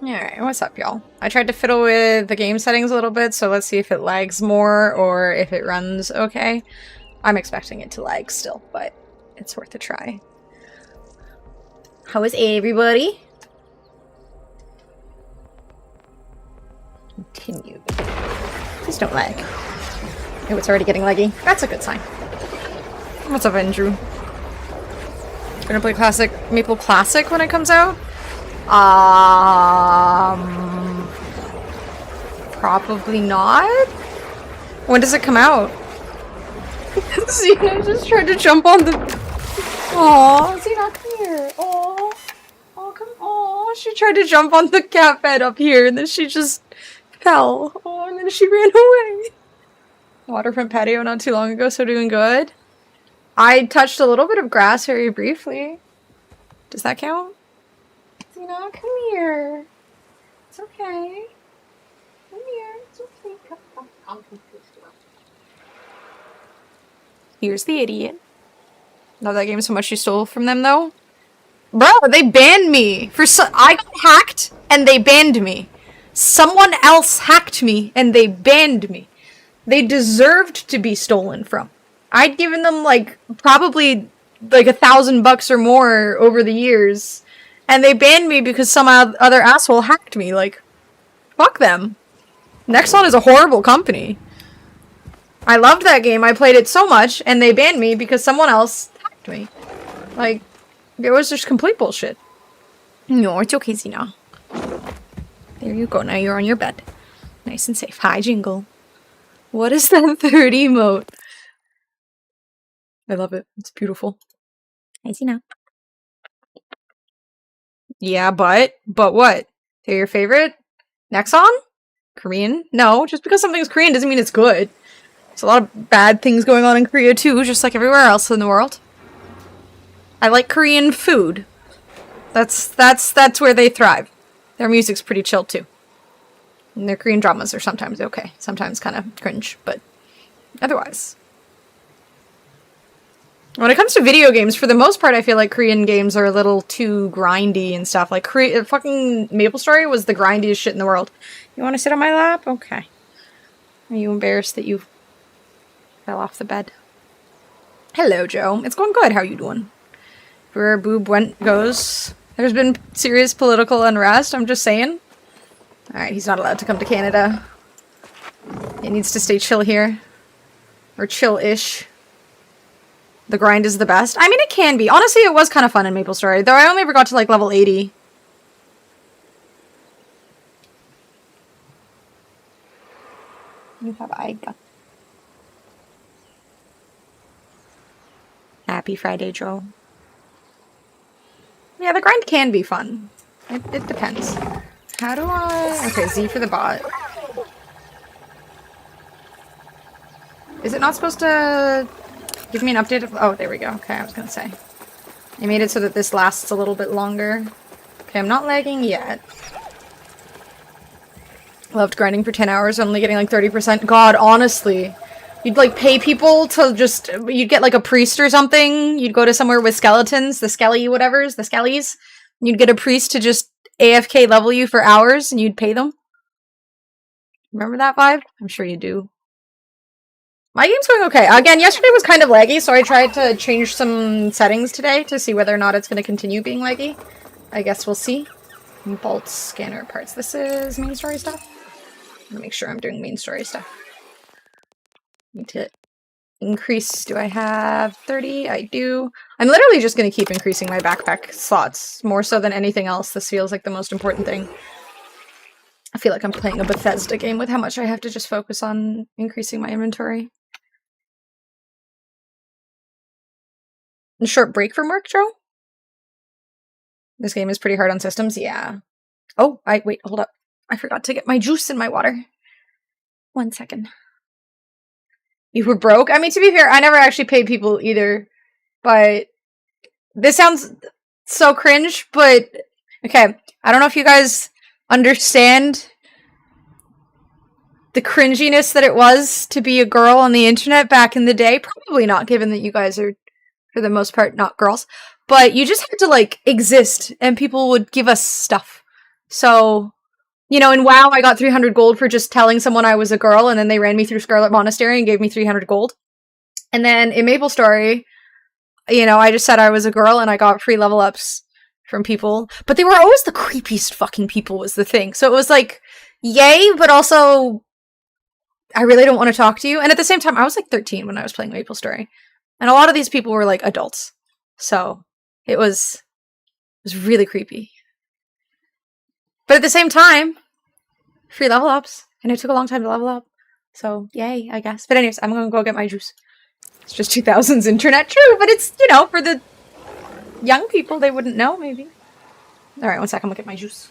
Alright, what's up, y'all? I tried to fiddle with the game settings a little bit, so let's see if it lags more or if it runs okay. I'm expecting it to lag still, but it's worth a try. How is everybody? Continue. Please don't lag. Oh, it's already getting laggy. That's a good sign. What's up, Andrew? Gonna play classic Maple Classic when it comes out? Probably not. When does it come out? Xena just tried to jump on the. Aww, Xena, come here. Aww, oh come. Aww, she tried to jump on the cat bed up here, and then she just fell. Oh, and then she ran away. Waterfront patio not too long ago, so doing good. I touched a little bit of grass very briefly. Does that count? Xena, come here. It's okay. Come here. It's okay. Come. Here's the idiot. Love that game so much you stole from them, though. Bro, they banned me for I got hacked and they banned me. Someone else hacked me and they banned me. They deserved to be stolen from. I'd given them like probably like $1,000 or more over the years. And they banned me because some other asshole hacked me. Like, fuck them. Nexon is a horrible company. I loved that game. I played it so much, and they banned me because someone else hacked me. Like, it was just complete bullshit. No, it's okay, Xena. There you go. Now you're on your bed. Nice and safe. Hi, Jingle. What is that third emote? I love it. It's beautiful. Hi, Xena. Yeah, but what? They're your favorite? Nexon? Korean? No, just because something's Korean doesn't mean it's good. There's a lot of bad things going on in Korea too, just like everywhere else in the world. I like Korean food. That's where they thrive. Their music's pretty chill too. And their Korean dramas are sometimes okay. Sometimes kind of cringe, but otherwise. When it comes to video games, for the most part, I feel like Korean games are a little too grindy and stuff. Like, fucking MapleStory was the grindiest shit in the world. You want to sit on my lap? Okay. Are you embarrassed that you fell off the bed? Hello, Joe. It's going good. How you doing? Where boob goes. There's been serious political unrest, I'm just saying. Alright, he's not allowed to come to Canada. He needs to stay chill here. Or chill-ish. The grind is the best. I mean, it can be. Honestly, it was kind of fun in MapleStory, though I only ever got to, like, level 80. You have Aiga. Happy Friday, Joe. Yeah, the grind can be fun. It depends. How do I... Okay, Z for the bot. Is it not supposed to... give me an update of... Oh, there we go. Okay, I was gonna say. I made it so that this lasts a little bit longer. Okay, I'm not lagging yet. Loved grinding for 10 hours, only getting like 30%. God, honestly. You'd like pay people to just... You'd get like a priest or something. You'd go to somewhere with skeletons. The skelly whatevers. The skellies. You'd get a priest to just AFK level you for hours and you'd pay them. Remember that vibe? I'm sure you do. My game's going okay. Again, yesterday was kind of laggy, so I tried to change some settings today to see whether or not it's going to continue being laggy. I guess we'll see. Bolt scanner parts. This is main story stuff. I'm gonna make sure I'm doing main story stuff. Need to increase. Do I have 30? I do. I'm literally just going to keep increasing my backpack slots. More so than anything else. This feels like the most important thing. I feel like I'm playing a Bethesda game with how much I have to just focus on increasing my inventory. A short break from work, Joe? This game is pretty hard on systems, yeah. Oh, wait, hold up. I forgot to get my juice in my water. 1 second. You were broke? I mean, to be fair, I never actually paid people either. But this sounds so cringe, but... Okay, I don't know if you guys understand the cringiness that it was to be a girl on the internet back in the day. Probably not, given that you guys are, for the most part, not girls. But you just had to, like, exist, and people would give us stuff. So, you know, in WoW, I got 300 gold for just telling someone I was a girl, and then they ran me through Scarlet Monastery and gave me 300 gold. And then in MapleStory, you know, I just said I was a girl and I got free level ups from people. But they were always the creepiest fucking people was the thing. So it was like, yay, but also, I really don't want to talk to you. And at the same time, I was like 13 when I was playing MapleStory. And a lot of these people were like adults. So it was really creepy. But at the same time, free level ups. And it took a long time to level up. So yay, I guess. But anyways, I'm gonna go get my juice. It's just 2000s internet, true, but it's, you know, for the young people, they wouldn't know, maybe. Alright, one sec, I'm gonna get my juice.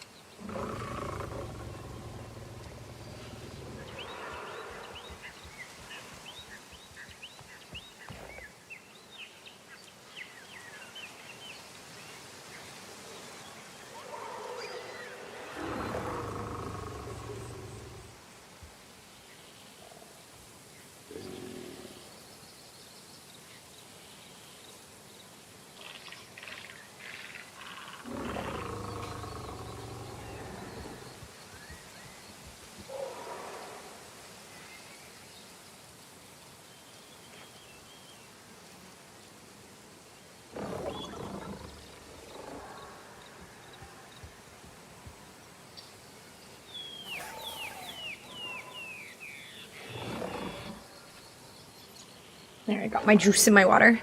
There, I got my juice in my water.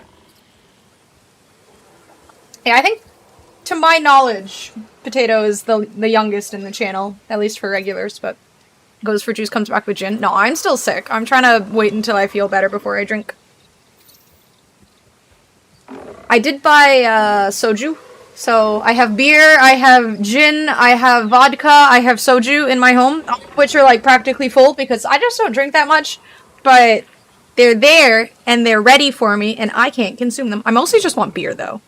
Yeah, I think, to my knowledge, Potato is the youngest in the channel, at least for regulars, but goes for juice, comes back with gin. No, I'm still sick. I'm trying to wait until I feel better before I drink. I did buy soju. So I have beer, I have gin, I have vodka, I have soju in my home, which are like practically full because I just don't drink that much, but they're there and they're ready for me and I can't consume them. I mostly just want beer though.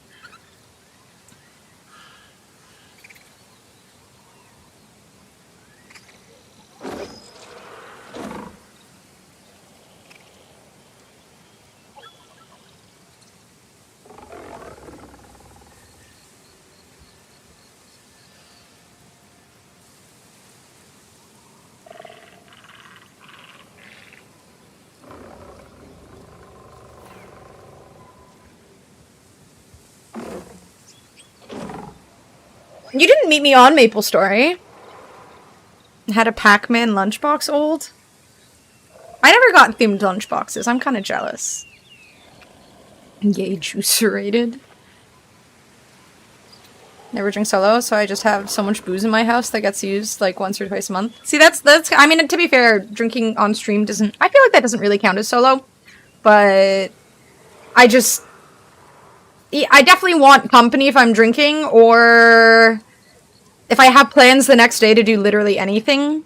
You didn't meet me on MapleStory. Had a Pac-Man lunchbox old. I never got themed lunchboxes. I'm kind of jealous. Yay, juicerated. Never drink solo, so I just have so much booze in my house that gets used like once or twice a month. See, that's I mean, to be fair, drinking on stream doesn't, I feel like that doesn't really count as solo, but I definitely want company if I'm drinking, or if I have plans the next day to do literally anything.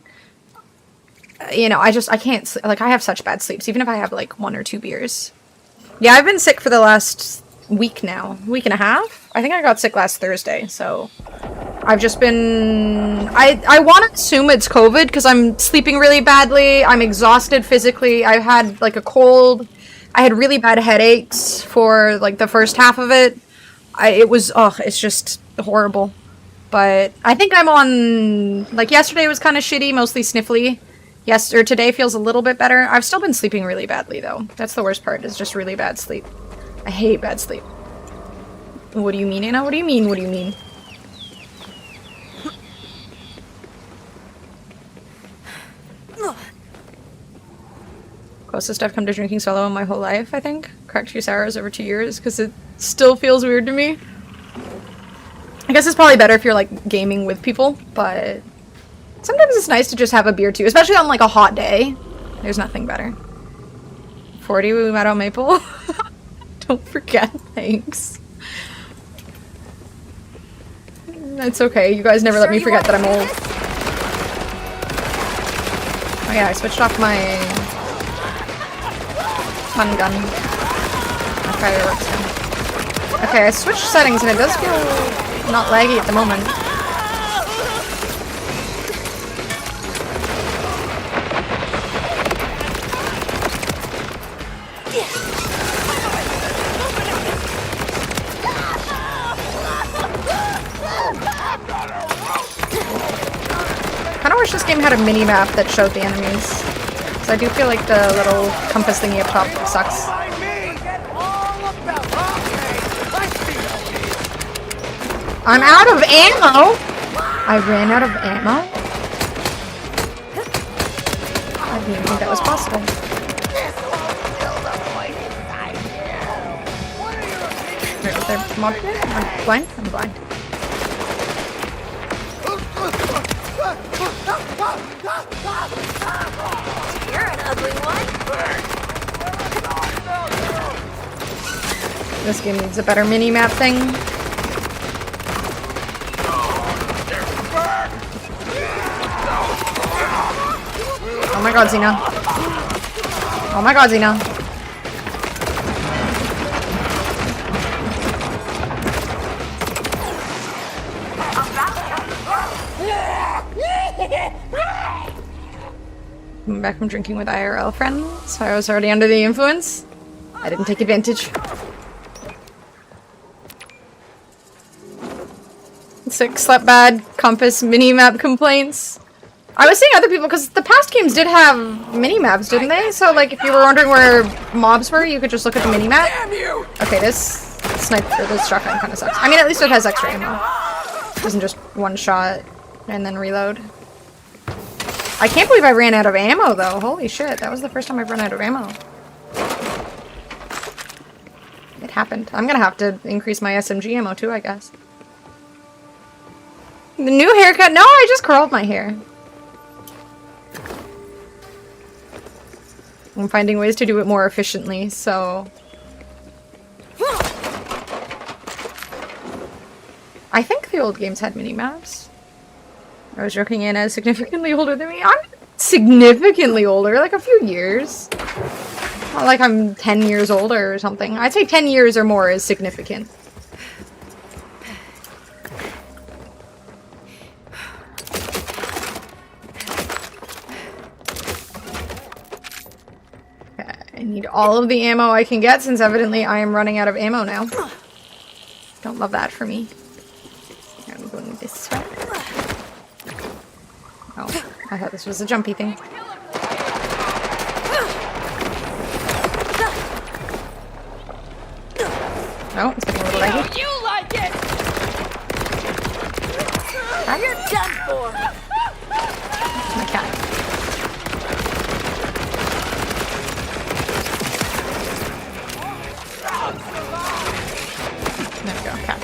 You know, I can't, like, I have such bad sleeps, even if I have like 1 or 2 beers. Yeah, I've been sick for the last week now. Week and a half? I think I got sick last Thursday, so I've just been... I want to assume it's COVID, because I'm sleeping really badly, I'm exhausted physically, I've had, like, a cold, I had really bad headaches for, like, the first half of it. It's just horrible. But I think I'm on... Like, yesterday was kind of shitty, mostly sniffly. Today feels a little bit better. I've still been sleeping really badly, though. That's the worst part, is just really bad sleep. I hate bad sleep. What do you mean, Anna? What do you mean? What do you mean? Closest I've come to drinking solo in my whole life, I think. Cracked 2 sours over 2 years, because it still feels weird to me. I guess it's probably better if you're, like, gaming with people, but... Sometimes it's nice to just have a beer, too, especially on, like, a hot day. There's nothing better. 40 we met on Maple. Don't forget, thanks. It's okay, you guys never let me forget that I'm old. Oh yeah, I switched off my... fun gun. Okay, it works now. Okay, I switched settings and it does feel not laggy at the moment. wish this game had a mini-map that showed the enemies. So I do feel like the little compass thingy up top sucks. I'm out of ammo! I ran out of ammo? I didn't even think that was possible. Right, is there a mob here? I'm blind? I'm blind. You're an ugly one. This game needs a better mini-map thing. Oh my god, Xena. Oh my god, Xena. I'm back from drinking with IRL friends, so I was already under the influence. I didn't take advantage. Sick, slept bad, compass, mini-map complaints. I was seeing other people, because the past games did have mini-maps, didn't they? So, like, if you were wondering where mobs were, you could just look at the mini-map. Okay, this sniper, this shotgun kind of sucks. I mean, at least it has extra ammo. It isn't just one shot and then reload. I can't believe I ran out of ammo, though. Holy shit, that was the first time I've run out of ammo. It happened. I'm gonna have to increase my SMG ammo, too, I guess. The new haircut? No, I just curled my hair. I'm finding ways to do it more efficiently, so... I think the old games had mini-maps. I was joking in as significantly older than me. I'm significantly older, like a few years. Not like I'm 10 years older or something. I'd say 10 years or more is significant. I need all of the ammo I can get since evidently I am running out of ammo now. Don't love that for me. I'm going this way. Oh, I thought this was a jumpy thing. Oh, it's getting a little laggy. You like it? You're done for. My cat. There we go, cat.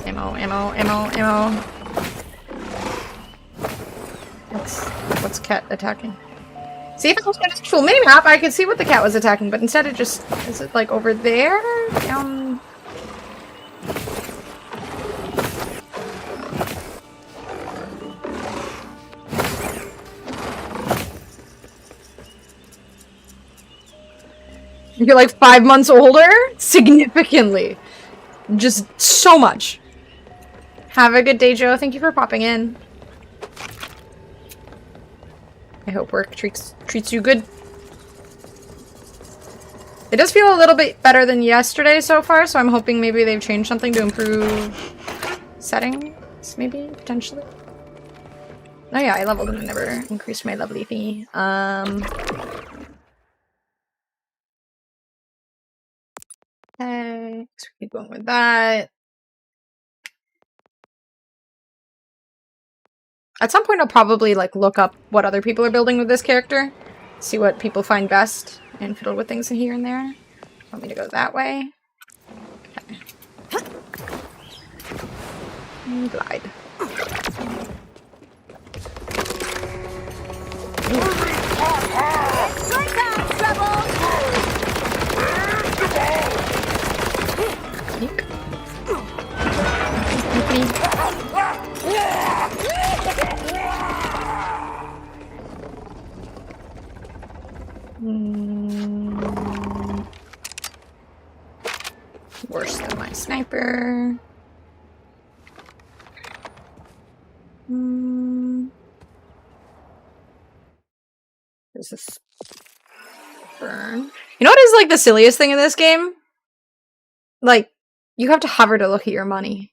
Ammo, ammo, ammo, ammo. What's cat attacking? See, if it was an actual minimap, I could see what the cat was attacking, but instead it just... Is it, like, over there? Down... You're like 5 months older? Significantly. Just so much. Have a good day, Joe. Thank you for popping in. I hope work treats you good. It does feel a little bit better than yesterday so far, so I'm hoping maybe they've changed something to improve settings, maybe, potentially. Oh yeah, I leveled and I never increased my lovely thingy. Okay, so we keep going with that. At some point I'll probably like look up what other people are building with this character. See what people find best and fiddle with things here and there. Want me to go that way? Okay. And glide. Sneak. Worse than my sniper. There's this burn. You know what is like the silliest thing in this game? Like, You have to hover to look at your money.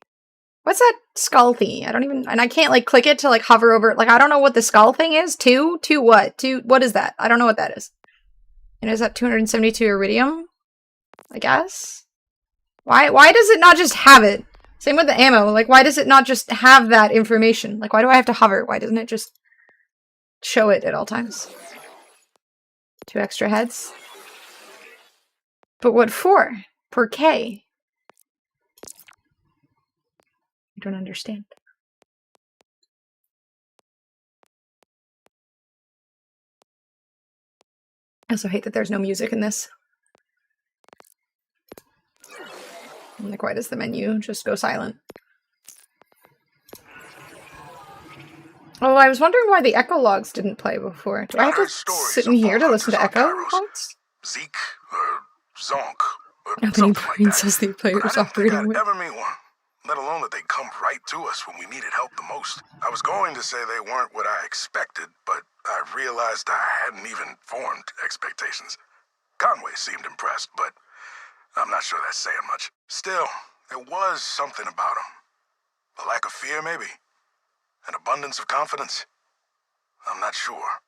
What's that skull thingy? I don't even, and I can't like click it to like hover over it. Like I don't know what the skull thing is. Two what? What is that? I don't know what that is. And is that 272 iridium? I guess. Why does it not just have it? Same with the ammo. Like why does it not just have that information? Like why do I have to hover? Why doesn't it just show it at all times? 2 extra heads. But what for? For K? I don't understand. I also hate that there's no music in this. I'm like, why does the menu just go silent? Oh, I was wondering why the echo logs didn't play before. Do I have to sit in here to listen to echo logs? Zeke or Zonk or Opening something like brain that. says the But player's I didn't think operating I'd with. ever meet one, let alone that they'd come right to us when we needed help the most. I was going to say they weren't what I expected, but I realized I hadn't even formed expectations. Conway seemed impressed, but I'm not sure that's saying much. Still, there was something about him. A lack of fear, maybe? An abundance of confidence? I'm not sure.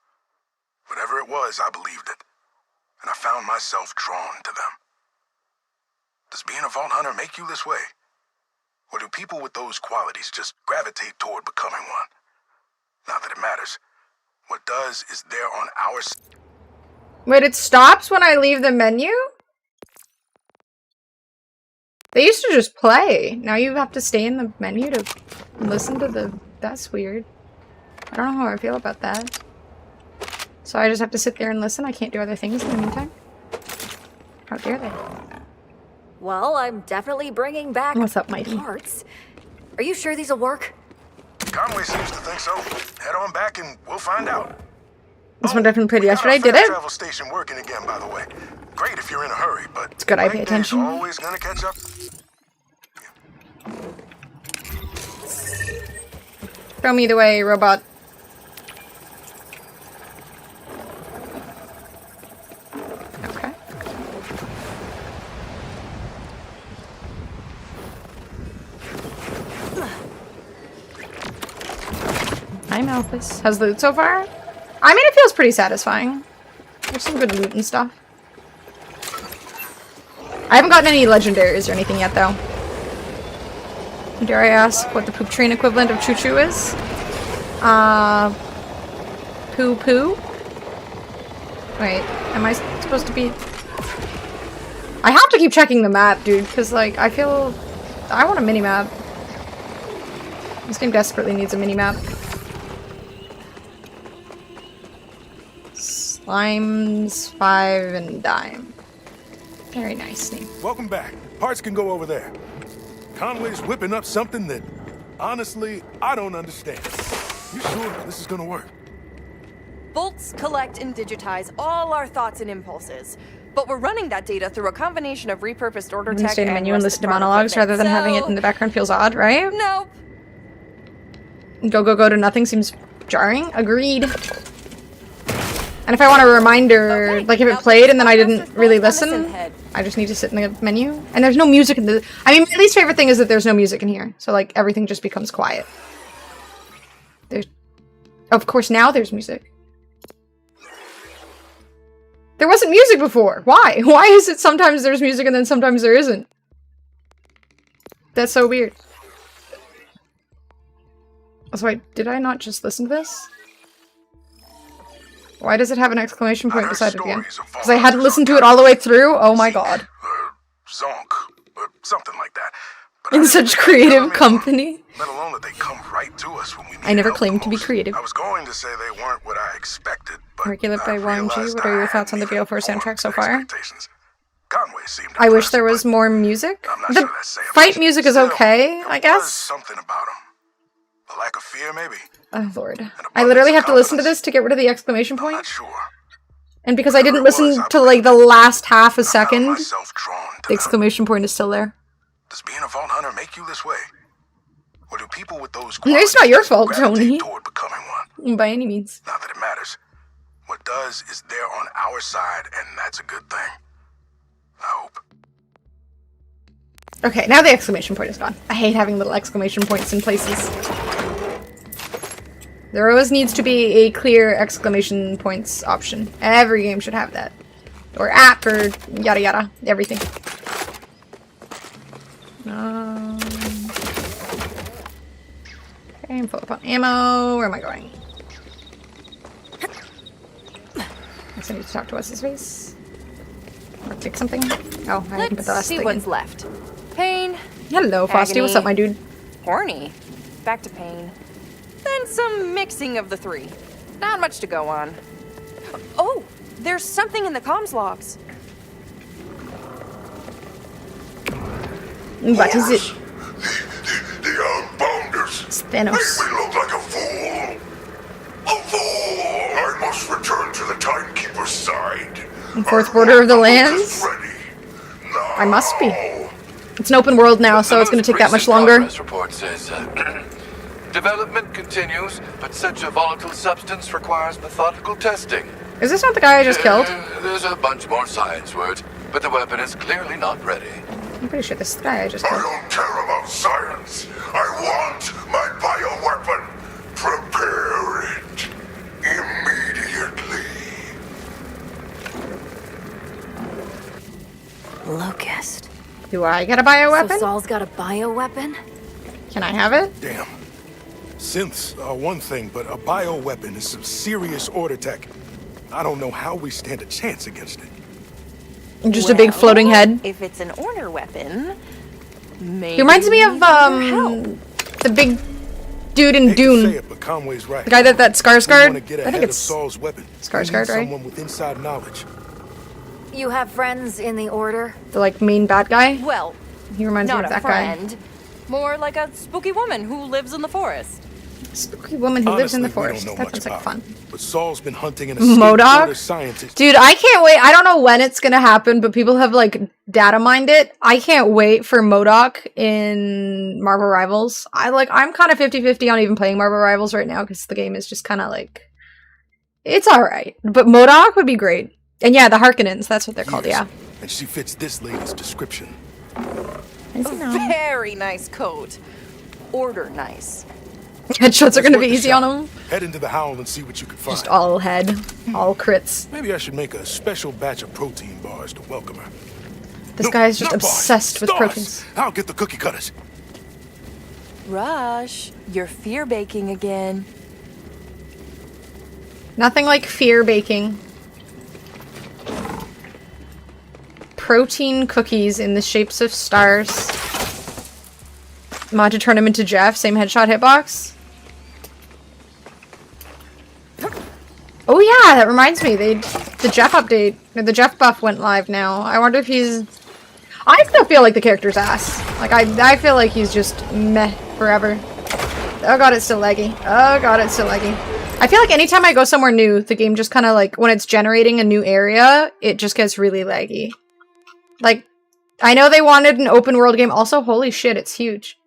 Whatever it was, I believed it. And I found myself drawn to them. Does being a Vault Hunter make you this way? Or do people with those qualities just gravitate toward becoming one? Not that it matters. What does is they're on our side. Wait, it stops when I leave the menu? They used to just play. Now you have to stay in the menu to listen to the... That's weird. I don't know how I feel about that. So I just have to sit there and listen? I can't do other things in the meantime? How dare they? Well, I'm definitely bringing back What's up, Mighty? parts. Are you sure these will work? Conway seems to think so. Head on back and we'll find out. This one definitely played yesterday. We got Did our it? travel station working again, by the way. Great if you're in a hurry, but It's good I leg pay day's attention. Always gonna catch up. Throw me the way, robot. Okay. I'm Alphys. How's loot so far? I mean, it feels pretty satisfying. There's some good loot and stuff. I haven't gotten any legendaries or anything yet, though. Dare I ask what the poop train equivalent of choo-choo is? Poo-poo? Wait, am I supposed to be... I have to keep checking the map, dude, because, like, I feel... I want a mini-map. This game desperately needs a mini-map. Slimes, 5, and dime. Very nice name. Welcome back. Parts can go over there. Conway's whipping up something that, honestly, I don't understand. You sure this is gonna work? Bolts collect and digitize all our thoughts and impulses. But we're running that data through a combination of repurposed order You can tech stay in the and menu and listen to respiratory monologues rather than having it equipment, in the background feels odd, right? Nope. Go to nothing seems jarring. Agreed. And if I want a reminder, Okay, like if it now played and then I let's didn't focus really on this listen, head. I just need to sit in the menu. And there's no music in the... I mean, my least favorite thing is that there's no music in here. So, like, everything just becomes quiet. There's... Of course, now there's music. There wasn't music before. Why? Why is it sometimes there's music and then sometimes there isn't? That's so weird. Also, did I not just listen to this? Why does it have an exclamation point beside it again? Because I hadn't listened to it all the way through? Oh my god. Zonk, or something like that. But In I didn't such think they'd ever creative meet company. one, let alone that they come right to us when we I needed never help claimed the to be most. creative. I was going to say they weren't what I expected, but Regulate by I YMG, realized what are your I thoughts on the hadn't BL4 even soundtrack so formed far? expectations. Conway seemed I wish impressed, there was but more music. I'm not The sure that's saying fight much. music is Still, okay, there I was guess. something about him. A lack of fear, maybe. Oh lord. I abundance literally of have to listen to confidence. this to get rid of the exclamation I'm point. not sure. And because I didn't Whatever it listen was, I to like the believed it. last half a I found second, myself drawn to the them. exclamation point is still there. Does being a Vault Hunter make you this way? Or do people with those No, it's qualities not your just fault, gravitate Tony. toward becoming one? By any means. Not that it matters. What does is they're on our side, and that's a good thing. I hope. Okay, now the exclamation point is gone. I hate having little exclamation points in places. There always needs to be a clear exclamation points option. Every game should have that. Or app, or yada yada. Everything. Okay, I'm full up on ammo. Where am I going? Guess I need to talk to what's his face. Or take something. Oh, I can put the Let's last see thing what's in. left. Pain. Hello, Frosty. What's up, my dude? Horny. Back to pain. Then some mixing of the three. Not much to go on. Oh, there's something in the comms logs. What is it? The Outbounders. It's Thanos. Make me look like a fool. A fool. I must return to the Timekeeper's side. Fourth border of the lands? Ready. Now. I must be. It's an open world now, so it's going to take that much longer. Progress report says development continues, but such a volatile substance requires methodical testing. Is this not the guy I just killed? There's a bunch more science words, but the weapon is clearly not ready. I'm pretty sure this is the guy I just I killed. don't care about science. I want my bioweapon. Prepare it immediately. Locust. Do I get a So bioweapon? Saul's got a bioweapon? Can I have it? Damn. Synths are one thing, but a bioweapon is some serious order tech. I don't know how we stand a chance against it. Just a big floating head. If it's an order weapon, maybe. He reminds me of the big dude in Hate to say Dune. it, but Conway's right. The guy that We Skarsgård? want to get I ahead think of it's Saul's weapon. Skarsgård, We need right? Someone with inside knowledge. You have friends in the Order? the like main bad guy. Well, He reminds me not of a that guy. friend. More like a spooky woman who lives in the forest. Spooky woman who lives in the Honestly, we forest. don't know That much sounds like about fun. it, but Saul's been hunting an escaped MODOK? order scientist. Dude, I can't wait. I don't know when it's gonna happen, but people have like data mined it. I can't wait for MODOK in Marvel Rivals. I'm kind of 50-50 on even playing Marvel Rivals right now because the game is just kind of like it's alright. But MODOK would be great. And yeah, the Harkonnens, that's what they're called, Years. yeah. And she fits this lady's description. Very nice coat. Order nice. Headshots are Let's gonna work be the easy shop. on him. Head into the howl and see what you can find. Just all head, all crits. Maybe I should make a special batch of protein bars to welcome her. This No, guy is just not bars, obsessed with stars. proteins. I'll get the cookie cutters. Rush, you're fear baking again. Nothing like fear baking. Protein cookies in the shapes of stars. Want to turn him into Jeff? Same headshot hitbox? Oh yeah, that reminds me. The Jeff update, or the Jeff buff went live now. I wonder if he's... I still feel like the character's ass. Like, I feel like he's just meh forever. Oh god, it's still laggy. Oh god, it's still laggy. I feel like anytime I go somewhere new, the game just kind of like, when it's generating a new area, it just gets really laggy. Like, I know they wanted an open world game. Also, holy shit, it's huge.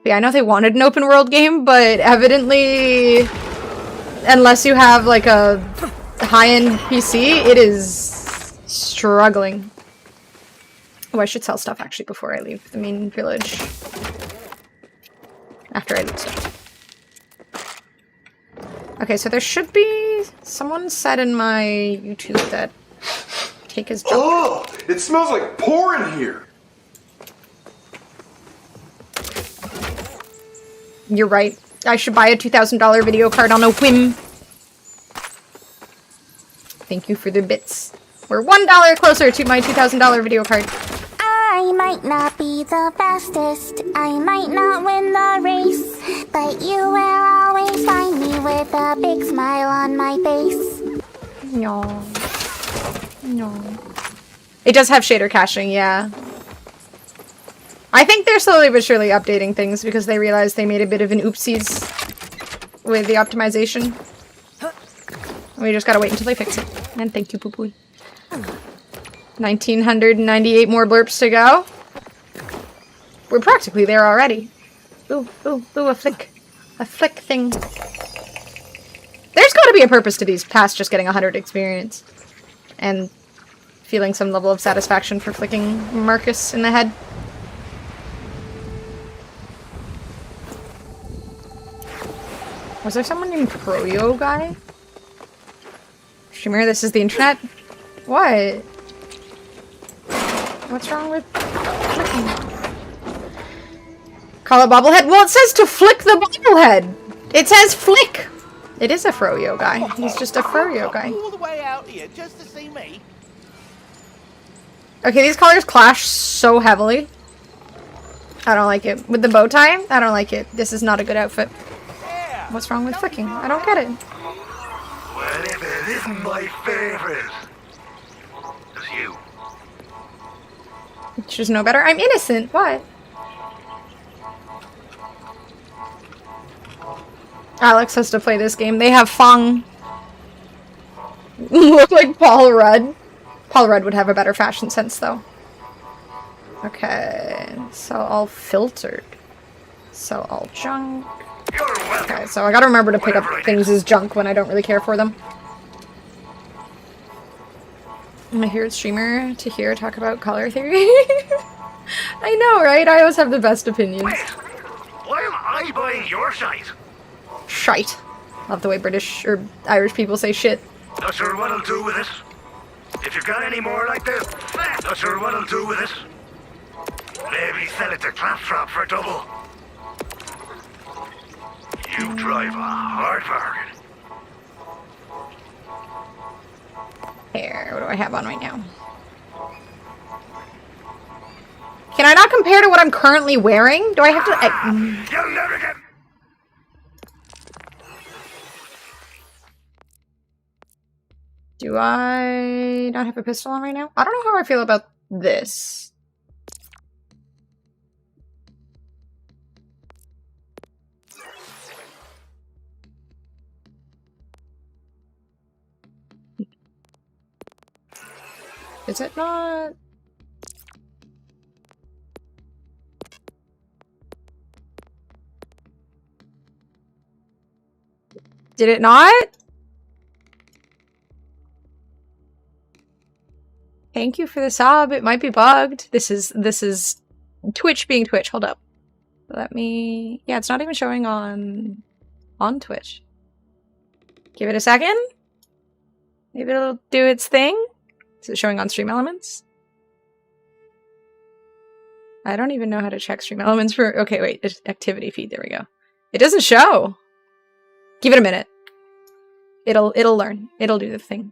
But yeah, I know they wanted an open world game, but evidently, unless you have like a high-end PC, it is struggling. Oh, I should sell stuff actually before I leave the main village. After I loot stuff. Okay, so there should be... Someone said in my YouTube that take his junk. Oh, it smells like porn in here. You're right. I should buy a $2,000 video card on a whim. Thank you for the bits. We're $1 closer to my $2,000 video card. I might not be the fastest, I might not win the race, but you will always find me with a big smile on my face. No. No. It does have shader caching, yeah. I think they're slowly but surely updating things because they realized they made a bit of an oopsies with the optimization. We just gotta wait until they fix it. And thank you, Poo-Poo. 1998 more blurps to go. We're practically there already. Ooh, ooh, ooh, a flick. A flick thing. There's gotta be a purpose to these past just getting 100 experience. And feeling some level of satisfaction for flicking Marcus in the head. Was there someone named Froyo guy? Shimmer, this is the internet? What? What's wrong with flicking? Call it bobblehead? Well, it says to flick the bobblehead! It says flick! It is a Froyo guy. He's just a Froyo guy. All the way out here just to see me. Okay, these colors clash so heavily. I don't like it. With the bow tie, I don't like it. This is not a good outfit. What's wrong with flicking? I don't get it. Well, if it isn't my favorite. It's you. You should know better. I'm innocent. What? Alex has to play this game. They have Fung. Look like Paul Rudd. Paul Rudd would have a better fashion sense, though. Okay, so all filtered. So all junk. Okay, so I gotta remember to pick up things as junk when I don't really care for them. I'm a hero streamer to hear talk about color theory. I know, right? I always have the best opinions. Wait, why am I buying your shite? Shite. Love the way British or Irish people say shit. Not sure what I'll do with it. If you've got any more like this, not sure what I'll do with it. Maybe sell it to Claptrap for double. You drive a hard bargain. Here, what do I have on right now? Can I not compare to what I'm currently wearing? Do I have to... You'll never get... Do I not have a pistol on right now? I don't know how I feel about this. Is it not? Did it not? Thank you for the sub. It might be bugged. This is Twitch being Twitch. Hold up. Let me... Yeah, it's not even showing on Twitch. Give it a second. Maybe it'll do its thing. Is it showing on Stream Elements? I don't even know how to check Stream Elements for... Okay, wait. It's activity feed. There we go. It doesn't show. Give it a minute. It'll learn. It'll do the thing.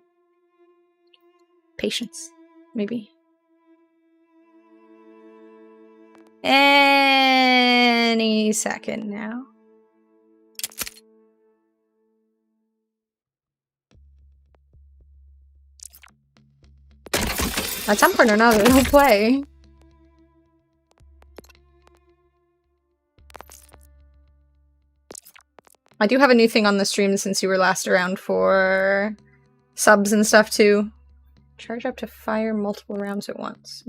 Patience. Maybe. Any second now. At some point or another, it'll play. I do have a new thing on the stream since you were last around for subs and stuff too. Charge up to fire multiple rounds at once.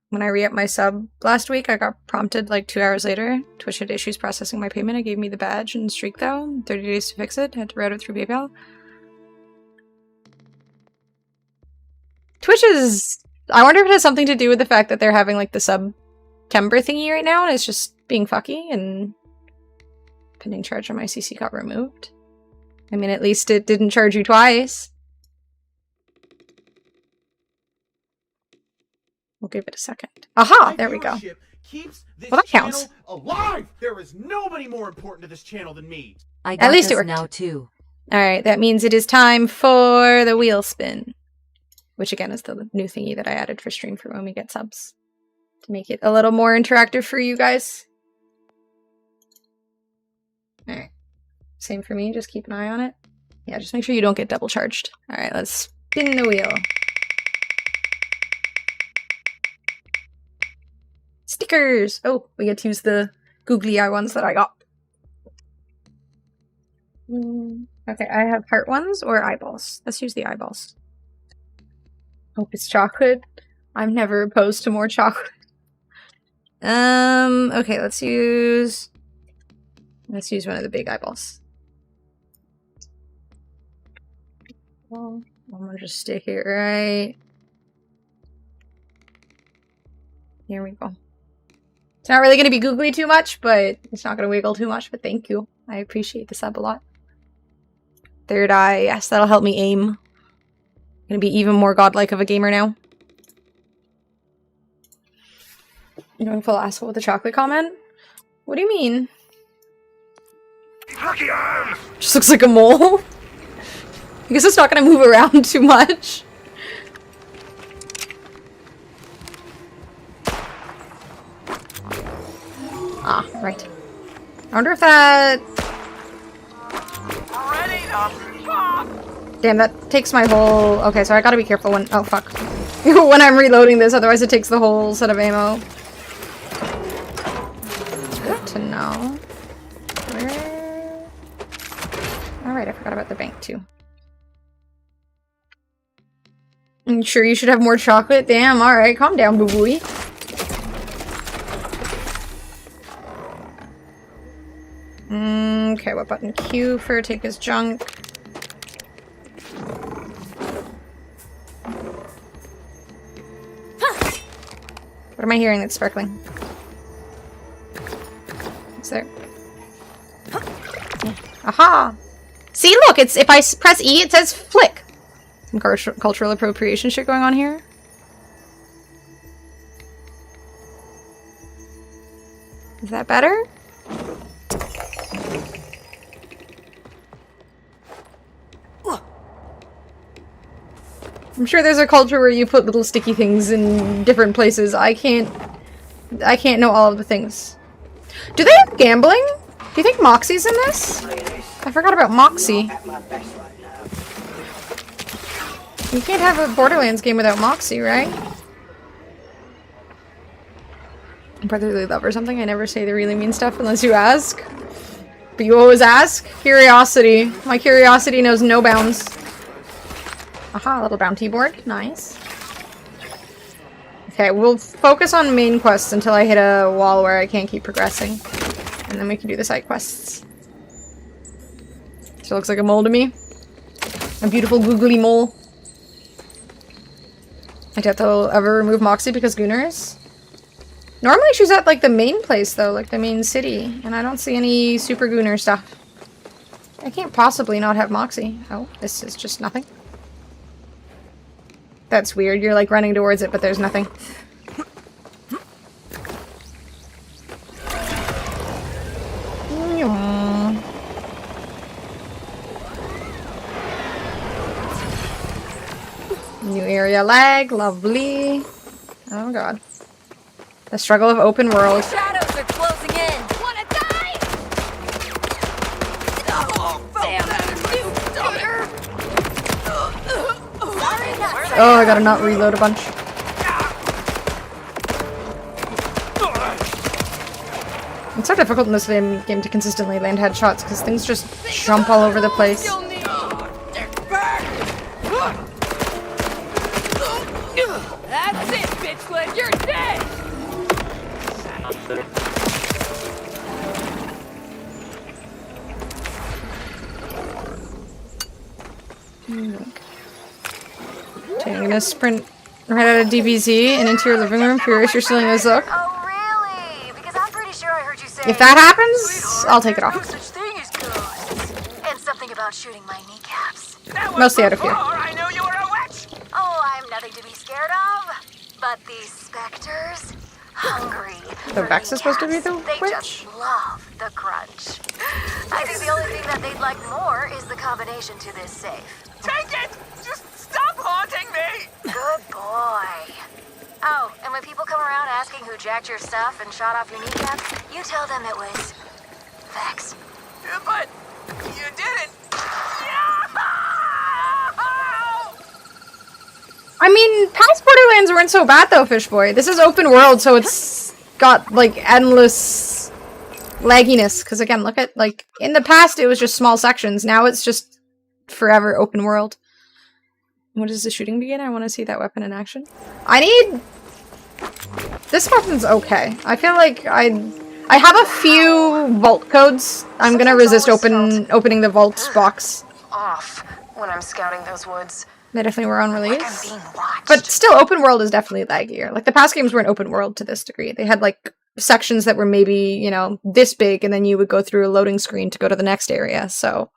When I re-upped my sub last week, I got prompted like 2 hours later. Twitch had issues processing my payment. It gave me the badge and streak though. 30 days to fix it. Had to route it through PayPal. Twitch is... I wonder if it has something to do with the fact that they're having like the SUBtember thingy right now and it's just being fucky and pending charge on my CC got removed. I mean, at least it didn't charge you twice. We'll give it a second. Aha! There we go. Well, that counts. Alive! There is nobody more important to this channel than me. I got At least it this worked. now too. Alright, that means it is time for the wheel spin. Which again is the new thingy that I added for stream for when we get subs. To make it a little more interactive for you guys. Alright. Same for me, just keep an eye on it. Yeah, just make sure you don't get double charged. Alright, let's spin the wheel. Stickers! Oh, we get to use the googly eye ones that I got. Okay, I have heart ones or eyeballs. Let's use the eyeballs. Hope it's chocolate. I'm never opposed to more chocolate. Okay, let's use one of the big eyeballs. I'm gonna just stick it right. Here we go. It's not really gonna be googly too much, but it's not gonna wiggle too much, but thank you. I appreciate the sub a lot. Third eye, yes, that'll help me aim. I'm gonna be even more godlike of a gamer now. You going full asshole with a chocolate comment? What do you mean? Lucky arms! Just looks like a mole. I guess it's not gonna move around too much. Ah, right. I wonder if that... Damn, that takes my whole... Okay, so I gotta be careful when... Oh, fuck. When I'm reloading this, otherwise it takes the whole set of ammo. Good to know. Where... Alright, I forgot about the bank, too. I'm sure you should have more chocolate? Damn, alright, calm down, boo-booey. Okay, what button? Q for take his junk. What am I hearing that's sparkling? What's there? Yeah. Aha! See, look, it's if I press E, it says flick. Some cultural appropriation shit going on here. Is that better? I'm sure there's a culture where you put little sticky things in different places. I can't know all of the things. Do they have gambling? Do you think Moxie's in this? I forgot about Moxie. You can't have a Borderlands game without Moxie, right? Brotherly love or something? I never say the really mean stuff unless you ask. But you always ask? Curiosity. My curiosity knows no bounds. Aha, a little bounty board. Nice. Okay, we'll focus on main quests until I hit a wall where I can't keep progressing. And then we can do the side quests. Still looks like a mole to me. A beautiful googly mole. I doubt they'll ever remove Moxie because Gooners. Normally she's at like the main place though, like the main city. And I don't see any super Gooner stuff. I can't possibly not have Moxie. Oh, this is just nothing. That's weird. You're like running towards it, but there's nothing. New area lag. Lovely. Oh god. The struggle of open world. Shadows are closing in. Wanna die? Oh, I gotta not reload a bunch. It's so difficult in this game to consistently land headshots because things just jump all over the place. That's it, bitchlet. You're dead. Okay, I'm gonna sprint right out of DBZ and into your living room. Furious, you're stealing this look. Oh, really? Because I'm pretty sure I heard you say... If that happens, I'll take it off. No such thing as ghosts. And something about shooting my kneecaps. Mostly out of fear. I knew you were a witch. Oh, I'm nothing to be scared of. But these specters, hungry. The Vex is supposed to be the They witch? just love the crunch. I think the only thing that they'd like more is the combination to this safe. Take it! Just stop haunting me! Good boy. Oh, and when people come around asking who jacked your stuff and shot off your kneecaps, you tell them it was Vex. But you didn't. I mean, past Borderlands weren't so bad though, Fishboy. This is open world, so it's got like endless lagginess. Because again, look at like in the past it was just small sections. Now it's just forever open world. When does the shooting begin? I want to see that weapon in action. I need... This weapon's okay. I feel like I have a few vault codes. I'm gonna resist opening the vault box. Off. when I'm scouting those woods. They definitely were on Like I'm release. being watched. But still, open world is definitely laggier. Like, the past games weren't open world to this degree. They had, like, sections that were maybe, you know, this big, and then you would go through a loading screen to go to the next area, so...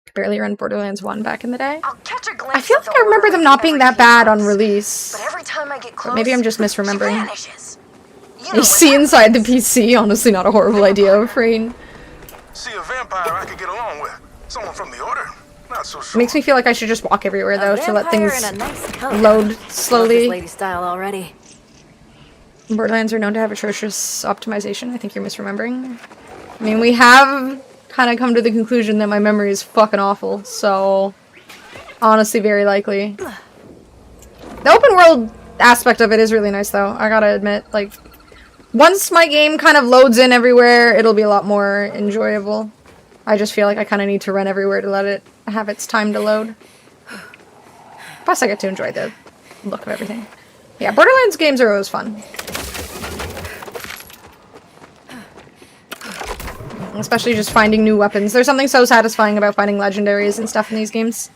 Could barely run Borderlands 1 back in the day. I'll catch a glimpse I feel of like the I remember order them not being every that few bad on months. release. But every time I get close, But maybe I'm just she misremembering. vanishes. You know You what see inside the PC, honestly not a horrible idea, Frayne. See a vampire I could get along with. Someone from the Order? Not so It sure. makes me feel like I should just walk everywhere, though, to let things load Love this slowly. lady style already. Borderlands are known to have atrocious optimization. I think you're misremembering. I mean, we have kind of come to the conclusion that my memory is fucking awful, so... Honestly, very likely. The open world aspect of it is really nice, though. I gotta admit, like... Once my game kind of loads in everywhere, it'll be a lot more enjoyable. I just feel like I kind of need to run everywhere to let it have its time to load. Plus, I get to enjoy the look of everything. Yeah, Borderlands games are always fun. Especially just finding new weapons. There's something so satisfying about finding legendaries and stuff in these games.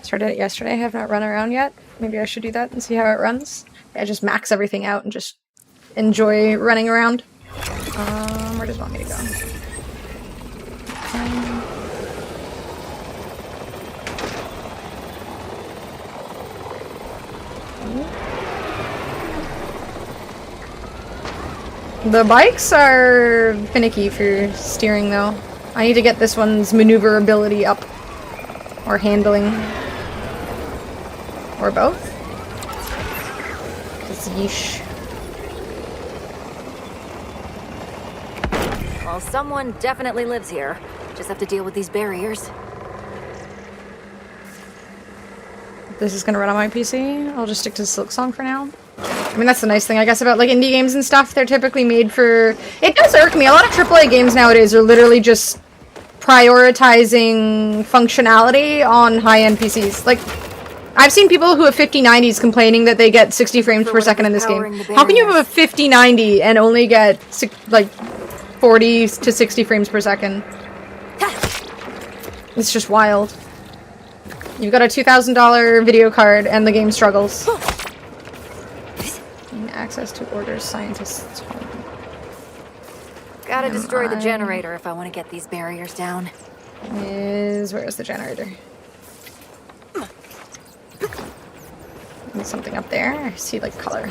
Started it yesterday. I have not run around yet. Maybe I should do that and see how it runs. Yeah, just max everything out and just enjoy running around. Where does it want me to go? The bikes are finicky for steering, though. I need to get this one's maneuverability up. Or handling. Or both. It's yeesh. Well, someone definitely lives here. Just have to deal with these barriers. This is gonna run on my PC. I'll just stick to Silksong for now. I mean, that's the nice thing, I guess, about, like, indie games and stuff. They're typically made for... It does irk me. A lot of AAA games nowadays are literally just prioritizing functionality on high-end PCs. Like, I've seen people who have 5090s complaining that they get 60 frames per second in this game. How can you have a 5090 and only get, like, 40 to 60 frames per second? It's just wild. You've got a $2,000 video card and the game struggles. Access to Order's scientists' home. Gotta destroy the generator if I want to get these barriers down. Where is the generator? There's something up there. I see, like, color.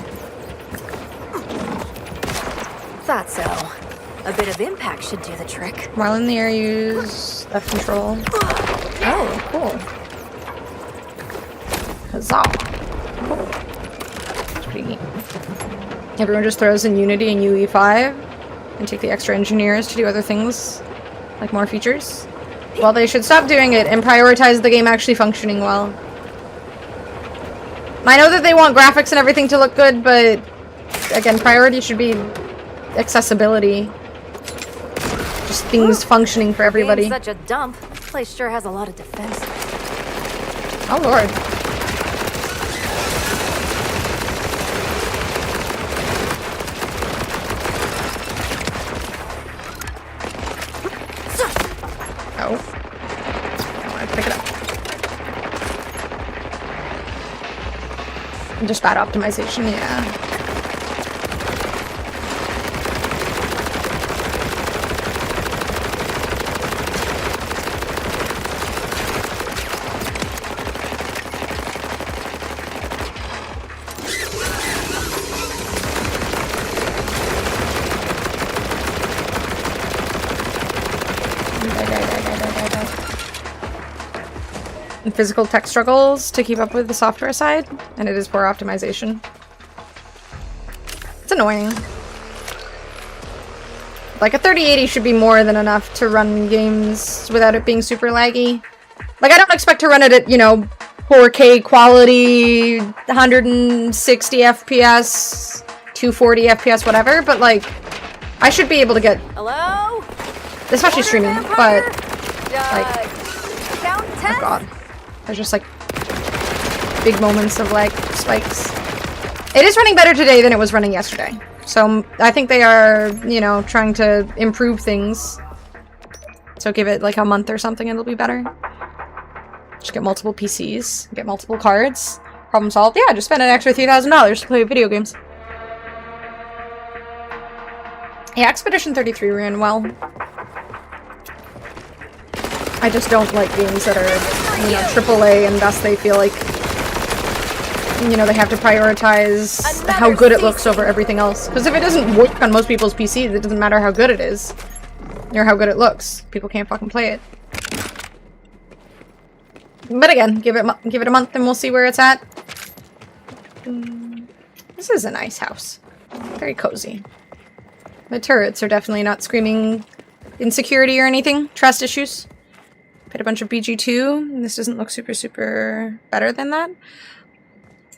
Thought so. A bit of impact should do the trick. While in the air, use left control. Oh, cool. Huzzah. Cool. That's pretty neat. Everyone just throws in Unity and UE5 and take the extra engineers to do other things, like more features. Well, they should stop doing it and prioritize the game actually functioning well. I know that they want graphics and everything to look good, but again, priority should be accessibility. Just things functioning for everybody. Being such a dump, this place sure has a lot of defense. Oh lord. Oh. I want to pick it up. Just bad optimization, yeah. Physical tech struggles to keep up with the software side, and it is poor optimization. It's annoying. Like, a 3080 should be more than enough to run games without it being super laggy. Like, I don't expect to run it at, you know, 4K quality, 160 FPS, 240 FPS, whatever, but, like, I should be able to get... Hello? Especially streaming, but... like... Countess? Oh god. There's just, like, big moments of, like, spikes. It is running better today than it was running yesterday. So, I think they are, you know, trying to improve things. So give it, like, a month or something and it'll be better. Just get multiple PCs, get multiple cards. Problem solved. Yeah, just spend an extra $3,000 to play video games. Yeah, Expedition 33 ran well. I just don't like games that are, you know, AAA, and thus they feel like, you know, they have to prioritize how good it looks over everything else. Because if it doesn't work on most people's PCs, it doesn't matter how good it is. Or how good it looks. People can't fucking play it. But again, give it a month and we'll see where it's at. This is a nice house. Very cozy. The turrets are definitely not screaming insecurity or anything. Trust issues. Put a bunch of BG2. This doesn't look super better than that.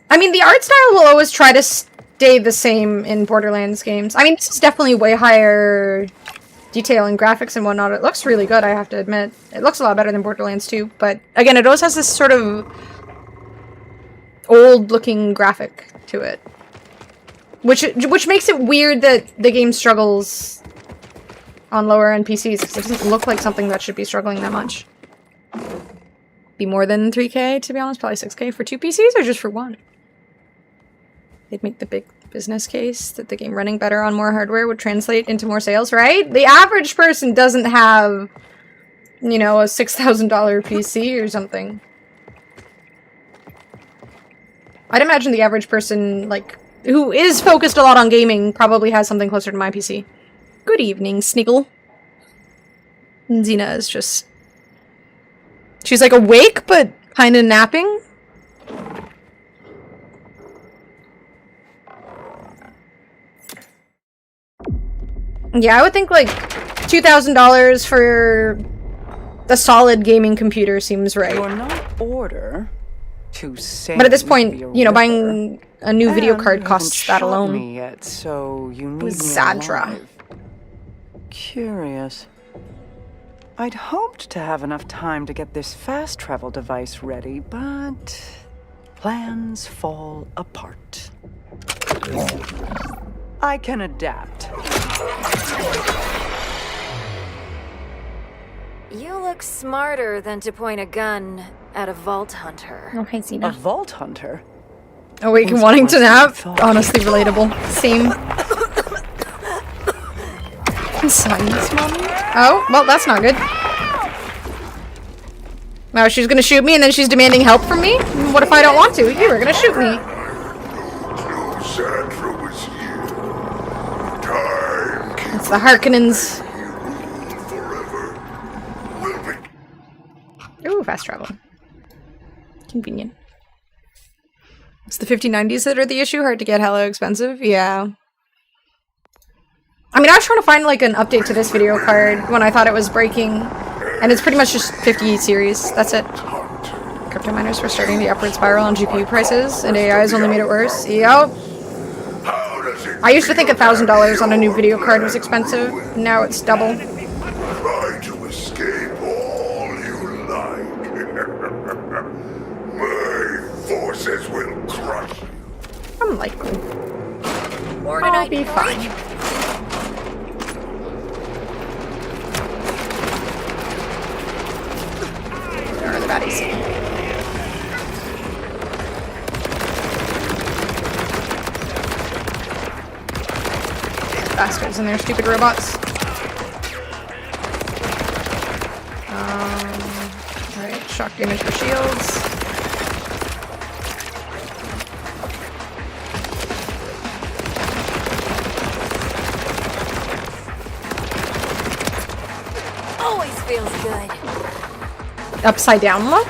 I mean, the art style will always try to stay the same in Borderlands games. I mean, this is definitely way higher detail and graphics and whatnot. It looks really good, I have to admit. It looks a lot better than Borderlands 2, but again, it always has this sort of old-looking graphic to it. Which makes it weird that the game struggles on lower-end PCs, because it doesn't look like something that should be struggling that much. Be more than 3K, to be honest. Probably 6K for 2 PCs, or just for 1? They'd make the big business case that the game running better on more hardware would translate into more sales, right? The average person doesn't have, you know, a $6,000 PC or something. I'd imagine the average person, like, who is focused a lot on gaming probably has something closer to my PC. Good evening, Sniggle. Xena is just... She's like awake, but kind of napping. Yeah, I would think like $2,000 for a solid gaming computer seems right. You're not order to say. But at this point, you know, buying a new video card costs that alone. Me yet, so you need Zadra. Curious. I'd hoped to have enough time to get this fast travel device ready, but plans fall apart. I can adapt. You look smarter than to point a gun at a vault hunter. Okay, Xena. A vault hunter? Awake and wanting to nap? Honestly relatable. Same. Silence, mommy? Oh, well, that's not good. Now she's gonna shoot me and then she's demanding help from me? What if I don't want to? You were gonna shoot me. It's the Harkonnens. Ooh, fast travel. Convenient. It's the 5090s that are the issue? Hard to get, hella expensive? Yeah. I mean, I was trying to find, like, an update to this video card when I thought it was breaking. And it's pretty much just 50 series. That's it. Crypto miners were starting the upward spiral on GPU prices, and AI's only made it worse. Yep. I used to think $1,000 on a new video card was expensive. Now it's double. Try to escape all you like. My forces will crush you. Unlikely. I'll be fine. There are the baddies. Bastards and their stupid robots. Alright, shock damage for shields. Always feels good. Upside down look?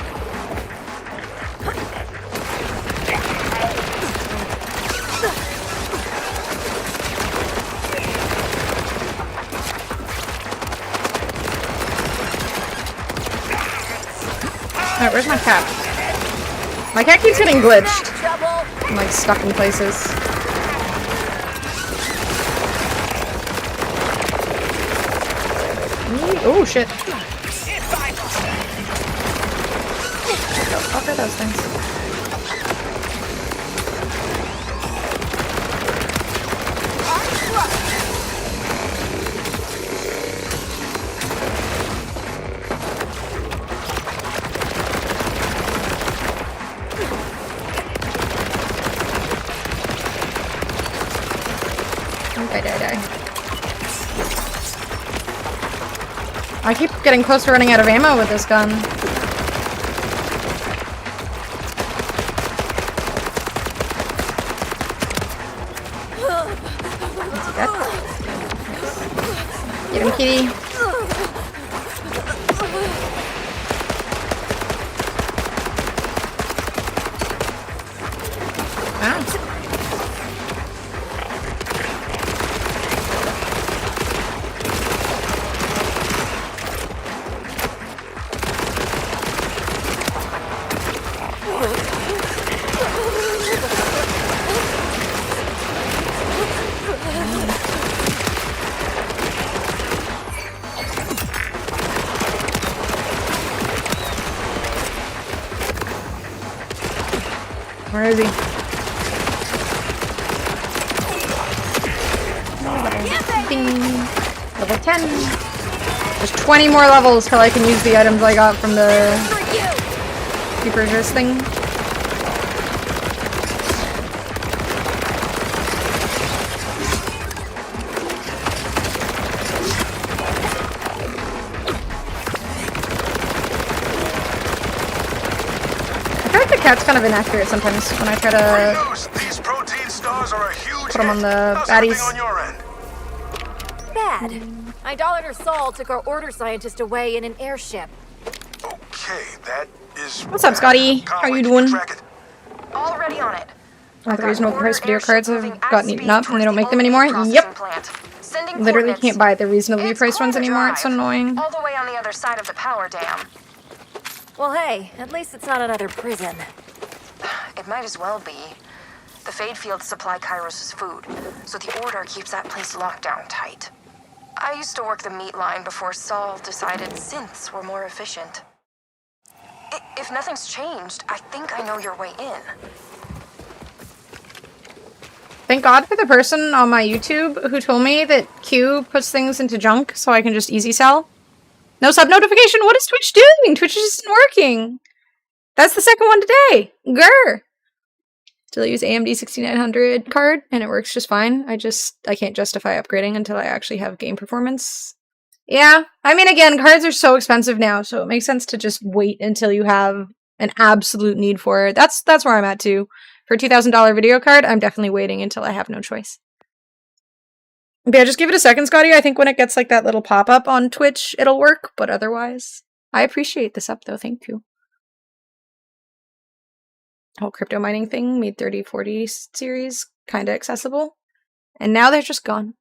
Alright, where's my cat? My cat keeps getting glitched. I'm like stuck in places. Oh shit. What the fuck are those things? Die. I keep getting close to running out of ammo with this gun. Get him, kitty. Where is he? Ding. Level 10. There's 20 more levels till I can use the items I got from the Keeper's thing. Cat's kind of inaccurate sometimes when I try to These protein stars are a huge put them on the How's baddies. everything on your end? Bad. My daughter Saul took our order scientist away in an airship. Okay, that is. What's up, Scotty? How you doing? Already on it. Oh, the reasonable price video cards have gotten eaten up and they don't make them anymore? Yep. Literally can't buy the reasonably priced ones anymore. It's annoying. All the way on the other side of the power dam. Well, hey, at least it's not another prison. It might as well be. The Fade Fields supply Kairos' food, so the Order keeps that place locked down tight. I used to work the meat line before Saul decided synths were more efficient. If nothing's changed, I think I know your way in. Thank God for the person on my YouTube who told me that Q puts things into junk so I can just easy sell. No sub notification. What is Twitch doing? Twitch isn't working. That's the second one today. Grr. Still use AMD 6900 card and it works just fine. I can't justify upgrading until I actually have game performance. Yeah. I mean, again, cards are so expensive now, so it makes sense to just wait until you have an absolute need for it. That's where I'm at too. For a $2,000 video card, I'm definitely waiting until I have no choice. But yeah, just give it a second, Scotty. I think when it gets like that little pop-up on Twitch, it'll work. But otherwise, I appreciate this up though. Thank you. Whole crypto mining thing made 3040 series kind of accessible. And now they're just gone.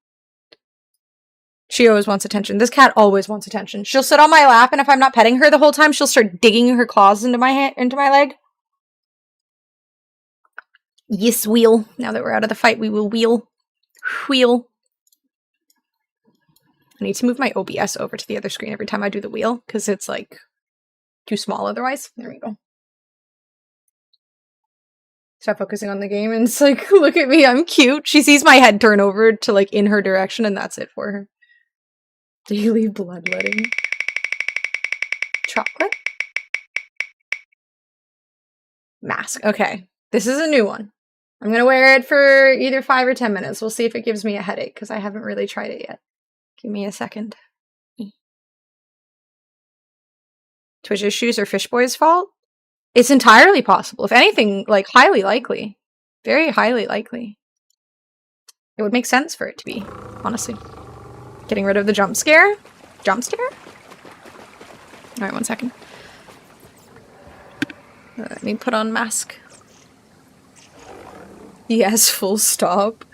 She always wants attention. This cat always wants attention. She'll sit on my lap, and if I'm not petting her the whole time, she'll start digging her claws into my leg. Yes, wheel. Now that we're out of the fight, we will wheel. Wheel. I need to move my OBS over to the other screen every time I do the wheel, because it's, like, too small otherwise. There we go. Stop focusing on the game, and it's like, look at me, I'm cute. She sees my head turn over to, like, in her direction, and that's it for her. Daily bloodletting. Chocolate? Mask. Okay. This is a new one. I'm gonna wear it for either 5 or 10 minutes. We'll see if it gives me a headache, because I haven't really tried it yet. Give me a second. Twitch issues or Fishboy's fault? It's entirely possible. If anything, like, highly likely. Very highly likely. It would make sense for it to be, honestly. Getting rid of the jump scare? Jump scare? Alright, 1 second. Let me put on mask. Yes, full stop.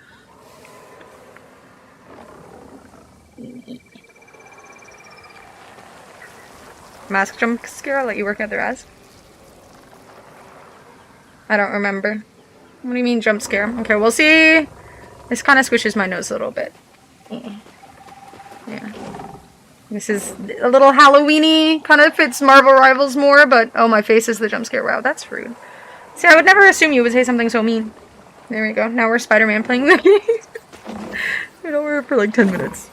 Mask jump scare? I'll let you work out the rest. I don't remember. What do you mean jump scare? Okay, we'll see. This kind of squishes my nose a little bit. Yeah. This is a little Halloween-y. Kind of fits Marvel Rivals more, but oh, my face is the jump scare. Wow, that's rude. See, I would never assume you would say something so mean. There we go. Now we're Spider-Man playing the game. You know, we're for like 10 minutes.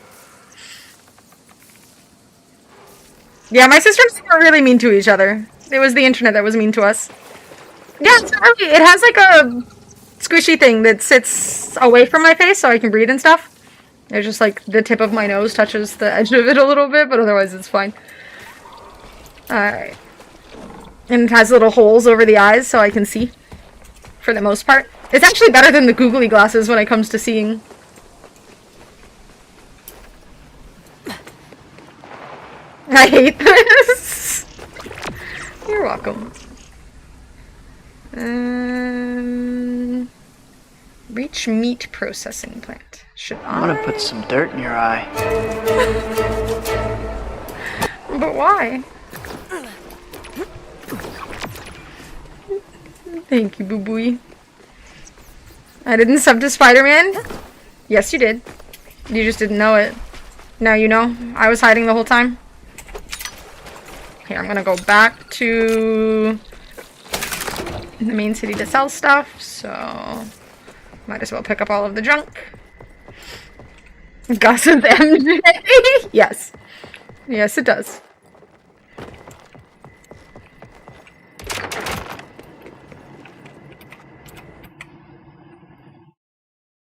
Yeah, my sisters were really mean to each other. It was the internet that was mean to us. Yeah, it's really, it has like a squishy thing that sits away from my face so I can breathe and stuff. There's just like the tip of my nose touches the edge of it a little bit, but otherwise it's fine. Alright. And it has little holes over the eyes so I can see. For the most part. It's actually better than the googly glasses when it comes to seeing. I hate this. You're welcome. Reach meat processing plant. Should I? I'm gonna put some dirt in your eye. But why? Thank you, boo boo. I didn't sub to Spider-Man? Yes, you did. You just didn't know it. Now you know. I was hiding the whole time. Here, I'm gonna go back to the main city to sell stuff, so might as well pick up all of the junk. Gossip MJ? Yes. Yes, it does.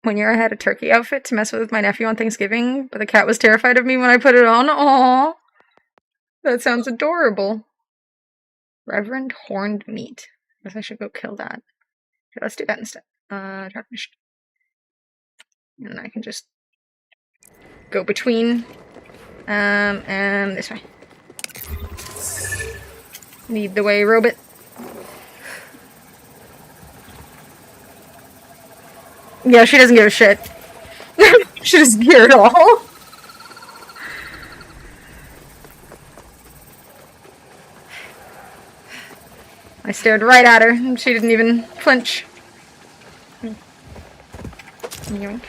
One year I had a turkey outfit to mess with my nephew on Thanksgiving, but the cat was terrified of me when I put it on. Aww. That sounds adorable. Reverend horned meat. I guess I should go kill that. Okay, let's do that instead. Truck mission. And I can just go between and this way. Lead the way, robot. Yeah, she doesn't give a shit. She doesn't care at all. I stared right at her, and she didn't even flinch. Yoink.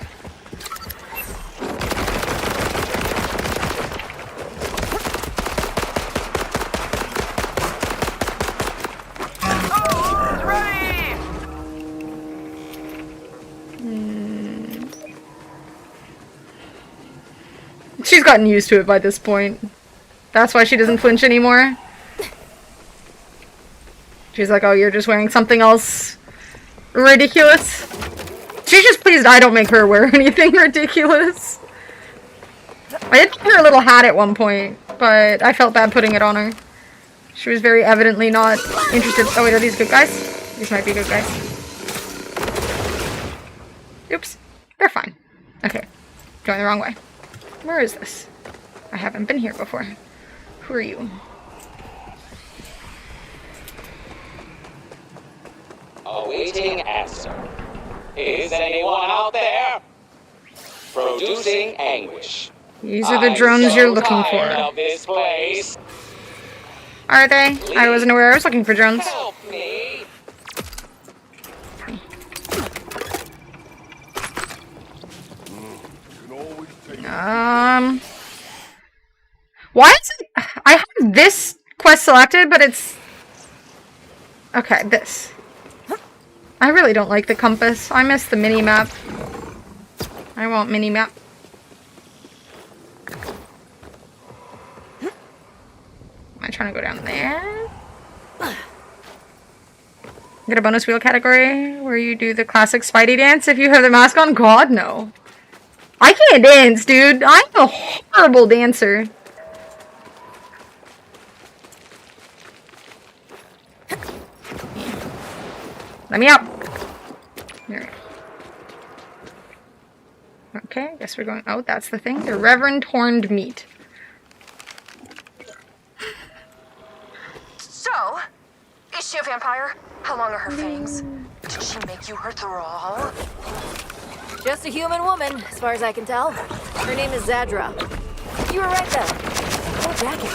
She's gotten used to it by this point. That's why she doesn't flinch anymore. She's like, oh, you're just wearing something else ridiculous? She's just pleased I don't make her wear anything ridiculous. I did put her a little hat at one point, but I felt bad putting it on her. She was very evidently not interested. Oh wait, are these good guys? These might be good guys. Oops. They're fine. Okay. Going the wrong way. Where is this? I haven't been here before. Who are you? Awaiting answer. Is anyone out there? Producing anguish. These are the drones you're looking for. Of this place. Are they? I wasn't aware I was looking for drones. Help me. Why is it? I have this quest selected, but it's... Okay, this. I really don't like the compass. I miss the mini-map. I want mini-map. Am I trying to go down there? Get a bonus wheel category where you do the classic Spidey dance if you have the mask on? God, no. I can't dance, dude. I'm a horrible dancer. Let me out. There we go. Okay, I guess we're going... Oh, that's the thing. The Reverend Horned Meat. So, is she a vampire? How long are her fangs? Did she make you her thrall? Just a human woman, as far as I can tell. Her name is Zadra. You were right, though. Cool jacket.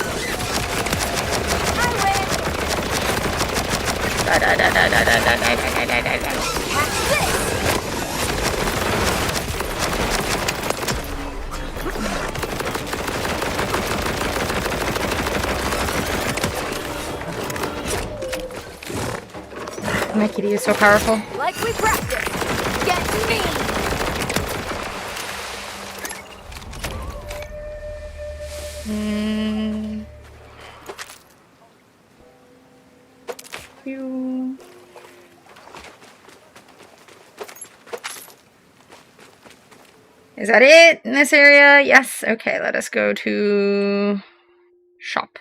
My kitty is so powerful. Like we practiced. Get me! You. Is that it in this area? Yes. Okay, let us go to shop.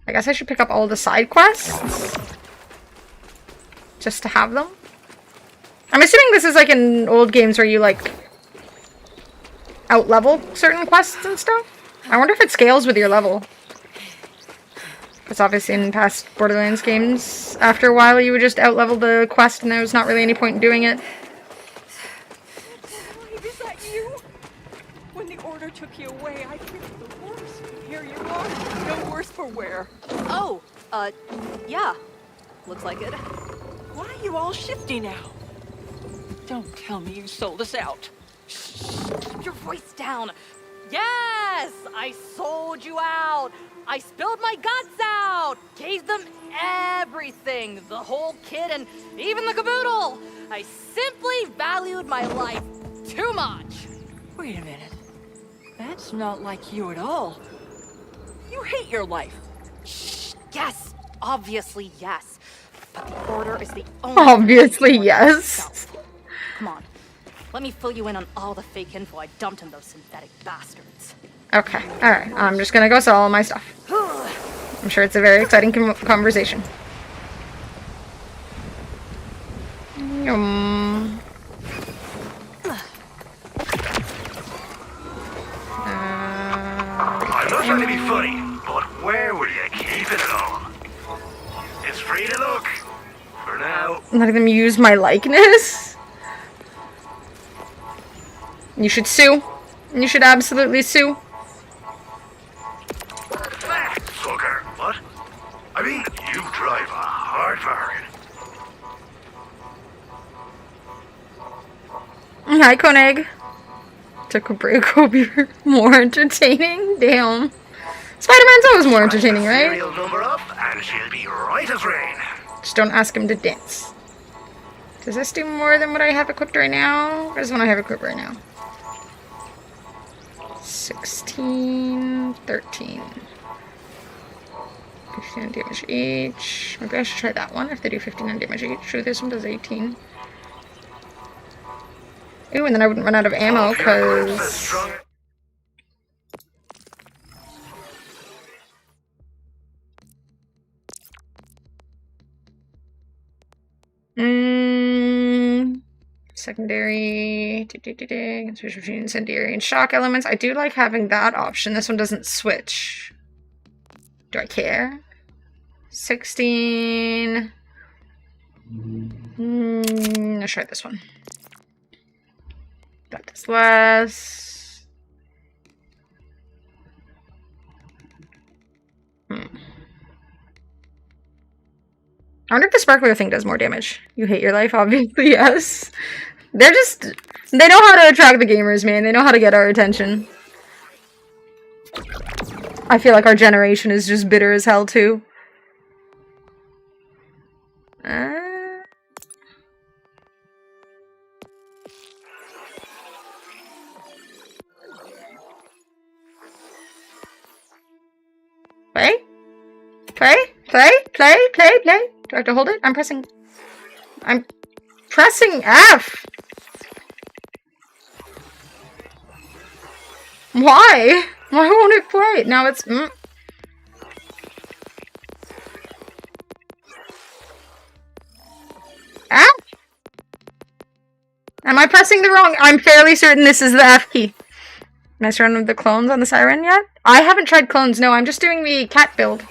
I guess I should pick up all the side quests just to have them. I'm assuming this is like in old games where you like out-level certain quests and stuff. I wonder if it scales with your level. Because obviously in past Borderlands games, after a while you would just out-level the quest and there was not really any point in doing it. Is that you? When the order took you away, I feared the worst. Here you are. No worse for wear. Oh, yeah. Looks like it. Why are you all shifty now? Don't tell me you sold us out. Keep your voice down. Yes! I sold you out. I spilled my guts out. Gave them everything. The whole kit and even the caboodle. I simply valued my life too much. Wait a minute. That's not like you at all. You hate your life. Shh. Yes. Obviously, yes. But the order is the only... Obviously, yes. Come on. Let me fill you in on all the fake info I dumped on those synthetic bastards. Okay, alright. I'm just gonna go sell all my stuff. I'm sure it's a very exciting conversation. I'm not trying to be funny, but where will you keep it all? It's free to look. For now. Letting them use my likeness? You should sue. You should absolutely sue. Sucker, what? I mean, you drive a hard bargain. Hi, Koenig. Took a break will be more entertaining. Damn. Spider-Man's always more entertaining, right? Serial number up, and she'll be right as rain. Just don't ask him to dance. Does this do more than what I have equipped right now? What is one I have equipped right now? 16, 13. 59 damage each. Maybe I should try that one if they do 59 damage each. Sure, this one does 18. Ooh, and then I wouldn't run out of ammo because... Secondary, switch between incendiary and shock elements. I do like having that option. This one doesn't switch. Do I care? 16. Let's try this one. That does less. I wonder if the sparkler thing does more damage. You hate your life, obviously, yes. They're just... They know how to attract the gamers, man. They know how to get our attention. I feel like our generation is just bitter as hell, too. Play? Play? Play? Play? Play? Play? Do I have to hold it? I'm pressing F! Why? Why won't it play? Now it's... F? Am I pressing the wrong... I'm fairly certain this is the F key. Nice run of the clones on the siren yet? I haven't tried clones, no. I'm just doing the cat build.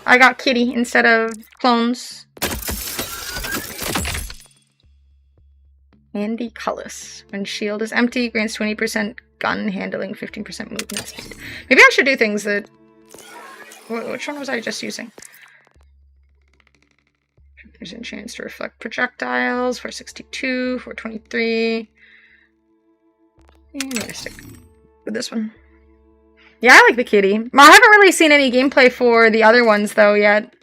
I got kitty instead of clones. Andy Cullis. When shield is empty, grants 20% gun handling, 15% movement speed. Maybe I should do things that... Which one was I just using? There's a chance to reflect projectiles, 462, 423. And I'm gonna stick with this one. Yeah, I like the kitty. Well, I haven't really seen any gameplay for the other ones, though, yet.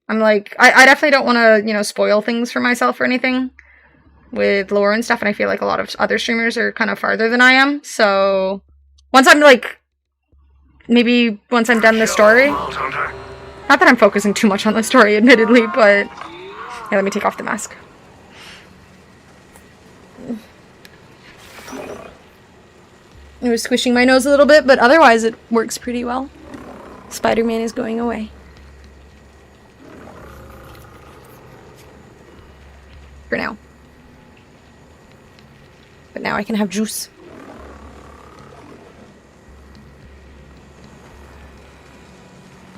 I'm like... I definitely don't want to, you know, spoil things for myself or anything with lore and stuff, and I feel like a lot of other streamers are kind of farther than I am, so... Once I'm, like... Maybe once I'm done the story... Not that I'm focusing too much on the story, admittedly, but... Yeah, let me take off the mask. It was squishing my nose a little bit, but otherwise it works pretty well. Spider-Man is going away. For now. But now I can have juice.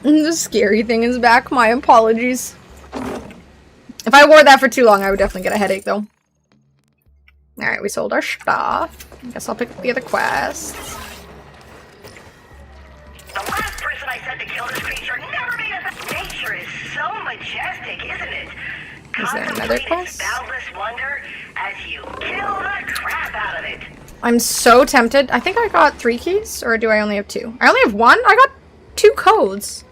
The scary thing is back. My apologies. If I wore that for too long, I would definitely get a headache, though. Alright, we sold our stuff. I guess I'll pick up the other quests. The last person I said to kill this creature never made us. Nature is so majestic, isn't it? Is there another quest? Boundless wonder as you kill the crap out of it. I'm so tempted. I think I got 3 keys, or do I only have 2? I only have 1? I got 2 codes.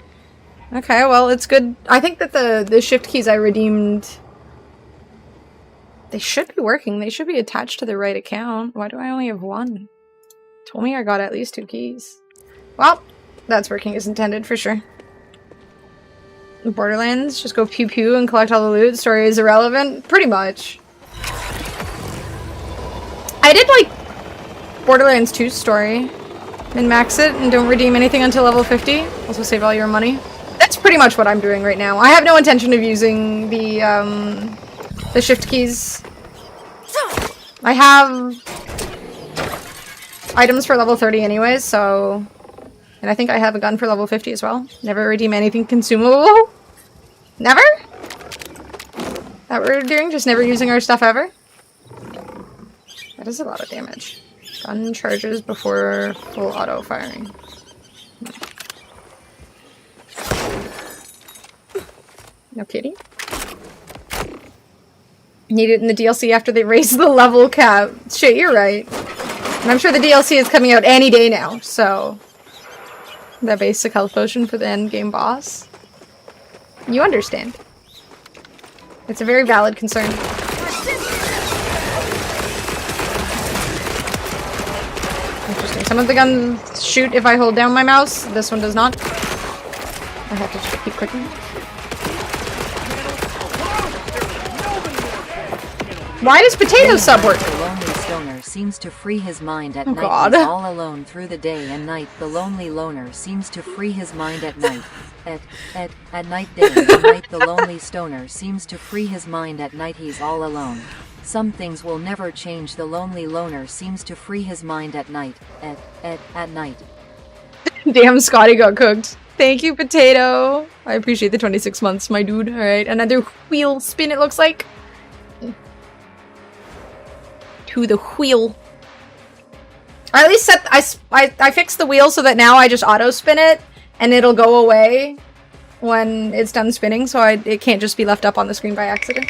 Okay, well, it's good. I think that the shift keys I redeemed, they should be working. They should be attached to the right account. Why do I only have 1? Told me I got at least 2 keys. Well, that's working as intended for sure. Borderlands, just go pew pew and collect all the loot. Story is irrelevant. Pretty much. I did like Borderlands 2 story. Min-max it and don't redeem anything until level 50. Also save all your money. That's pretty much what I'm doing right now. I have no intention of using the shift keys. I have items for level 30 anyways, so... And I think I have a gun for level 50 as well. Never redeem anything consumable. Never? That we're doing? Just never using our stuff ever? That is a lot of damage. Gun charges before full auto firing. No kidding. Need it in the DLC after they raise the level cap. Shit, you're right. And I'm sure the DLC is coming out any day now, so... That basic health potion for the end game boss. You understand. It's a very valid concern. Interesting. Some of the guns shoot if I hold down my mouse. This one does not. I have to just keep clicking. Why does potato sub work? The lonely stoner seems to free his mind at night. God. He's all alone through the day and night. The lonely loner seems to free his mind at night. At night, day and night. The lonely stoner seems to free his mind at night. He's all alone. Some things will never change. The lonely loner seems to free his mind at night. At night. Damn, Scotty got cooked. Thank you, potato. I appreciate the 26 months, my dude. Alright, another wheel spin it looks like. To the wheel. Or at least set I fixed the wheel so that now I just auto spin it and it'll go away when it's done spinning, so it can't just be left up on the screen by accident.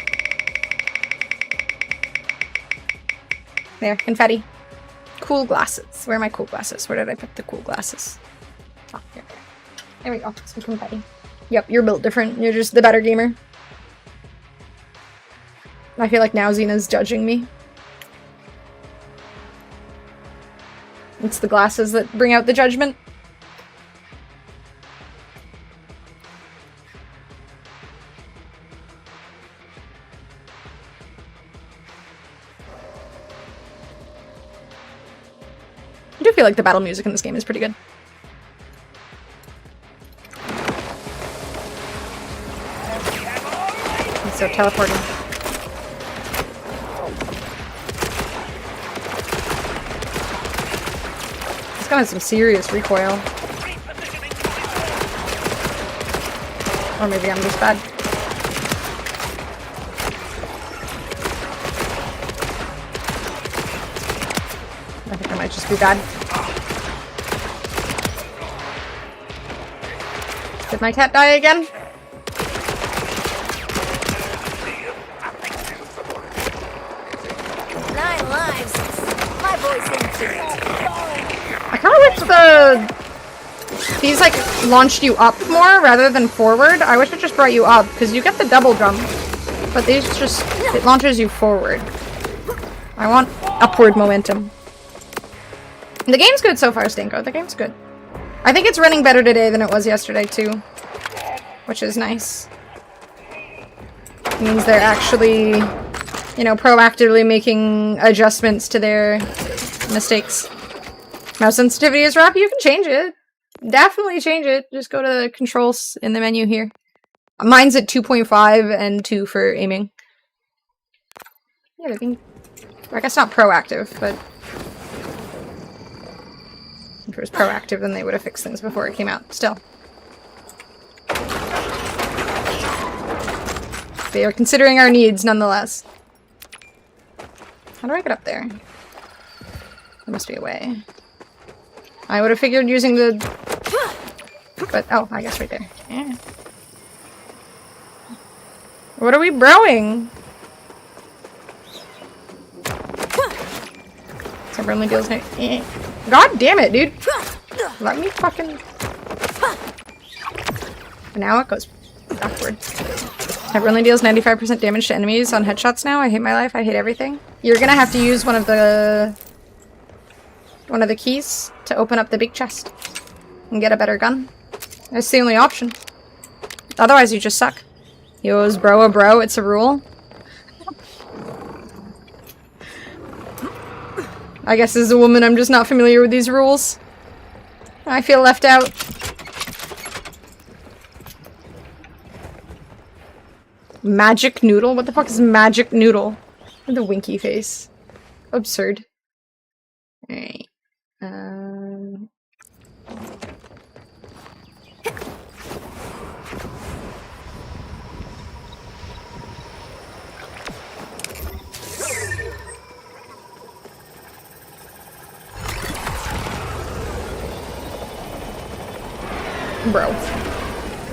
There, confetti. Cool glasses. Where are my cool glasses? Where did I put the cool glasses? Oh, here. There we go. Some confetti. Yep, you're built different. You're just the better gamer. I feel like now Xena's judging me. It's the glasses that bring out the judgment. I do feel like the battle music in this game is pretty good. So teleporting. This gun has some serious recoil. Or maybe I'm just bad. I think I might just be bad. Did my cat die again? I kind of wish these like launched you up more rather than forward. I wish it just brought you up because you get the double jump, but these just it launches you forward. I want upward momentum. The game's good so far, Stinko. The game's good. I think it's running better today than it was yesterday too, which is nice. It means they're actually, you know, proactively making adjustments to their mistakes. Mouse sensitivity is rough. You can change it. Definitely change it. Just go to the controls in the menu here. Mine's at 2.5 and 2 for aiming. Yeah, they're being... I guess not proactive, but... If it was proactive, then they would have fixed things before it came out. Still. They are considering our needs, nonetheless. How do I get up there? There must be a way. I would have figured using the... But, oh, I guess right there. Yeah. What are we broing? September only deals no... God damn it, dude! Let me fucking... Now it goes backward. September only deals 95% damage to enemies on headshots now. I hate my life. I hate everything. You're gonna have to use one of the keys to open up the big chest and get a better gun. That's the only option. Otherwise, you just suck. Yo, is bro a bro? It's a rule. I guess as a woman, I'm just not familiar with these rules. I feel left out. Magic noodle? What the fuck is magic noodle? With a winky face. Absurd. Alright.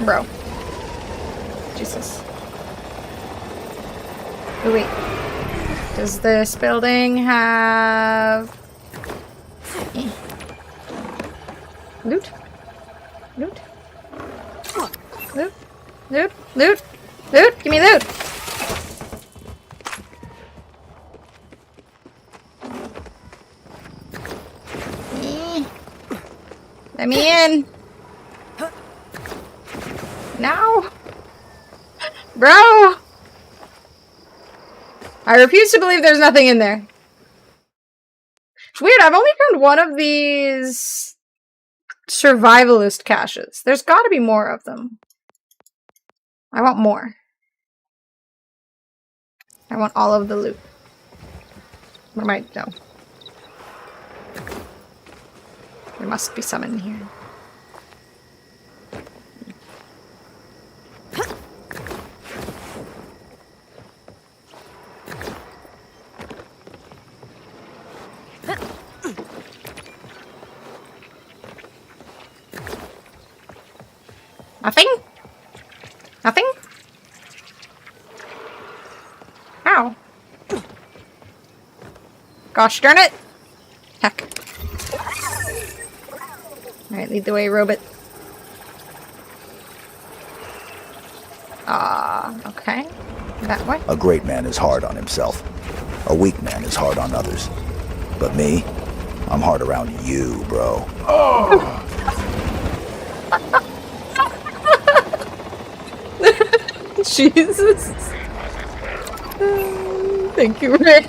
Bro. Jesus. Oh, wait. Does this building have... Loot? Loot? Loot? Loot? Loot? Loot? Give me loot! Let me in! Now! Bro! I refuse to believe there's nothing in there. It's weird, I've only found one of these survivalist caches. There's gotta be more of them. I want more. I want all of the loot. What am I... No. There must be some in here. Nothing? Nothing? Ow. Gosh darn it! Heck. Alright, lead the way, robot. Okay. That way. A great man is hard on himself. A weak man is hard on others. But me, I'm hard around you, bro. Oh! Jesus. Thank you, Ren.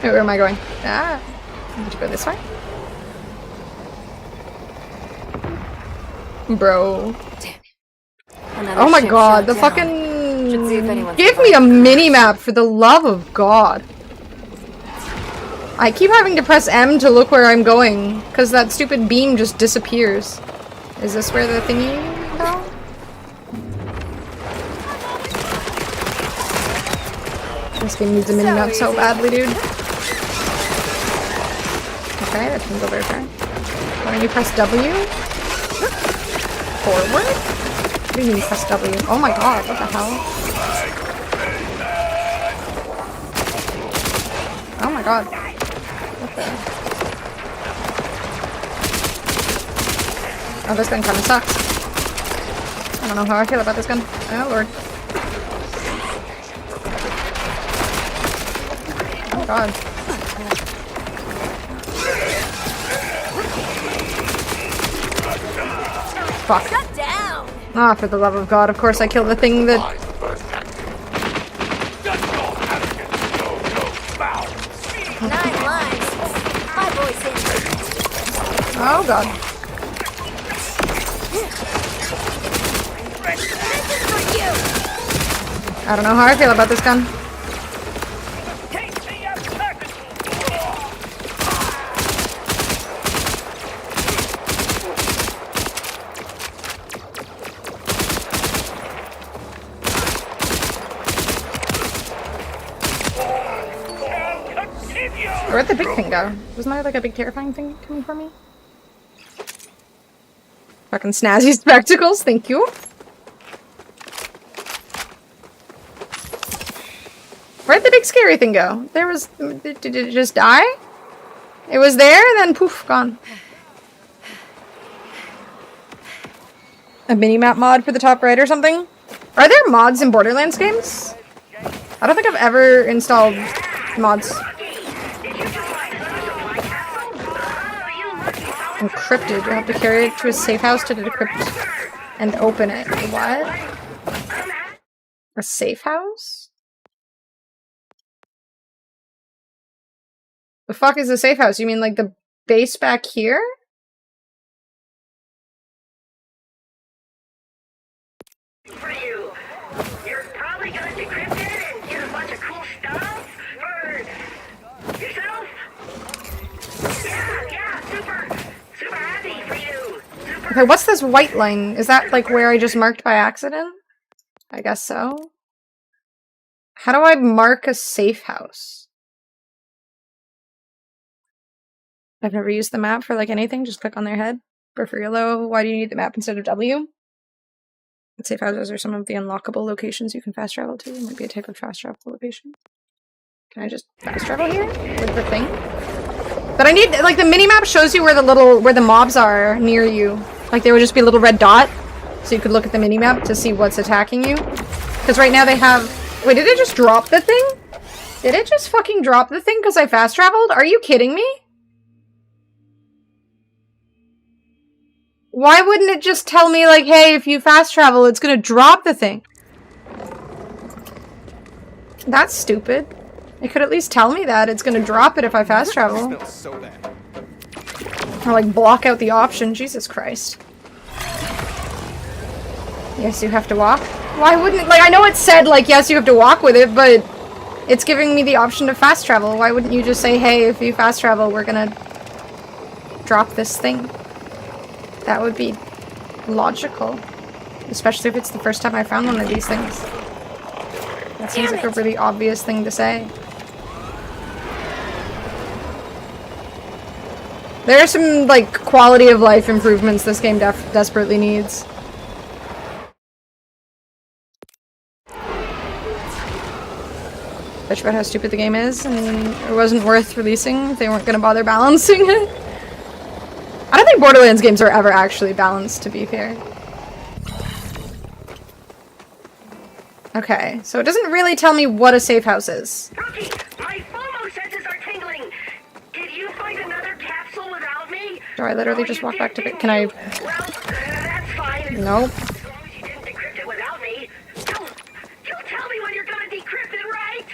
Where am I going? Ah. Did you go this way? Bro. Oh my god, the fucking... Give me a mini-map for the love of God. I keep having to press M to look where I'm going, because that stupid beam just disappears. Is this where the thingy go? This game needs a mini-map so badly, dude. Okay, that can go very far. Why don't you press W? Forward? What do you mean press W? Oh my god, what the hell? Oh my god. What the... Oh, this gun kinda sucks. I don't know how I feel about this gun. Oh lord. Oh god. Fuck. Ah, for the love of God, of course I killed the thing that... 9 lives. 5 voice in. Oh god. I don't know how I feel about this gun. Where'd the big thing go? Wasn't there like a big terrifying thing coming for me? Fucking snazzy spectacles, thank you. Where'd the big scary thing go? There was... Did it just die? It was there, then poof, gone. A mini-map mod for the top right or something? Are there mods in Borderlands games? I don't think I've ever installed mods. Encrypted. You have to carry it to a safe house to decrypt and open it. What? A safe house? The fuck is a safe house? You mean like the base back here? For you. You're probably gonna decrypt it and get a bunch of cool stuff for yourself. Yeah, super happy for you. Okay, what's this white line? Is that like where I just marked by accident? I guess so. How do I mark a safe house? I've never used the map for like anything. Just click on their head. Prefer yellow. Why do you need the map instead of W? Safe houses are some of the unlockable locations you can fast travel to. It might be a type of fast travel location. Can I just fast travel here with the thing? But I need, like, the mini-map shows you where the mobs are near you. Like, there would just be a little red dot, so you could look at the mini-map to see what's attacking you. Because right now they have... Wait, did it just drop the thing? Did it just fucking drop the thing because I fast traveled? Are you kidding me? Why wouldn't it just tell me, like, hey, if you fast travel, it's gonna drop the thing? That's stupid. It could at least tell me that it's gonna drop it if I fast travel. Or, like, block out the option. Jesus Christ. Yes, you have to walk. Why wouldn't it? Like, I know it said, like, yes, you have to walk with it, but it's giving me the option to fast travel. Why wouldn't you just say, hey, if you fast travel, we're gonna drop this thing? That would be logical. Especially if it's the first time I found one of these things. That seems like a really obvious thing to say. There are some, like, quality of life improvements this game desperately needs. Bitch about how stupid the game is, and it wasn't worth releasing if they weren't gonna bother balancing it. I don't think Borderlands games are ever actually balanced, to be fair. Okay, so it doesn't really tell me what a safe house is. Rookie, my FOMO senses are tingling. Did you find another capsule without me? Do I literally just walk back to it? Can I? Well, that's fine. Nope. As long as you didn't decrypt it without me. You'll tell me when you're gonna decrypt it, right?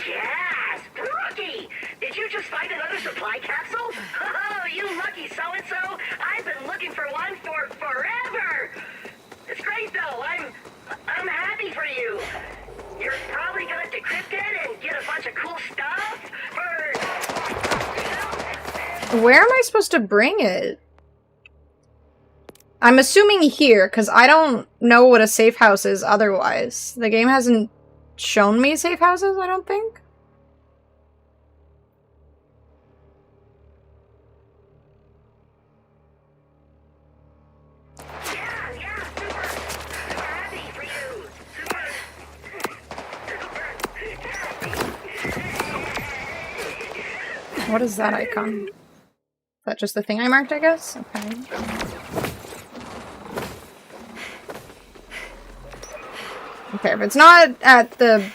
Yes, Rookie! Did you just find another supply capsule? Oh, you lucky so-and-so! I've been looking for one for forever! It's great, though. I'm happy for you. You're probably gonna decrypt it and get a bunch of cool stuff for... Where am I supposed to bring it? I'm assuming here, because I don't know what a safe house is otherwise. The game hasn't shown me safe houses, I don't think. What is that icon? Is that just the thing I marked, I guess? Okay. Okay, if it's not at the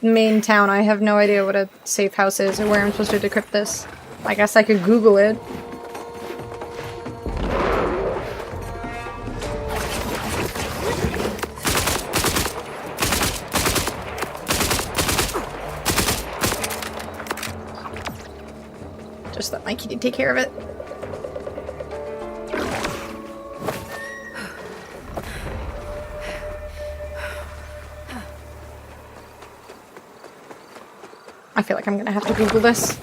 main town, I have no idea what a safe house is or where I'm supposed to decrypt this. I guess I could Google it. Just let my kitty take care of it. I feel like I'm gonna have to Google this.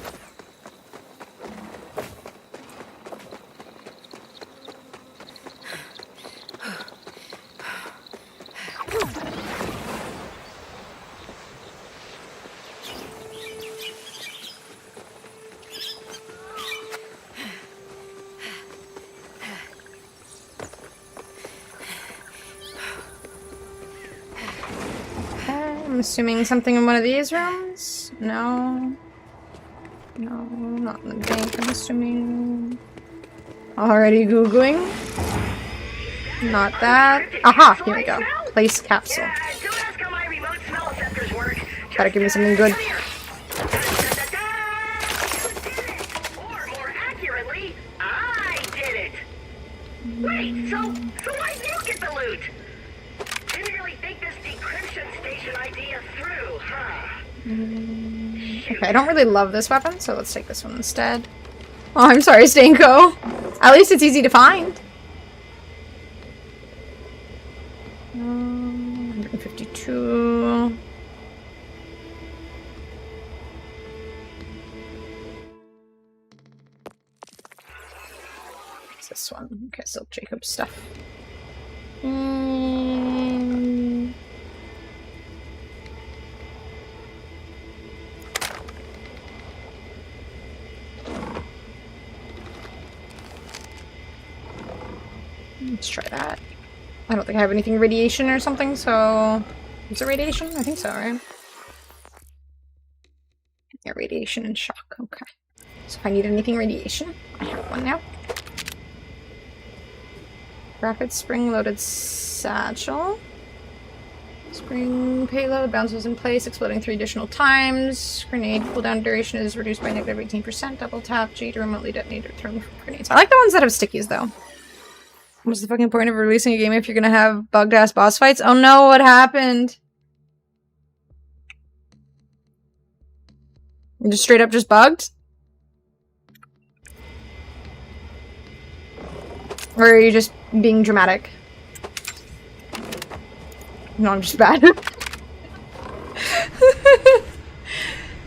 I'm assuming something in one of these rooms? No. No, not in the bank, I'm assuming. Already Googling. Not that. Aha, here we go. Place capsule. Gotta give me something good. Wait, so why'd you get the loot? Didn't really think this decryption station idea through, huh? Okay, I don't really love this weapon, so let's take this one instead. Oh, I'm sorry, Stanko. At least it's easy to find. 152. What's this one? Okay, so Jacob's stuff. Let's try that. I don't think I have anything radiation or something, so... Is it radiation? I think so, right? Yeah, radiation and shock. Okay. So if I need anything radiation, I have one now. Rapid spring-loaded satchel. Spring payload bounces in place, exploding 3 additional times. Grenade cooldown duration is reduced by negative 18%. Double tap G to remotely detonate or throw grenades. I like the ones that have stickies, though. What's the fucking point of releasing a game if you're gonna have bugged-ass boss fights? Oh no, what happened? I'm just straight up just bugged? Or are you just being dramatic? No, I'm just bad.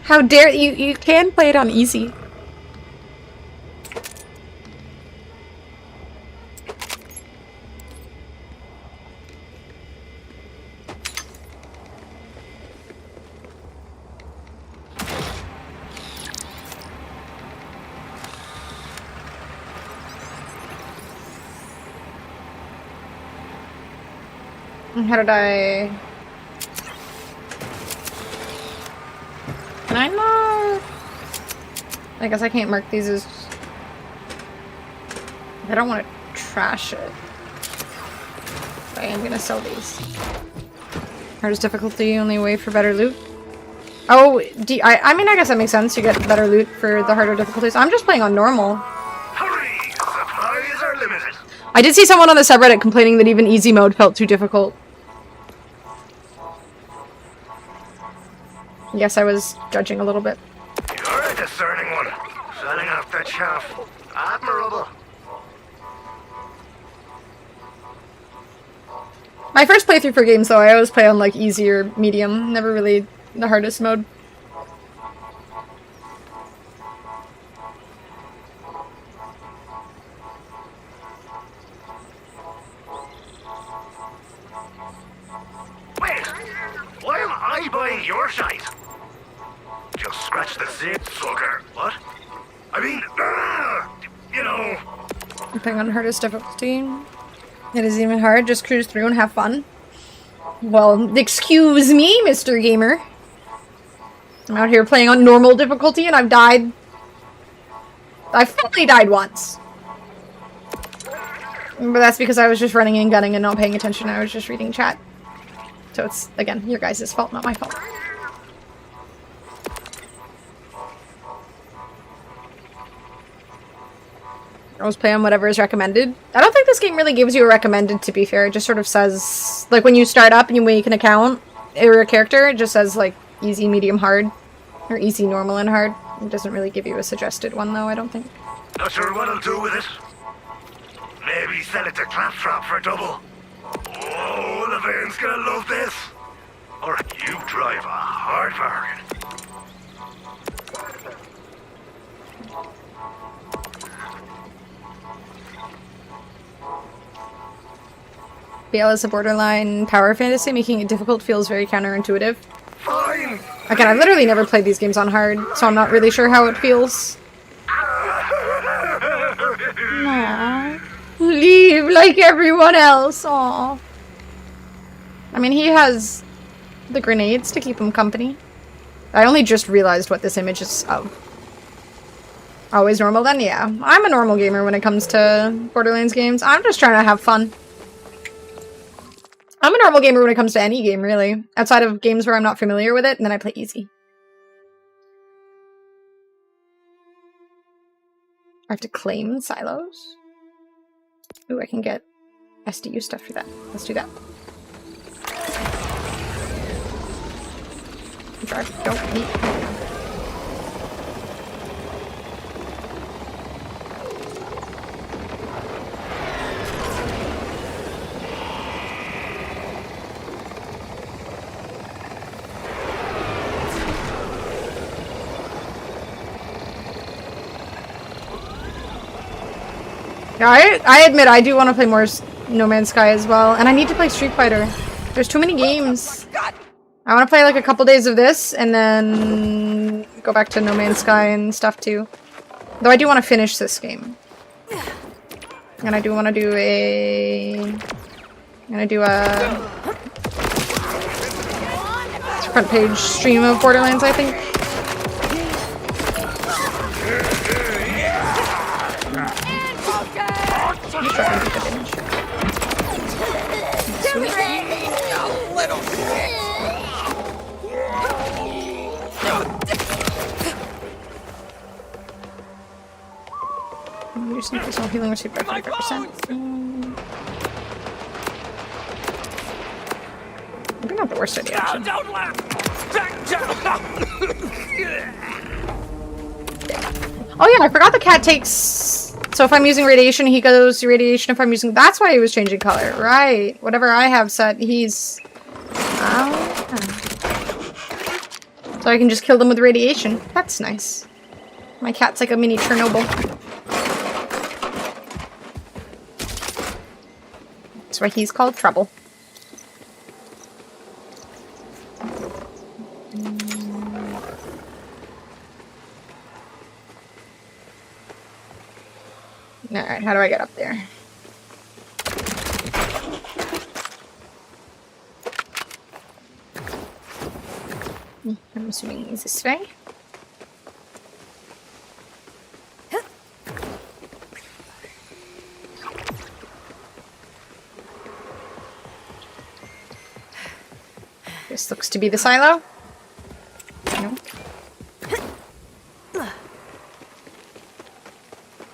How dare you? You can play it on easy. How did I... Can I not... I guess I can't mark these as... I don't want to trash it. But I am gonna sell these. Hardest difficulty, only way for better loot. Oh, I mean, I guess that makes sense. You get better loot for the harder difficulties. I'm just playing on normal. Hurry! Supplies are limited. I did see someone on the subreddit complaining that even easy mode felt too difficult. Yes, I was judging a little bit. You're a discerning one. Selling off that chaff. Admirable. My first playthrough for games, though, I always play on, like, easy or medium. Never really the hardest mode. Wait! Why am I buying your shite? Just scratch the zip, sucker. What? I mean, you know... I'm playing on hardest difficulty. It is even hard. Just cruise through and have fun. Well, excuse me, Mr. Gamer. I'm out here playing on normal difficulty and I've died. I've fully died once. But that's because I was just running and gunning and not paying attention. I was just reading chat. So it's, again, your guys' fault, not my fault. I always play on whatever is recommended. I don't think this game really gives you a recommended, to be fair. It just sort of says, like, when you start up and you make an account or a character, it just says, like, easy, medium, hard. Or easy, normal, and hard. It doesn't really give you a suggested one, though, I don't think. Not sure what I'll do with it. Maybe sell it to Claptrap for double. Oh, Levain's gonna love this. Or you drive a hard bargain. BL is a borderline power fantasy, making it difficult feels very counterintuitive. Fine. Again, I've literally never played these games on hard, so I'm not really sure how it feels. Aww. Leave like everyone else. Aww. I mean, he has the grenades to keep him company. I only just realized what this image is of. Always normal then? Yeah. I'm a normal gamer when it comes to Borderlands games. I'm just trying to have fun. I'm a normal gamer when it comes to any game, really. Outside of games where I'm not familiar with it, and then I play easy. I have to claim silos. Ooh, I can get SDU stuff for that. Let's do that. Drive, don't eat. I admit I do want to play more No Man's Sky as well, and I need to play Street Fighter. There's too many games. I want to play like a couple days of this, and then go back to No Man's Sky and stuff too. Though I do want to finish this game. And I do want to do a front page stream of Borderlands, I think. Reducing personal healing received by 45%. Maybe not the worst idea, actually. Don't laugh! Oh yeah, I forgot the cat takes... So if I'm using radiation, he goes radiation if I'm using... That's why he was changing color. Right. Whatever I have set, he's... So I can just kill them with radiation. That's nice. My cat's like a mini Chernobyl. That's why he's called Trouble. Alright, how do I get up there? I'm assuming it's this way. This looks to be the silo. No.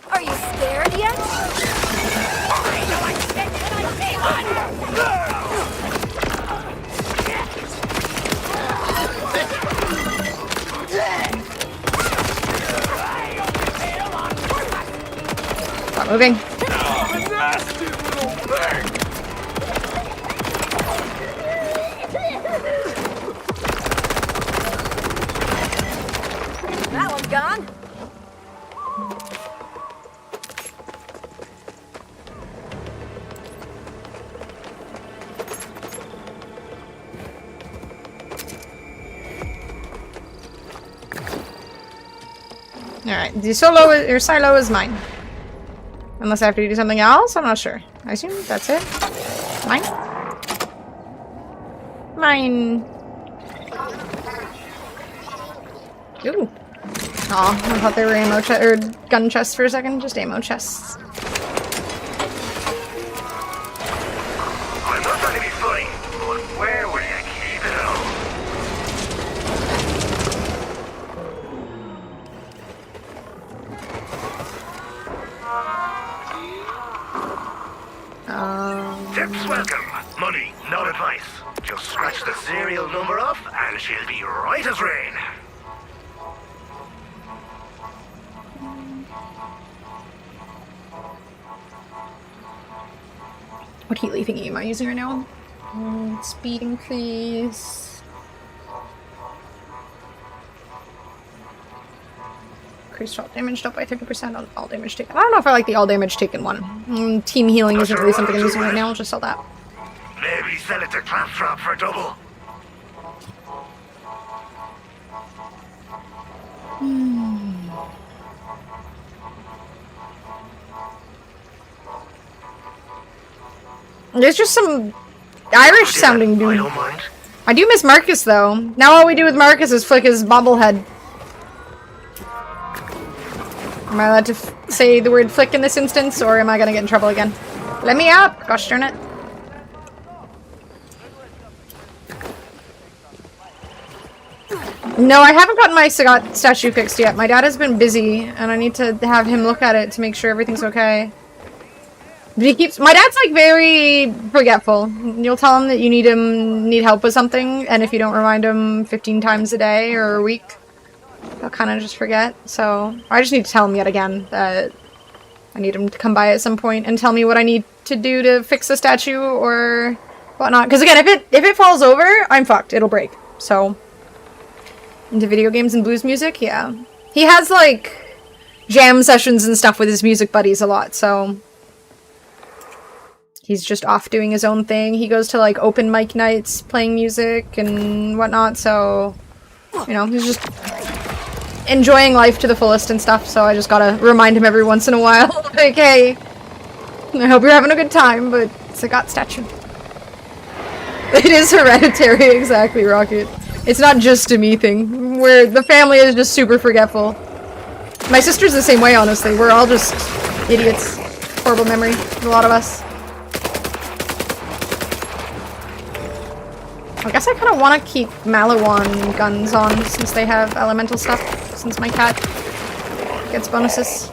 Are you scared yet? Stop moving. That one's gone. Alright, the silo is mine. Unless I have to do something else, I'm not sure. I assume that's it. Mine? Mine. Ooh. Aw, I thought they were ammo or gun chests for a second. Just ammo chests. I'm not trying to be funny, but where will you keep it all? Tips welcome. Money, not advice. Just scratch the serial number off and she'll be right as rain. What heat thingy am I using right now? Speed increase. Increase all damage dealt by 30% on all damage taken. I don't know if I like the all damage taken one. Team healing isn't really something I'm using right now. I'll just sell that. Maybe sell it to Claptrap for double. There's just some Irish sounding dude. I do miss Marcus though. Now all we do with Marcus is flick his bobblehead. Am I allowed to say the word flick in this instance, or am I gonna get in trouble again? Let me out! Gosh darn it. No, I haven't gotten my Sagat statue fixed yet. My dad has been busy, and I need to have him look at it to make sure everything's okay. But he keeps— my dad's like very forgetful. You'll tell him that you need help with something, and if you don't remind him 15 times a day or a week, he'll kind of just forget. So I just need to tell him yet again that I need him to come by at some point and tell me what I need to do to fix the statue or whatnot. Because again, if it falls over, I'm fucked. It'll break. So into video games and blues music, yeah. He has like jam sessions and stuff with his music buddies a lot, so he's just off doing his own thing. He goes to like open mic nights playing music and whatnot, so you know, he's just enjoying life to the fullest and stuff, so I just gotta remind him every once in a while, like, hey, I hope you're having a good time, but it's a Sagat statue. It is hereditary, exactly, Rocket. It's not just a me thing, where the family is just super forgetful. My sister's the same way, honestly. We're all just idiots. Horrible memory, a lot of us. I guess I kind of want to keep Malawan guns on since they have elemental stuff, since my cat gets bonuses.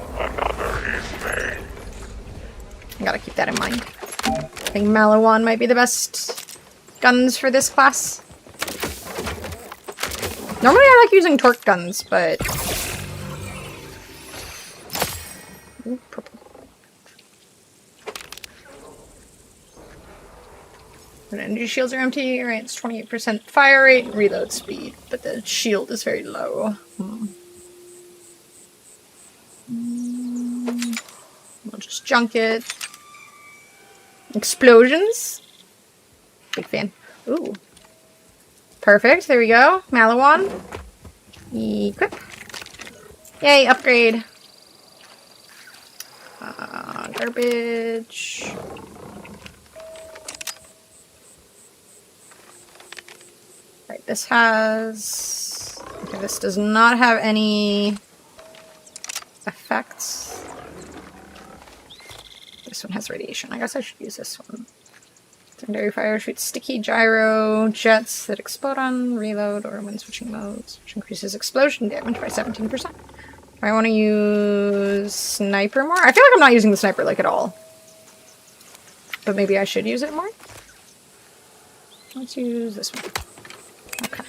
I gotta keep that in mind. I think Malawan might be the best guns for this class. Normally I like using torque guns, but... Ooh, purple. And energy shields are empty, right? It's 28% fire rate and reload speed, but the shield is very low. We'll just junk it. Explosions? Big fan. Ooh. Perfect, there we go. Malawan. Equip. Yay, upgrade. Garbage. Right, this has... Okay, this does not have any effects. This one has radiation. I guess I should use this one. Secondary fire shoots sticky gyro jets that explode on reload or when switching modes, which increases explosion damage by 17%. I want to use sniper more. I feel like I'm not using the sniper like at all, but maybe I should use it more. Let's use this one. Okay.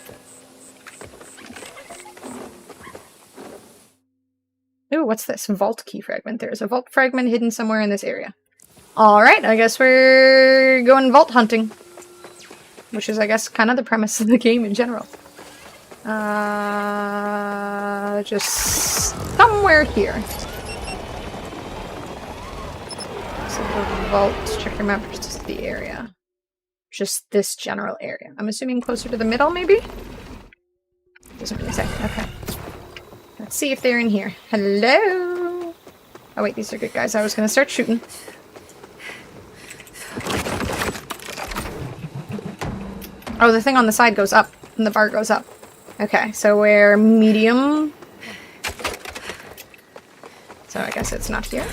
Ooh, what's this? Vault key fragment. There's a vault fragment hidden somewhere in this area. Alright, I guess we're going vault hunting. Which is, I guess, kind of the premise of the game in general. Just somewhere here. So the vault, check your map, just the area. Just this general area. I'm assuming closer to the middle, maybe? Doesn't really say. Okay. Let's see if they're in here. Hello? Oh wait, these are good guys. I was gonna start shooting. Oh, the thing on the side goes up, and the bar goes up. Okay, so we're medium. So I guess it's not here.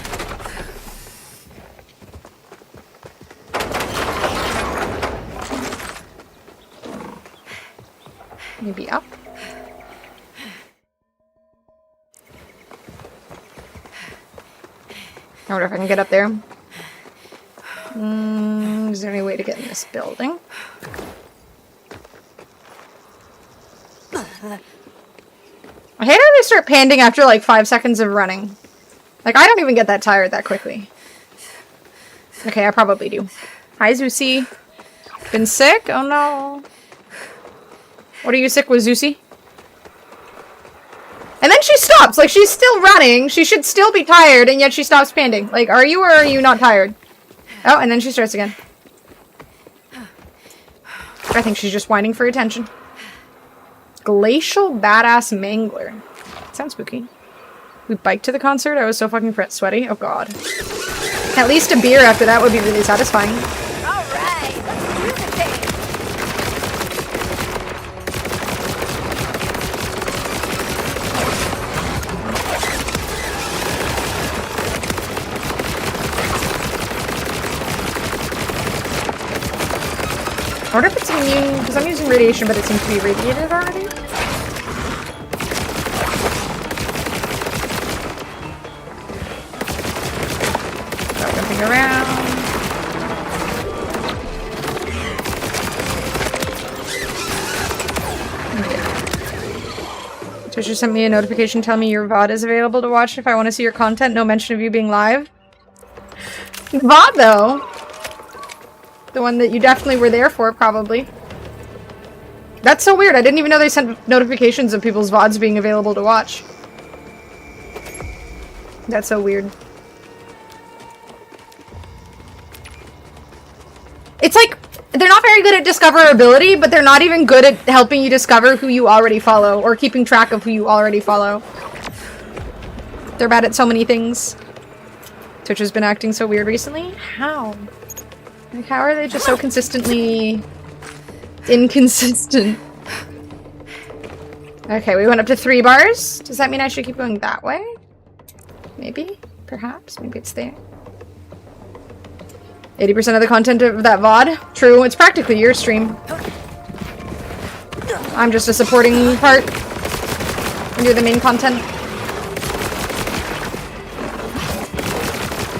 Maybe up. I wonder if I can get up there. Is there any way to get in this building? I hate how they start panting after like 5 seconds of running. Like, I don't even get that tired that quickly. Okay, I probably do. Hi, Zeusy. Been sick? Oh no. What are you sick with, Zeusy? And then she stops. Like, she's still running. She should still be tired, and yet she stops panting. Like, are you or are you not tired? Oh, and then she starts again. I think she's just whining for attention. Glacial Badass Mangler. Sounds spooky. We biked to the concert? I was so fucking sweaty. Oh god. At least a beer after that would be really satisfying. Alright, let's do the thing. I wonder if it's immune, because I'm using radiation, but it seems to be radiated already. Stop jumping around. Twitch just sent me a notification telling me your VOD is available to watch if I want to see your content. No mention of you being live. VOD though. The one that you definitely were there for, probably. That's so weird. I didn't even know they sent notifications of people's VODs being available to watch. That's so weird. It's like, they're not very good at discoverability, but they're not even good at helping you discover who you already follow, or keeping track of who you already follow. They're bad at so many things. Twitch has been acting so weird recently. How? Like, how are they just so consistently inconsistent? Okay, we went up to 3 bars. Does that mean I should keep going that way? Maybe? Perhaps? Maybe it's there. 80% of the content of that VOD? True, it's practically your stream. I'm just a supporting part. And you're the main content.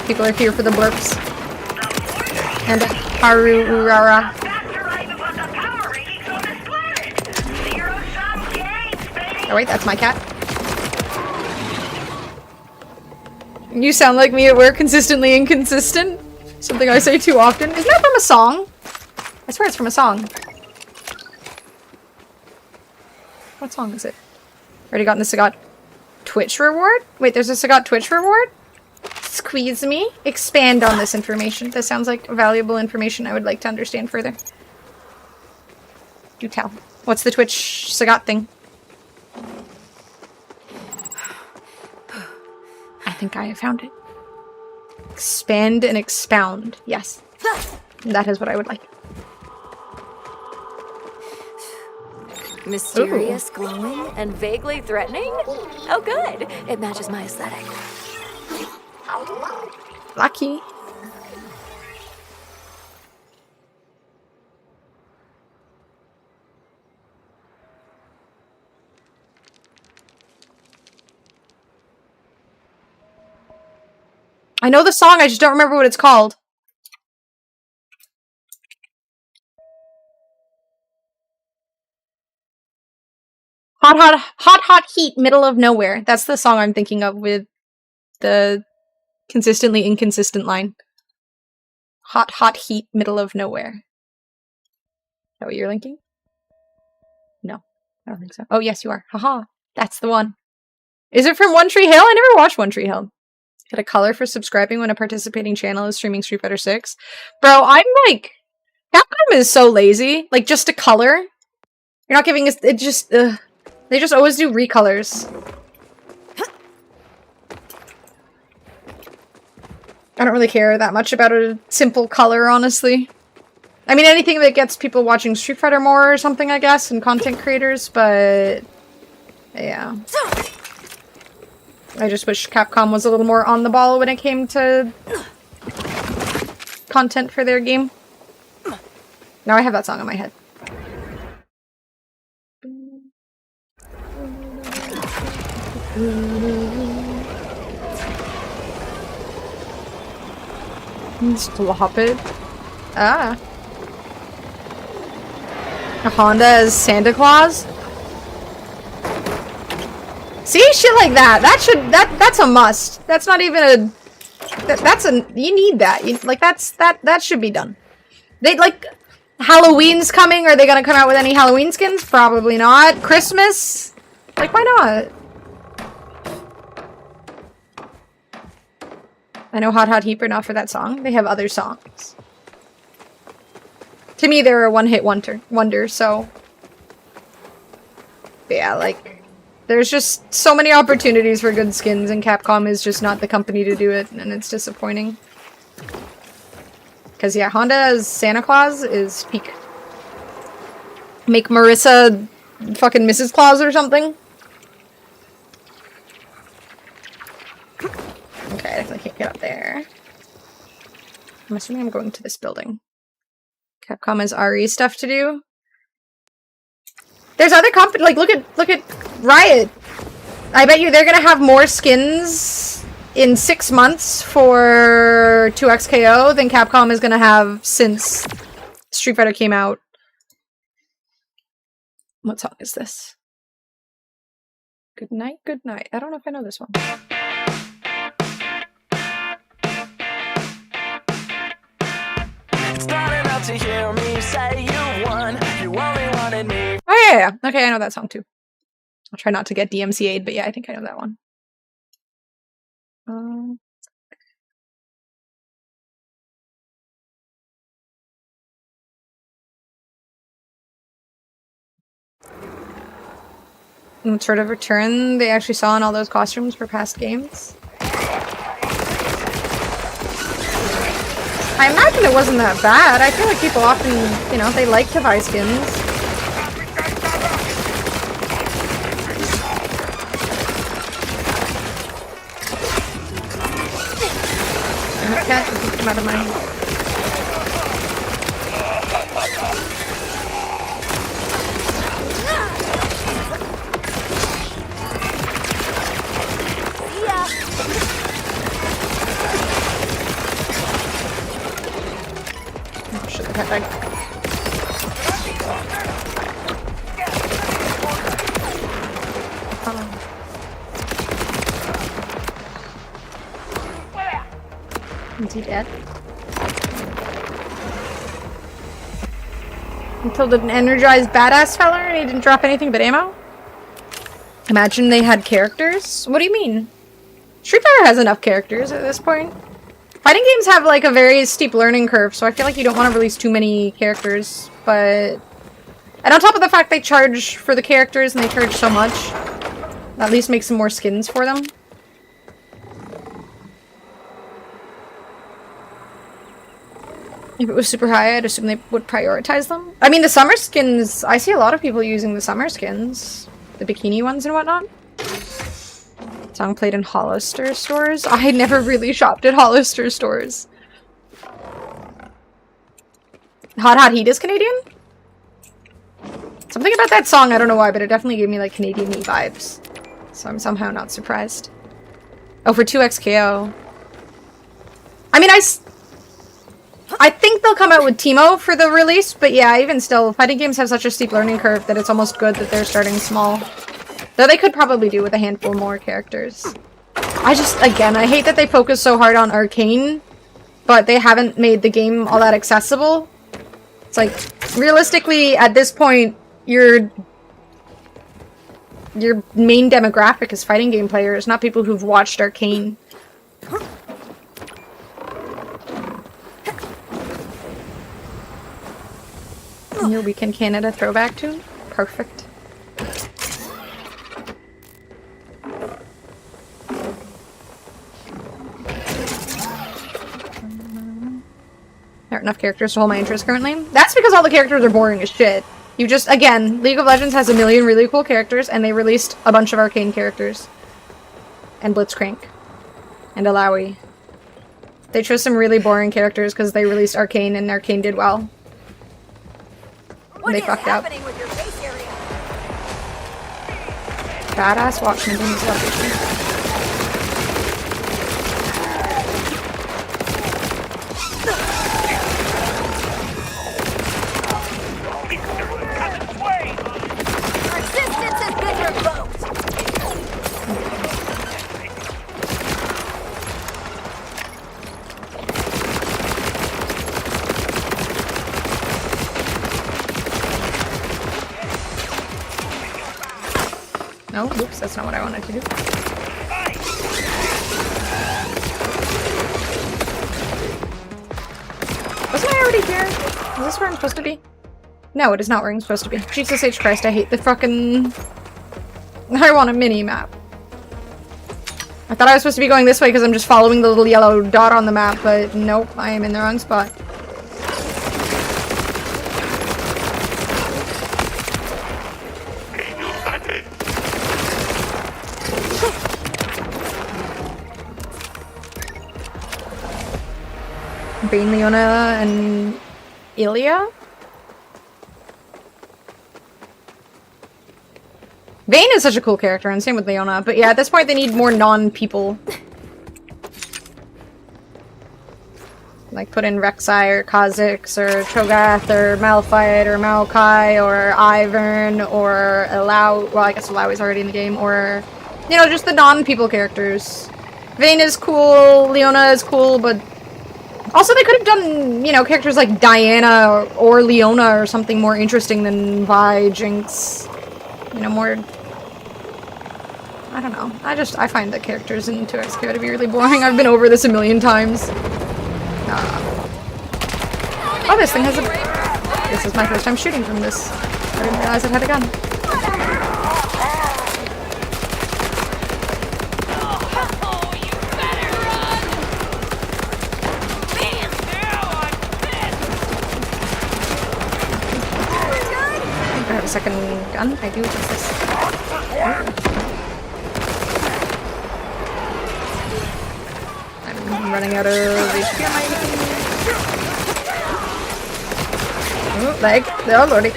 People are here for the blurps. And Haru Urara. Oh wait, that's my cat. You sound like me at work, consistently inconsistent. Something I say too often. Isn't that from a song? I swear it's from a song. What song is it? Already gotten the Sagat Twitch reward? Wait, there's a Sagat Twitch reward? Squeeze me. Expand on this information. This sounds like valuable information I would like to understand further. Do tell. What's the Twitch Sagat thing? I think I have found it. Expand and expound. Yes. That is what I would like. Mysterious, glowing, and vaguely threatening? Oh good. It matches my aesthetic. Lucky. I know the song, I just don't remember what it's called. Hot heat, middle of nowhere. That's the song I'm thinking of with the consistently inconsistent line. Hot heat, middle of nowhere. Is that what you're linking? No, I don't think so. Oh, yes, you are. Haha, that's the one. Is it from One Tree Hill? I never watched One Tree Hill. Get a color for subscribing when a participating channel is streaming Street Fighter 6. Bro, I'm like... Capcom is so lazy. Like, just a color. You're not giving us... It just... They just always do recolors. I don't really care that much about a simple color, honestly. I mean, anything that gets people watching Street Fighter more or something, I guess, and content creators, but... Yeah. I just wish Capcom was a little more on the ball when it came to content for their game. Now I have that song in my head. Stop it. Ah. A Honda as Santa Claus? See, shit like that. That's a must. That's not even a... That's a... You need that. Like, that should be done. They like Halloween's coming. Are they gonna come out with any Halloween skins? Probably not. Christmas? Like, why not? I know Hot Hot Heap are not for that song. They have other songs. To me, they're a one-hit wonder, so... But yeah, like... There's just so many opportunities for good skins, and Capcom is just not the company to do it, and it's disappointing. Because, yeah, Honda as Santa Claus is peak. Make Marissa fucking Mrs. Claus or something. Okay, I definitely can't get up there. I'm assuming I'm going to this building. Capcom has RE stuff to do. There's other like look at Riot. I bet you they're gonna have more skins in 6 months for 2XKO than Capcom is gonna have since Street Fighter came out. What song is this? Good night, good night. I don't know if I know this one. Starting out to hear me say you won. You only wanted me. Oh yeah. Okay, I know that song too. I'll try not to get DMCA'd, but yeah, I think I know that one. And sort of return they actually saw in all those costumes for past games. I imagine it wasn't that bad. I feel like people often, you know, they like to buy skins. Cat doesn't come out of my hand. Oh shit, the cat died. Is he dead? He killed an energized badass fella and he didn't drop anything but ammo? Imagine they had characters? What do you mean? Street Fighter has enough characters at this point. Fighting games have like a very steep learning curve, so I feel like you don't want to release too many characters, but... And on top of the fact they charge for the characters and they charge so much, at least make some more skins for them. If it was super high, I'd assume they would prioritize them. I mean, the summer skins, I see a lot of people using the summer skins. The bikini ones and whatnot. Song played in Hollister stores. I never really shopped at Hollister stores. Hot Hot Heat is Canadian? Something about that song, I don't know why, but it definitely gave me like Canadian-y vibes. So I'm somehow not surprised. Oh, for 2XKO. I mean, I think they'll come out with Teemo for the release, but yeah, even still, fighting games have such a steep learning curve that it's almost good that they're starting small. Though they could probably do with a handful more characters. Again, I hate that they focus so hard on Arcane, but they haven't made the game all that accessible. It's like, realistically, at this point, your main demographic is fighting game players, not people who've watched Arcane. Your Weekend Canada throwback tune? Perfect. There aren't enough characters to hold my interest currently. That's because all the characters are boring as shit. You just, again, League of Legends has a million really cool characters, and they released a bunch of Arcane characters. And Blitzcrank. And Alawi. They chose some really boring characters because they released Arcane, and Arcane did well. They fucked up. Badass Watchman didn't love Resistance has been revoked. No, oops, that's not what I wanted to do. Wasn't I already here? Is this where I'm supposed to be? No, it is not where I'm supposed to be. Jesus H. Christ, I hate the fucking... I want a mini-map. I thought I was supposed to be going this way because I'm just following the little yellow dot on the map, but nope, I am in the wrong spot. Bane, Leona, and Ilya? Vayne is such a cool character, and same with Leona, but yeah, at this point they need more non-people. Like put in Rek'Sai or Kha'Zix or Cho'Gath or Malphite or Maokai or Ivern or Illaoi. Well, I guess Illaoi's already in the game, or you know, just the non-people characters. Vayne is cool, Leona is cool, but also they could have done, you know, characters like Diana or Leona or something more interesting than Vi, Jinx. You know, more... I don't know. I find the characters in 2XQ to be really boring. I've been over this a million times. Oh, this thing has a... This is my first time shooting from this. I didn't realize it had a gun. I have a second gun. I do. What's this? I'm running out of HP on my... Oh, leg. Oh, lordy.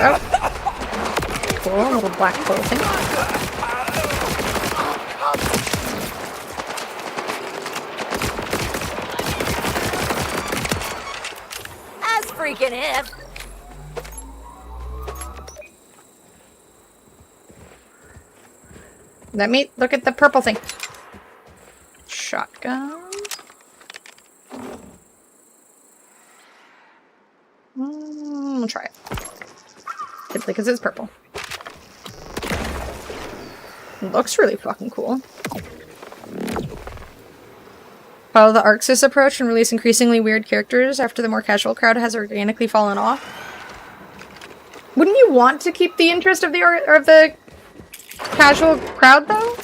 Oh. Cool, little black hole thing. As freaking if. Let me look at the purple thing. Shotgun. We'll try it. Simply because it's purple. It looks really fucking cool. Follow the Arxis approach and release increasingly weird characters after the more casual crowd has organically fallen off. Wouldn't you want to keep the interest of the casual crowd, though?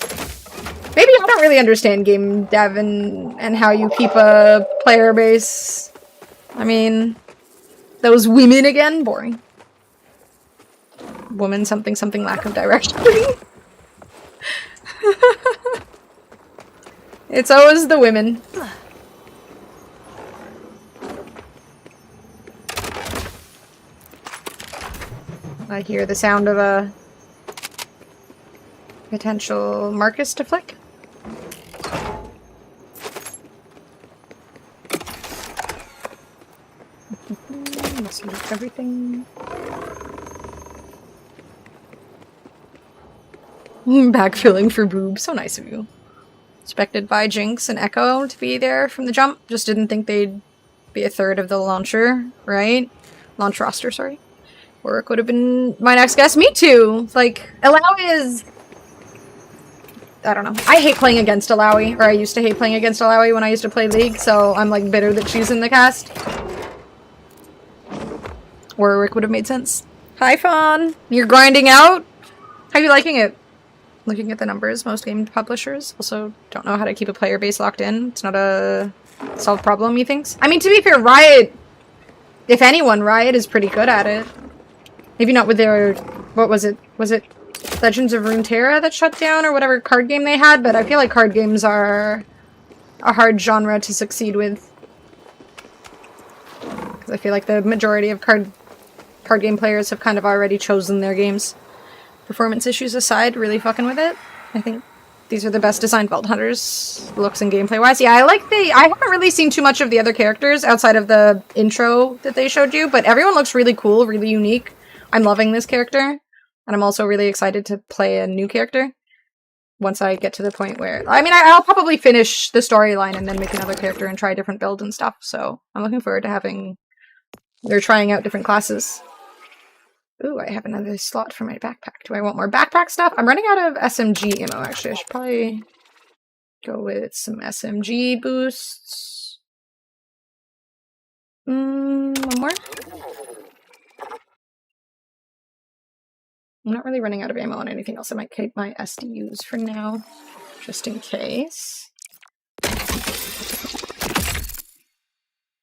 Maybe I don't really understand game dev and how you keep a player base. I mean, those women again? Boring. Woman something something lack of direction. It's always the women. I hear the sound of a potential Marcus to flick. Let's look everything. Backfilling for boob. So nice of you. Expected by Jinx and Echo to be there from the jump. Just didn't think they'd be a third of the launcher, right? Launch roster, sorry. Warwick would have been my next guess. Me too! Like, Illaoi is... I don't know. I hate playing against Illaoi, or I used to hate playing against Illaoi when I used to play League, so I'm like bitter that she's in the cast. Warwick would have made sense. Hi, Fawn! You're grinding out? How are you liking it? Looking at the numbers, most game publishers also don't know how to keep a player base locked in. It's not a solved problem, he thinks. I mean, to be fair, Riot, if anyone, Riot is pretty good at it. Maybe not with their, what was it? Was it Legends of Runeterra that shut down or whatever card game they had? But I feel like card games are a hard genre to succeed with. Because I feel like the majority of card game players have kind of already chosen their games. Performance issues aside, really fucking with it. I think these are the best designed Vault Hunters, looks and gameplay wise. Yeah, I haven't really seen too much of the other characters outside of the intro that they showed you, but everyone looks really cool, really unique. I'm loving this character, and I'm also really excited to play a new character once I get to the point where... I mean, I'll probably finish the storyline and then make another character and try a different build and stuff, so I'm looking forward to having... They're trying out different classes. Ooh, I have another slot for my backpack. Do I want more backpack stuff? I'm running out of SMG ammo, actually. I should probably go with some SMG boosts. One more? I'm not really running out of ammo on anything else. I might keep my SDUs for now, just in case.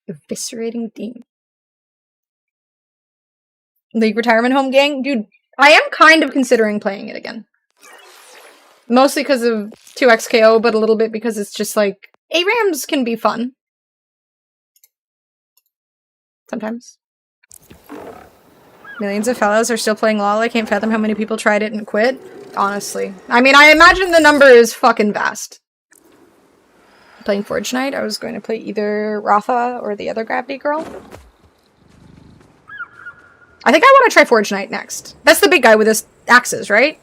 Eviscerating Demon. League Retirement Home Gang? Dude, I am kind of considering playing it again. Mostly because of 2XKO, but a little bit because it's just like, ARAMs can be fun. Sometimes. Millions of fellows are still playing LoL. I can't fathom how many people tried it and quit. Honestly. I mean, I imagine the number is fucking vast. Playing Forge Knight, I was going to play either Ratha or the other Gravity Girl. I think I want to try Forge Knight next. That's the big guy with his axes, right?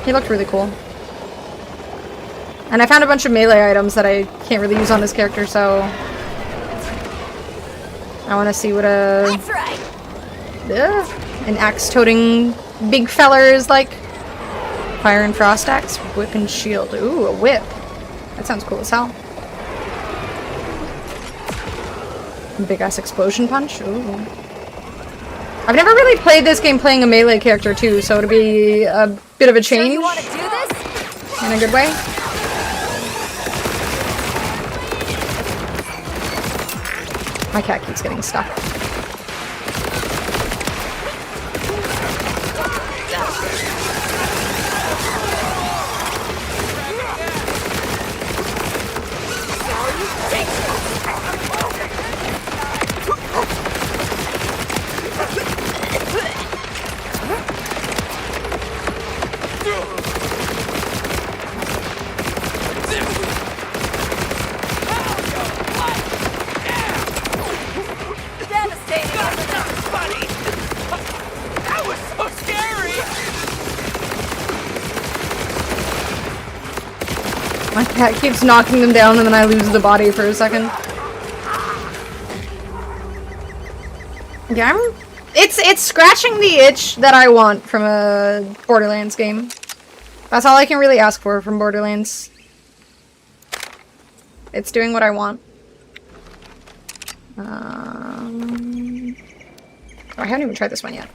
He looked really cool. And I found a bunch of melee items that I can't really use on this character, so... I want to see what an axe-toting big feller is like. Fire and Frost Axe, Whip and Shield. Ooh, a whip. That sounds cool as hell. Big-ass explosion punch. Ooh. I've never really played this game playing a melee character too, so it'll be a bit of a change. You want to do this? In a good way. My cat keeps getting stuck. My cat keeps knocking them down and then I lose the body for a second. Yeah, it's scratching the itch that I want from a Borderlands game. That's all I can really ask for from Borderlands. It's doing what I want. Oh, I haven't even tried this one yet.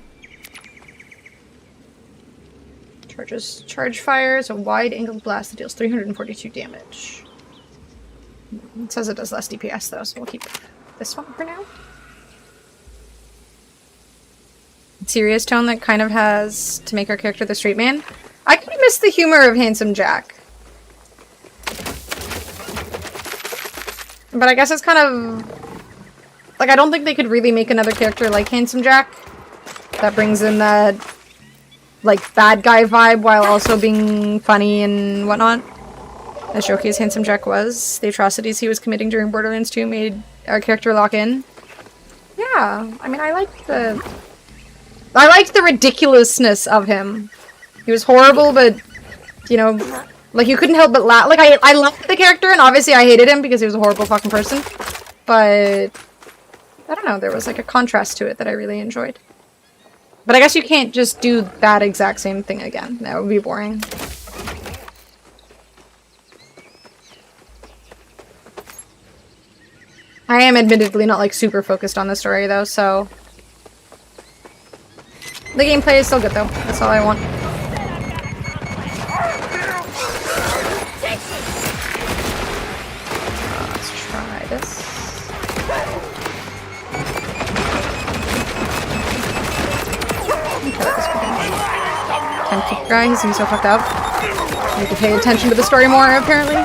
Charge fires a wide-angle blast that deals 342 damage. It says it does less DPS though, so we'll keep this one for now. Serious tone that kind of has to make our character the straight man. I kind of miss the humor of Handsome Jack. But I guess it's kind of... like, I don't think they could really make another character like Handsome Jack that brings in that... like, bad guy vibe while also being funny and whatnot. As jokey as Handsome Jack was, the atrocities he was committing during Borderlands 2 made our character lock in. Yeah, I mean, I liked the ridiculousness of him. He was horrible, but, you know, like, you couldn't help but laugh. Like, I loved the character, and obviously I hated him because he was a horrible fucking person. But, I don't know, there was, like, a contrast to it that I really enjoyed. But I guess you can't just do that exact same thing again. That would be boring. I am admittedly not, like, super focused on the story, though, so... the gameplay is still good, though. That's all I want. Let's try this. Peak guy, he seems so fucked up. I need to pay attention to the story more, apparently.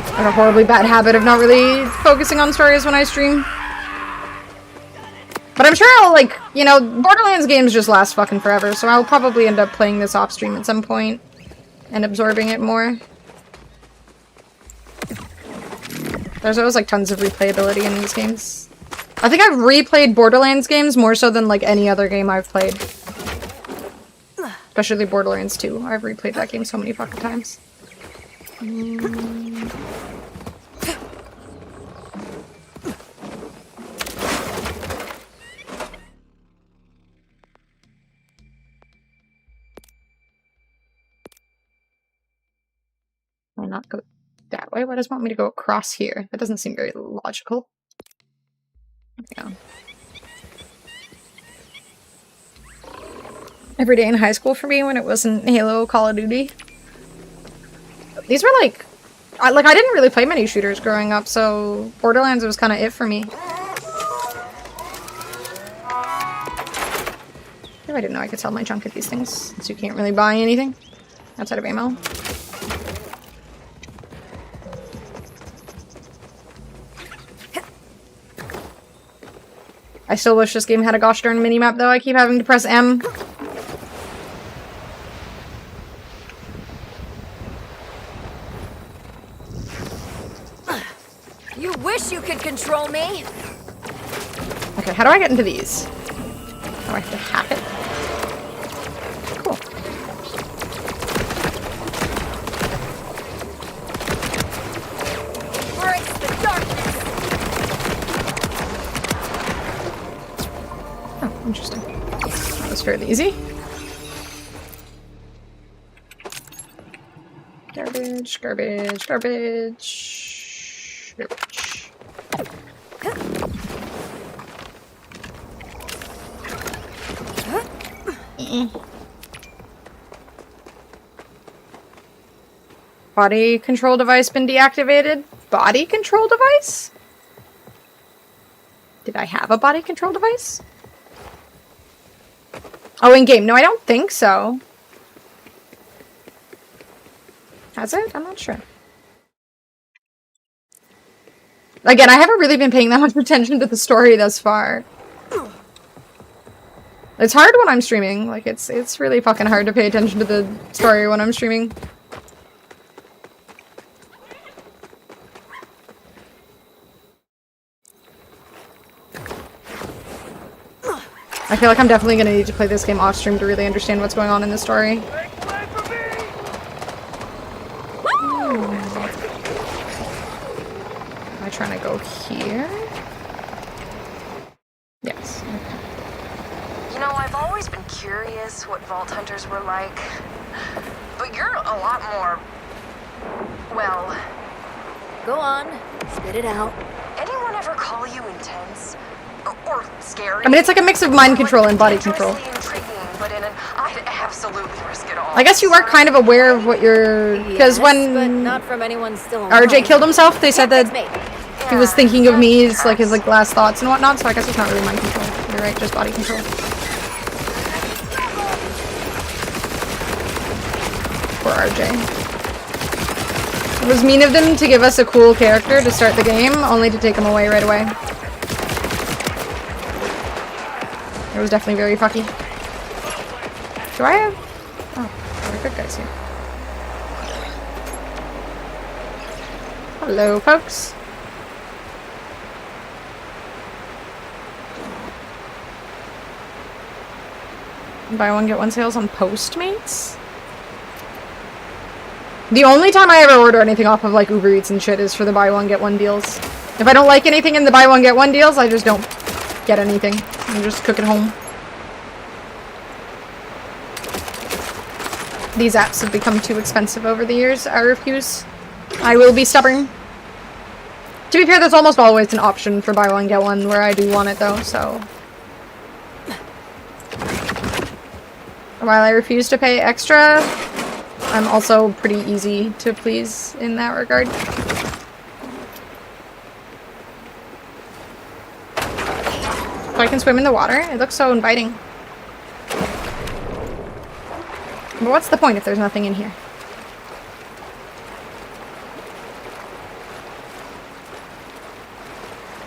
I have a horribly bad habit of not really focusing on stories when I stream. But I'm sure I'll, like, you know, Borderlands games just last fucking forever, so I'll probably end up playing this off stream at some point and absorbing it more. There's always, like, tons of replayability in these games. I think I've replayed Borderlands games more so than, like, any other game I've played. Especially Borderlands 2. I've replayed that game so many fucking times. not go that way? Why does it want me to go across here? That doesn't seem very logical. There we go. Every day in high school for me when it wasn't Halo, Call of Duty. These were like... I didn't really play many shooters growing up, so Borderlands was kind of it for me. I didn't know I could sell my junk at these things, since you can't really buy anything outside of ammo. I still wish this game had a gosh darn minimap though. I keep having to press M. You wish you could control me. Okay, how do I get into these? Oh, I have to hack it? Cool. Breaks the darkness. Oh, interesting. That was fairly easy. Garbage, garbage, garbage. Garbage. Body control device been deactivated? Body control device? Did I have a body control device? Oh, in game. No, I don't think so. Has it? I'm not sure. Again, I haven't really been paying that much attention to the story thus far. It's hard when I'm streaming. Like, it's really fucking hard to pay attention to the story when I'm streaming. I feel like I'm definitely gonna need to play this game off stream to really understand what's going on in the story. Am I trying to go here? Yes. Okay. You know, I've always been curious what Vault Hunters were like. But you're a lot more... well... Go on. Spit it out. Anyone ever call you intense? Or scary? I mean, it's like a mix of mind control and body control. But in an I'd absolutely risk it all. I guess you are kind of aware of what you're... Because when but not from anyone still RJ killed himself, they said that he was thinking of me as like his like last thoughts and whatnot, so I guess it's not really mind control. You're right, just body control. Poor RJ. It was mean of them to give us a cool character to start the game, only to take him away right away. It was definitely very fucky. Do I have... oh, there are good guys here. Hello, folks. Buy one, get one sales on Postmates? The only time I ever order anything off of like Uber Eats and shit is for the buy one, get one deals. If I don't like anything in the buy one, get one deals, I just don't get anything. I just cook at home. These apps have become too expensive over the years. I refuse. I will be stubborn. To be fair, there's almost always an option for buy one, get one where I do want it though, so... While I refuse to pay extra, I'm also pretty easy to please in that regard. So I can swim in the water? It looks so inviting. But what's the point if there's nothing in here?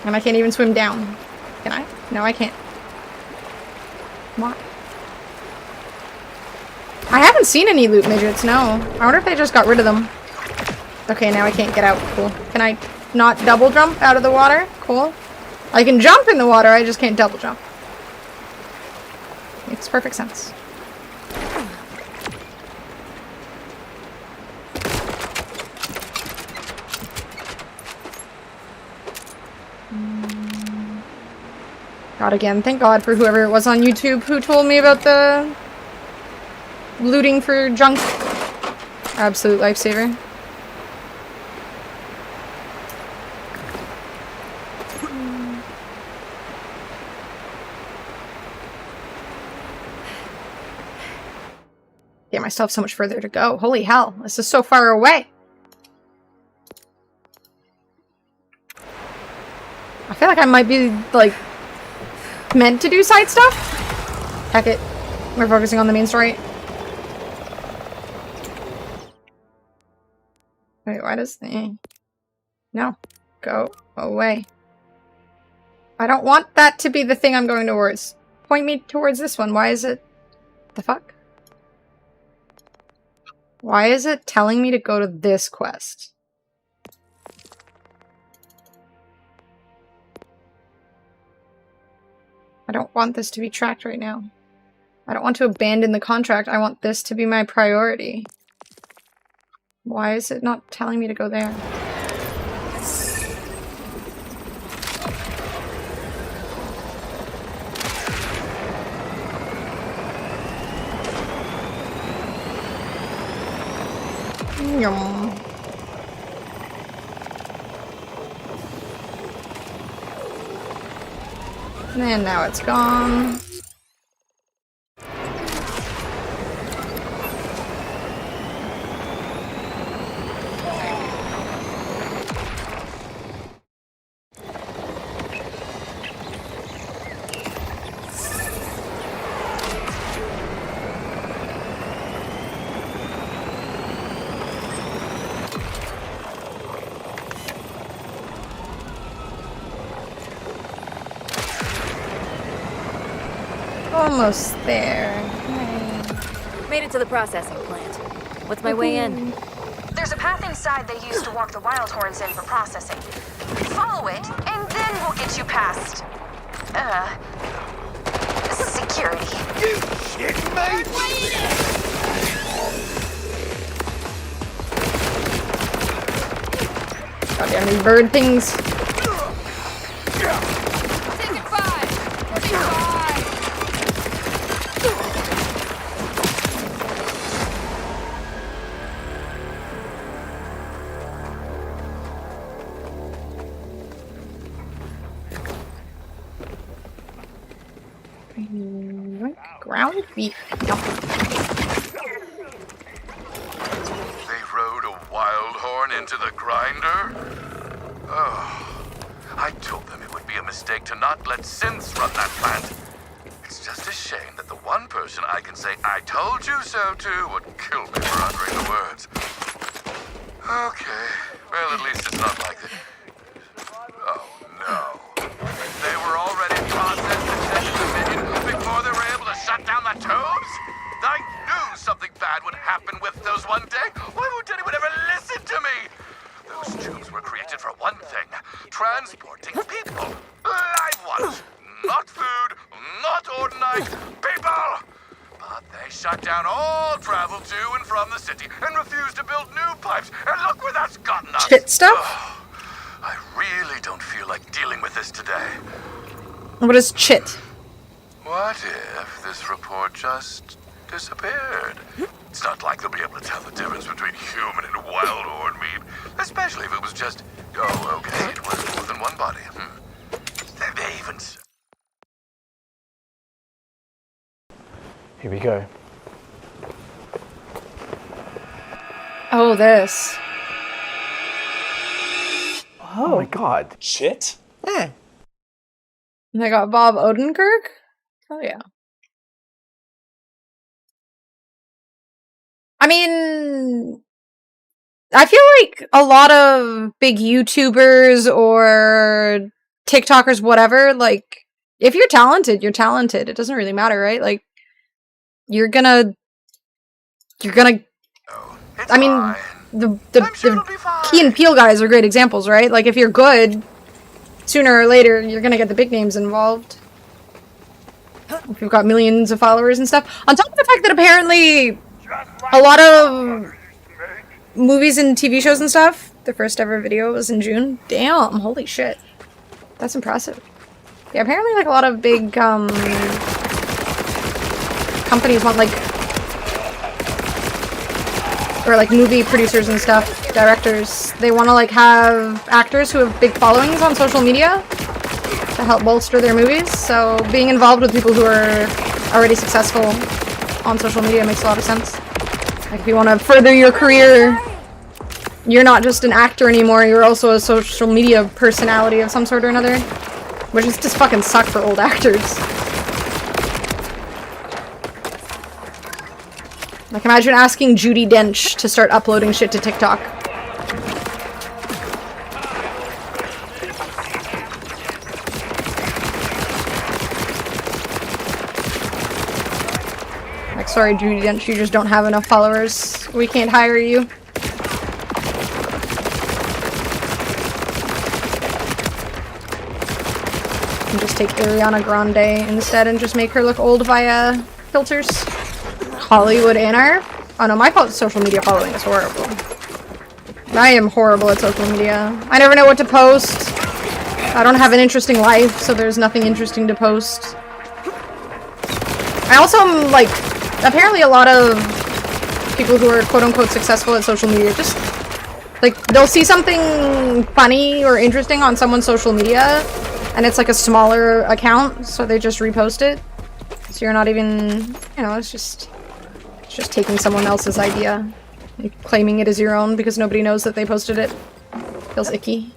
And I can't even swim down. Can I? No, I can't. Why? I haven't seen any loot midgets, no. I wonder if they just got rid of them. Okay, now I can't get out. Cool. Can I not double jump out of the water? Cool. I can jump in the water, I just can't double jump. Makes perfect sense. God, again, thank God for whoever it was on YouTube who told me about the looting for junk. Absolute lifesaver. Damn, I still have so much further to go. Holy hell, this is so far away. I feel like I might be, like, meant to do side stuff. Heck it. We're focusing on the main story. Wait, why does... No. Go away. I don't want that to be the thing I'm going towards. Point me towards this one. Why is it... The fuck? Why is it telling me to go to this quest? I don't want this to be tracked right now. I don't want to abandon the contract. I want this to be my priority. Why is it not telling me to go there? Yum. And now it's gone. Almost there. Made it to the processing plant. What's my way in? There's a path inside they used to walk the wild horns in for processing. Follow it, and then we'll get you past... security. You shit, mate! Goddamn these bird things. Ground beef. Yum. They rode a wild horn into the grinder? Oh, I told them it would be a mistake to not let synths run that plant. It's just a shame that the one person I can say I told you so to would kill me for uttering the words. Okay, well at least it's not like that. Oh no. They were already processed and sent to the minion before they were able to shut down the tubes? I knew something bad would happen with those one day. Why won't anyone ever listen to me? Those tubes were created for one thing, transporting people. Live ones. Not food, not ordinary people. But they shut down all travel to and from the city and refused to build new pipes. And look where that's gotten us. Shit stuff? Oh, I really don't feel like dealing with this today. What is chit? What if this report just disappeared? It's not like they'll be able to tell the difference between human and wild horn meat. Especially if it was just, oh, okay, it was more than one body. They even... Here we go. Oh, this. Oh my god. Shit? And they got Bob Odenkirk? Oh yeah. I mean, I feel like a lot of big YouTubers or TikTokers, whatever, like, if you're talented, you're talented. It doesn't really matter, right? Like, you're gonna I mean, the Key and Peele guys are great examples, right? Like, if you're good, sooner or later, you're gonna get the big names involved. If you've got millions of followers and stuff. On top of the fact that apparently a lot of movies and TV shows and stuff, their first ever video was in June. Damn, holy shit. That's impressive. Yeah, apparently like a lot of big companies want like, or like movie producers and stuff, directors, they want to like have actors who have big followings on social media to help bolster their movies. So being involved with people who are already successful on social media makes a lot of sense. Like, if you want to further your career, you're not just an actor anymore, you're also a social media personality of some sort or another. Which is just fucking suck for old actors. Like, imagine asking Judi Dench to start uploading shit to TikTok. Like, sorry, Judi Dench, you just don't have enough followers. We can't hire you. And just take Ariana Grande instead and just make her look old via filters. Hollywood Anar? Oh no, my social media following is horrible. I am horrible at social media. I never know what to post. I don't have an interesting life, so there's nothing interesting to post. I also am, like, apparently a lot of people who are quote-unquote successful at social media just, like, they'll see something funny or interesting on someone's social media, and it's like a smaller account, so they just repost it. So you're not even, you know, it's just taking someone else's idea and claiming it as your own because nobody knows that they posted it. Feels icky.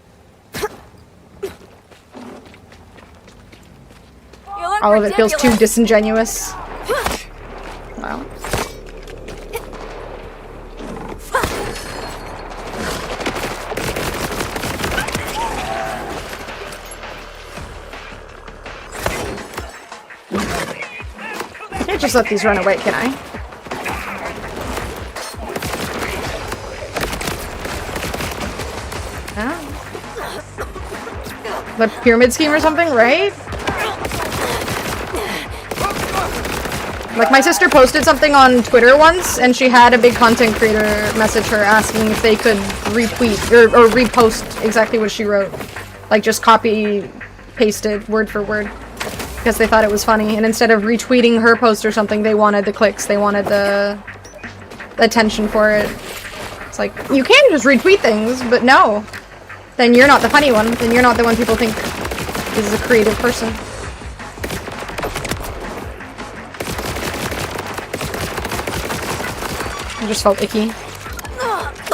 All of it feels too disingenuous. Wow. I can't just let these run away, can I? The pyramid scheme or something, right? Like, my sister posted something on Twitter once, and she had a big content creator message her asking if they could retweet or repost exactly what she wrote. Like, just copy pasted word for word. Because they thought it was funny, and instead of retweeting her post or something, they wanted the clicks, they wanted the attention for it. It's like, you can just retweet things, but no. Then you're not the funny one. Then you're not the one people think is a creative person. I just felt icky.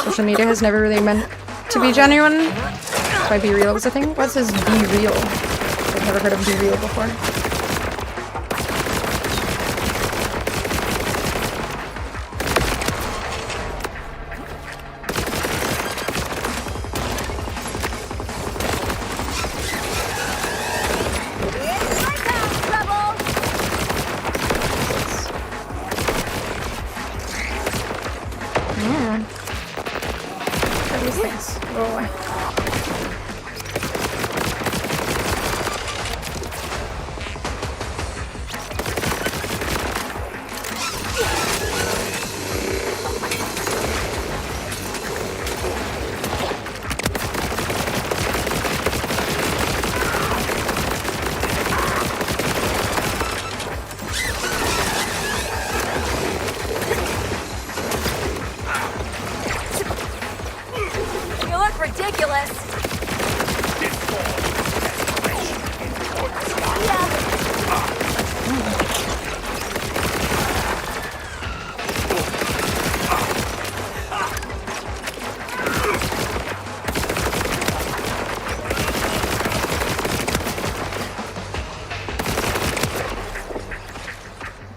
Social media has never really meant to be genuine. That's why Be Real was a thing. What's this Be Real? I've never heard of Be Real before.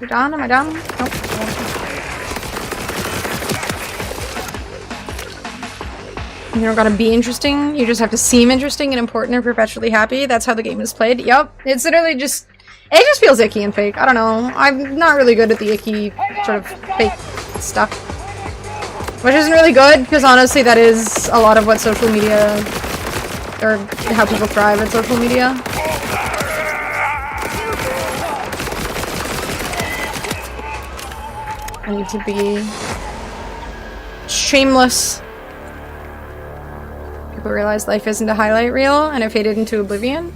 Done? Am I done? Nope. You don't gotta be interesting, you just have to seem interesting and important and perpetually happy. That's how the game is played. Yup. It's literally just... It just feels icky and fake. I don't know. I'm not really good at the icky, sort of, fake stuff. Which isn't really good, because honestly that is a lot of what social media... or how people thrive at social media. I need to be shameless. People realize life isn't a highlight reel and it faded into oblivion.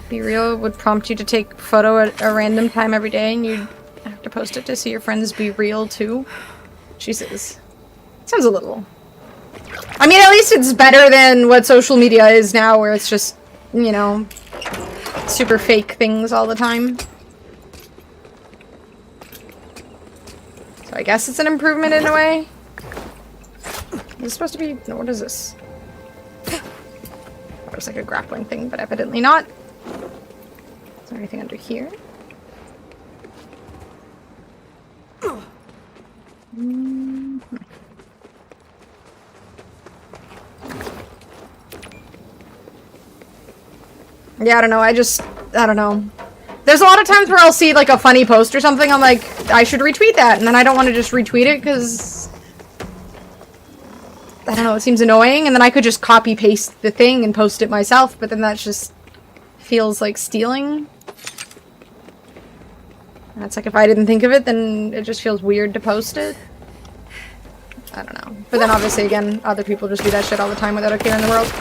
Be Real would prompt you to take a photo at a random time every day and you'd have to post it to see your friends be real too. Jesus. Sounds a little... I mean, at least it's better than what social media is now where it's just, you know, super fake things all the time. So I guess it's an improvement in a way. Is this supposed to be... No, what is this? It was like a grappling thing, but evidently not. Is there anything under here? Yeah, I don't know. I don't know. There's a lot of times where I'll see like a funny post or something. I'm like, I should retweet that, and then I don't want to just retweet it because I don't know. It seems annoying, and then I could just copy paste the thing and post it myself. But then that just feels like stealing. And it's like if I didn't think of it, then it just feels weird to post it. I don't know. But then obviously, again, other people just do that shit all the time without a care in the world.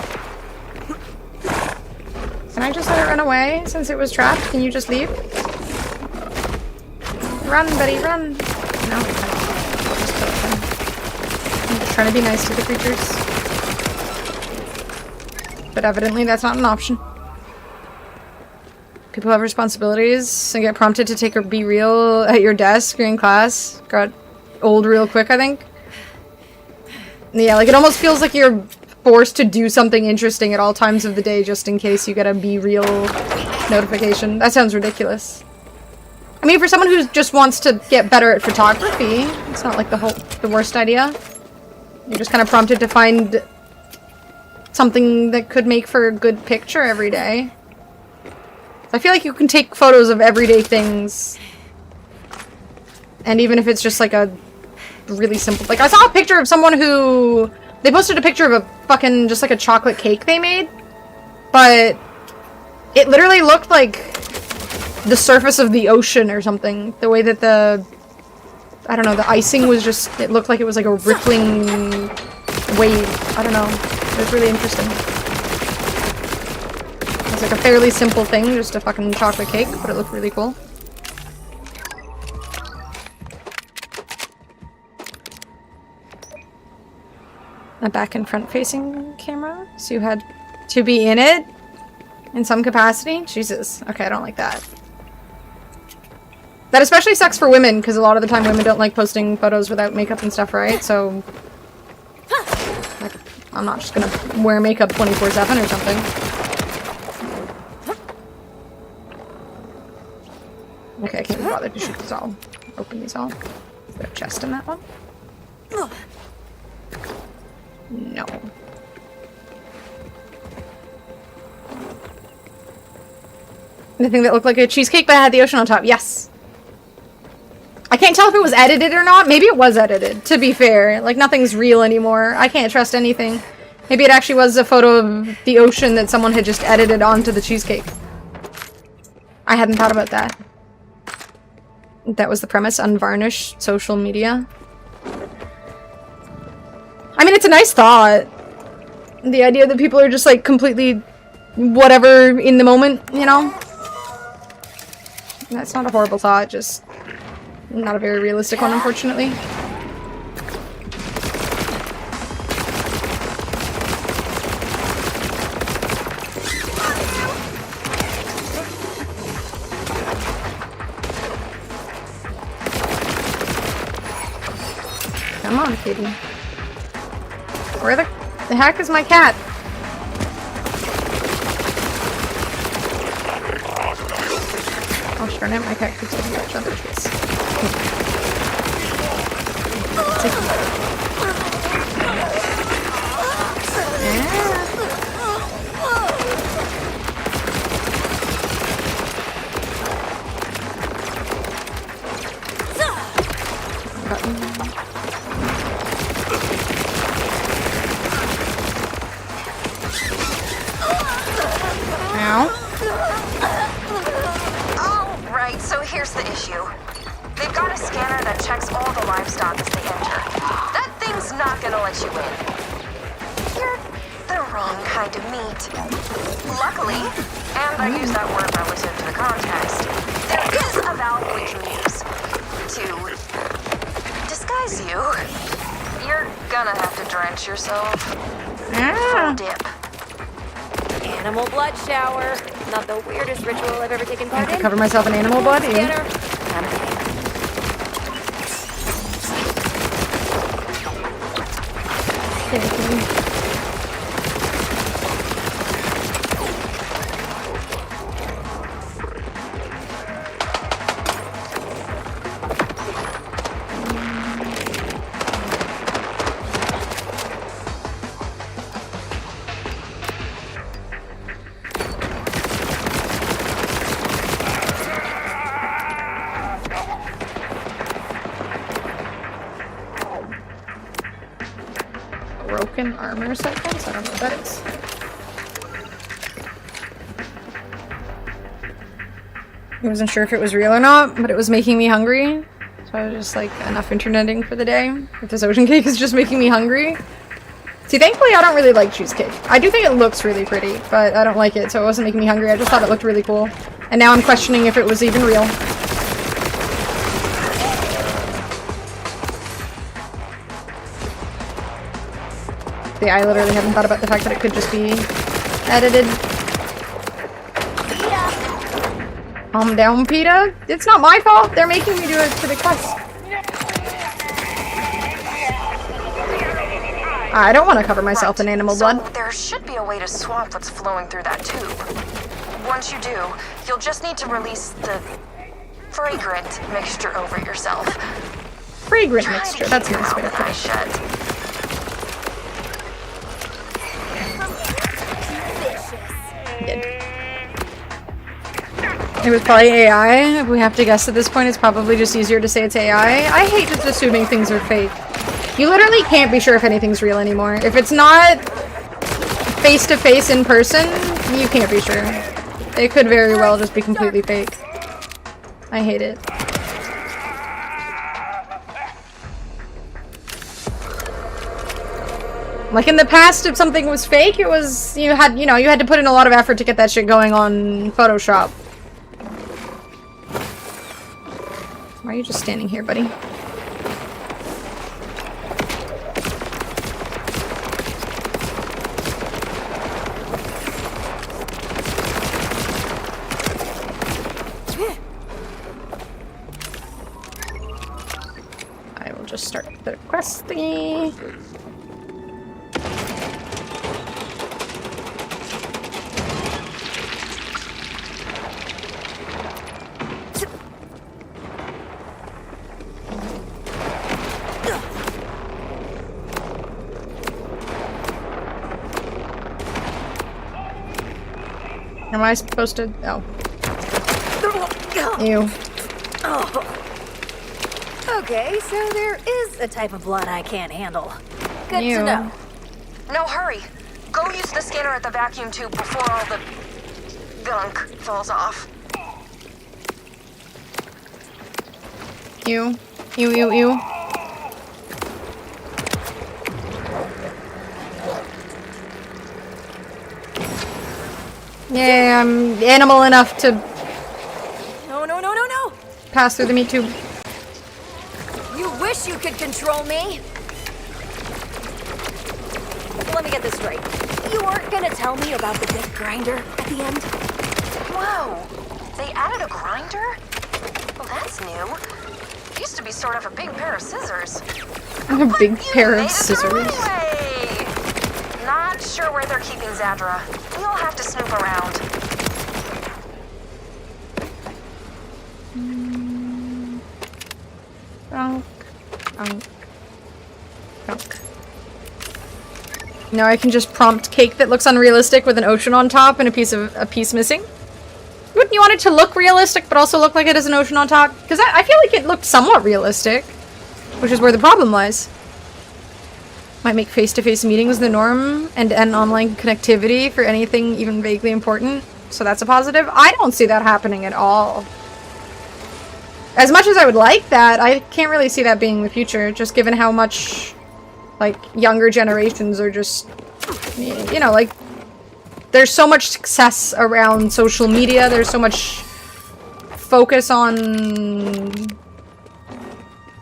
Can I just let it run away since it was trapped? Can you just leave? Run, buddy, run! No, I'll just kill it then. I'm just trying to be nice to the creatures. But evidently that's not an option. People have responsibilities and get prompted to take or be real at your desk or in class. Got old real quick, I think. Yeah, like it almost feels like you're forced to do something interesting at all times of the day just in case you get a be real notification. That sounds ridiculous. I mean, for someone who just wants to get better at photography, it's not like the worst idea. You're just kind of prompted to find something that could make for a good picture every day. I feel like you can take photos of everyday things. And even if it's just like a really simple... Like, I saw a picture of someone who... They posted a picture of a fucking, just like a chocolate cake they made. But it literally looked like the surface of the ocean or something. The way that the... I don't know, the icing was just... It looked like it was like a rippling wave. I don't know. It was really interesting. It was like a fairly simple thing, just a fucking chocolate cake, but it looked really cool. A back and front facing camera? So you had to be in it? In some capacity? Jesus. Okay, I don't like that. That especially sucks for women, because a lot of the time women don't like posting photos without makeup and stuff, right? So... Like, I'm not just gonna wear makeup 24/7 or something. Okay, I can't be bothered to shoot these all. Open these all. Is there a chest in that one? No. The thing that looked like a cheesecake but had the ocean on top. Yes. I can't tell if it was edited or not. Maybe it was edited, to be fair. Like, nothing's real anymore. I can't trust anything. Maybe it actually was a photo of the ocean that someone had just edited onto the cheesecake. I hadn't thought about that. That was the premise. Unvarnished social media. I mean, it's a nice thought. The idea that people are just, like, completely whatever in the moment, you know? That's not a horrible thought, just not a very realistic one, unfortunately. Come on, kitty. Where the heck is my cat? Oh, darn it, my cat keeps getting touched on their face. Alright, so here's the issue. They've got a scanner that checks all the livestock as they enter. That thing's not gonna let you in. You're the wrong kind of meat. Luckily, and I use that word relative to the context, there is a valve we can use to disguise you. You're gonna have to drench yourself. Full dip. Animal blood shower. Not the weirdest ritual I've ever taken part in. Cover myself in animal blood? Scanner. broken armor cycles? I don't know what that is. I wasn't sure if it was real or not, but it was making me hungry. So I was just like, enough interneting for the day. If this ocean cake is just making me hungry. See, thankfully I don't really like cheesecake. I do think it looks really pretty, but I don't like it, so it wasn't making me hungry. I just thought it looked really cool. And now I'm questioning if it was even real. See, I literally haven't thought about the fact that it could just be edited. Calm down, PETA. It's not my fault. They're making me do it for the quest. I don't want to cover myself in animal blood. There should be a way to swap what's flowing through that tube. Once you do, you'll just need to release the fragrant mixture over yourself. Fragrant mixture. That's a nice way to put it. It was probably AI. If we have to guess at this point, it's probably just easier to say it's AI. I hate just assuming things are fake. You literally can't be sure if anything's real anymore. If it's not face-to-face in person, you can't be sure. It could very well just be completely fake. I hate it. Like in the past, if something was fake, it was you had to put in a lot of effort to get that shit going on Photoshop. Why are you just standing here, buddy? I will just start the quest thingy. Am I supposed to? Oh. Ew. Oh. Okay, so there is a type of blood I can't handle. Good Ew. to know. No, hurry. Go use the scanner at the vacuum tube before all the gunk falls off. Ew. Ew, ew, ew. Yeah, I'm animal enough to No, no, no, no, no! pass through the meat tube. You wish you could control me! Let me get this straight. You aren't gonna tell me about the big grinder at the end? Whoa! They added a grinder? Well, that's new. It used to be sort of a big pair of scissors. A big pair of scissors. Anyway, not sure where they're keeping Zadra. We'll have to snoop around. Now I can just prompt cake that looks unrealistic with an ocean on top and a piece missing. Wouldn't you want it to look realistic but also look like it has an ocean on top? Because I feel like it looked somewhat realistic, which is where the problem lies. Might make face-to-face meetings the norm and end online connectivity for anything even vaguely important. So that's a positive. I don't see that happening at all. As much as I would like that, I can't really see that being the future, just given how much, like, younger generations are just, you know, like, there's so much success around social media, there's so much focus on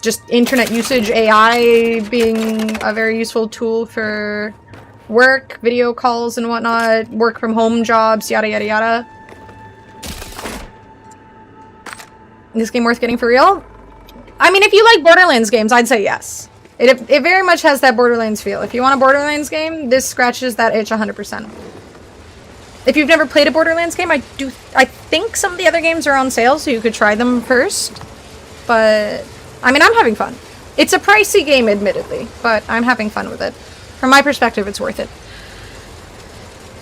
just internet usage, AI being a very useful tool for work, video calls and whatnot, work from home jobs, yada yada yada. Is this game worth getting for real? I mean, if you like Borderlands games, I'd say yes. It very much has that Borderlands feel. If you want a Borderlands game, this scratches that itch 100%. If you've never played a Borderlands game, I think some of the other games are on sale, so you could try them first. But, I mean, I'm having fun. It's a pricey game, admittedly, but I'm having fun with it. From my perspective, it's worth it.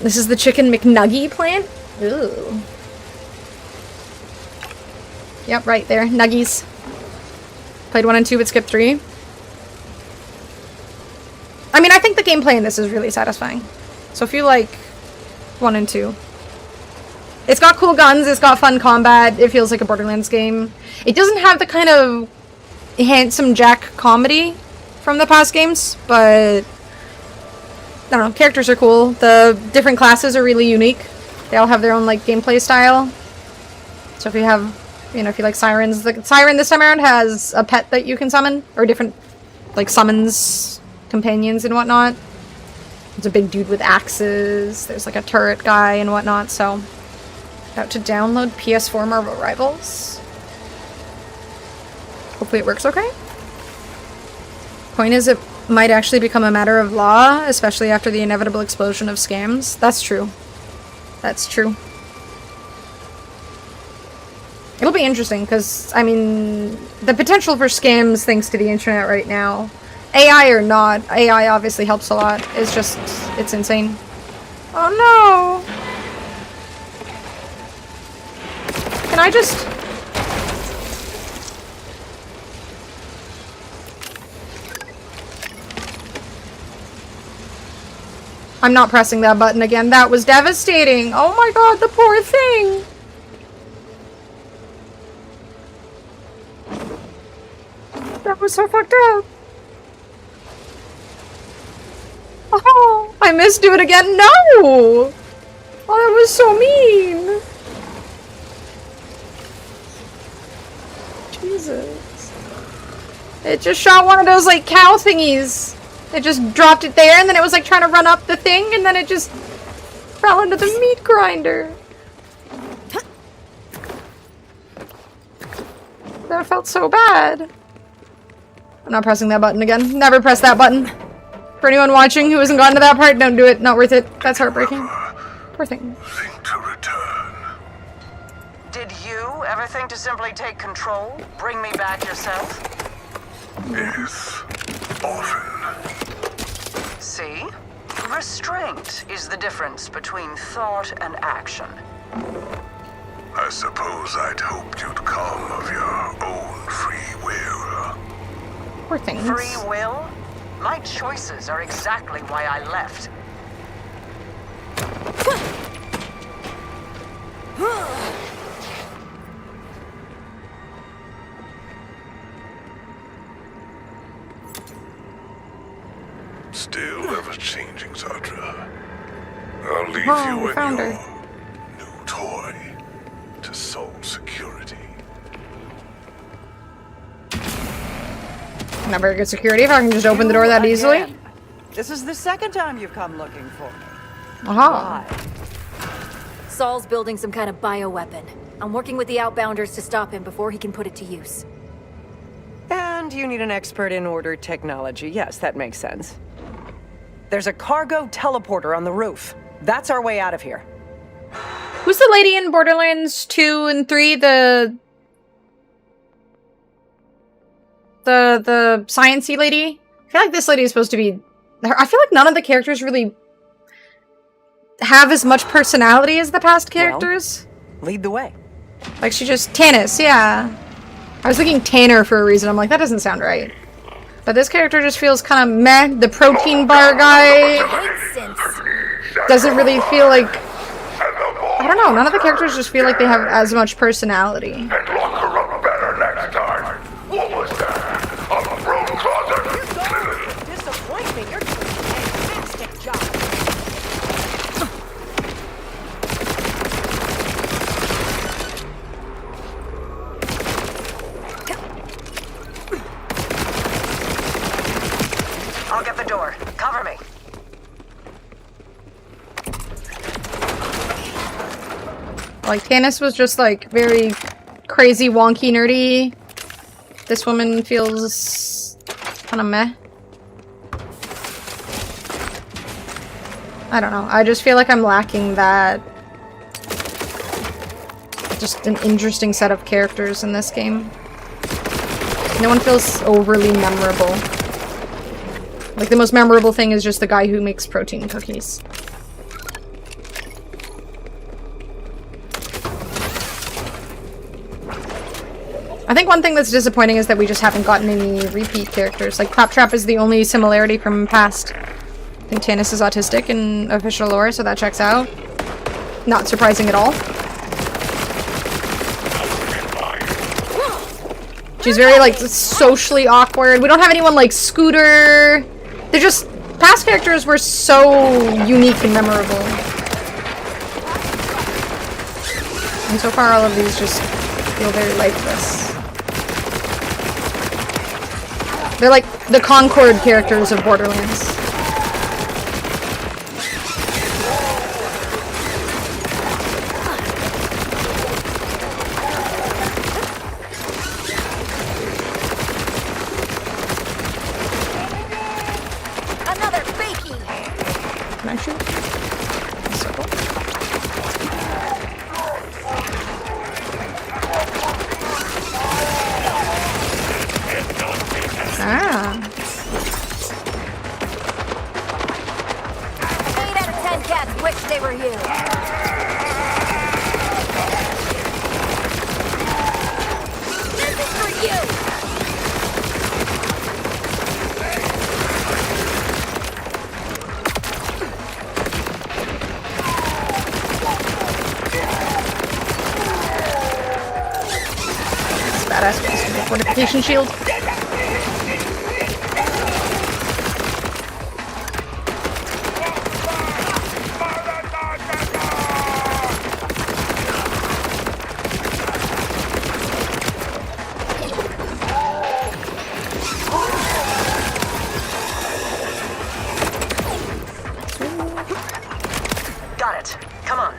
This is the Chicken McNuggie plant? Ooh. Yep, right there. Nuggies. Played 1 and 2, but skipped 3. I mean, I think the gameplay in this is really satisfying. So if you like 1 and 2. It's got cool guns, it's got fun combat, it feels like a Borderlands game. It doesn't have the kind of handsome Jack comedy from the past games, but I don't know, characters are cool. The different classes are really unique. They all have their own like gameplay style. So if you have, you know, if you like sirens, the siren this time around has a pet that you can summon, or different like summons companions and whatnot. There's a big dude with axes, there's like a turret guy and whatnot, so about to download PS4 Marvel Rivals. Hopefully it works okay. Point is, it might actually become a matter of law, especially after the inevitable explosion of scams. That's true. That's true. It'll be interesting, because, I mean, the potential for scams thanks to the internet right now, AI or not, AI obviously helps a lot. It's just, it's insane. Oh no! Can I just... I'm not pressing that button again. That was devastating. Oh my god, the poor thing! That was so fucked up. Oh, I missed do it again. No! Oh, that was so mean. Jesus. It just shot one of those, like, cow thingies. It just dropped it there, and then it was, like, trying to run up the thing, and then it just fell into the meat grinder. That felt so bad. I'm not pressing that button again. Never press that button. For anyone watching who hasn't gotten to that part, don't do it. Not worth it. That's heartbreaking. Poor thing. Think to return. Did you ever think to simply take control? Bring me back yourself? Yes. Often. See? Restraint is the difference between thought and action. I suppose I'd hoped you'd come of your own free will. Poor things. Free will? My choices are exactly why I left. Still ever-changing, Zadra. I'll leave Oh, you and found your her. new toy to sole security. Not very good security if I can just open the door that easily. Again. This is the second time you've come looking for me. Aha. Saul's building some kind of bioweapon. I'm working with the Outbounders to stop him before he can put it to use. And you need an expert in order technology. Yes, that makes sense. There's a cargo teleporter on the roof. That's our way out of here. Who's the lady in Borderlands 2 and 3? The science-y lady? I feel like this lady is supposed to be... I feel like none of the characters really have as much personality as the past characters. Well, lead the way. Like, she just... Tannis, yeah. I was thinking Tanner for a reason. I'm like, that doesn't sound right. But this character just feels kind of meh. The protein bar guy doesn't really feel like... I don't know. None of the characters just feel like they have as much personality. And lock her up better next time. What was that? A broom closet? Disappointment. You're doing a fantastic job. I'll get the door. Cover me. Like, Tannis was just, like, very crazy, wonky, nerdy. This woman feels kind of meh. I don't know. I just feel like I'm lacking that. Just an interesting set of characters in this game. No one feels overly memorable. Like, the most memorable thing is just the guy who makes protein cookies. I think one thing that's disappointing is that we just haven't gotten any repeat characters. Like, Claptrap is the only similarity from past. I think Tannis is autistic in official lore, so that checks out. Not surprising at all. She's very, like, socially awkward. We don't have anyone like Scooter. They're just... Past characters were so unique and memorable. And so far all of these just feel very lifeless. They're like the Concord characters of Borderlands. Another fakie. Can I shoot? Circle. Ah. 8 out of 10 cats wish they were you. This is for you. Badass piece of fortification shield. Got it. Come on.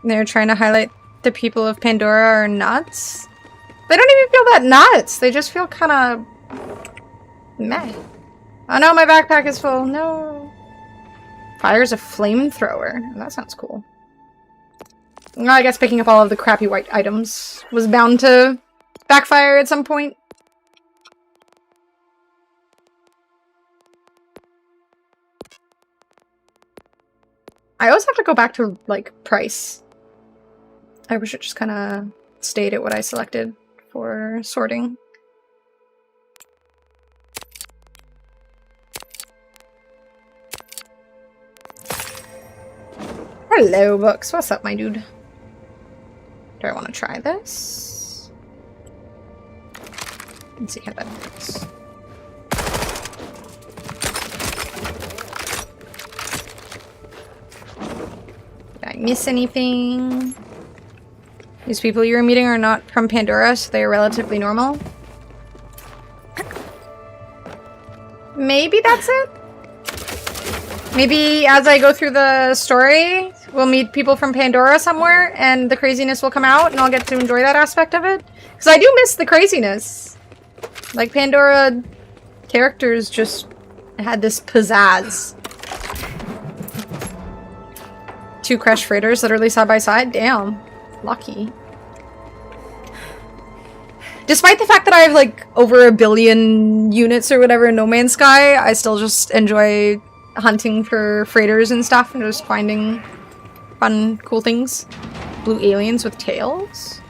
They're trying to highlight the people of Pandora are nuts. They don't even feel that nuts. They just feel kind of meh. Oh no, my backpack is full. No. Fires a flamethrower. That sounds cool. Well, I guess picking up all of the crappy white items was bound to backfire at some point. I always have to go back to, like, price. I wish it just kind of stayed at what I selected for sorting. Hello, books. What's up, my dude? Do I want to try this? Let's see how that works. Did I miss anything? These people you're meeting are not from Pandora, so they are relatively normal. Maybe that's it? Maybe as I go through the story, we'll meet people from Pandora somewhere, and the craziness will come out, and I'll get to enjoy that aspect of it. Because I do miss the craziness. Like, Pandora characters just had this pizzazz. 2 crash freighters literally side by side? Damn. Lucky. Despite the fact that I have, like, over 1 billion units or whatever in No Man's Sky, I still just enjoy hunting for freighters and stuff and just finding fun, cool things. Blue aliens with tails?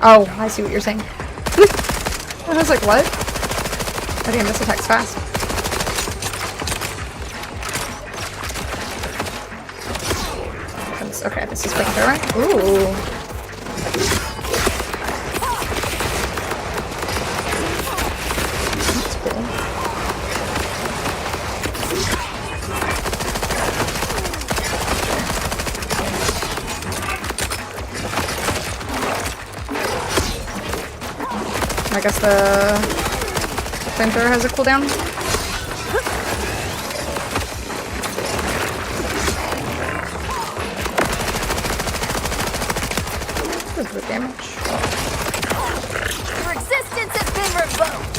Oh, I see what you're saying. I was like, what? Oh damn, this attacks fast. Okay, this is flamethrower. Ooh. That's cool. I guess the flamethrower has a cooldown. Damage. Your existence has been revoked.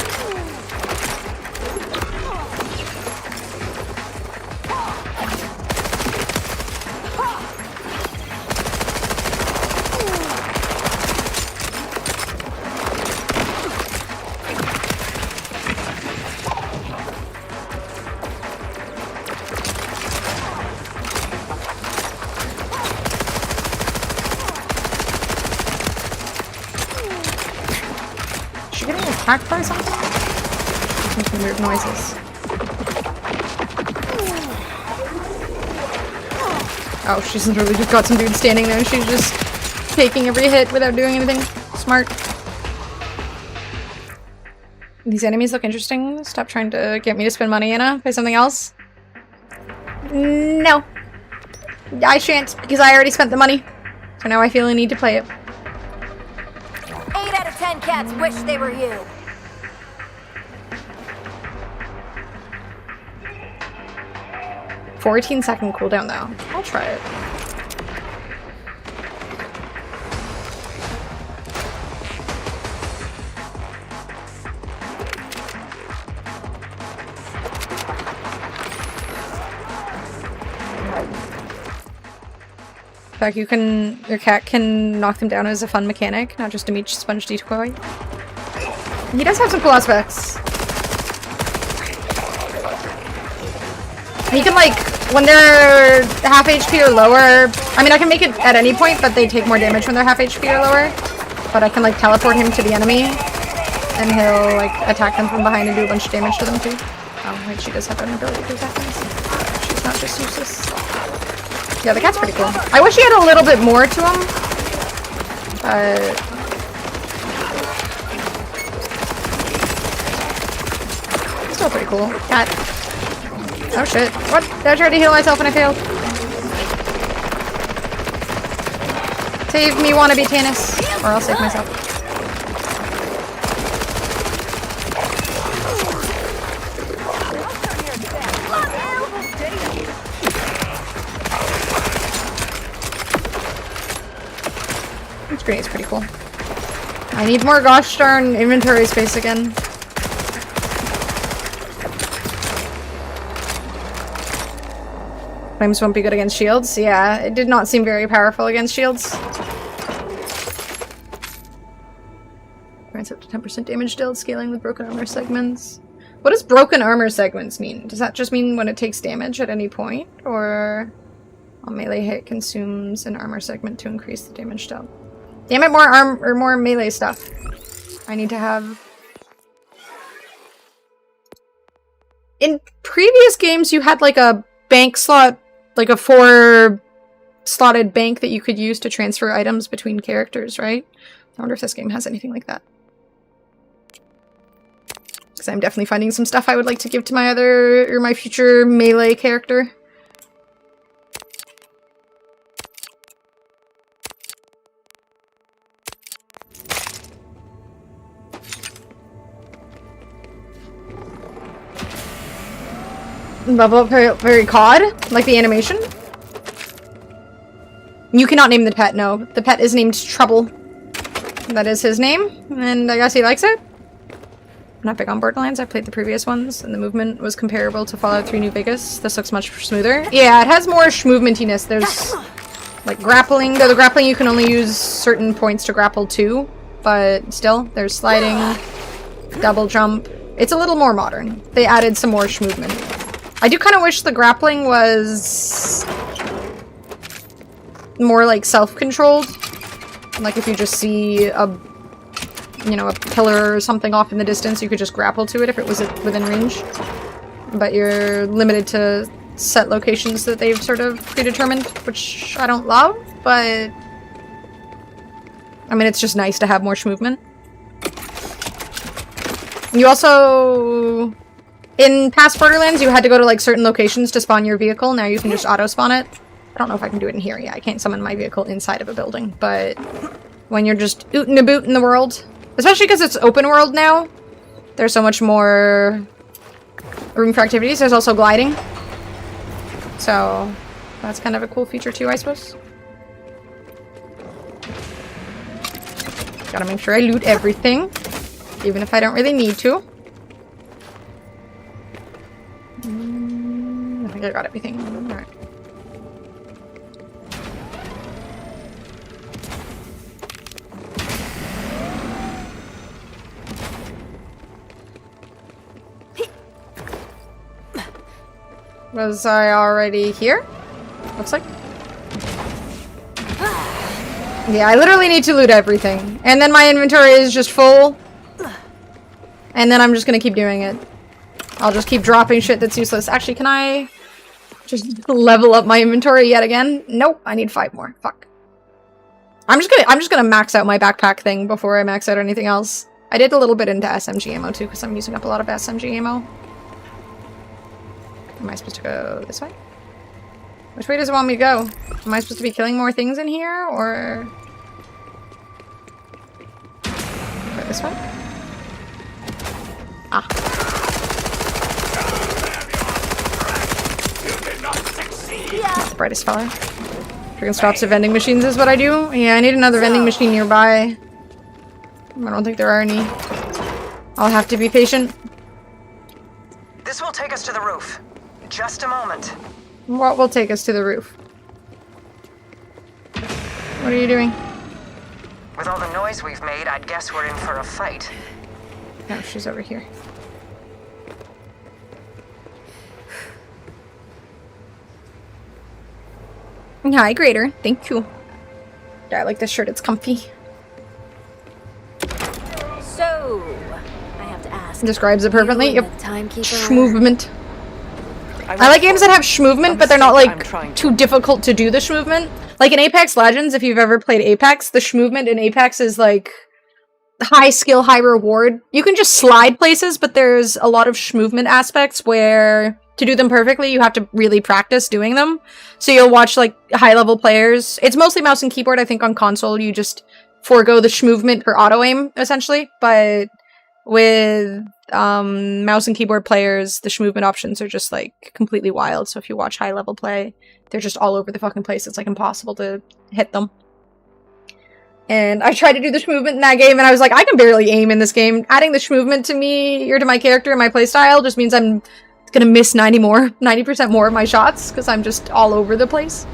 attacked by something? Making weird noises. Oh, she's literally just got some dude standing there and she's just taking every hit without doing anything. Smart. These enemies look interesting. Stop trying to get me to spend money, Anna. Play something else. No. I shan't, because I already spent the money. So now I feel a need to play it. 8 out of 10 cats wish they were you. "14-second cooldown though. I'll try it. In fact, your cat can knock them down as a fun mechanic, not just a meat sponge decoy. He does have some cool aspects. He can, like, when they're half HP or lower, I mean, I can make it at any point, but they take more damage when they're half HP or lower. But I can, like, teleport him to the enemy, and he'll, like, attack them from behind and do a bunch of damage to them, too. Oh, wait, she does have an ability to attack things. She's not just useless. Yeah, the cat's pretty cool. I wish he had a little bit more to him. Still pretty cool. Cat. Oh shit. What? Did I try to heal myself and I failed? Save me, wannabe Tannis. Or I'll save myself. This grenade's pretty cool. I need more gosh darn inventory space again. Flames won't be good against shields. Yeah, it did not seem very powerful against shields. Grants up to 10% damage dealt, scaling with broken armor segments. What does broken armor segments mean? Does that just mean when it takes damage at any point? Or a melee hit consumes an armor segment to increase the damage dealt? Damn it, more melee stuff. I need to have... In previous games, you had like a bank slot, like a 4-slotted bank that you could use to transfer items between characters, right? I wonder if this game has anything like that. Because I'm definitely finding some stuff I would like to give to my my future melee character. Level up very COD? Like the animation? You cannot name the pet, no. The pet is named Trouble. That is his name, and I guess he likes it. I'm not big on Borderlands. I played the previous ones, and the movement was comparable to Fallout 3 New Vegas. This looks much smoother. Yeah, it has more schmovementiness. There's, like, grappling. Though the grappling, you can only use certain points to grapple to, but still, there's sliding, double jump. It's a little more modern. They added some more schmovement. I do kind of wish the grappling was more like self-controlled. Like if you just see a, you know, a pillar or something off in the distance, you could just grapple to it if it was within range. But you're limited to set locations that they've sort of predetermined, which I don't love, but I mean, it's just nice to have more movement. You also... In past Borderlands, you had to go to, like, certain locations to spawn your vehicle. Now you can just auto-spawn it. I don't know if I can do it in here. Yeah, I can't summon my vehicle inside of a building. But when you're just ootin' a boot in the world, especially because it's open world now, there's so much more room for activities. There's also gliding. So that's kind of a cool feature too, I suppose. Gotta make sure I loot everything, even if I don't really need to. I think I got everything. Alright. Was I already here? Looks like. Yeah, I literally need to loot everything. And then my inventory is just full. And then I'm just gonna keep doing it. I'll just keep dropping shit that's useless. Actually, can I just level up my inventory yet again? Nope, I need 5 more. Fuck. I'm just gonna max out my backpack thing before I max out anything else. I did a little bit into SMG ammo too, because I'm using up a lot of SMG ammo. Am I supposed to go this way? Which way does it want me to go? Am I supposed to be killing more things in here, or... Go this way? Ah. Not the brightest color. Drinking stops at vending machines is what I do. Yeah, I need another vending machine nearby. I don't think there are any. I'll have to be patient. This will take us to the roof. Just a moment. What will take us to the roof? What are you doing? With all the noise we've made, I'd guess we're in for a fight. No, she's over here. Hi, Grader. Thank you. Yeah, I like this shirt. It's comfy. So, I have to ask. Describes it perfectly. Yep. Timekeeper. Schmovement. I like games that have schmovement, but they're not like too difficult to do the schmovement. Like in Apex Legends, if you've ever played Apex, the schmovement in Apex is like high skill, high reward. You can just slide places, but there's a lot of schmovement aspects where to do them perfectly, you have to really practice doing them. So you'll watch like high level players. It's mostly mouse and keyboard. I think on console, you just forego the schmovement for auto aim essentially, but with mouse and keyboard players, the schmovement options are just like completely wild. So if you watch high level play, they're just all over the fucking place. It's like impossible to hit them. And I tried to do the schmovement in that game, and I was like, I can barely aim in this game. Adding the schmovement to me, or to my character and my playstyle, just means I'm gonna miss 90% more of my shots, because I'm just all over the place.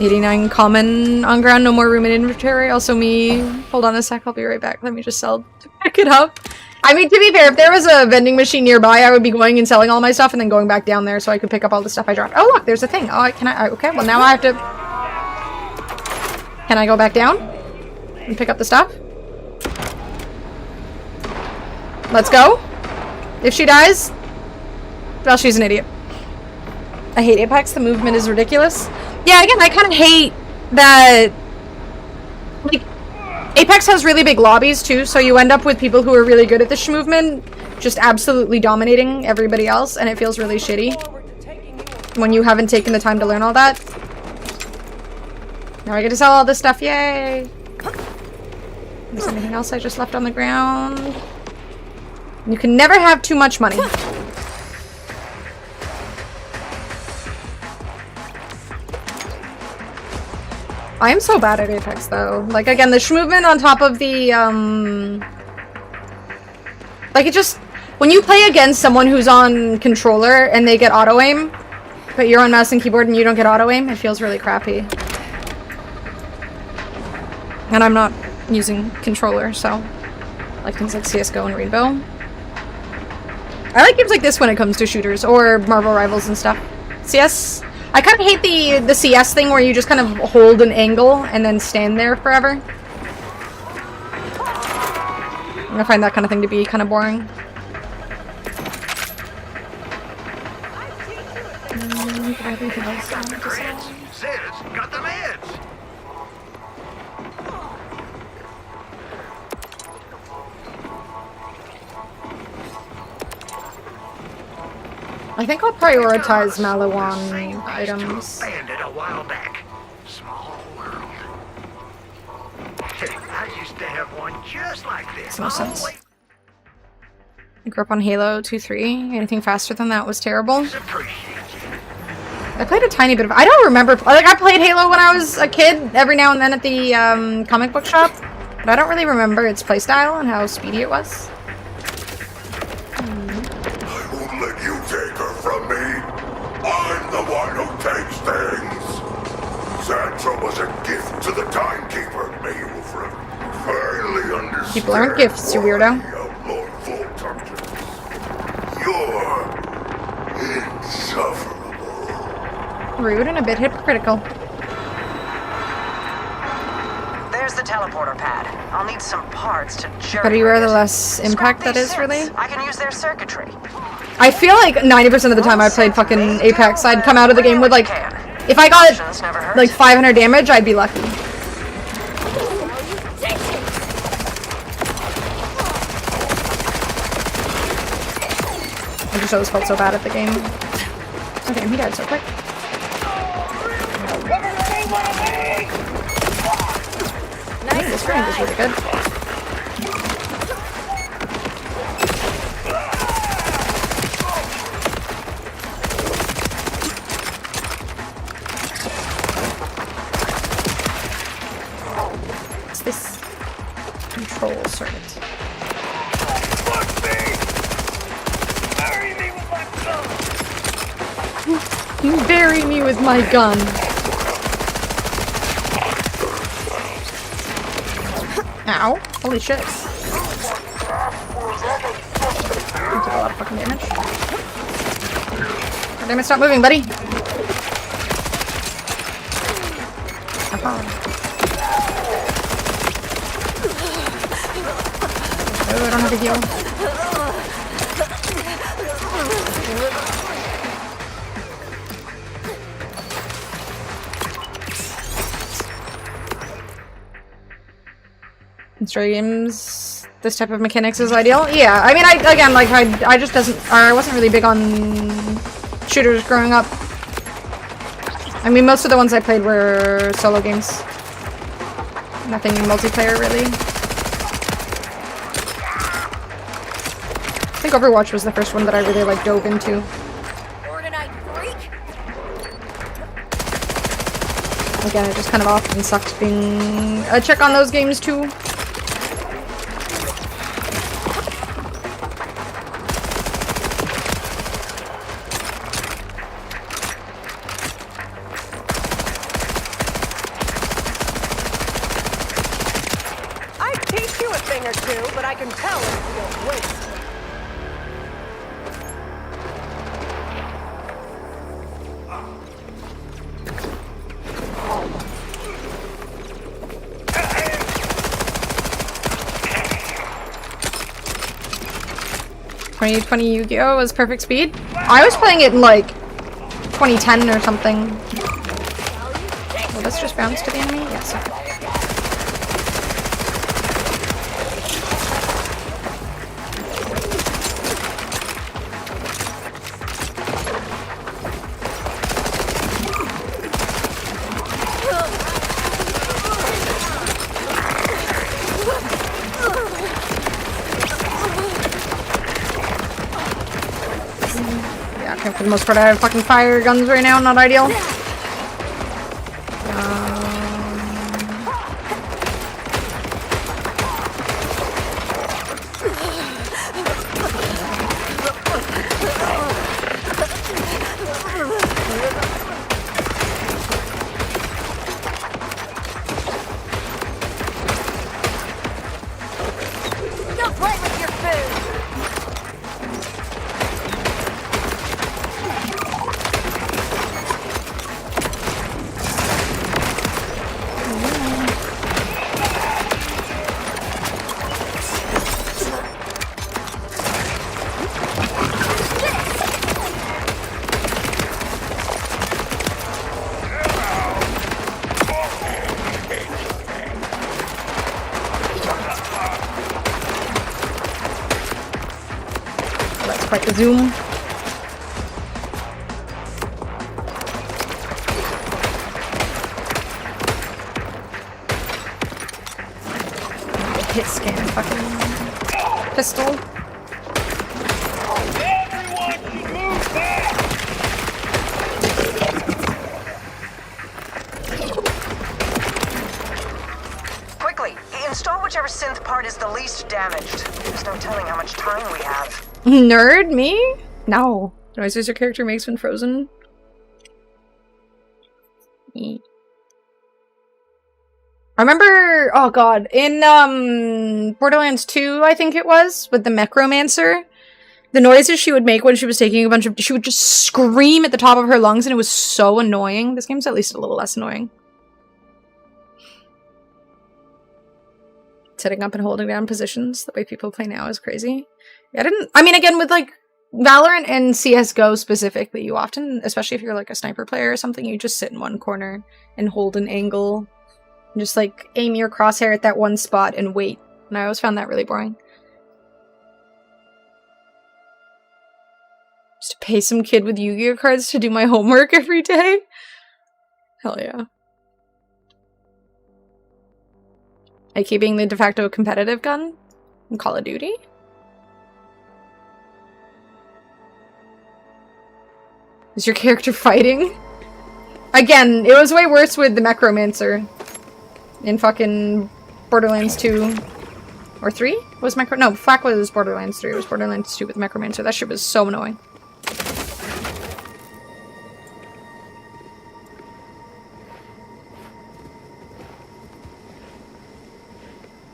89 common on ground, no more room in inventory. Also me, hold on a sec, I'll be right back. Let me just sell to pick it up. I mean, to be fair, if there was a vending machine nearby, I would be going and selling all my stuff and then going back down there so I could pick up all the stuff I dropped. Oh, look, there's a thing. Oh, okay, well now I have to... Can I go back down and pick up the stuff? Let's go. If she dies, well, she's an idiot. I hate Apex. The movement is ridiculous. Yeah, again, I kind of hate that, like, Apex has really big lobbies, too, so you end up with people who are really good at this movement, just absolutely dominating everybody else, and it feels really shitty when you haven't taken the time to learn all that. Now I get to sell all this stuff, yay! Is there anything else I just left on the ground? You can never have too much money. I am so bad at Apex, though. Like, again, the schmovement on top of the, like, it just... When you play against someone who's on controller and they get auto-aim, but you're on mouse and keyboard and you don't get auto-aim, it feels really crappy. And I'm not using controller, so... Like things like CSGO and Rainbow. I like games like this when it comes to shooters, or Marvel Rivals and stuff. CS... I kind of hate the CS thing where you just kind of hold an angle and then stand there forever. I find that kind of thing to be kind of boring. Got the meds. I think I'll prioritize Malawan items. Bandit a while back. Small world. I used to have one just like this. Makes no sense. I grew up on Halo 2-3. Anything faster than that was terrible. I played a tiny bit of... I don't remember... Like, I played Halo when I was a kid, every now and then at the comic book shop. But I don't really remember its playstyle and how speedy it was. I'm the one who takes things. Sansa was a gift to the Timekeeper. May you will forever finally understand. People aren't gifts, you weirdo. You're insufferable. Rude and a bit hypocritical. There's Here's the teleporter pad. I'll need some parts to jerk. But you are the less impact that is, really? I can use their circuitry. I feel like 90% of the time I played fucking Apex, I'd come out of the game with like, if I got like 500 damage, I'd be lucky. I just always felt so bad at the game. Okay, he died so quick. Nice. This range is really good. What's this? Control circuit. Bury me with my gun. Ow. Holy shit. You took a lot of fucking damage. God damn it, stop moving, buddy. Oh, I don't have a heal. In story games, this type of mechanics is ideal. Yeah, I mean, I just I wasn't really big on shooters growing up. I mean, most of the ones I played were solo games. Nothing multiplayer, really. I think Overwatch was the first one that I really, like, dove into. Again, it just kind of often sucks being a chick on those games, too. .20 Yu-Gi-Oh! Was perfect speed. I was playing it in like 2010 or something. Will this just bounce to the enemy? Yes. Okay. For the most part, I have fucking fire guns right now, not ideal. Don't play with your food. Quite the zoom. Hit scan fucking pistol. Quickly, install whichever synth part is the least damaged. There's no telling how much time we have. Nerd? Me? No. Noises your character makes when frozen. I remember, oh god, in Borderlands 2, I think it was, with the Necromancer, the noises she would make when she was taking a bunch of, she would just scream at the top of her lungs, and it was so annoying. This game's at least a little less annoying. Sitting up and holding down positions, the way people play now is crazy. Yeah, I mean, again, with like Valorant and CSGO specifically, you often, especially if you're like a sniper player or something, you just sit in one corner and hold an angle. And just like aim your crosshair at that one spot and wait. And I always found that really boring. Just to pay some kid with Yu-Gi-Oh cards to do my homework every day? Hell yeah. I keep being the de facto competitive gun in Call of Duty? Is your character fighting? Again, it was way worse with the Necromancer in fucking Borderlands 2 or 3? Was No, Flak was Borderlands 3. It was Borderlands 2 with Necromancer. That shit was so annoying.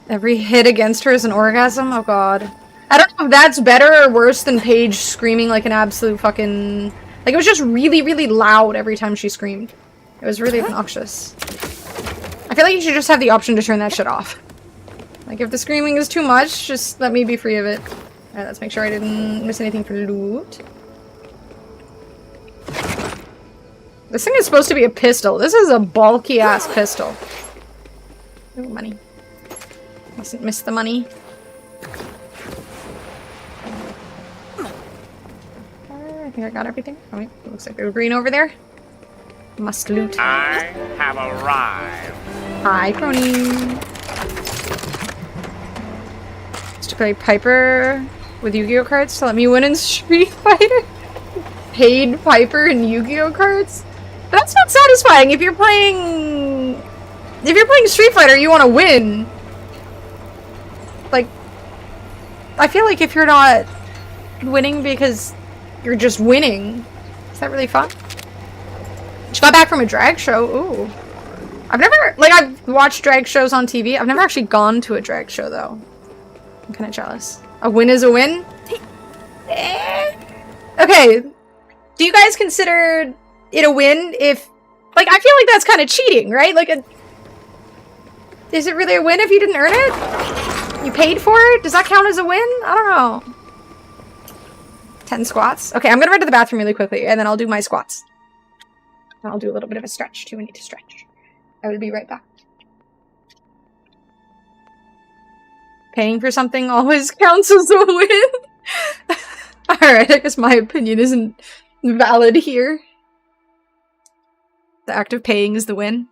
Every hit against her is an orgasm? Oh god. I don't know if that's better or worse than Paige screaming like an absolute fucking... Like, it was just really, really loud every time she screamed. It was really obnoxious. I feel like you should just have the option to turn that shit off. Like, if the screaming is too much, just let me be free of it. Alright, let's make sure I didn't miss anything for loot. This thing is supposed to be a pistol. This is a bulky-ass pistol. Ooh, money. Mustn't miss the money. I think I got everything. Oh wait, it looks like there's green over there. Must loot. I have arrived. Hi, crony. Just to play Piper with Yu-Gi-Oh cards to let me win in Street Fighter. Paid Piper and Yu-Gi-Oh cards. But that's not satisfying. If you're playing Street Fighter, you want to win. Like, I feel like if you're not winning because you're just winning, is that really fun? Just got back from a drag show. Ooh. I've watched drag shows on TV. I've never actually gone to a drag show, though. I'm kind of jealous. A win is a win? Okay. Do you guys consider it a win if... Like, I feel like that's kind of cheating, right? Like, is it really a win if you didn't earn it? You paid for it? Does that count as a win? I don't know. 10 squats. Okay, I'm gonna run to the bathroom really quickly, and then I'll do my squats. And I'll do a little bit of a stretch, too. I need to stretch. I will be right back. Paying for something always counts as a win? Alright, I guess my opinion isn't valid here. The act of paying is the win.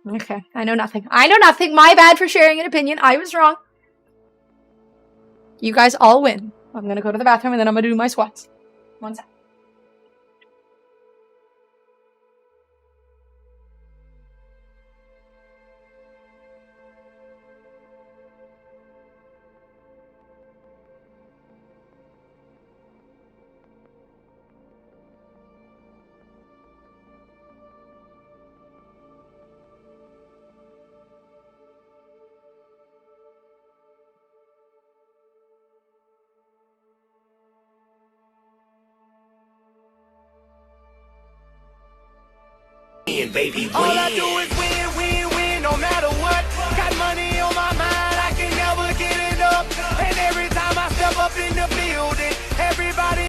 Okay, I know nothing. I know nothing. My bad for sharing an opinion. I was wrong. You guys all win. I'm gonna go to the bathroom and then I'm gonna do my squats. One sec. Baby, All I do is win, win, win, no matter what. Got money on my mind, I can never get enough. And every time I step up in the building, everybody...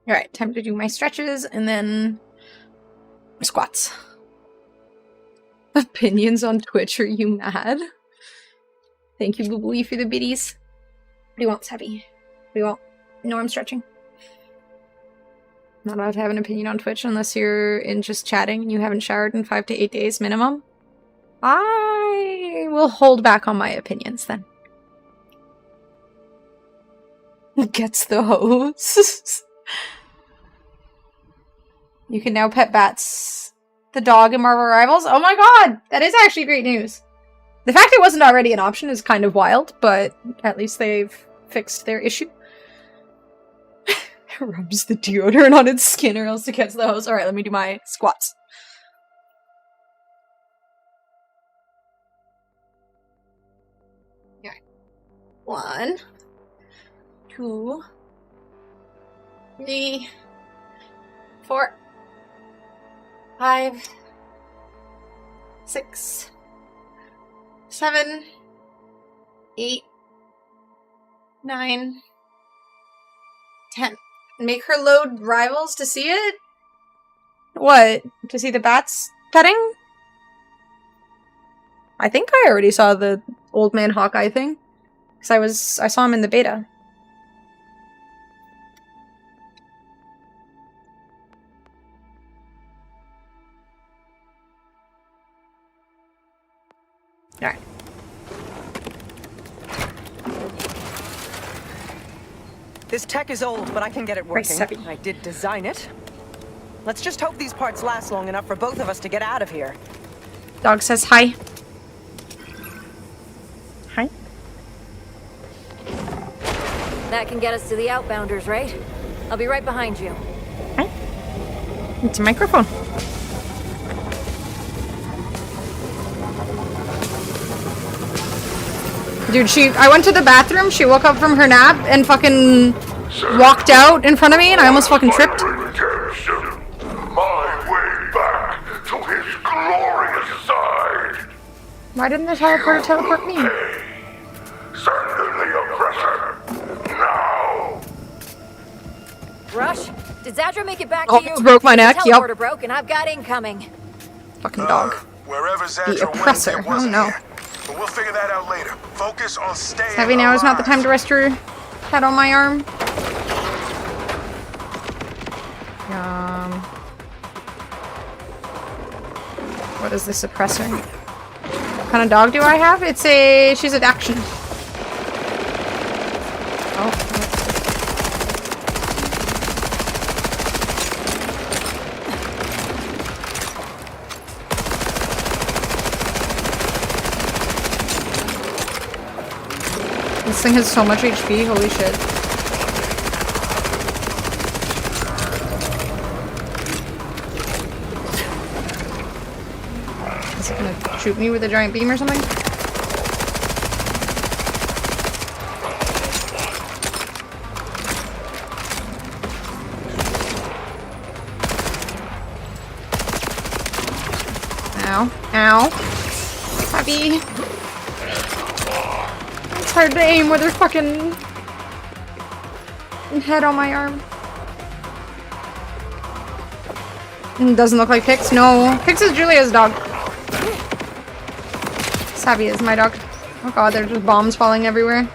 Alright, time to do my stretches and then squats. Opinions on Twitch, are you mad? Thank you, Boo Boo, for the biddies. What do you want, Savvy? What do you want? You know I'm stretching. Not allowed to have an opinion on Twitch unless you're in just chatting and you haven't showered in 5 to 8 days minimum. I will hold back on my opinions then. Gets the hose. You can now pet Bats, the dog in Marvel Rivals. Oh my god! That is actually great news. The fact it wasn't already an option is kind of wild, but at least they've fixed their issue. Rubs the deodorant on its skin or else it gets the hose. Alright, let me do my squats. Okay. 1, 2, 3, 4, 5, 6, 7, 8, 9, 10. Make her load Rivals to see it? What? To see the bats petting? I think I already saw the old man Hawkeye thing. Because I saw him in the beta. Alright. This tech is old, but I can get it working. I did design it. Let's just hope these parts last long enough for both of us to get out of here. Dog says hi. Hi. That can get us to the outbounders, right? I'll be right behind you. Hi. It's a microphone. Dude, I went to the bathroom, she woke up from her nap and fucking walked out in front of me and I almost fucking tripped. My way back to his glorious side. Why didn't the teleporter teleport me? Send the oppressor now. Rush, did Zadra make it back Oh, to you? it broke my neck, The yep. teleporter broke and I've got incoming. Fucking dog. Wherever The Zadra went, oppressor. it Oh wasn't no. here. But we'll figure that out later. Focus on staying Savvy, now is not the time to rest your head on my arm. What is this oppressor? What kind of dog do I have? She's an action. Oh. This thing has so much HP, holy shit. Is it gonna shoot me with a giant beam or something? Ow. Ow. Happy. It's hard to aim with her fucking head on my arm. Doesn't look like Pix. No. Pix is Julia's dog. Savvy is my dog. Oh god, there's just bombs falling everywhere.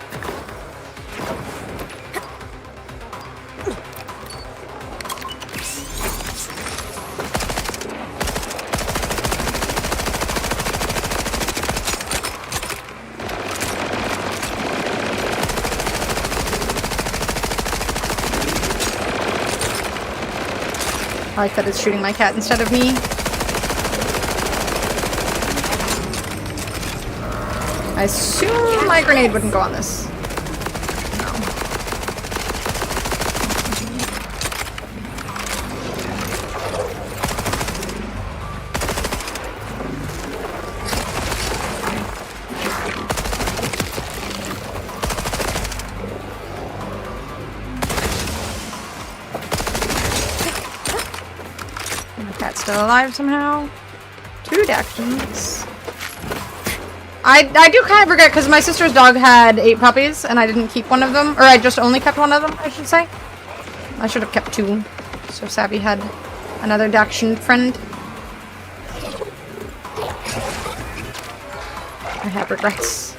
I like that it's shooting my cat instead of me. I assume my grenade wouldn't go on this. My cat's still alive somehow. 2 actions. I do kind of regret because my sister's dog had 8 puppies and I didn't keep one of them, or I just only kept one of them, I should say. I should have kept 2. So Savvy had another Daction friend. I have regrets.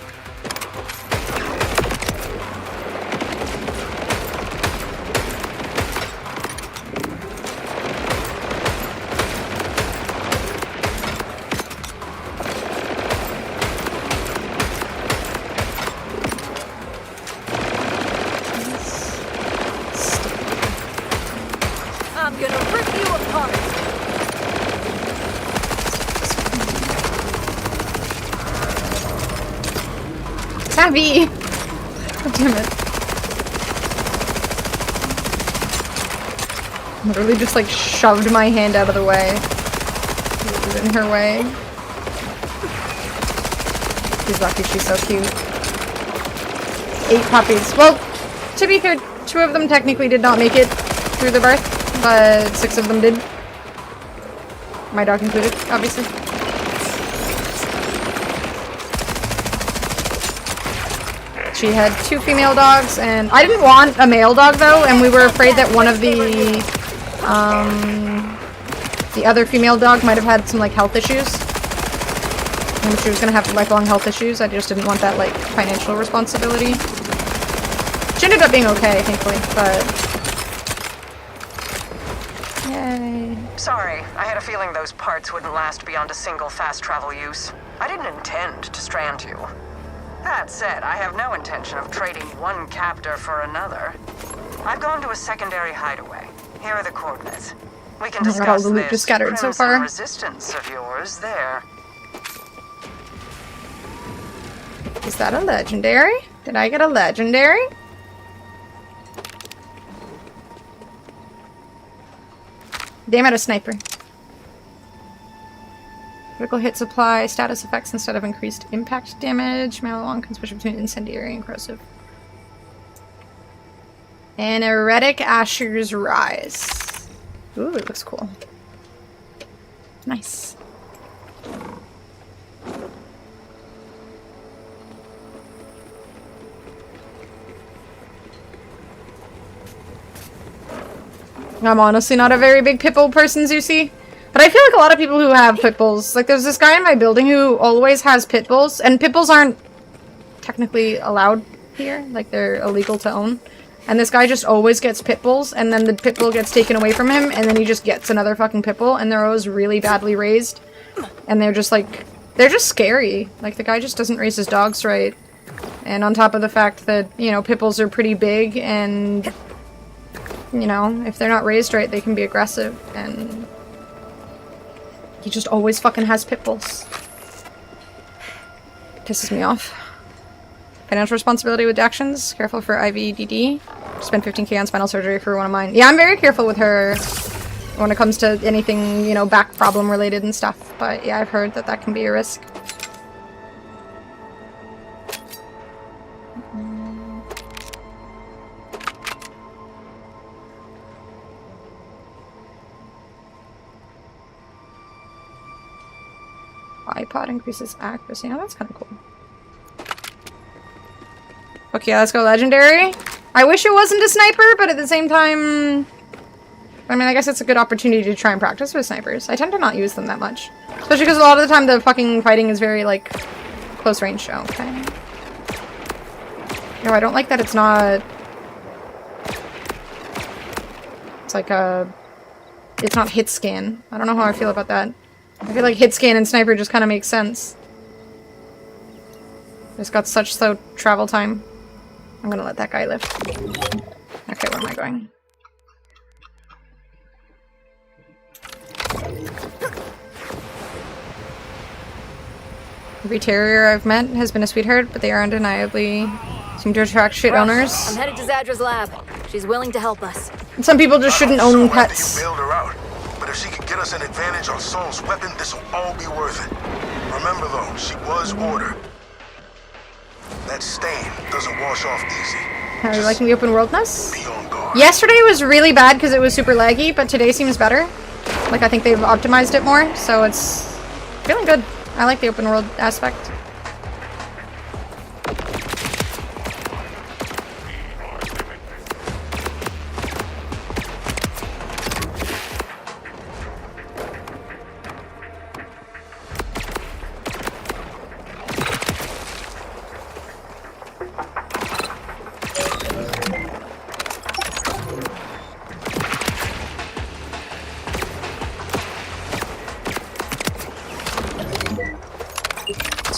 I'm gonna rip you apart. Savvy! God damn it. Literally just like shoved my hand out of the way. It was in her way. She's lucky, she's so cute. 8 puppies. Well, to be fair, 2 of them technically did not make it through the birth, but 6 of them did. My dog included, obviously. She had 2 female dogs, and I didn't want a male dog though, and we were afraid that one of the other female dog might have had some like health issues. And she was gonna have lifelong health issues. I just didn't want that like financial responsibility. She ended up being okay, thankfully, but yay. Sorry, I had a feeling those parts wouldn't last beyond a single fast travel use. I didn't intend to strand you. That said, I have no intention of trading one captor for another. I've gone to a secondary hideaway. Here are the coordinates. We can discuss all the loot this just scattered so crimson far. resistance of yours there. Is that a legendary? Did I get a legendary? Damn it, a sniper. Critical hit supply, status effects instead of increased impact damage. Malawong can switch between incendiary and corrosive. And Heretic Asher's Rise. Ooh, it looks cool. Nice. I'm honestly not a very big pitbull person, Zeusy. But I feel like a lot of people who have pit bulls, like there's this guy in my building who always has pit bulls, and pit bulls aren't technically allowed here, like they're illegal to own. And this guy just always gets pit bulls, and then the pit bull gets taken away from him, and then he just gets another fucking pit bull, and they're always really badly raised. And they're just like, they're just scary. Like the guy just doesn't raise his dogs right. And on top of the fact that, you know, pit bulls are pretty big, and, you know, if they're not raised right, they can be aggressive, and he just always fucking has pit bulls. Pisses me off. Financial responsibility with actions. Careful for IVDD. Spend 15k on spinal surgery for one of mine. Yeah, I'm very careful with her when it comes to anything, you know, back problem related and stuff. But yeah, I've heard that that can be a risk. iPod increases accuracy. Oh, that's kind of cool. Okay, let's go legendary. I wish it wasn't a sniper, but at the same time, I mean, I guess it's a good opportunity to try and practice with snipers. I tend to not use them that much. Especially because a lot of the time the fucking fighting is very, like, close range. Okay. No, I don't like that it's not... It's like a... It's not hit scan. I don't know how I feel about that. I feel like hit scan and sniper just kind of makes sense. It's got such slow travel time. I'm gonna let that guy live. Okay, where am I going? Every terrier I've met has been a sweetheart, but they are undeniably seem to attract shit owners. I'm headed to Zadra's lab. She's willing to help us. And some people just shouldn't own pets. You bailed her out, but if she could get us an advantage on Saul's weapon, this will all be worth it. Remember though, she was ordered. That stain doesn't wash off easy. How are you liking the open worldness? Yesterday was really bad because it was super laggy, but today seems better. Like, I think they've optimized it more, so it's feeling good. I like the open world aspect.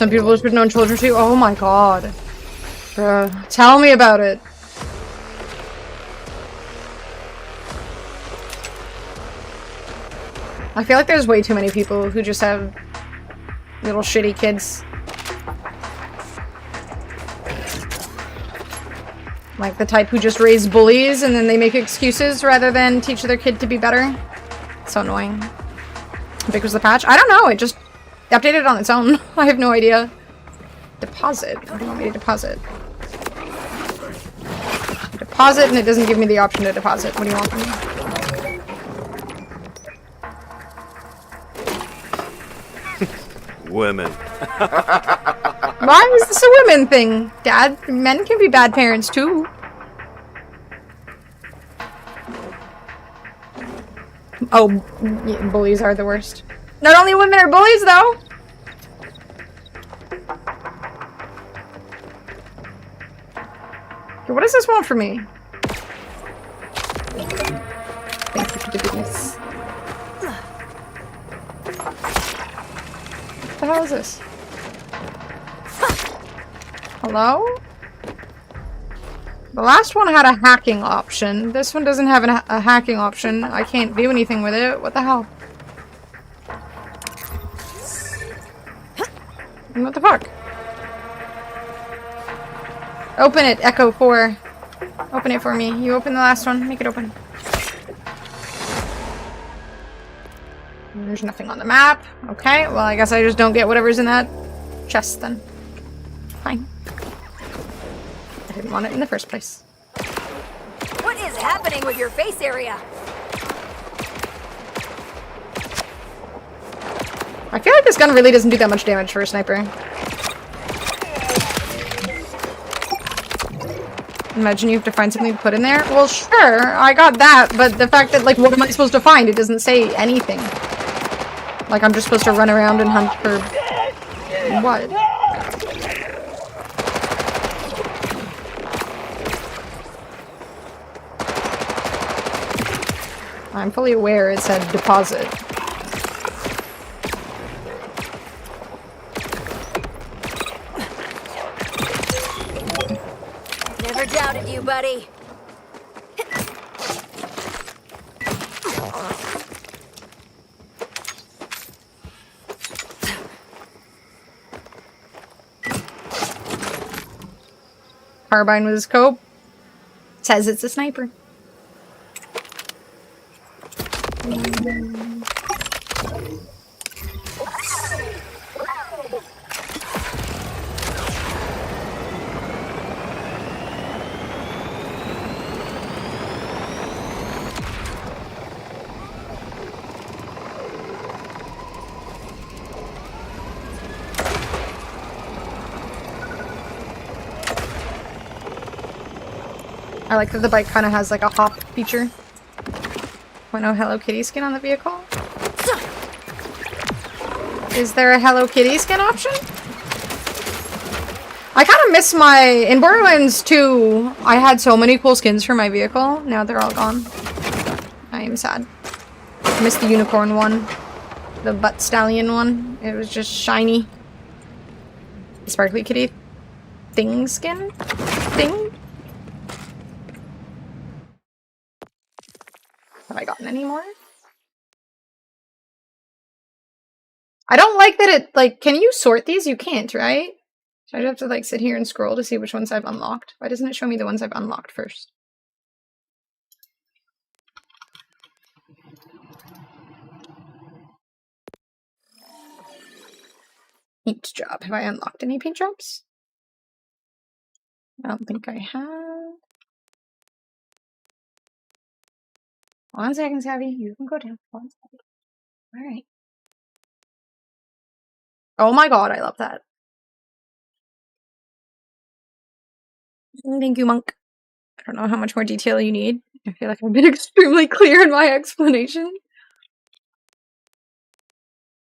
Some people should know children too. Oh my god. Bruh. Tell me about it. I feel like there's way too many people who just have little shitty kids. Like the type who just raise bullies and then they make excuses rather than teach their kid to be better. So annoying. How big was the patch? I don't know, it just updated on its own. I have no idea. Deposit? What do you want me to deposit? Deposit and it doesn't give me the option to deposit. What do you want from me? Women. Why is this a women thing? Dad, men can be bad parents too. Oh, yeah, bullies are the worst. Not only women are bullies though. Okay, what does this want for me? Thank you for the goodness. What the hell is this? Hello? The last one had a hacking option. This one doesn't have a hacking option. I can't do anything with it. What the hell? What the fuck? Open it, Echo 4. Open it for me. You open the last one. Make it open. There's nothing on the map. Okay, well I guess I just don't get whatever's in that chest then. Fine. I didn't want it in the first place. What is happening with your face area? I feel like this gun really doesn't do that much damage for a sniper. Imagine you have to find something to put in there. Well, sure, I got that, but the fact that, like, what am I supposed to find? It doesn't say anything. Like, I'm just supposed to run around and hunt for... what? I'm fully aware it said deposit. Never doubted you, buddy. Carbine with a scope. Says it's a sniper. I like that the bike kind of has like a hop feature. Want no Hello Kitty skin on the vehicle? Is there a Hello Kitty skin option? I kind of miss my... In Borderlands 2, I had so many cool skins for my vehicle. Now they're all gone. I am sad. I miss the unicorn one. The butt stallion one. It was just shiny. The sparkly kitty thing skin? Thing? Have I gotten any more? I don't like that it, like, can you sort these? You can't, right? So I'd have to, like, sit here and scroll to see which ones I've unlocked. Why doesn't it show me the ones I've unlocked first? Paint job. Have I unlocked any paint jobs? I don't think I have. 1 second, Savvy. You can go down. 1 second. Alright. Oh my god, I love that. Thank you, Monk. I don't know how much more detail you need. I feel like I've been extremely clear in my explanation.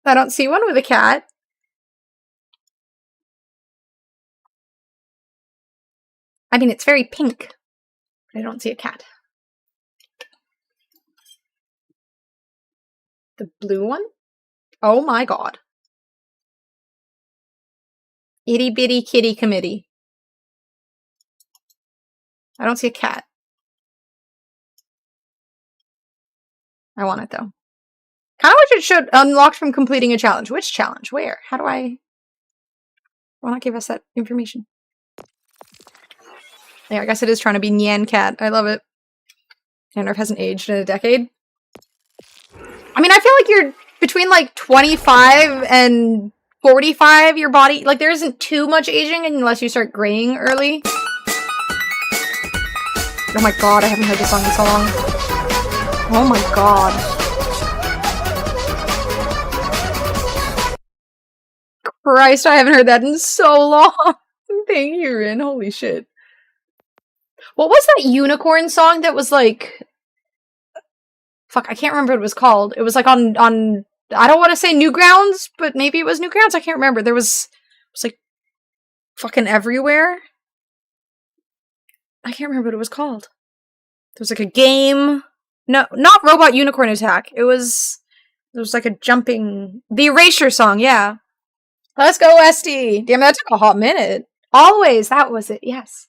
I don't see one with a cat. I mean, it's very pink. But I don't see a cat. The blue one? Oh my god. Itty bitty kitty committee. I don't see a cat. I want it though. Kind of wish it showed unlocked from completing a challenge. Which challenge? Where? How do I... Why not give us that information? Yeah, I guess it is trying to be Nyan Cat. I love it. Nerf hasn't aged in a decade. I mean, I feel like you're between like 25 and 45, your body, like there isn't too much aging unless you start graying early. Oh my god, I haven't heard this song in so long. Oh my god. Christ, I haven't heard that in so long. Thank you, Rin. Holy shit. What was that unicorn song that was like... Fuck, I can't remember what it was called. It was like on I don't want to say Newgrounds, but maybe it was Newgrounds. I can't remember. It was like fucking everywhere. I can't remember what it was called. There was like a game. No, not Robot Unicorn Attack. It was like a jumping... The Erasure song, yeah. Let's go, SD! Damn, that took a hot minute. Always, that was it, yes.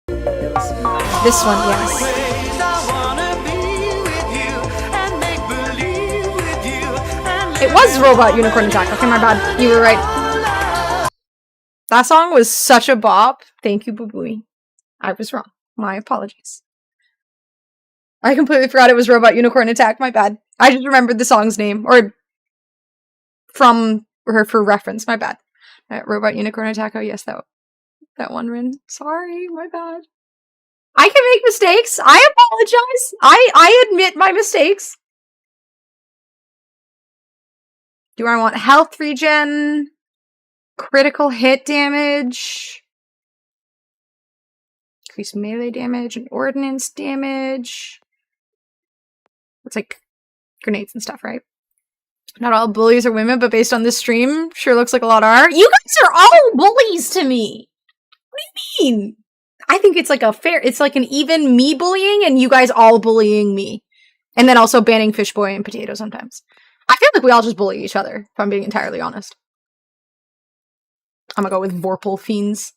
This one, yes. It was Robot Unicorn Attack. Okay, my bad. You were right. That song was such a bop. Thank you, Boo Booey. I was wrong. My apologies. I completely forgot it was Robot Unicorn Attack. My bad. I just remembered the song's name. Or from her for reference. My bad. Robot Unicorn Attack. Oh, yes, that one, Rin. Sorry. My bad. I can make mistakes. I apologize. I admit my mistakes. Do I want health regen? Critical hit damage? Increase melee damage and ordnance damage? It's like grenades and stuff, right? Not all bullies are women, but based on this stream, sure looks like a lot are. You guys are all bullies to me! What do you mean? I think it's like it's like an even me bullying and you guys all bullying me. And then also banning Fish Boy and Potato sometimes. I feel like we all just bully each other, if I'm being entirely honest. I'm gonna go with Vorpal Fiends.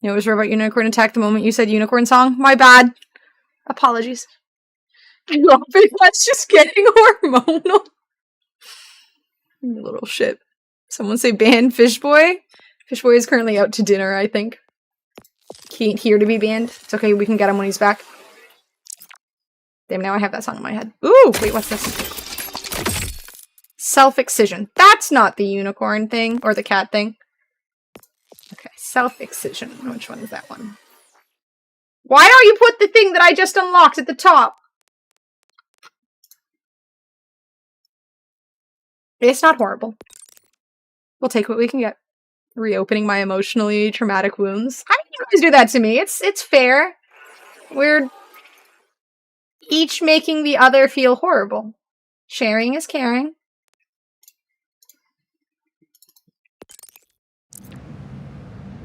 You know, it was Robot Unicorn Attack the moment you said unicorn song. My bad. Apologies. I love it. That's just getting hormonal. You little shit. Someone say ban Fish Boy. Fish Boy is currently out to dinner, I think. He ain't here to be banned. It's okay, we can get him when he's back. Damn, now I have that song in my head. Ooh, wait, what's this? Self-excision. That's not the unicorn thing, or the cat thing. Okay, self-excision. Which one is that one? Why don't you put the thing that I just unlocked at the top? It's not horrible. We'll take what we can get. Reopening my emotionally traumatic wounds. How do you guys do that to me? It's fair. We're each making the other feel horrible. Sharing is caring.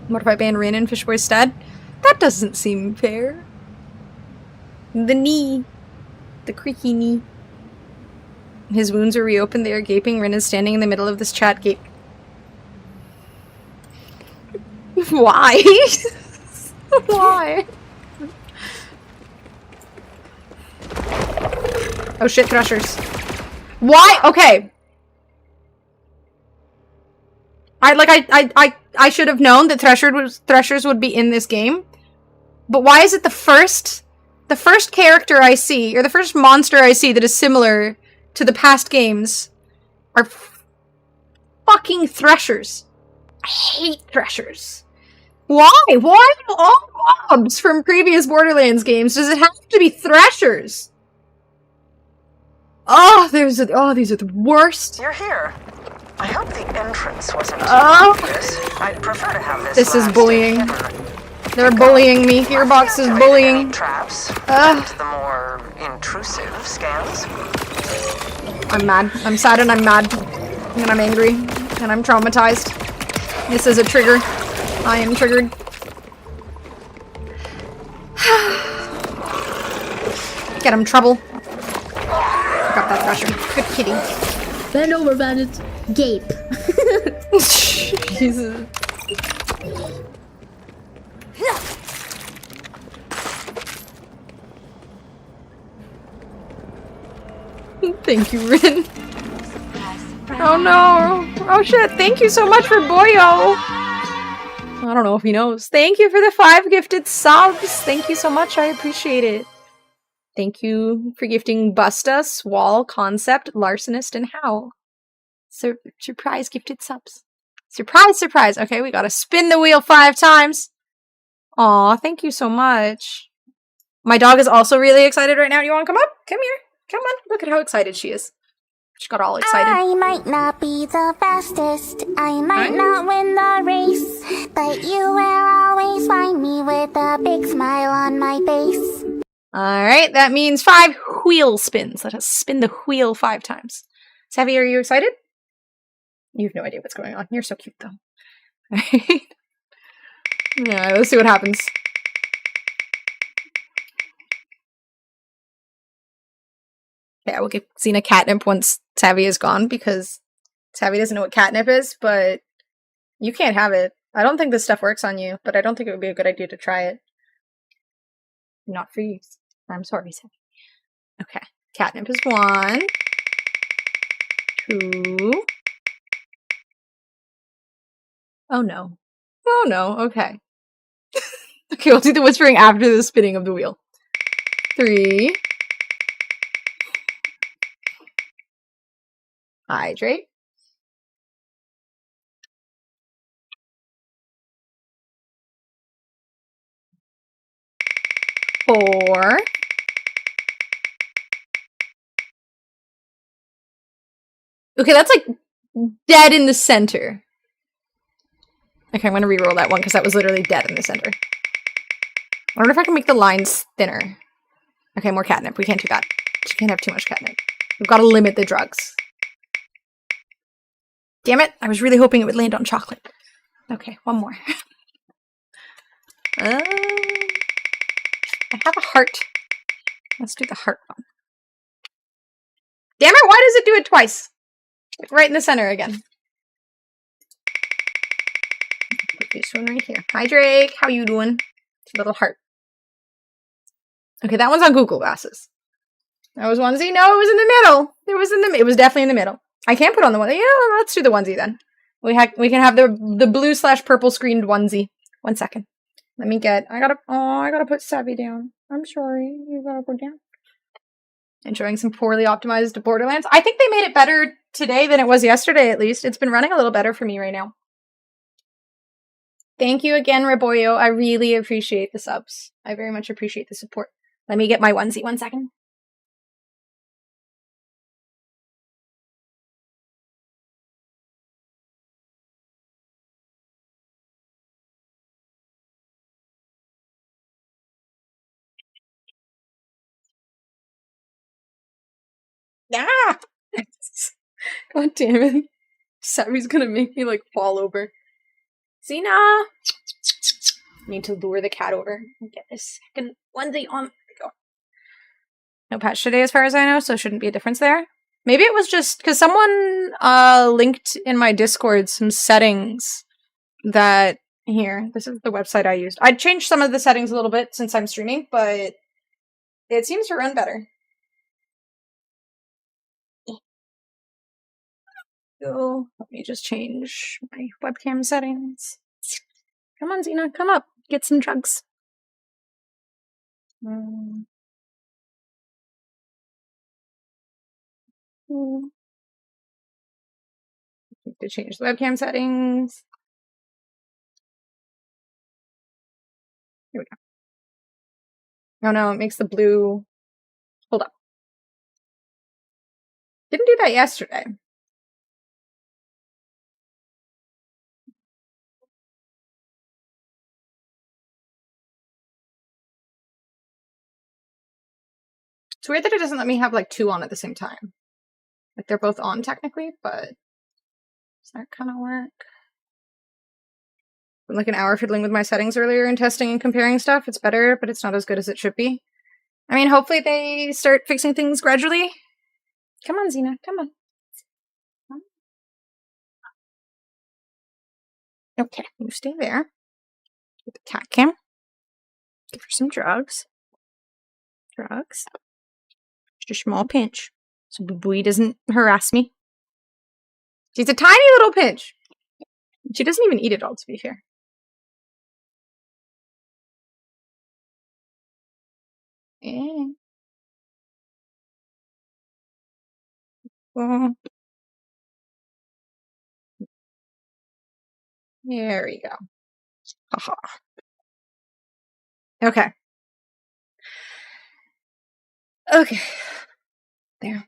What if I ban Rin and Fish Boy instead? That doesn't seem fair. The knee. The creaky knee. His wounds are reopened. They are gaping. Rin is standing in the middle of this chat gate. Why? Why? Oh shit, Threshers. Why? Okay. I should have known that Threshers would be in this game. But why is it the first character I see, or the first monster I see that is similar to the past games are fucking Threshers? I hate Threshers. Why? Why do all mobs from previous Borderlands games does it have to be Threshers? Oh, these are the worst. You're here. I hope the entrance wasn't too obvious. I'd prefer to have this. This is bullying. They're bullying me. Gearbox is bullying. Traps. And the more intrusive scans. I'm mad. I'm sad and I'm mad. And I'm angry. And I'm traumatized. This is a trigger. I am triggered. Get him, trouble. Got that Thresher. Good kitty. Bend over, bandits. Gape. Jesus. Thank you, Rin. Oh no! Oh shit, thank you so much for Boyo! I don't know if he knows. Thank you for the 5 gifted subs! Thank you so much, I appreciate it. Thank you for gifting Busta, Swall, Concept, Larcenist, and Howl. Surprise gifted subs. Surprise, surprise! Okay, we gotta spin the wheel 5 times! Aw, thank you so much. My dog is also really excited right now. You wanna come up? Come here. Come on. Look at how excited she is. She got all excited. I might not be the fastest, I might not win the race, but you will always find me with a big smile on my face. Alright, that means 5 wheel spins. Let us spin the wheel 5 times. Savvy, are you excited? You have no idea what's going on. You're so cute, though. Alright. Yeah, let's see what happens. Yeah, we'll give Xena catnip once Savvy is gone, because Savvy doesn't know what catnip is, but you can't have it. I don't think this stuff works on you, but I don't think it would be a good idea to try it. Not for you. I'm sorry, Savvy. Okay. Catnip is 1. 2. Oh no. Oh no, okay. Okay, we'll do the whispering after the spinning of the wheel. 3. Hydrate. 4. Okay, that's like dead in the center. Okay, I'm gonna reroll that one because that was literally dead in the center. I wonder if I can make the lines thinner. Okay, more catnip. We can't do that. She can't have too much catnip. We've got to limit the drugs. Damn it! I was really hoping it would land on chocolate. Okay, one more. I have a heart. Let's do the heart one. Damn it! Why does it do it twice? Like right in the center again. Put this one right here. Hi Drake, how you doing? It's a little heart. Okay, that one's on Google Glasses. That was onesie. No, it was in the middle. It was definitely in the middle. I can't put on the one. Yeah, let's do the onesie then. We can have the blue/purple screened onesie. 1 second. Let me get. I gotta put Savvy down. I'm sorry. You gotta go down. Enjoying some poorly optimized Borderlands. I think they made it better today than it was yesterday. At least it's been running a little better for me right now. Thank you again, Reboyo. I really appreciate the subs. I very much appreciate the support. Let me get my onesie. 1 second. Ah! God damn it. Savvy's gonna make me, like, fall over. Xena! Need to lure the cat over and get this second onesie on. There we go. No patch today as far as I know, so shouldn't be a difference there. Maybe it was just because someone linked in my Discord some settings that... Here, this is the website I used. I changed some of the settings a little bit since I'm streaming, but it seems to run better. So, let me just change my webcam settings. Come on, Xena, come up. Get some drugs. Need to change the webcam settings. Here we go. Oh no, it makes the blue... Hold up. Didn't do that yesterday. It's weird that it doesn't let me have, like, 2 on at the same time. Like, they're both on, technically, but... Does that kind of work? Been like an hour fiddling with my settings earlier and testing and comparing stuff. It's better, but it's not as good as it should be. I mean, hopefully they start fixing things gradually. Come on, Xena, come on. Okay, you stay there. Get the cat cam. Give her some drugs. Drugs. Just a small pinch. So Boo Boo doesn't harass me. She's a tiny little pinch. She doesn't even eat it all, to be fair. Yeah. Well, there we go. Haha. Okay. Okay. There.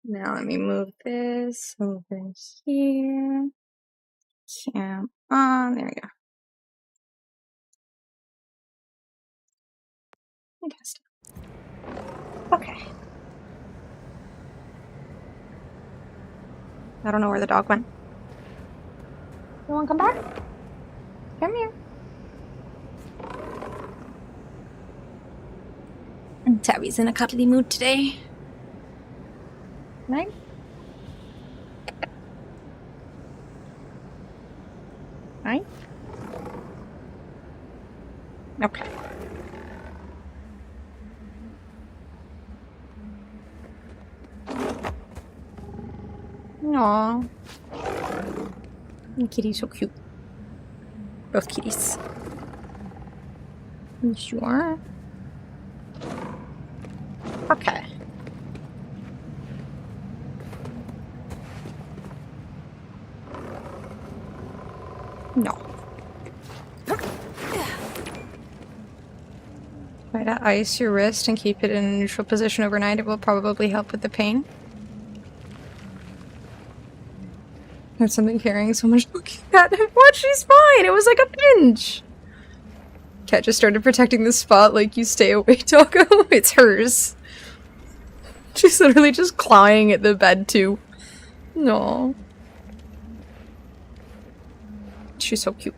Now let me move this over here. Cam on. There we go. Fantastic. Okay. I don't know where the dog went. You want to come back? Come here. Tabby's in a cuddly mood today. Right? Right? Okay. Aww. Kitty's so cute. Both kitties. Yes, you are. Okay. No. Try to ice your wrist and keep it in a neutral position overnight. It will probably help with the pain. There's something carrying so much looking at him. What? She's fine! It was like a pinch! Cat just started protecting the spot like you stay away, Doggo. It's hers. She's literally just clawing at the bed too. No. She's so cute.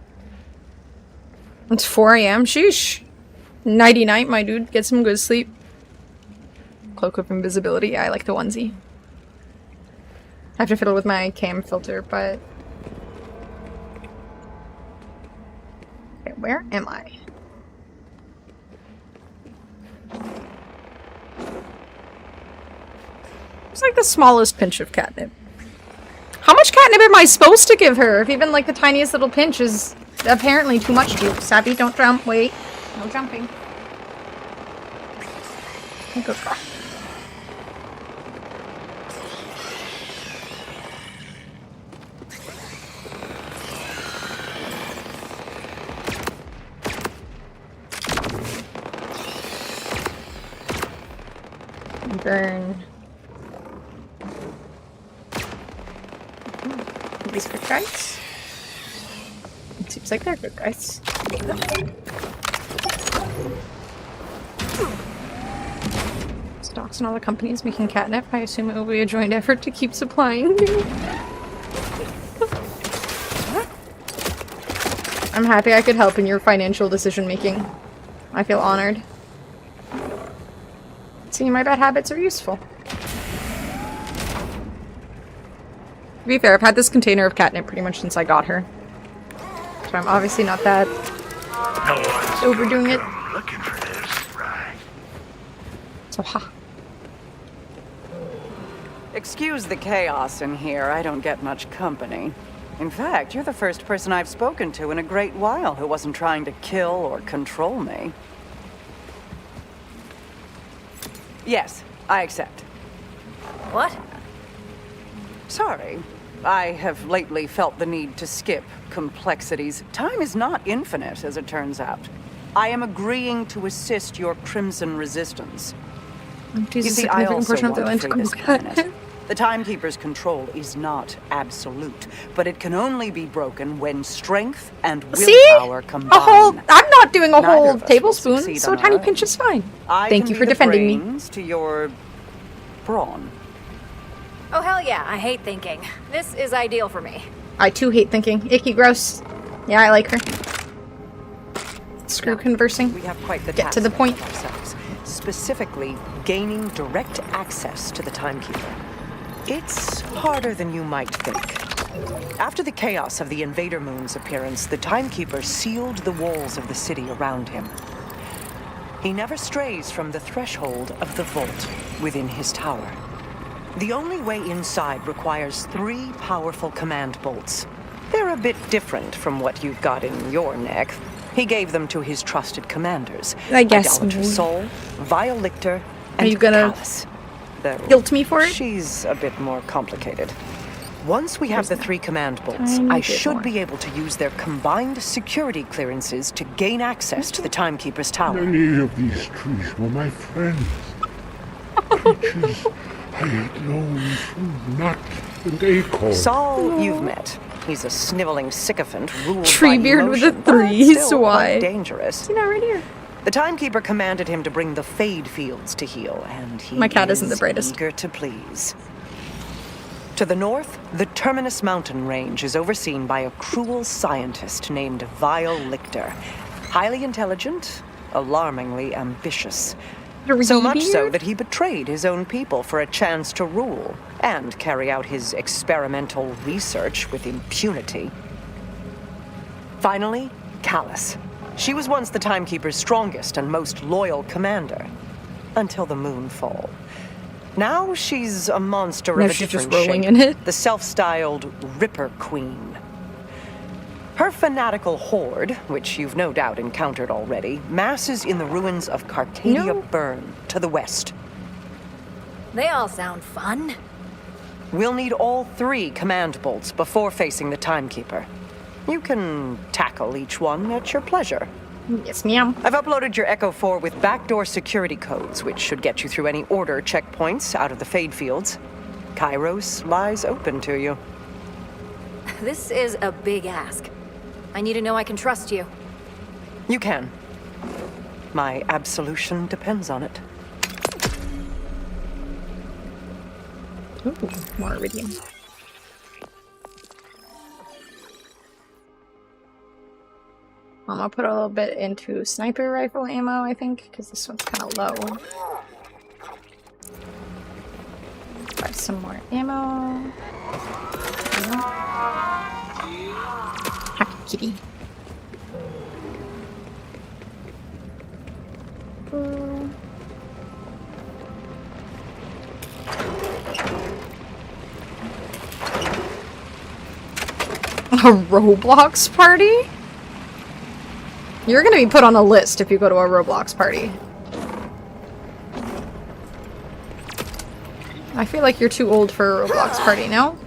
It's 4 AM. Sheesh. Nighty night, my dude. Get some good sleep. Cloak of invisibility. Yeah, I like the onesie. I have to fiddle with my cam filter, but... Okay, where am I? It's like the smallest pinch of catnip. How much catnip am I supposed to give her? If even like the tiniest little pinch is apparently too much to you. Sabby, don't jump. Wait. No jumping. Good girl. Burn. These good guys? It seems like they're good guys. Stocks and all the companies making catnip. I assume it will be a joint effort to keep supplying me. I'm happy I could help in your financial decision making. I feel honored. See, my bad habits are useful. To be fair, I've had this container of catnip pretty much since I got her. So I'm obviously not that overdoing it. Looking for this, right? So ha. Excuse the chaos in here. I don't get much company. In fact, you're the first person I've spoken to in a great while who wasn't trying to kill or control me. Yes, I accept. What? Sorry. I have lately felt the need to skip complexities. Time is not infinite, as it turns out. I am agreeing to assist your Crimson Resistance. You see, I also want to free this planet. The Timekeeper's control is not absolute, but it can only be broken when strength and willpower combine. A whole— I'm not doing a whole tablespoon, so a tiny pinch is fine. Thank you for defending me. To your brawn. Oh, hell yeah, I hate thinking. This is ideal for me. I too hate thinking. Icky, gross. Yeah, I like her. Screw conversing. We have quite the Get to the point. specifically gaining direct access to the Timekeeper. It's harder than you might think. After the chaos of the Invader Moon's appearance, the Timekeeper sealed the walls of the city around him. He never strays from the threshold of the vault within his tower. The only way inside requires 3 powerful command bolts. They're a bit different from what you've got in your neck. He gave them to his trusted commanders. I guess. Idolater Soul, Vile Lictor, and Are you gonna Callus. guilt me for it? She's a bit more complicated. Once we have the 3 command bolts, I should be able to use their combined security clearances to gain access to the Timekeeper's tower. Many of these trees were my friends. Creatures I had known through nut and acorn. Saul, you've met. He's a sniveling sycophant ruled Treebeard by with emotion, a 3, but still why? quite dangerous. Is he not right here? The Timekeeper commanded him to bring the Fade Fields to heal, and he My cat isn't the is brightest. eager to please. To the north, the Terminus Mountain Range is overseen by a cruel scientist named Vile Lictor. Highly intelligent, alarmingly ambitious. So much so that he betrayed his own people for a chance to rule and carry out his experimental research with impunity. Finally, Callus. She was once the Timekeeper's strongest and most loyal commander, until the Moonfall. Now she's a monster of a she's different just rolling shape, in it. the self-styled Ripper Queen. Her fanatical horde, which you've no doubt encountered already, masses in the ruins of Carcadia Burn to the west. They all sound fun. We'll need all 3 command bolts before facing the Timekeeper. You can tackle each one at your pleasure. Yes, ma'am. I've uploaded your Echo 4 with backdoor security codes, which should get you through any order checkpoints out of the Fade Fields. Kairos lies open to you. This is a big ask. I need to know I can trust you. You can. My absolution depends on it. Ooh, more iridium. I'll put a little bit into sniper rifle ammo, I think, because this one's kind of low. Buy some more ammo. Happy kitty. A Roblox party? You're gonna be put on a list if you go to a Roblox party. I feel like you're too old for a Roblox party, no?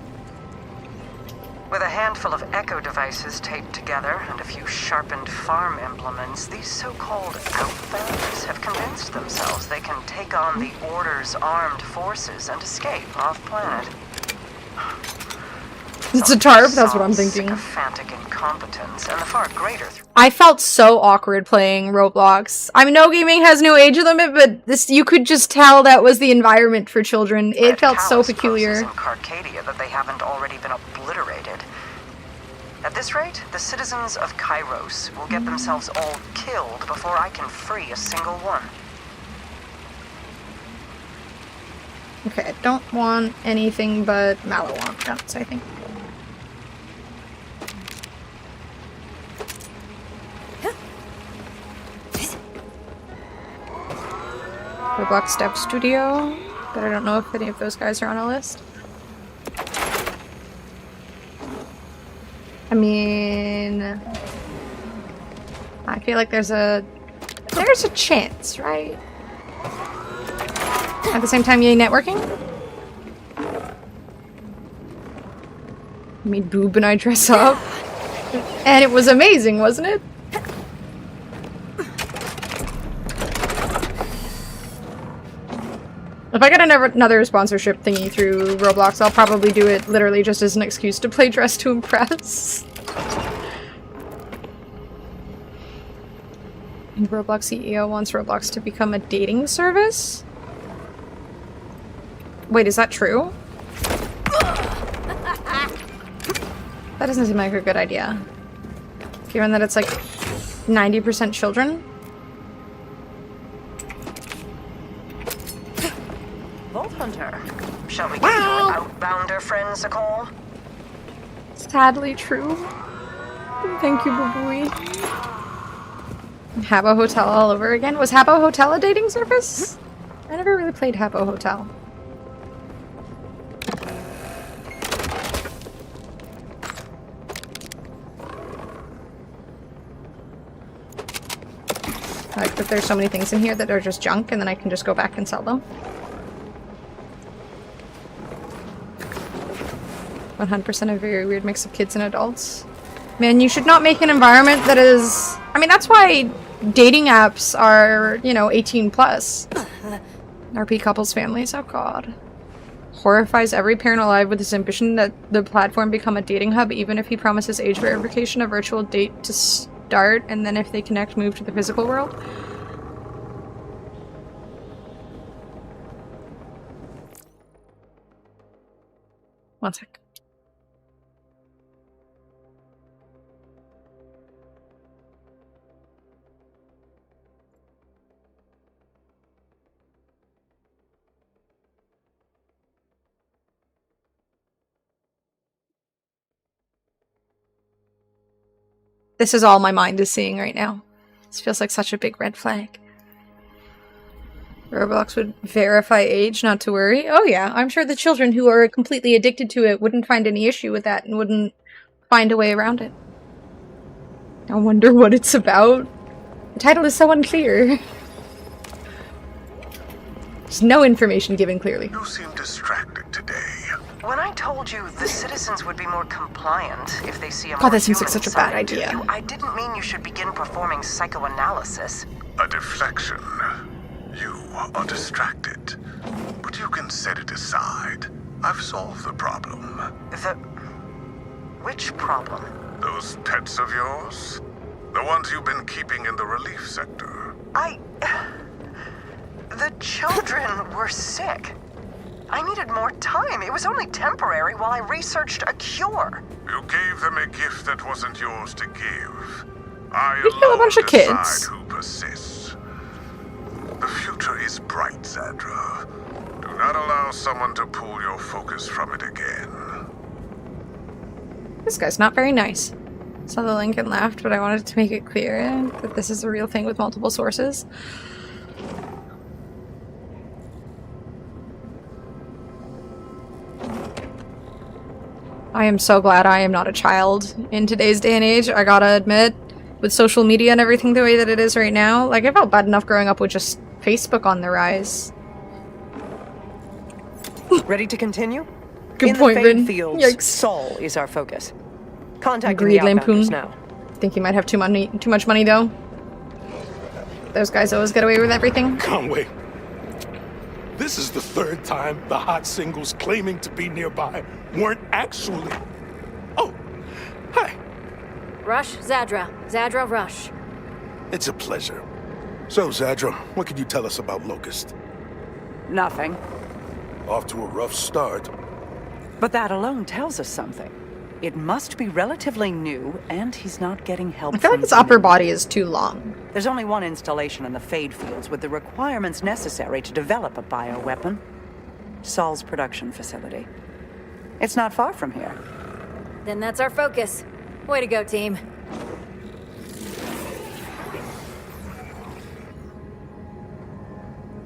With a handful of echo devices taped together and a few sharpened farm implements, these so-called outsiders have convinced themselves they can take on the Order's armed forces and escape off-planet. It's a tarp, that's what I'm thinking. Sycophantic incompetence and the far greater I felt so awkward playing Roblox. I mean, no gaming has no age limit, but this you could just tell that was the environment for children. It felt so peculiar. in Carcadia that they haven't already been obliterated. At this rate, the citizens of Kairos will get themselves all killed before I can free a single one. Okay, I don't want anything but Malawamp guns, I think. Roblox Dev Studio, but I don't know if any of those guys are on a list. I mean, I feel like there's a chance, right? At the same time, yay networking? I mean, Boob and I dress up. And it was amazing, wasn't it? If I get another sponsorship thingy through Roblox, I'll probably do it literally just as an excuse to play Dress to Impress. And Roblox CEO wants Roblox to become a dating service? Wait, is that true? That doesn't seem like a good idea. Given that it's like 90% children? whimsical. Sadly true. Thank you, boo-booey. Habbo Hotel all over again? Was Habbo Hotel a dating service? I never really played Habbo Hotel. I like that there's so many things in here that are just junk and then I can just go back and sell them. 100% a very weird mix of kids and adults. Man, you should not make an environment that is... I mean, that's why dating apps are, you know, 18 plus. RP couples, families, oh god. Horrifies every parent alive with his ambition that the platform become a dating hub, even if he promises age verification, a virtual date to start, and then if they connect, move to the physical world. One sec. This is all my mind is seeing right now. This feels like such a big red flag. Roblox would verify age, not to worry. Oh yeah, I'm sure the children who are completely addicted to it wouldn't find any issue with that and wouldn't find a way around it. I wonder what it's about. The title is so unclear. There's no information given clearly. You seem distracted today. When I told you the citizens would be more compliant if they see a God, more that seems like human such a bad side to idea. you, I didn't mean you should begin performing psychoanalysis. A deflection. You are distracted. But you can set it aside. I've solved the problem. Which problem? Those pets of yours? The ones you've been keeping in the relief sector. The children were sick. I needed more time. It was only temporary while I researched a cure. You gave them a gift that wasn't yours to give. I You kill a bunch of kids. decide who persists. The future is bright, Zadra. Do not allow someone to pull your focus from it again. This guy's not very nice. Saw the link and laughed, but I wanted to make it clear that this is a real thing with multiple sources. I am so glad I am not a child in today's day and age, I gotta admit. With social media and everything the way that it is right now, like, I felt bad enough growing up with just Facebook on the rise. Ready to continue? Good point, In the Vin. Fade fields, Yikes. Sol is our focus. Contacting the Greed outbounders Lampoon. now. Think he might have too much money though. Those guys always get away with everything. Conway, this is the third time the hot singles claiming to be nearby weren't actually. Oh, hi. Rush, Zadra. Zadra, Rush. It's a pleasure. So, Zadra, what can you tell us about Locust? Nothing. Off to a rough start. But that alone tells us something. It must be relatively new, and he's not getting help. I feel like his upper body is too long. There's only one installation in the Fade fields with the requirements necessary to develop a bioweapon. Sol's production facility. It's not far from here. Then that's our focus. Way to go, team.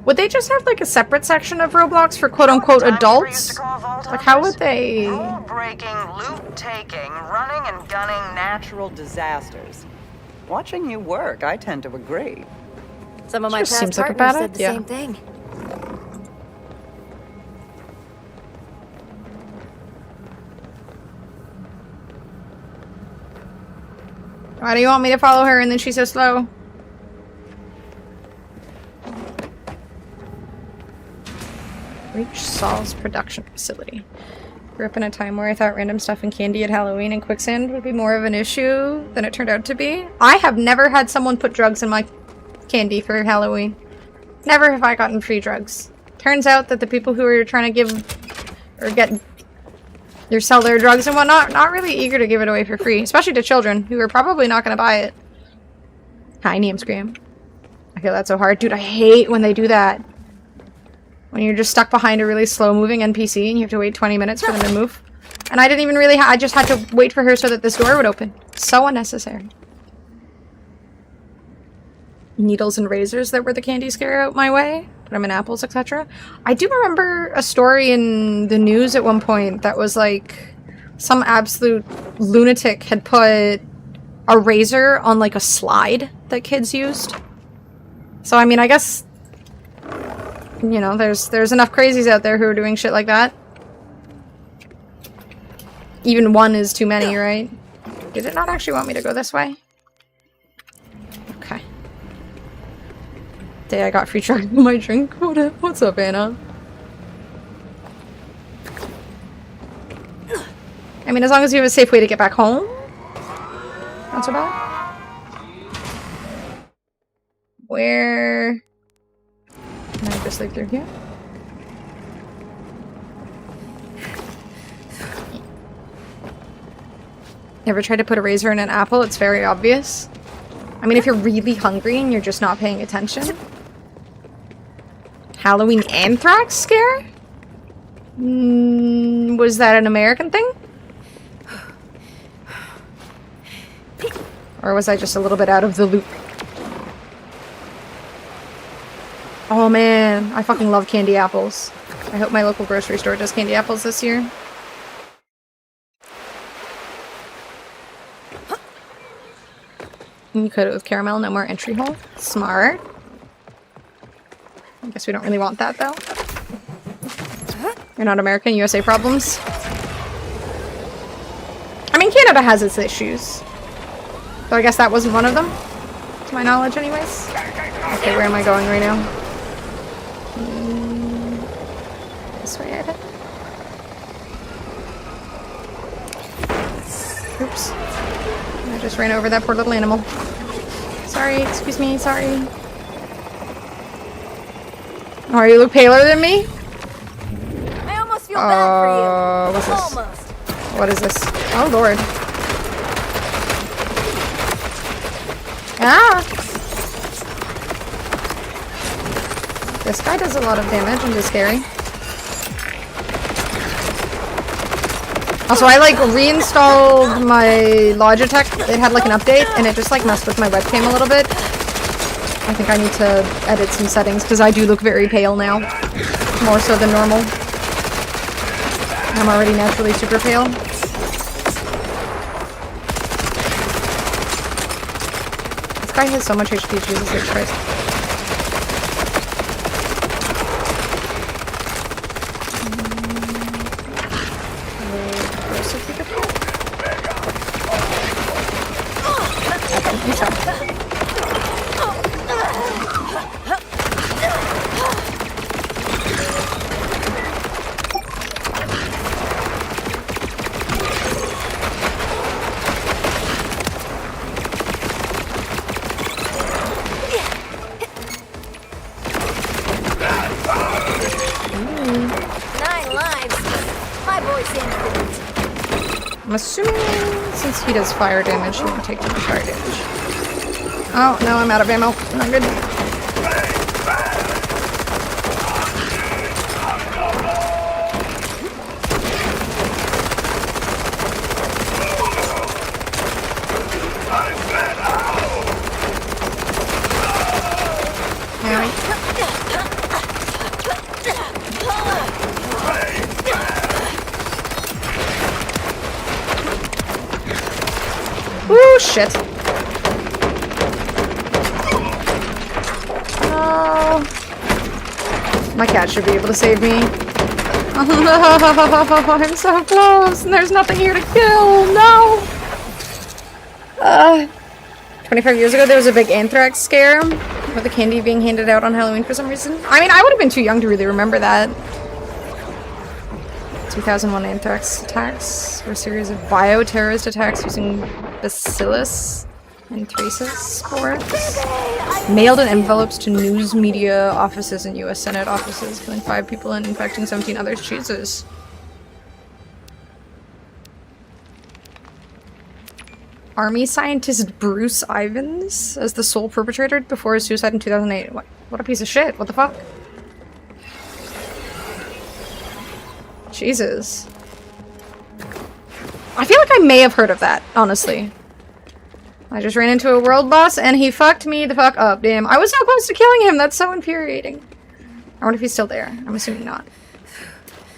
Would they just have like a separate section of Roblox for quote-unquote adults? Like, how would they... Rule-breaking, loot-taking, running and gunning natural disasters. Watching you work, I tend to agree. Some of my Just past seems like a partners bad said the idea. same thing. Why do you want me to follow her and then she's so slow? Reach Sol's production facility. Grew up in a time where I thought random stuff and candy at Halloween and quicksand would be more of an issue than it turned out to be. I have never had someone put drugs in my candy for Halloween. Never have I gotten free drugs. Turns out that the people who are trying to give or get or sell their drugs and whatnot, not really eager to give it away for free, especially to children who are probably not going to buy it. Hi, Name Scream. I feel that so hard. Dude, I hate when they do that. When you're just stuck behind a really slow-moving NPC and you have to wait 20 minutes for them to move. And I didn't even really I just had to wait for her so that this door would open. So unnecessary. Needles and razors that were the candy scare out my way. Put them in apples, etc. I do remember a story in the news at one point that was like some absolute lunatic had put a razor on like a slide that kids used. So I mean, I guess, you know, there's enough crazies out there who are doing shit like that. Even one is too many, right? Did it not actually want me to go this way? Okay. Day I got free charge of my drink. What's up, Anna? I mean, as long as you have a safe way to get back home. Not so bad. Where... Can I just leave through here? Ever tried to put a razor in an apple? It's very obvious. I mean, if you're really hungry and you're just not paying attention. Halloween anthrax scare? Was that an American thing? Or was I just a little bit out of the loop? Oh man, I fucking love candy apples. I hope my local grocery store does candy apples this year. You coat it with caramel, no more entry hole. Smart. I guess we don't really want that though. You're not American, USA problems. I mean, Canada has its issues. So I guess that wasn't one of them. To my knowledge anyways. Okay, where am I going right now? This way, I think. Oops. I just ran over that poor little animal. Sorry, excuse me, sorry. Oh, you look paler than me? I almost feel bad for you. What's this? Almost. What is this? Oh, Lord. Ah! This guy does a lot of damage and is scary. Also, I like reinstalled my Logitech. It had like an update and it just like messed with my webcam a little bit. I think I need to edit some settings because I do look very pale now. More so than normal. I'm already naturally super pale. This guy has so much HP, Jesus Christ. I'm assuming since he does fire damage, he won't take too much fire damage. Oh, no, I'm out of ammo. Not good. Ooh, shit. Oh. My cat should be able to save me. Oh no, I'm so close, and there's nothing here to kill. No! 25 years ago, there was a big anthrax scare with the candy being handed out on Halloween for some reason. I mean, I would have been too young to really remember that. 2001 anthrax attacks were a series of bioterrorist attacks using bacillus and traces spores. Mailed in envelopes to news media offices and U.S. Senate offices, killing 5 people and infecting 17 others. Jesus. Army scientist Bruce Ivans as the sole perpetrator before his suicide in 2008. What a piece of shit. What the fuck? Jesus. I feel like I may have heard of that, honestly. I just ran into a world boss and he fucked me the fuck up. Damn, I was so close to killing him. That's so infuriating. I wonder if he's still there. I'm assuming not.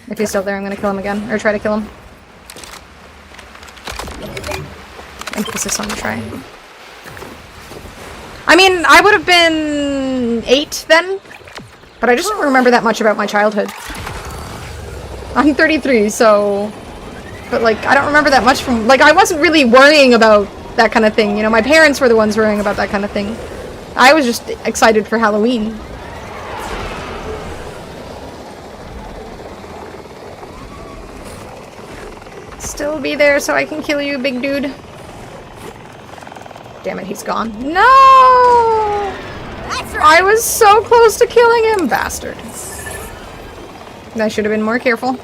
If he's still there, I'm gonna kill him again. Or try to kill him. Emphasis on the try. I mean, I would have been 8 then. But I just don't remember that much about my childhood. I'm 33, so... But, like, I don't remember that much from... Like, I wasn't really worrying about that kind of thing. You know, my parents were the ones worrying about that kind of thing. I was just excited for Halloween. Still be there so I can kill you, big dude. Damn it, he's gone. No! I was so close to killing him, bastard. I should have been more careful.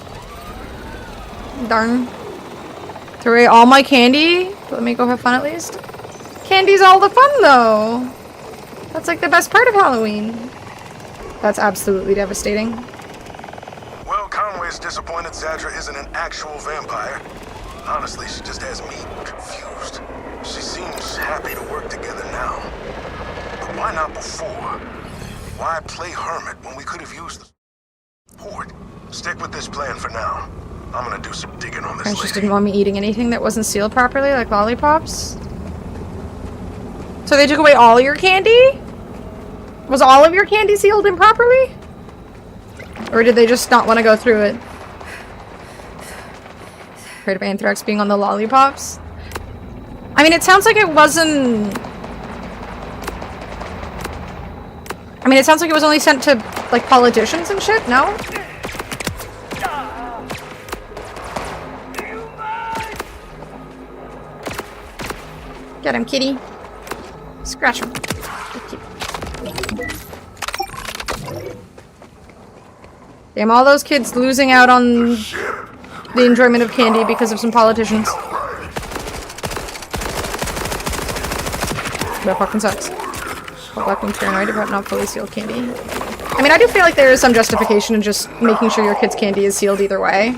Darn. Throw away all my candy? Let me go have fun at least. Candy's all the fun, though. That's like the best part of Halloween. That's absolutely devastating. Well, Conway's disappointed Zadra isn't an actual vampire. Honestly, she just has me confused. She seems happy to work together now. But why not before? Why play hermit when we could have used the port? Stick with this plan for now. I'm gonna do some digging on this Parents just didn't want me eating anything that wasn't sealed properly, like lollipops. So they took away all your candy? Was all of your candy sealed improperly? Or did they just not want to go through it? Afraid of anthrax being on the lollipops? I mean, it sounds like it wasn't... I mean, it sounds like it was only sent to, like, politicians and shit, no? Get him, kitty. Scratch him. Damn, all those kids losing out on the enjoyment of candy because of some politicians. That fucking sucks. Black being paranoid about not fully sealed candy. I mean, I do feel like there is some justification in just making sure your kid's candy is sealed either way.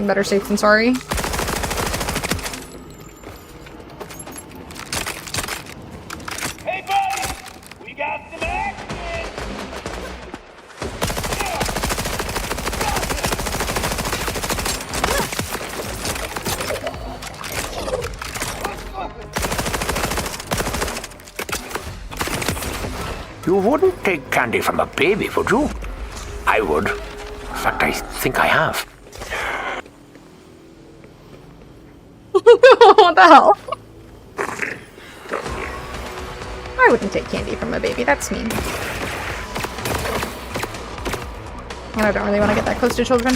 Better safe than sorry. Hey, buddy! We got some action! You wouldn't take candy from a baby, would you? I would. In fact, I think I have. What the hell? I wouldn't take candy from a baby, that's mean. And I don't really want to get that close to children.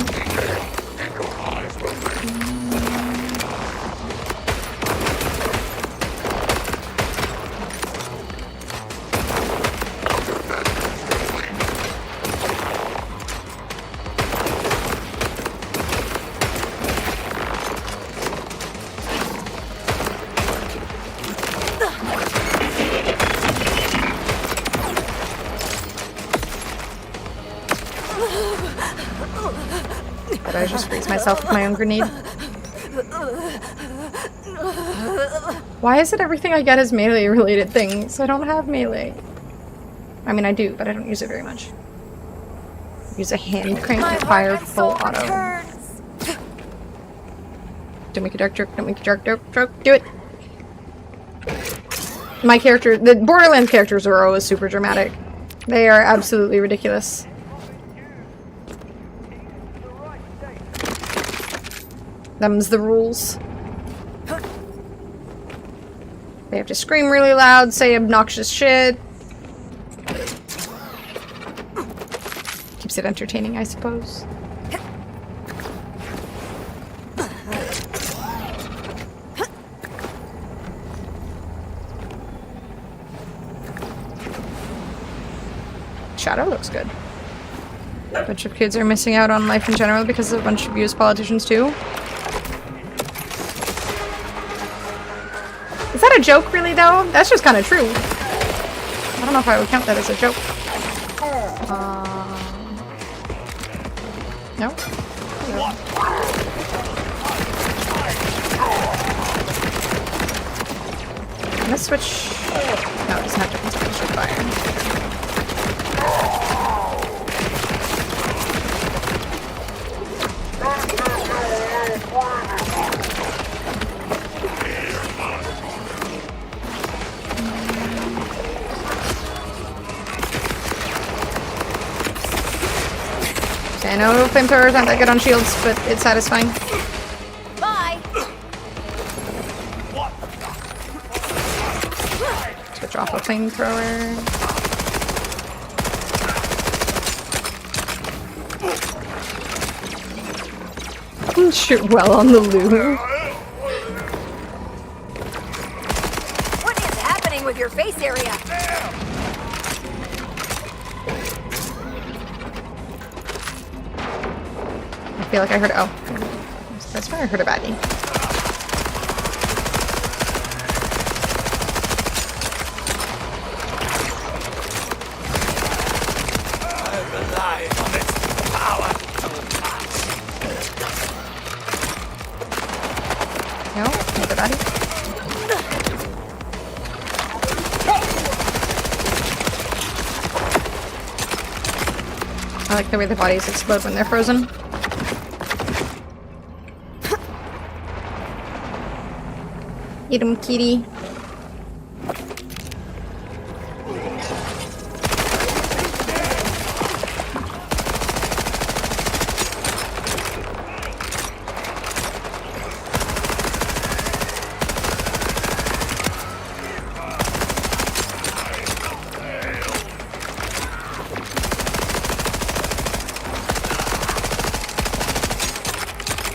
But I just freeze myself with my own grenade. Why is it everything I get is melee related things? I don't have melee. I mean, I do, but I don't use it very much. I use a hand crank to fire full auto. Don't make a dark joke, don't make a dark joke, do it! My character, the Borderlands characters are always super dramatic. They are absolutely ridiculous. Them's the rules. They have to scream really loud, say obnoxious shit. Keeps it entertaining, I suppose. Shadow looks good. A bunch of kids are missing out on life in general because of a bunch of US politicians too. Is that a joke, really, though? That's just kind of true. I don't know if I would count that as a joke. No? I'm gonna switch. No, it doesn't have to concentration fire. Okay, I know flamethrowers aren't that good on shields, but it's satisfying. Bye. Switch off a flamethrower. Shoot well on the loo. What is happening with your face area? I feel like I heard. Oh, that's where I heard a baddie. I rely on its power. No, another baddie. I like the way the bodies explode when they're frozen. Eat 'em, kitty.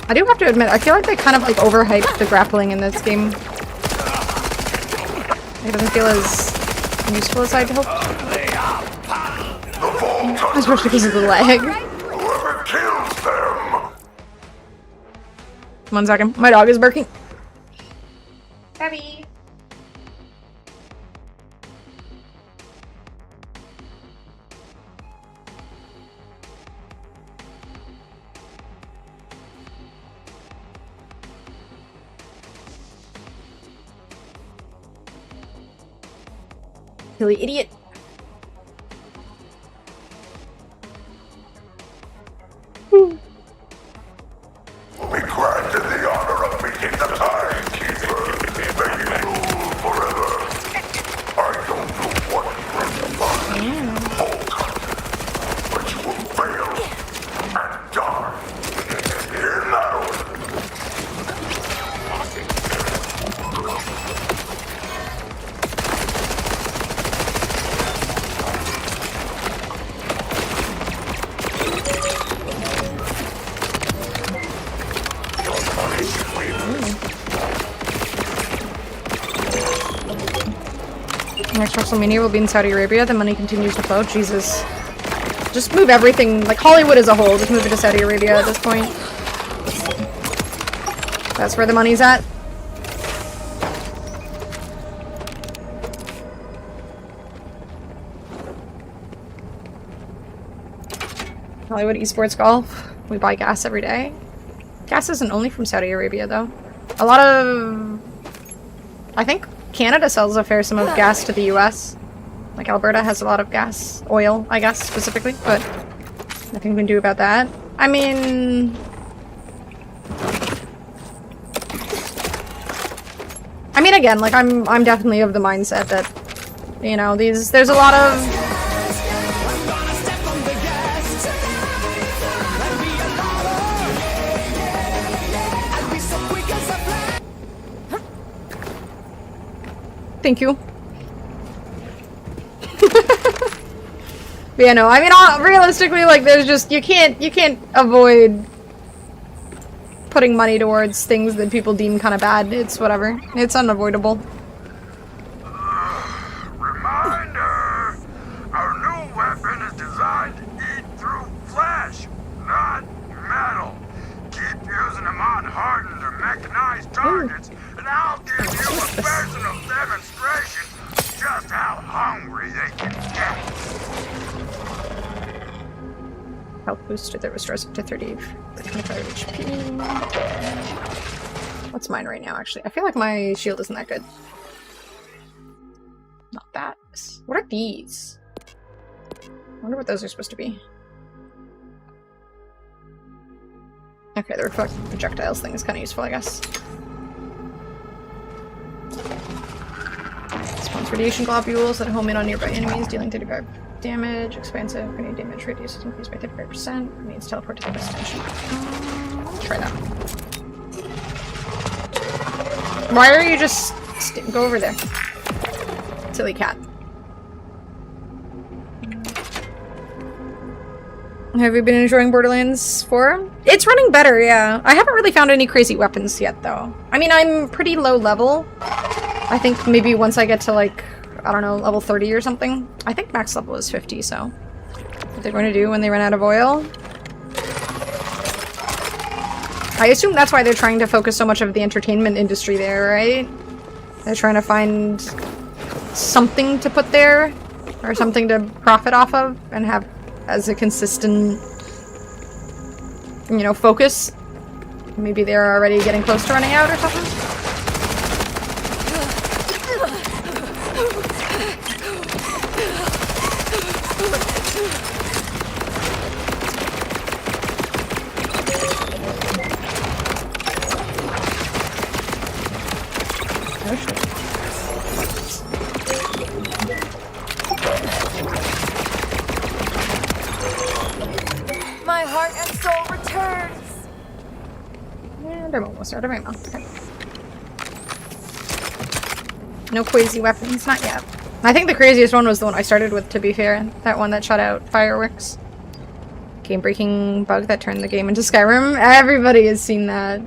I do have to admit, I feel like they kind of like overhyped the grappling in this game. It doesn't feel as useful as I'd hoped. Especially because of the lag. Whoever kills them. 1 second. My dog is barking. Abby. Silly idiot. We granted the honor of meeting the Timekeeper. May you rule forever. I don't know what but you will fail and die in that order. Next WrestleMania will be in Saudi Arabia. The money continues to flow. Jesus. Just move everything, like Hollywood as a whole, just move it to Saudi Arabia at this point. That's where the money's at. Hollywood Esports Golf. We buy gas every day. Gas isn't only from Saudi Arabia, though. A lot of... I think Canada sells a fair sum of gas to the US. Like Alberta has a lot of gas. Oil, I guess, specifically. But nothing we can do about that. I mean... again, like, I'm definitely of the mindset that, you know, there's a lot of... Thank you. But yeah, no, I mean, realistically, like, there's just, you can't avoid putting money towards things that people deem kind of bad. It's whatever. It's unavoidable. Reminder! Our new weapon is designed to eat through flesh, not metal. Keep using them on hardened or mechanized targets, and I'll give you a personal demonstration of just how hungry they can get. Health booster that restores up to 25 HP. What's mine right now, actually? I feel like my shield isn't that good. Not that. What are these? I wonder what those are supposed to be. Okay, the reflective projectiles thing is kind of useful, I guess. Spawns radiation globules that home in on nearby enemies, dealing 35 damage. Expansive grenade damage radius is increased by 35%. Needs teleport to the destination. Let's try that. Why are you just... go over there. Silly cat. Have you been enjoying Borderlands 4? It's running better, yeah. I haven't really found any crazy weapons yet, though. I mean, I'm pretty low level. I think maybe once I get to, like, I don't know, level 30 or something. I think max level is 50, so... what they're going to do when they run out of oil. I assume that's why they're trying to focus so much of the entertainment industry there, right? They're trying to find something to put there, or something to profit off of, and have as a consistent, you know, focus. Maybe they're already getting close to running out or something. My heart and soul returns. And I'm almost out of ammo. Okay. No crazy weapons, not yet. I think the craziest one was the one I started with, to be fair. That one that shot out fireworks. Game-breaking bug that turned the game into Skyrim. Everybody has seen that.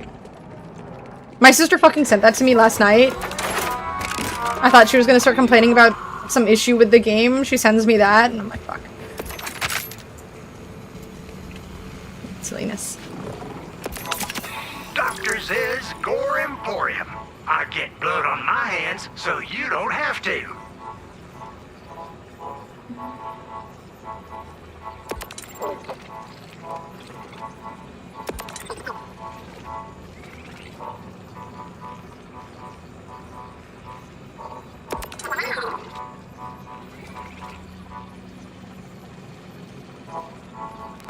My sister fucking sent that to me last night. I thought she was gonna start complaining about some issue with the game. She sends me that, and I'm like, fuck. Silliness. Doctor says Gore Emporium. I get blood on my hands, so you don't have to.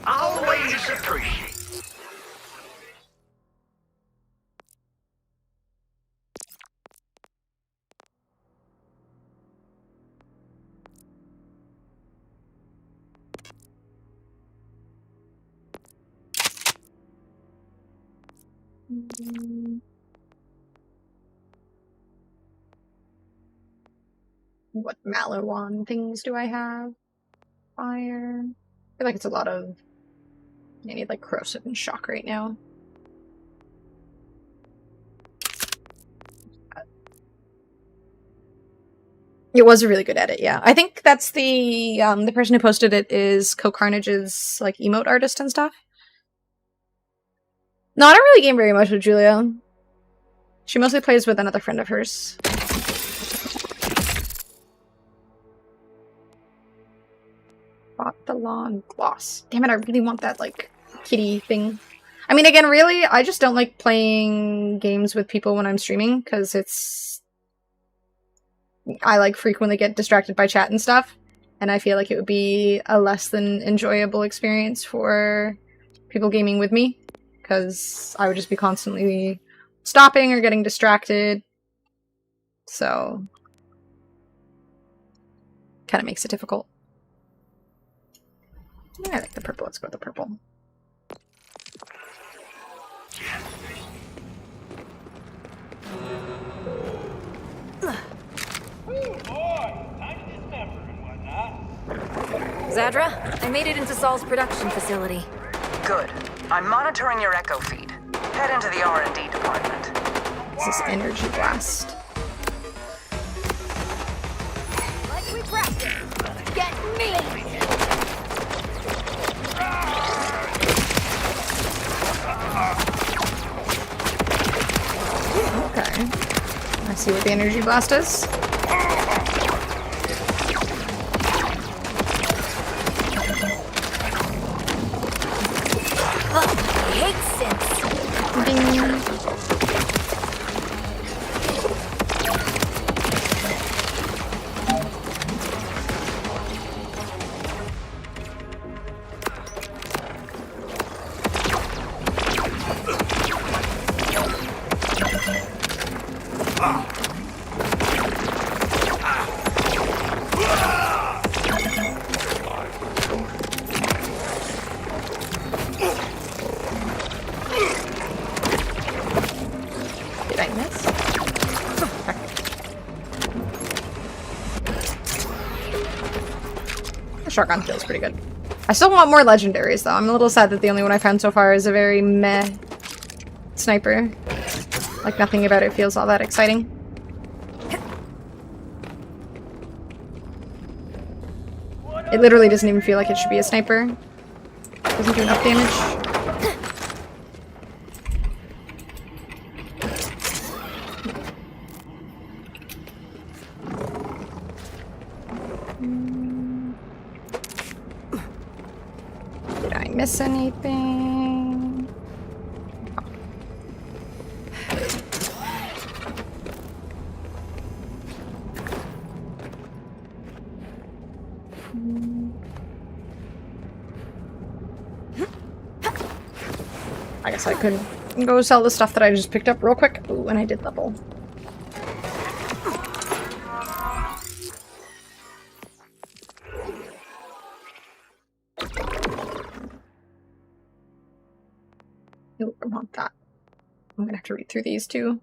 Always appreciate. What Malawan things do I have? Fire. I feel like it's a lot of... I need like corrosive and shock right now. It was a really good edit, yeah. I think that's the person who posted it is Co-Carnage's like emote artist and stuff. No, I don't really game very much with Julia. She mostly plays with another friend of hers. Bought the lawn gloss. Damn it, I really want that, like, kitty thing. I mean, again, really, I just don't like playing games with people when I'm streaming, because it's... I, like, frequently get distracted by chat and stuff, and I feel like it would be a less than enjoyable experience for people gaming with me, because I would just be constantly stopping or getting distracted, so... kind of makes it difficult. I like the purple. Let's go with the purple. Zadra, I made it into Saul's production facility. Good. I'm monitoring your echo feed. Head into the R&D department. This is energy blast. Like we practiced. Get me! Okay. I see what the energy blast is. I hate synths. Ding. Did I miss? The shotgun feels pretty good. I still want more legendaries, though. I'm a little sad that the only one I found so far is a very meh sniper. Like, nothing about it feels all that exciting. It literally doesn't even feel like it should be a sniper. Doesn't do enough damage. Did I miss anything? I guess I could go sell the stuff that I just picked up real quick. Ooh, and I did level. Nope, I want that. I'm gonna have to read through these too.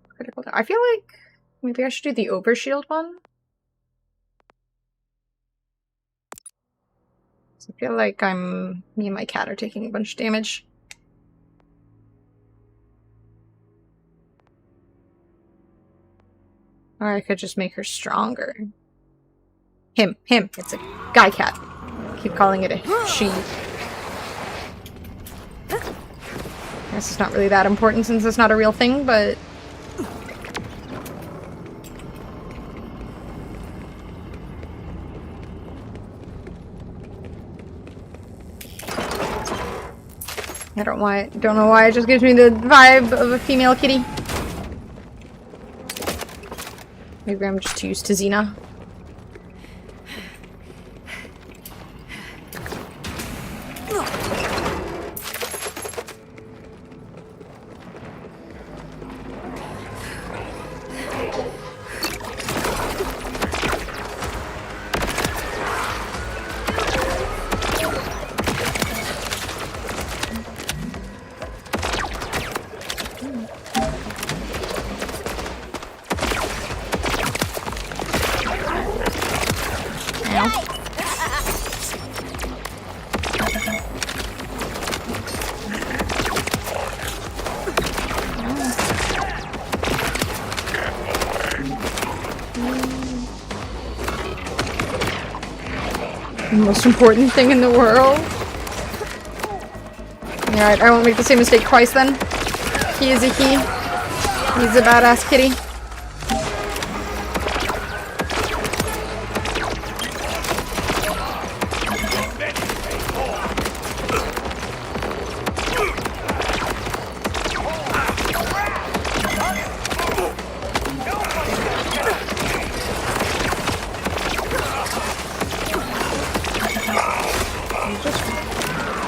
Critical. I feel like maybe I should do the overshield one. I feel like me and my cat are taking a bunch of damage. Or I could just make her stronger. Him. It's a guy cat. I keep calling it a she. I guess it's not really that important since it's not a real thing, but... I don't know why it just gives me the vibe of a female kitty. Maybe I'm just too used to Xena. The most important thing in the world. Alright, I won't make the same mistake twice then. He is a he. He's a badass kitty.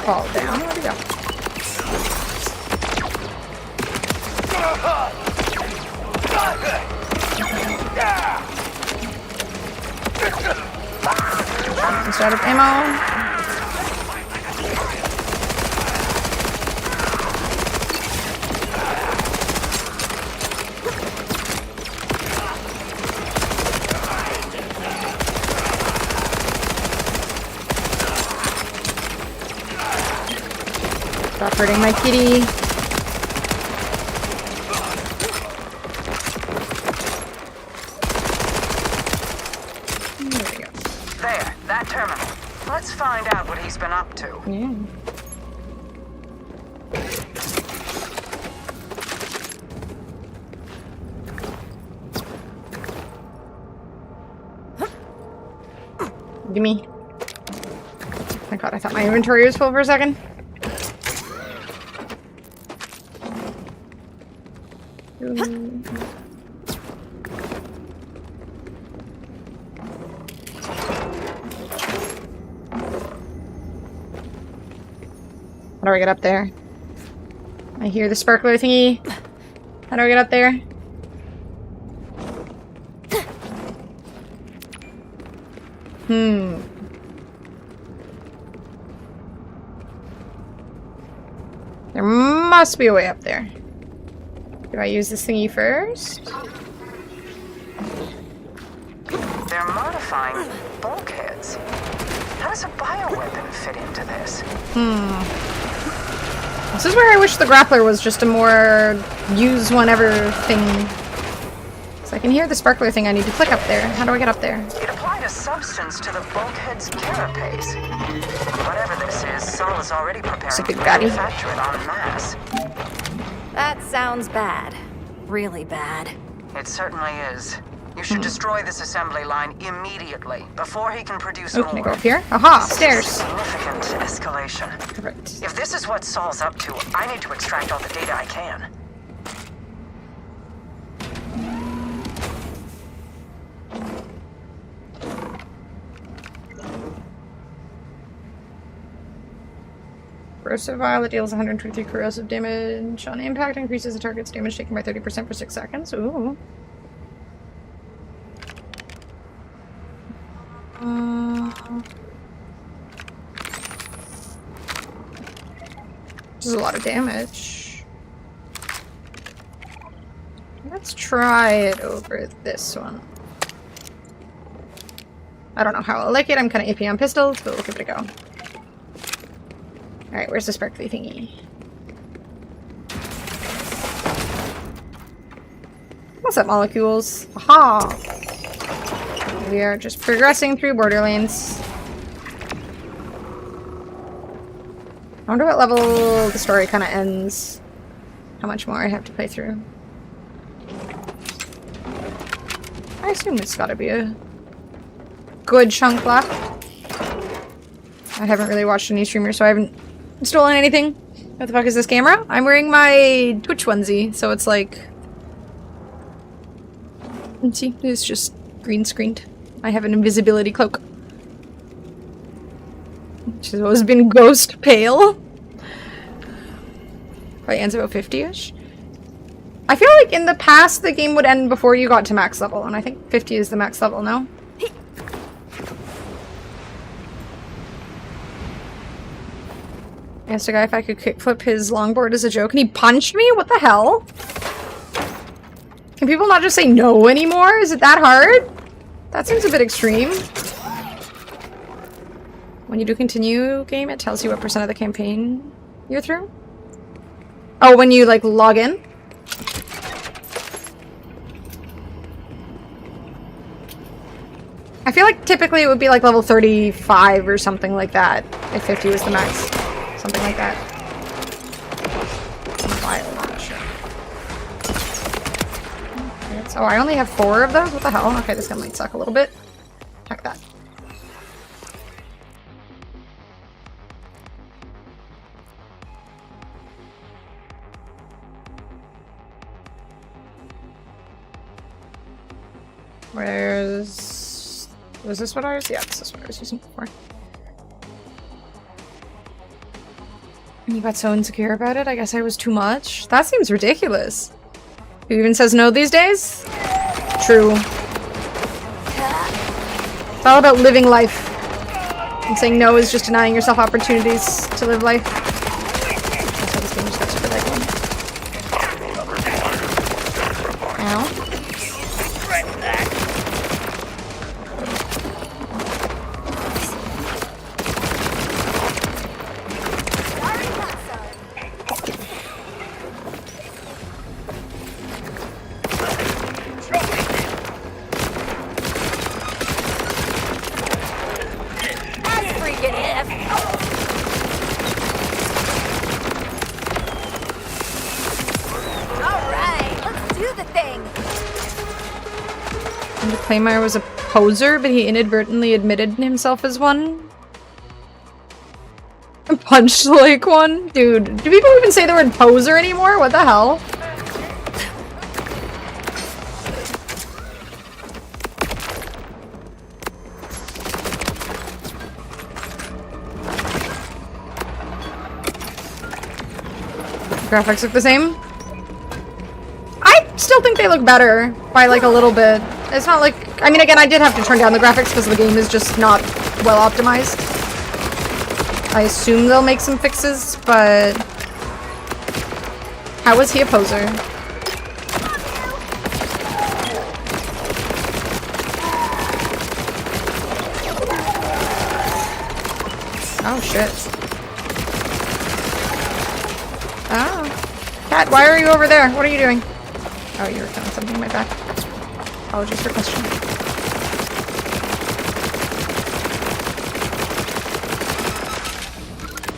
Fall down. Where'd he go? Almost out of ammo. Stop hurting my kitty. There we go. There, that terminal. Let's find out what he's been up to. Yeah. Gimme. Oh my god, I thought my inventory was full for a second. How do I get up there? I hear the sparkler thingy. How do I get up there? There must be a way up there. Do I use this thingy first? They're modifying bulkheads. How does a bioweapon fit into this? This is where I wish the grappler was just a more use whenever thing. So I can hear the sparkler thing. I need to click up there. How do I get up there? It applied a substance to the bulkhead's carapace. Whatever this is, Sol is already preparing to manufacture it en masse. That sounds bad. Really bad. It certainly is. You should destroy this assembly line immediately, before he can produce more. Can I go up here? Aha, stairs. Significant escalation. Perfect. If this is what Sol's up to, I need to extract all the data I can. Corrosive vial that deals 123 corrosive damage on impact, increases the target's damage taken by 30% for 6 seconds. Ooh. This is a lot of damage. Let's try it over this one. I don't know how I'll like it. I'm kind of iffy on pistols, but we'll give it a go. Alright, where's the sparkly thingy? What's up, molecules? Aha! We are just progressing through Borderlands. I wonder what level the story kind of ends. How much more I have to play through. I assume it's gotta be a good chunk left. I haven't really watched any streamers, so I haven't stolen anything. What the fuck is this camera? I'm wearing my Twitch onesie, so it's like... Let's see, it's just green screened. I have an invisibility cloak. Which has always been ghost pale. Probably ends about 50-ish. I feel like in the past the game would end before you got to max level, and I think 50 is the max level now. I asked a guy if I could kickflip his longboard as a joke, and he punched me? What the hell? Can people not just say no anymore? Is it that hard? That seems a bit extreme. When you do continue game, it tells you what % of the campaign you're through. Oh, when you, like, log in? I feel like typically it would be, like, level 35 or something like that, if 50 was the max. Something like that. File launcher. Oh, I only have 4 of those? What the hell? Okay, this gun might suck a little bit. Check that. Where's... Was this what I was... Yeah, this is what I was using before. And you got so insecure about it? I guess I was too much? That seems ridiculous. Who even says no these days? True. It's all about living life. And saying no is just denying yourself opportunities to live life. That's how this game just got super laggy. Ow. Claymore was a poser, but he inadvertently admitted himself as one. And punched like one? Dude, do people even say the word poser anymore? What the hell? Graphics look the same? I still think they look better by like a little bit. It's not like I mean, again, I did have to turn down the graphics because the game is just not well optimized. I assume they'll make some fixes, but... How is he a poser? Oh, shit. Oh. Cat, why are you over there? What are you doing? Oh, you were doing something in my back. Apologies for questioning.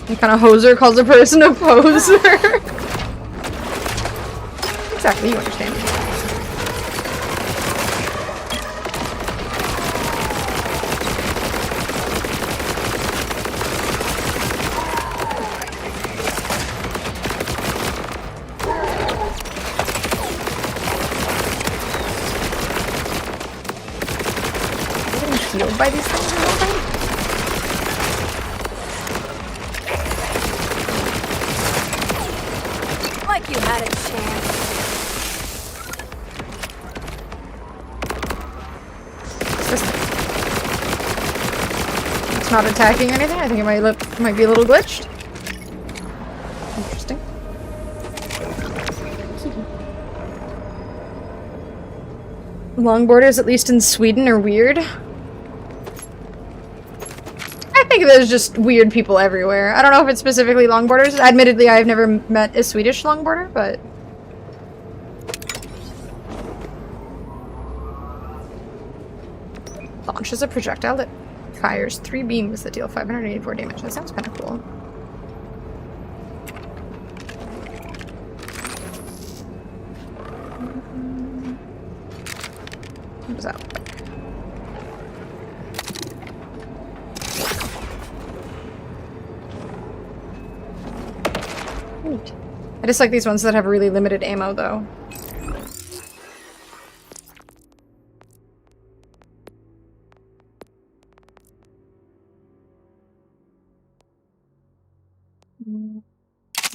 What kind of hoser calls a person a poser? Exactly, you understand. Healed by these things or something? Like you had a chance. What's this thing? It's not attacking or anything. I think it might be a little glitched. Interesting. Longboarders, at least in Sweden, are weird. I think there's just weird people everywhere. I don't know if it's specifically longboarders. Admittedly, I've never met a Swedish longboarder, but... Launches a projectile that fires 3 beams that deal 584 damage. That sounds kind of cool. What was that? Neat. I just like these ones that have really limited ammo, though.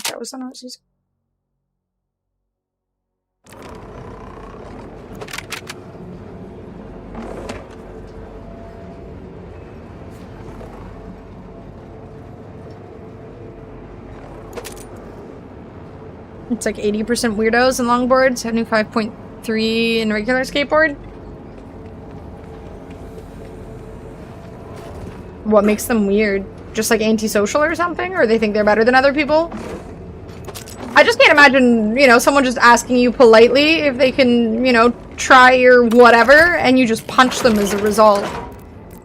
That was the one I was using. It's like 80% weirdos in longboard, 75.3 in regular skateboard. What makes them weird? Just like antisocial or something? Or they think they're better than other people? I just can't imagine, you know, someone just asking you politely if they can, you know, try or whatever, and you just punch them as a result.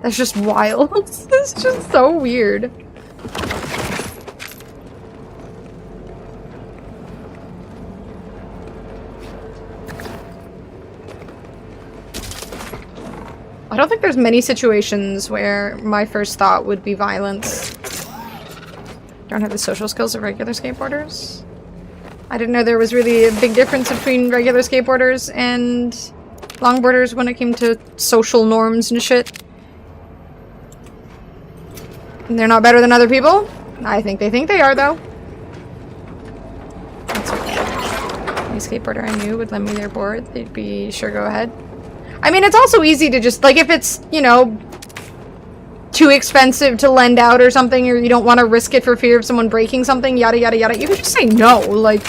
That's just wild. It's just so weird. I don't think there's many situations where my first thought would be violence. Don't have the social skills of regular skateboarders. I didn't know there was really a big difference between regular skateboarders and longboarders when it came to social norms and shit. And they're not better than other people? I think they are, though. That's okay. Any skateboarder I knew would lend me their board. They'd be sure, go ahead. I mean, it's also easy to just, like, if it's, you know, too expensive to lend out or something, or you don't want to risk it for fear of someone breaking something, yada yada yada, you can just say no. Like,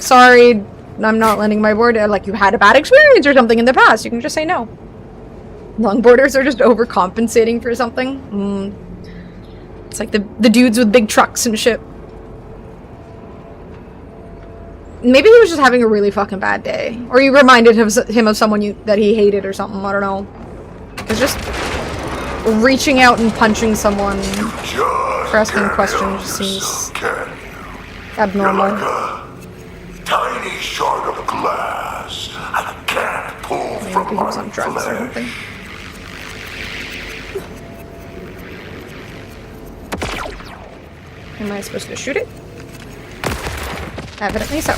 sorry, I'm not lending my board. Like, you had a bad experience or something in the past. You can just say no. Longboarders are just overcompensating for something. It's like the dudes with big trucks and shit. Maybe he was just having a really fucking bad day. Or you reminded him of someone that he hated or something. I don't know. It's just reaching out and punching someone for asking questions just seems abnormal. You're like a tiny shard of glass I can't pull from Maybe he was on drugs or something. Am I supposed to shoot it? Evidently so.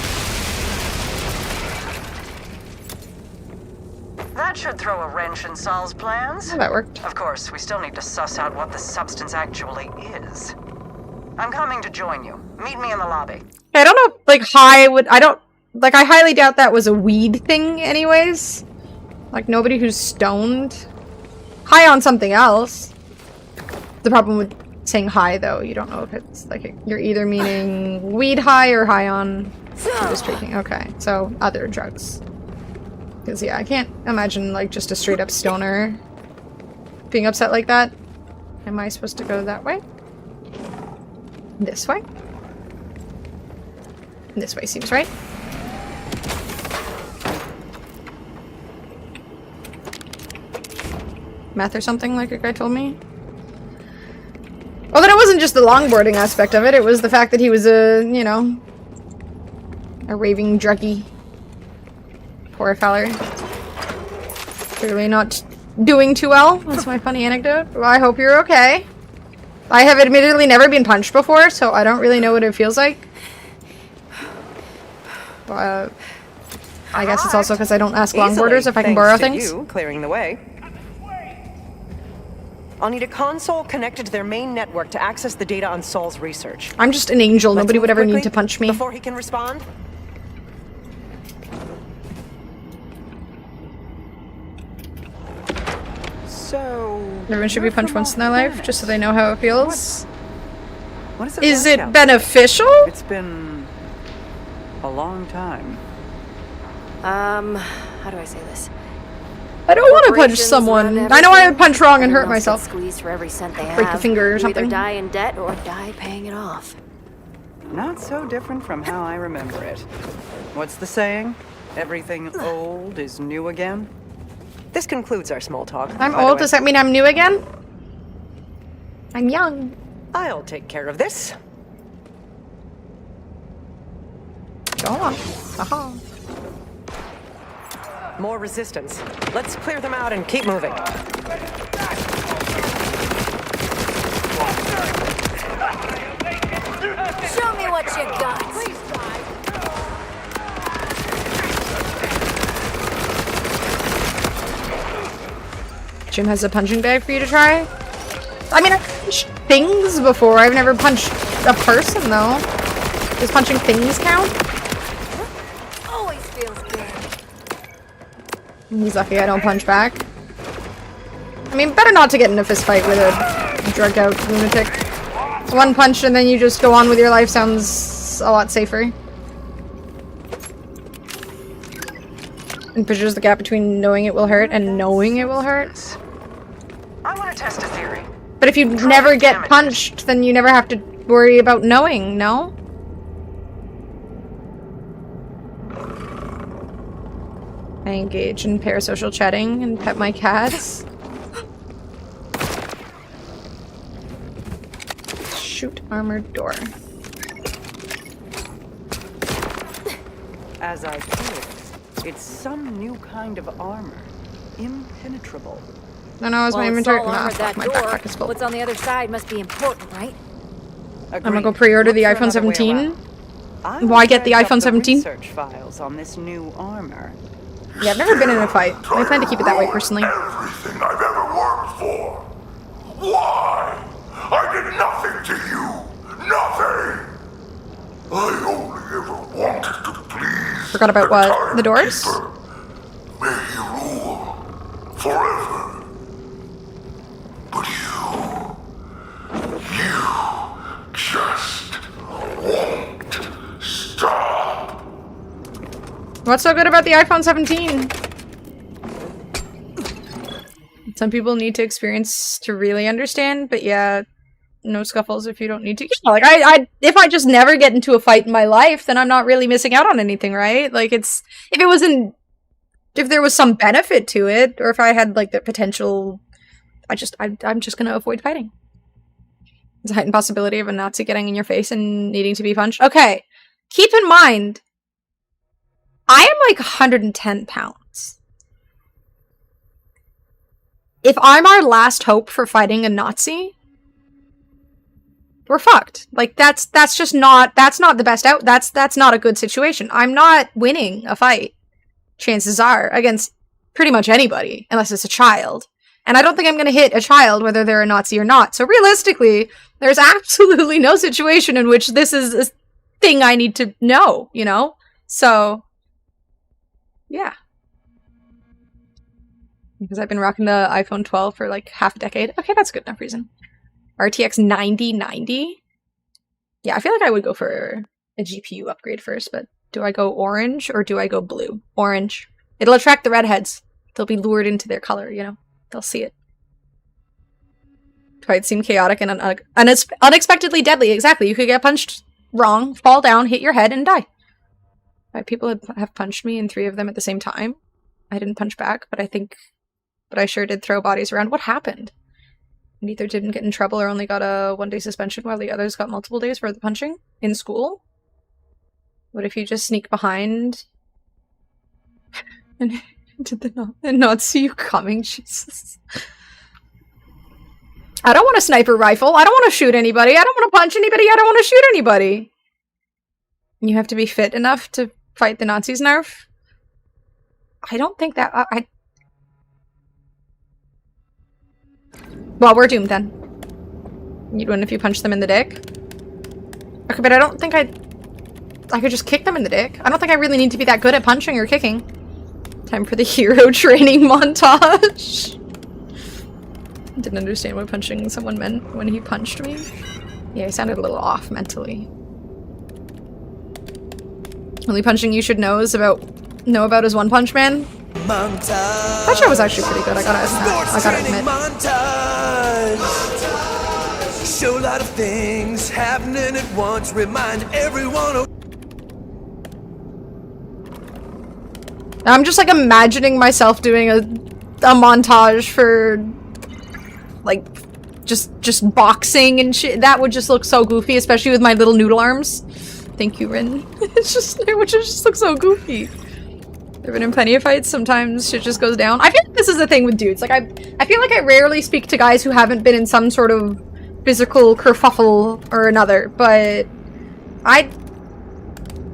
That should throw a wrench in Saul's plans. Oh, that worked. Of course, we still need to suss out what the substance actually is. I'm coming to join you. Meet me in the lobby. I don't know, like, I highly doubt that was a weed thing anyways. Like, nobody who's stoned. High on something else. The problem with saying high, though, you don't know if it's, like, you're either meaning weed high or high on just drinking. Okay, so other drugs. Because, yeah, I can't imagine, like, just a straight-up stoner being upset like that. Am I supposed to go that way? This way? This way seems right. Meth or something, like a guy told me. Well, then it wasn't just the longboarding aspect of it, it was the fact that he was a, you know, a raving druggie. Poor feller. Clearly not doing too well. That's my funny anecdote. Well, I hope you're okay. I have admittedly never been punched before, so I don't really know what it feels like. I guess it's also because I don't ask longboarders if I can borrow things. You clearing the way. I'll need a console connected to their main network to access the data on Saul's research. I'm just an angel. Nobody would ever need to punch me. Before he can respond. So... Everyone should be punched once in their life, just so they know how it feels. What is it beneficial? It's been a long time. How do I say this? I don't want to punch someone. I know I would punch wrong and hurt myself. Squeeze for every cent they Break have. a finger or You something. either die in debt or die paying it off. Not so different from how I remember it. What's the saying? Everything old is new again? This concludes our small talk. I'm old, does that mean I'm new again? I'm young. I'll take care of this. Go on. Aha. More resistance. Let's clear them out and keep moving. Show me what you got. Jim has a punching bag for you to try? I mean, I've punched things before. I've never punched a person, though. Does punching things count? Always feels good. He's lucky I don't punch back. I mean, better not to get in a fist fight with a drugged out lunatic. One punch and then you just go on with your life sounds a lot safer. And bridges the gap between knowing it will hurt and knowing it will hurt. I want to test a theory. But if you never get punched, then you never have to worry about knowing, no? I engage in parasocial chatting and pet my cats. Shoot armored door. As I hear, it's some new kind of armor. Impenetrable. No, it's my inventory. Saul armored that My door. backpack is full. What's on the other side must be important, right? I'm gonna go pre-order the iPhone 17. Why get the iPhone 17? Research files on this new armor. Yeah, I've never been in a fight. I plan to keep it that way personally. Everything I've ever worked for. Why? I did nothing to you. Nothing. I only ever wanted to please. Forgot about what? The doors? May he rule forever. But you just won't stop. What's so good about the iPhone 17? Some people need to experience to really understand, but yeah, no scuffles if you don't need to. Yeah, like if I just never get into a fight in my life, then I'm not really missing out on anything, right? Like if there was some benefit to it, or if I had like the potential, I'm just gonna avoid fighting. There's a heightened possibility of a Nazi getting in your face and needing to be punched. Okay, keep in mind, I am like 110 pounds. If I'm our last hope for fighting a Nazi, we're fucked. Like that's not the best out. That's not a good situation. I'm not winning a fight. Chances are against pretty much anybody, unless it's a child. And I don't think I'm going to hit a child whether they're a Nazi or not. So realistically, there's absolutely no situation in which this is a thing I need to know, you know? So yeah. Because I've been rocking the iPhone 12 for like half a decade. Okay, that's good enough reason. RTX 9090? Yeah, I feel like I would go for a GPU upgrade first, but do I go orange or do I go blue? Orange. It'll attract the redheads. They'll be lured into their color, you know? They'll see it. Fight seem chaotic and unexpectedly deadly. Exactly. You could get punched wrong, fall down, hit your head, and die. People have punched me, and 3 of them at the same time. I didn't punch back, but I sure did throw bodies around. What happened? And either didn't get in trouble or only got a 1-day suspension while the others got multiple days for the punching in school? What if you just sneak behind and did not see you coming? Jesus. I don't want a sniper rifle. I don't want to shoot anybody. I don't want to punch anybody. I don't want to shoot anybody. You have to be fit enough to fight the Nazis, Nerf? I don't think that... Well, we're doomed then. You'd win if you punched them in the dick. Okay, but I don't think I could just kick them in the dick. I don't think I really need to be that good at punching or kicking. Time for the hero training montage. Didn't understand what punching someone meant when he punched me. Yeah, he sounded a little off mentally. Only punching you should know about is One Punch Man. That show was actually pretty good. I gotta admit. Show a lot of things happening at once. Remind everyone of. I'm just like imagining myself doing a montage for like just boxing and shit. That would just look so goofy, especially with my little noodle arms. Thank you, Rin. It would just look so goofy. There have been plenty of fights. Sometimes shit just goes down. I feel like this is the thing with dudes. Like I feel like I rarely speak to guys who haven't been in some sort of physical kerfuffle or another, but I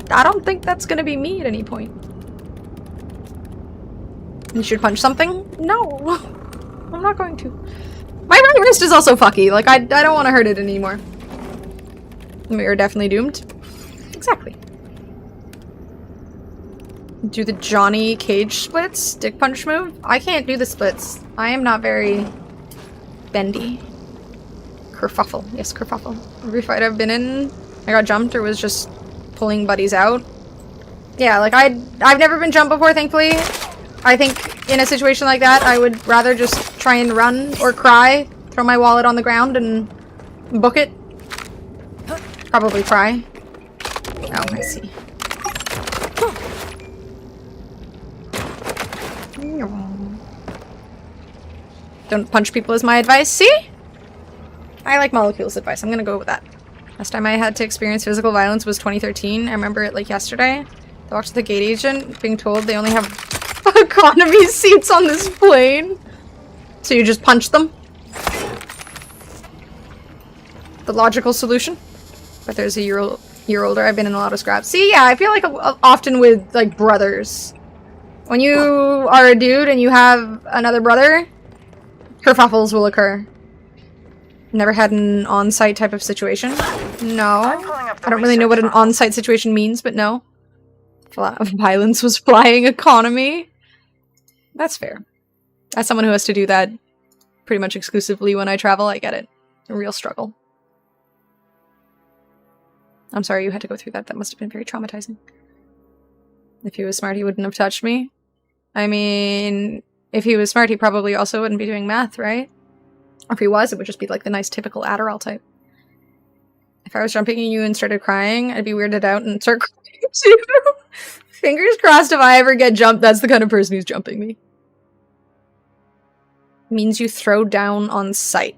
don't think that's gonna be me at any point. You should punch something? No. I'm not going to. My right wrist is also fucky. Like, I don't want to hurt it anymore. We are definitely doomed. Exactly. Do the Johnny Cage splits? Dick punch move? I can't do the splits. I am not very bendy. Kerfuffle. Yes, kerfuffle. Every fight I've been in, I got jumped or was just pulling buddies out. Yeah, like I've never been jumped before, thankfully. I think in a situation like that, I would rather just try and run or cry, throw my wallet on the ground and book it. Probably cry. Oh, I see. Don't punch people is my advice. See? I like Molecule's advice. I'm gonna go with that. Last time I had to experience physical violence was 2013. I remember it like yesterday. I walked to the gate agent being told they only have economy seats on this plane. So you just punch them? The logical solution? But there's a year older. I've been in a lot of scraps. See, yeah, I feel like often with like brothers. When you are a dude and you have another brother, kerfuffles will occur. Never had an on-site type of situation? No. I don't really know what an on-site situation means, but no. Violence was flying economy. That's fair. As someone who has to do that pretty much exclusively when I travel, I get it. A real struggle. I'm sorry you had to go through that. That must have been very traumatizing. If he was smart, he wouldn't have touched me. I mean, if he was smart, he probably also wouldn't be doing math, right? Or if he was, it would just be like the nice typical Adderall type. If I was jumping at you and started crying, I'd be weirded out and start crying too. Fingers crossed if I ever get jumped, that's the kind of person who's jumping me. Means you throw down on sight.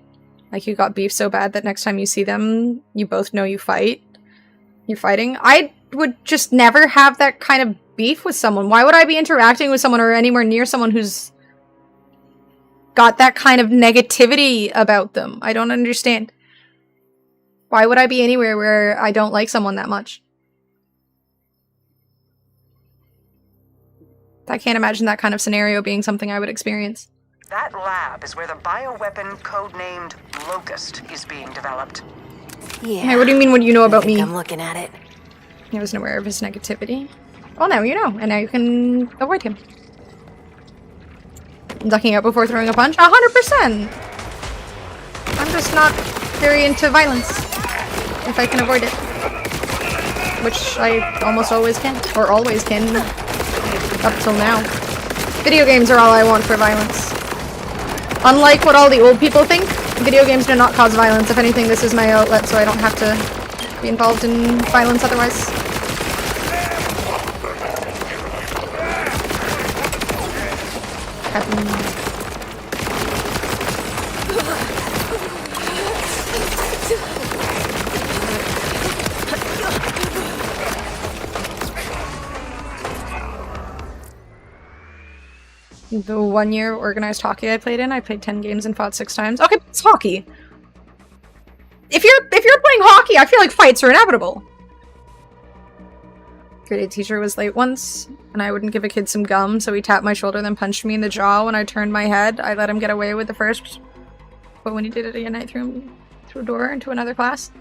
Like you got beef so bad that next time you see them, you both know you fight. You're fighting. I would just never have that kind of beef with someone. Why would I be interacting with someone or anywhere near someone who's got that kind of negativity about them? I don't understand. Why would I be anywhere where I don't like someone that much? I can't imagine that kind of scenario being something I would experience. That lab is where the bioweapon codenamed Locust is being developed. Yeah. Hey, what do you mean what you know about me? I'm looking at it. I wasn't aware of his negativity. Well, now you know, and now you can avoid him. Ducking out before throwing a punch? 100%! I'm just not very into violence. If I can avoid it. Which I almost always can. Or always can. Up till now. Video games are all I want for violence. Unlike what all the old people think, video games do not cause violence. If anything, this is my outlet, so I don't have to be involved in violence otherwise. The 1 year organized hockey I played in, I played 10 games and fought 6 times. Okay, it's hockey. If you're playing hockey, I feel like fights are inevitable. Grade 8 teacher was late once, and I wouldn't give a kid some gum, so he tapped my shoulder then punched me in the jaw when I turned my head. I let him get away with the first, but when he did it again, I threw him through a door into another class.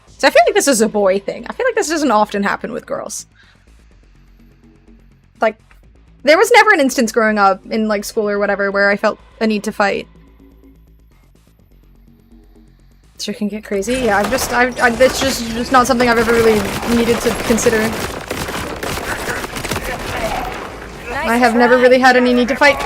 So I feel like this is a boy thing. I feel like this doesn't often happen with girls. Like, there was never an instance growing up in, like, school or whatever where I felt a need to fight. Sure can get crazy. Yeah, it's just not something I've ever really needed to consider. I have never really had any need to fight.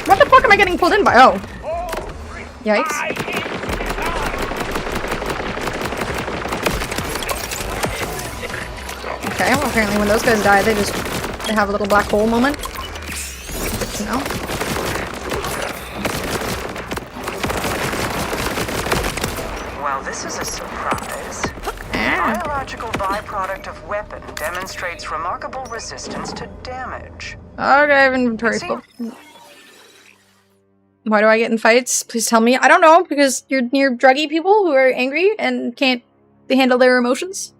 What the fuck am I getting pulled in by? Oh. Yikes. Okay, well apparently when those guys die, they have a little black hole moment. Good to know. Well, this is a surprise. Biological byproduct of weapon demonstrates remarkable resistance to damage. Okay, I have inventory full. Why do I get in fights? Please tell me. I don't know, because you're near druggy people who are angry and can't handle their emotions.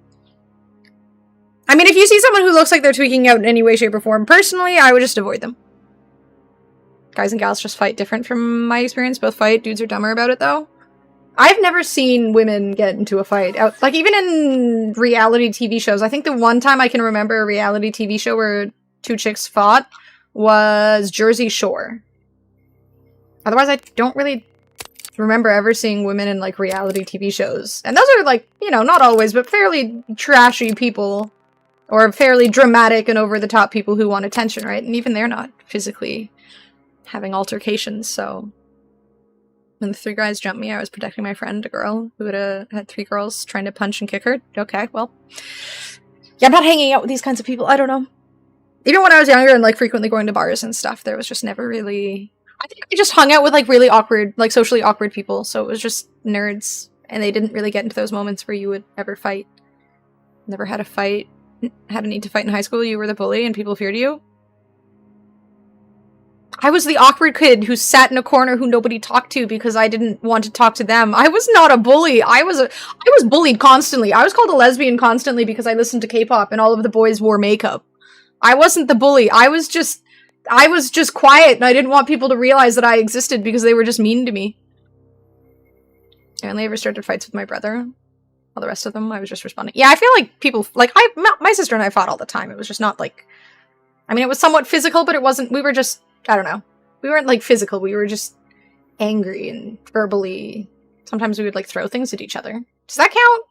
I mean, if you see someone who looks like they're tweaking out in any way, shape, or form, personally, I would just avoid them. Guys and gals just fight different from my experience. Both fight. Dudes are dumber about it, though. I've never seen women get into a fight. Like, even in reality TV shows. I think the one time I can remember a reality TV show where 2 chicks fought was Jersey Shore. Otherwise, I don't really remember ever seeing women in, like, reality TV shows. And those are, like, you know, not always, but fairly trashy people. Or fairly dramatic and over-the-top people who want attention, right? And even they're not physically having altercations, so... When the 3 guys jumped me, I was protecting my friend, a girl, who had 3 girls trying to punch and kick her. Okay, well... Yeah, I'm not hanging out with these kinds of people. I don't know. Even when I was younger and, like, frequently going to bars and stuff, there was just never really... I think I just hung out with, like, really awkward, like, socially awkward people, so it was just nerds, and they didn't really get into those moments where you would ever fight. Never had a fight. Had a need to fight in high school, you were the bully and people feared you. I was the awkward kid who sat in a corner who nobody talked to because I didn't want to talk to them. I was not a bully. I was bullied constantly. I was called a lesbian constantly because I listened to K-pop and all of the boys wore makeup. I wasn't the bully. I was just quiet and I didn't want people to realize that I existed because they were just mean to me. I only ever started fights with my brother. All the rest of them, I was just responding. Yeah, I feel like people, like, my sister and I fought all the time. It was just not, like, I mean, it was somewhat physical, but it wasn't, we were just, I don't know. We weren't, like, physical. We were just angry and verbally. Sometimes we would, like, throw things at each other. Does that count?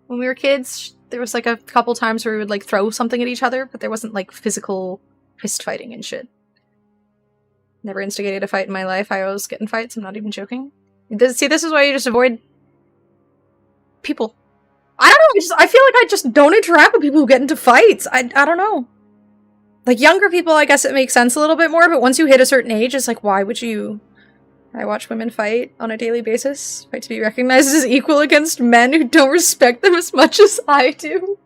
When we were kids, there was, like, a couple times where we would, like, throw something at each other, but there wasn't, like, physical fist fighting and shit. Never instigated a fight in my life. I always get in fights. I'm not even joking. See, this is why you just avoid people. I don't know, I feel like I just don't interact with people who get into fights. I don't know. Like, younger people, I guess it makes sense a little bit more, but once you hit a certain age, it's like, why would you? I watch women fight on a daily basis. Fight to be recognized as equal against men who don't respect them as much as I do.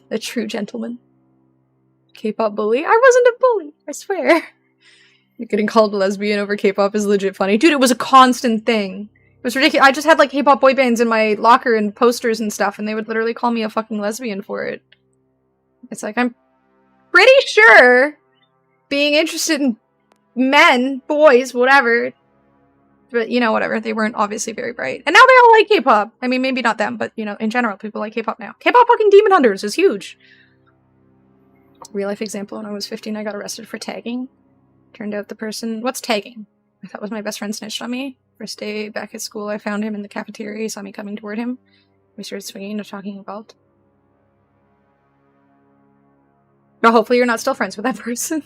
A true gentleman. K-pop bully? I wasn't a bully, I swear. Getting called a lesbian over K-pop is legit funny. Dude, it was a constant thing. It was ridiculous. I just had like K-pop boy bands in my locker and posters and stuff, and they would literally call me a fucking lesbian for it. It's like, I'm pretty sure being interested in men, boys, whatever. But, you know, whatever. They weren't obviously very bright. And now they all like K-pop. I mean, maybe not them, but, you know, in general, people like K-pop now. K-pop fucking Demon Hunters is huge. Real life example, when I was 15, I got arrested for tagging. Turned out the person... What's tagging? I thought was my best friend snitched on me. First day back at school, I found him in the cafeteria. He saw me coming toward him. We started swinging and talking about. But hopefully you're not still friends with that person.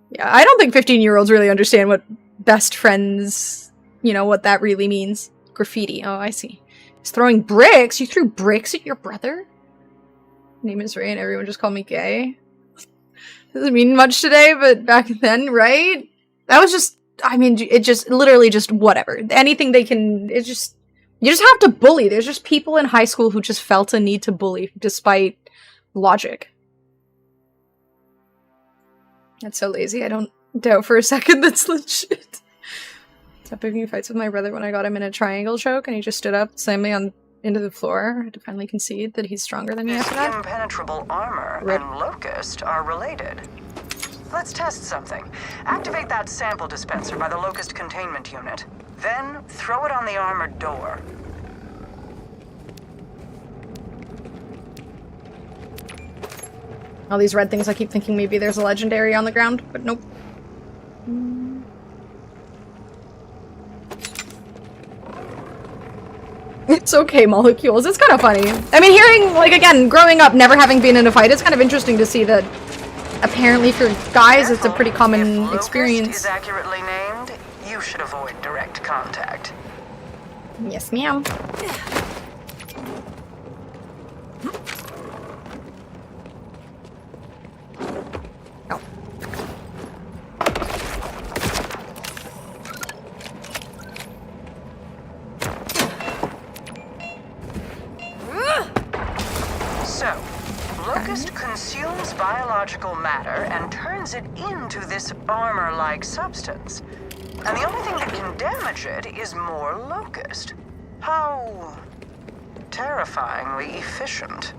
Yeah, I don't think 15-year-olds really understand what best friends, you know, what that really means. Graffiti. Oh, I see. He's throwing bricks? You threw bricks at your brother? Name is Ray and everyone just called me gay. Doesn't mean much today, but back then, right? That was just, I mean, it just, literally just whatever. Anything they can, it's just, you just have to bully. There's just people in high school who just felt a need to bully, despite logic. That's so lazy, I don't doubt for a second that's legit. Stop picking fights with my brother when I got him in a triangle choke, and he just stood up, slammed me into the floor. I had to finally concede that he's stronger than me after that. Impenetrable armor and Locust are related. Let's test something. Activate that sample dispenser by the Locust containment unit. Then throw it on the armored door. All these red things, I keep thinking maybe there's a legendary on the ground, but nope. It's okay, molecules. It's kind of funny. I mean, hearing, like, again, growing up, never having been in a fight, it's kind of interesting to see that apparently for guys it's a pretty common experience. If Locust is accurately named, you should avoid direct contact. Yes, ma'am. So, Locust consumes biological matter and turns it into this armor-like substance. And the only thing that can damage it is more Locust. How terrifyingly efficient.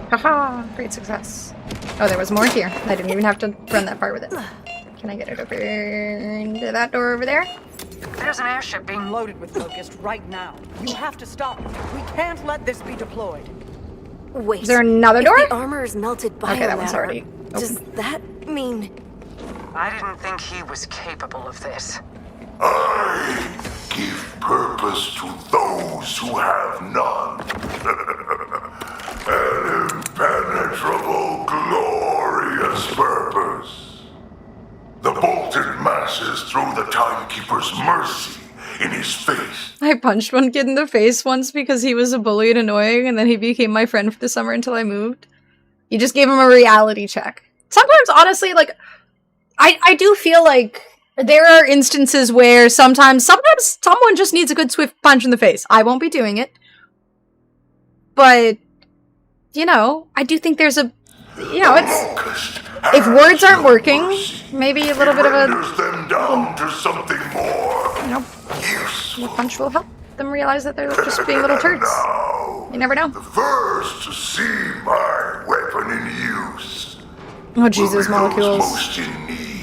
Haha, great success. Oh, there was more here. I didn't even have to run that far with it. Can I get it over into that door over there? There's an airship being Loaded with Locust right now. You have to stop it. We can't let this be deployed. Wait. Is there another door? If the armor is melted by okay, that one's already open. Does that mean... I didn't think he was capable of this. I give purpose to those who have none. An impenetrable, glorious purpose. The bolted masses throw the Timekeeper's mercy in his face. I punched one kid in the face once because he was a bully and annoying, and then he became my friend for the summer until I moved. You just gave him a reality check. Sometimes, honestly, like, I do feel like there are instances where sometimes someone just needs a good swift punch in the face. I won't be doing it. But, you know, I do think there's a, you know, it's, if words aren't working, maybe a little bit of a, them down to something more. You know, a punch will help them realize that they're just being little turds. You never know. First to see my weapon in use. Oh Jesus, molecules.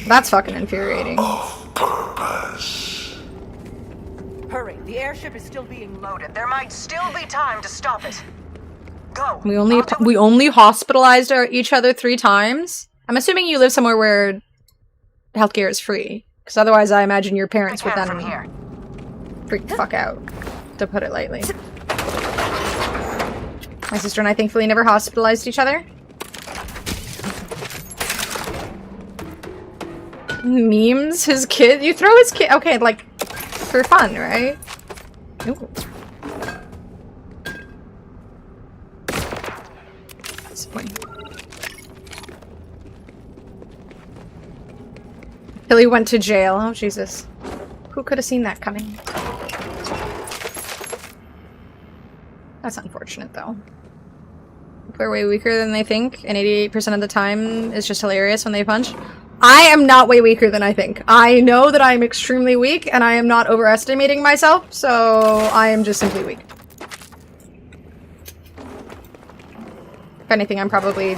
That's fucking infuriating. Purpose. Hurry, the airship is still being Loaded. There might still be time to stop it. Go. We only hospitalized each other 3 times. I'm assuming you live somewhere where healthcare is free, because otherwise I imagine your parents would then freak the fuck out, to put it lightly. My sister and I thankfully never hospitalized each other. Memes, his kid? You throw his kid? Okay, like, for fun, right? Ooh. Billy went to jail. Oh, Jesus. Who could have seen that coming? That's unfortunate, though. People are way weaker than they think, and 88% of the time is just hilarious when they punch. I am not way weaker than I think. I know that I am extremely weak, and I am not overestimating myself, so I am just simply weak. If anything, I'm probably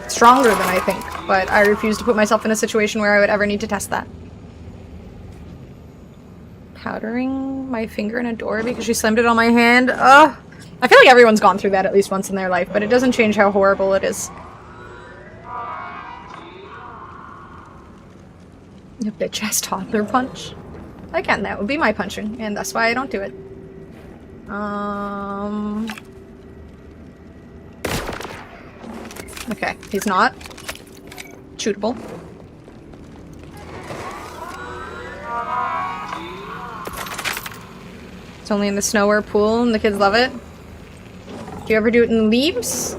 stronger than I think, but I refuse to put myself in a situation where I would ever need to test that. Powdering my finger in a door because she slammed it on my hand. Ugh. I feel like everyone's gone through that at least once in their life, but it doesn't change how horrible it is. A bitch-ass toddler punch. Again, that would be my punching, and that's why I don't do it. Okay, he's not shootable. It's only in the snow or pool, and the kids love it. Do you ever do it in leaves?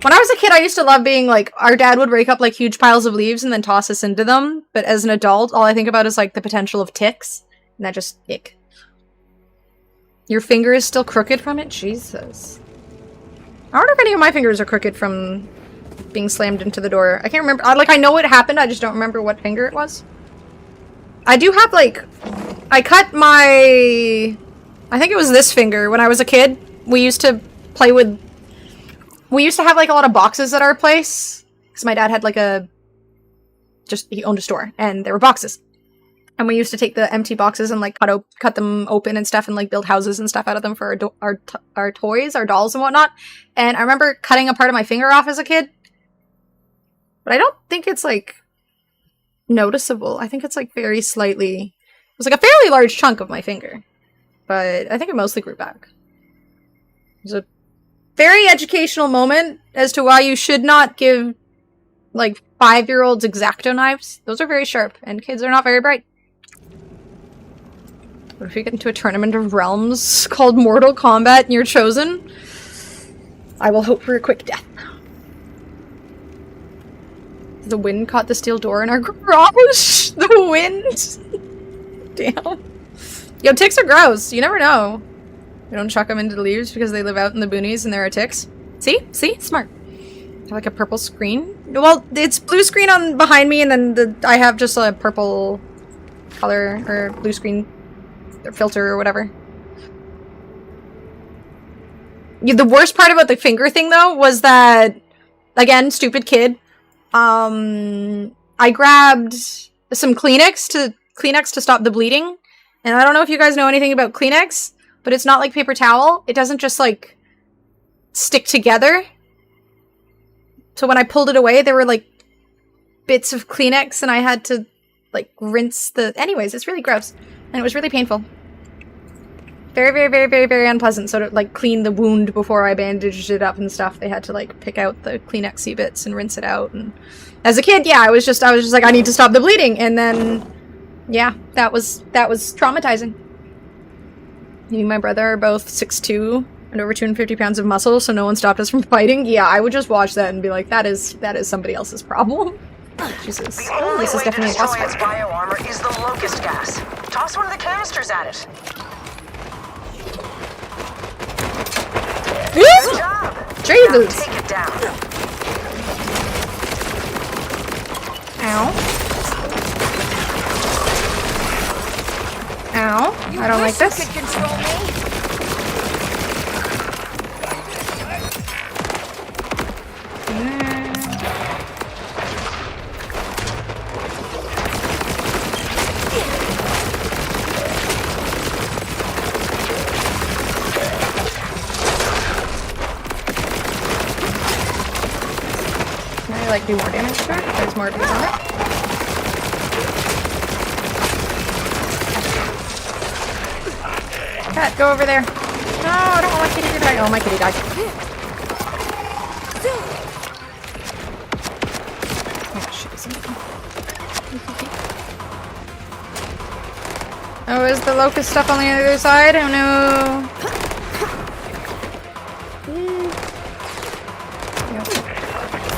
When I was a kid, I used to love being like, our dad would rake up like huge piles of leaves and then toss us into them. But as an adult, all I think about is like the potential of ticks. And that just, ick. Your finger is still crooked from it? Jesus. I wonder if any of my fingers are crooked from being slammed into the door. I can't remember. I know it happened, I just don't remember what finger it was. I do have like, I cut my, I think it was this finger when I was a kid. We used to play with, we used to have like a lot of boxes at our place because my dad had like he owned a store and there were boxes, and we used to take the empty boxes and like cut them open and stuff and like build houses and stuff out of them for our toys, our dolls and whatnot. And I remember cutting a part of my finger off as a kid, but I don't think it's like noticeable. I think it's like very slightly, it was like a fairly large chunk of my finger, but I think it mostly grew back. It was a very educational moment as to why you should not give, like, 5-year-olds X-Acto knives. Those are very sharp, and kids are not very bright. What if you get into a tournament of realms called Mortal Kombat and you're chosen? I will hope for a quick death. The wind caught the steel door in our garage! The wind! Damn. Yo, ticks are gross. You never know. We don't chuck them into the leaves because they live out in the boonies and there are ticks. See? See? Smart. I have like a purple screen. Well, it's blue screen on behind me, and then I have just a purple color or blue screen or filter or whatever. Yeah, the worst part about the finger thing though was that, again, stupid kid. I grabbed some Kleenex to stop the bleeding, and I don't know if you guys know anything about Kleenex. But it's not like paper towel. It doesn't just, like, stick together. So when I pulled it away, there were, like, bits of Kleenex, and I had to, like, rinse the... Anyways, it's really gross. And it was really painful. Very, very, very, very, very unpleasant. So to, like, clean the wound before I bandaged it up and stuff, they had to, like, pick out the Kleenex-y bits and rinse it out. And as a kid, yeah, I was just like, I need to stop the bleeding. And then, yeah, that was traumatizing. Me and my brother are both 6'2" and over 250 pounds of muscle, so no one stopped us from fighting. Yeah, I would just watch that and be like, that is somebody else's problem. Jesus. The only this is way to definitely a destroy boss its fight. bioarmor is the locust gas. Toss one of the canisters at it. Good job. Jesus. Now take it down. Ow. Ow. I don't like this. Can I like do more damage to it? There's more to be done. Cat, go over there. No, I don't want my kitty to die. Oh, my kitty died. Oh, shit. Oh, is the locust stuff on the other side? Oh, no.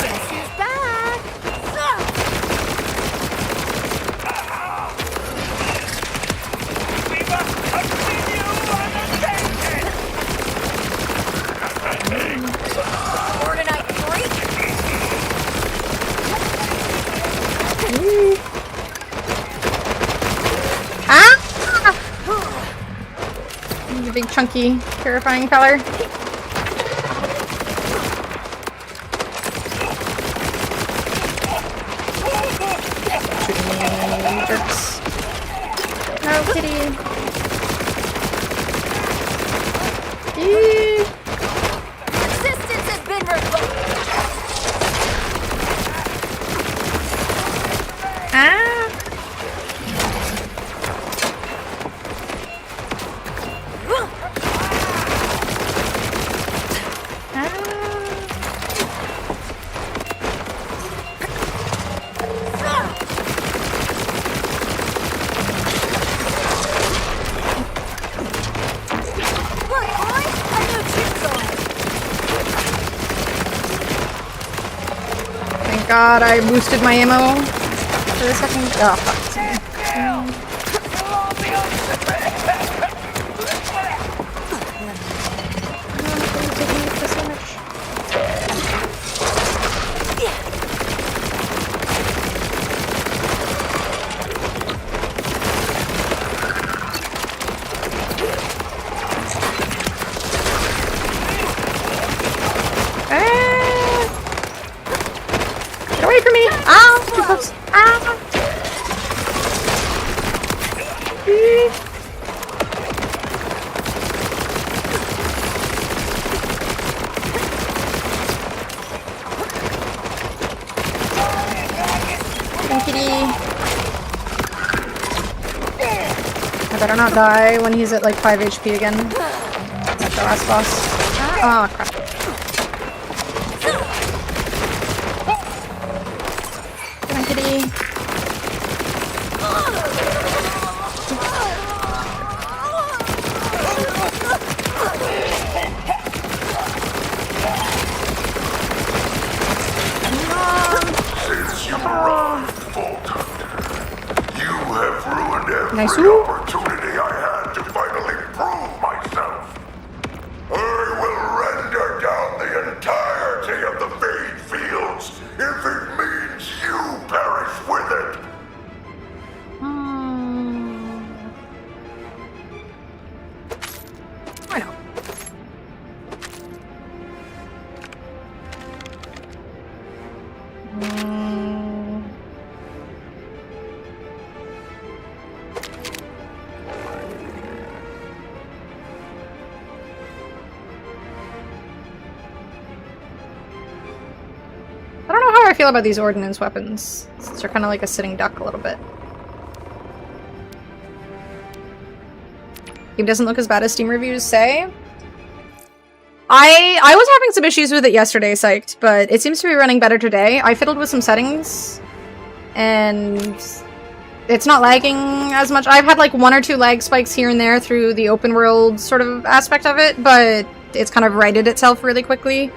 Guess who's back? Ah! He's a big, chunky, terrifying feller. Jerks. No, kitty. Eee. Resistance has been revoked. Ah. Thank God I boosted my ammo for a second. Oh, fuck. Get away from me! Ow! Too close! Ah! Kitty. I better not die when he's at like 5 HP again. Like the last boss. Oh crap. Come on, kitty. Since you arrived, Vault Hunter, you have ruined every Nice. opportunity I had to finally prove myself. I will render down the entirety of the Fade Fields if it means you perish with it. I know. I don't know how I feel about these ordnance weapons. They're kind of like a sitting duck a little bit. Game doesn't look as bad as Steam reviews say. I was having some issues with it yesterday, psyched, but it seems to be running better today. I fiddled with some settings, and it's not lagging as much. I've had like 1 or 2 lag spikes here and there through the open world sort of aspect of it, but it's kind of righted itself really quickly.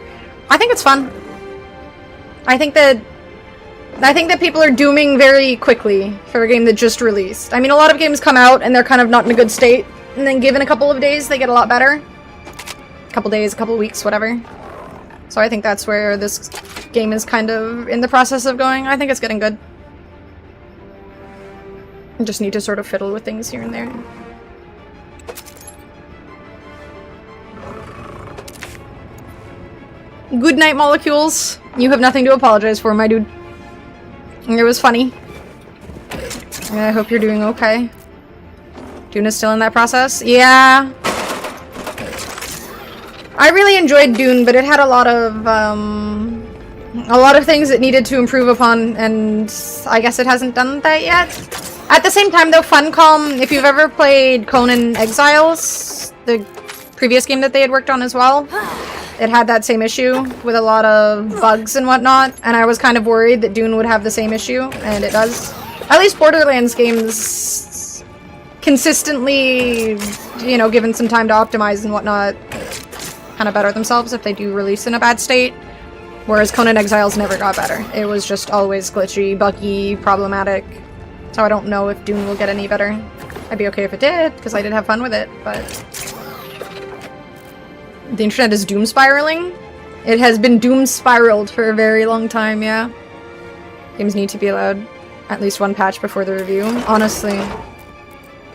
I think it's fun. I think that people are dooming very quickly for a game that just released. I mean, a lot of games come out and they're kind of not in a good state, and then given a couple of days, they get a lot better. A couple days, a couple weeks, whatever. So I think that's where this game is kind of in the process of going. I think it's getting good. I just need to sort of fiddle with things here and there. Good night, molecules. You have nothing to apologize for, my dude. It was funny. I hope you're doing okay. Dune is still in that process? Yeah. I really enjoyed Dune, but it had a lot of things it needed to improve upon, and I guess it hasn't done that yet. At the same time, though, Funcom, if you've ever played Conan Exiles, the previous game that they had worked on as well, it had that same issue with a lot of bugs and whatnot, and I was kind of worried that Dune would have the same issue, and it does. At least Borderlands games consistently, you know, given some time to optimize and whatnot, kind of better themselves if they do release in a bad state, whereas Conan Exiles never got better. It was just always glitchy, buggy, problematic, so I don't know if Dune will get any better. I'd be okay if it did, because I did have fun with it, but the internet is doom spiraling. It has been doom spiraled for a very long time, yeah. Games need to be allowed. at least one patch before the review, honestly.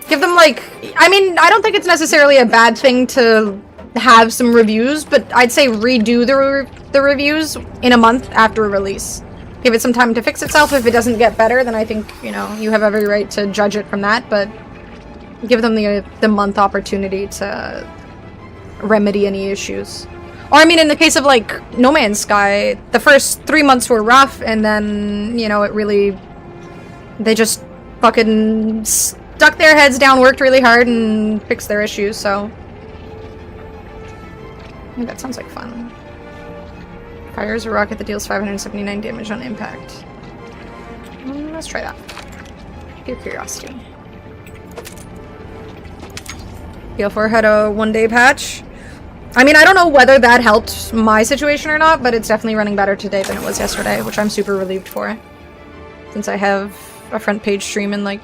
Give them like, I mean, I don't think it's necessarily a bad thing to have some reviews, but I'd say redo the reviews in a month after release. Give it some time to fix itself. If it doesn't get better, then I think, you know, you have every right to judge it from that, but give them the month opportunity to remedy any issues. Or, I mean, in the case of, like, No Man's Sky, the first 3 months were rough, and then, you know, it really... They just fucking stuck their heads down, worked really hard, and fixed their issues, so... I think that sounds like fun. Fires a rocket that deals 579 damage on impact. Let's try that. Pure curiosity. BL4 had a 1-day patch. I mean, I don't know whether that helped my situation or not, but it's definitely running better today than it was yesterday, which I'm super relieved for. Since I have a front page stream in like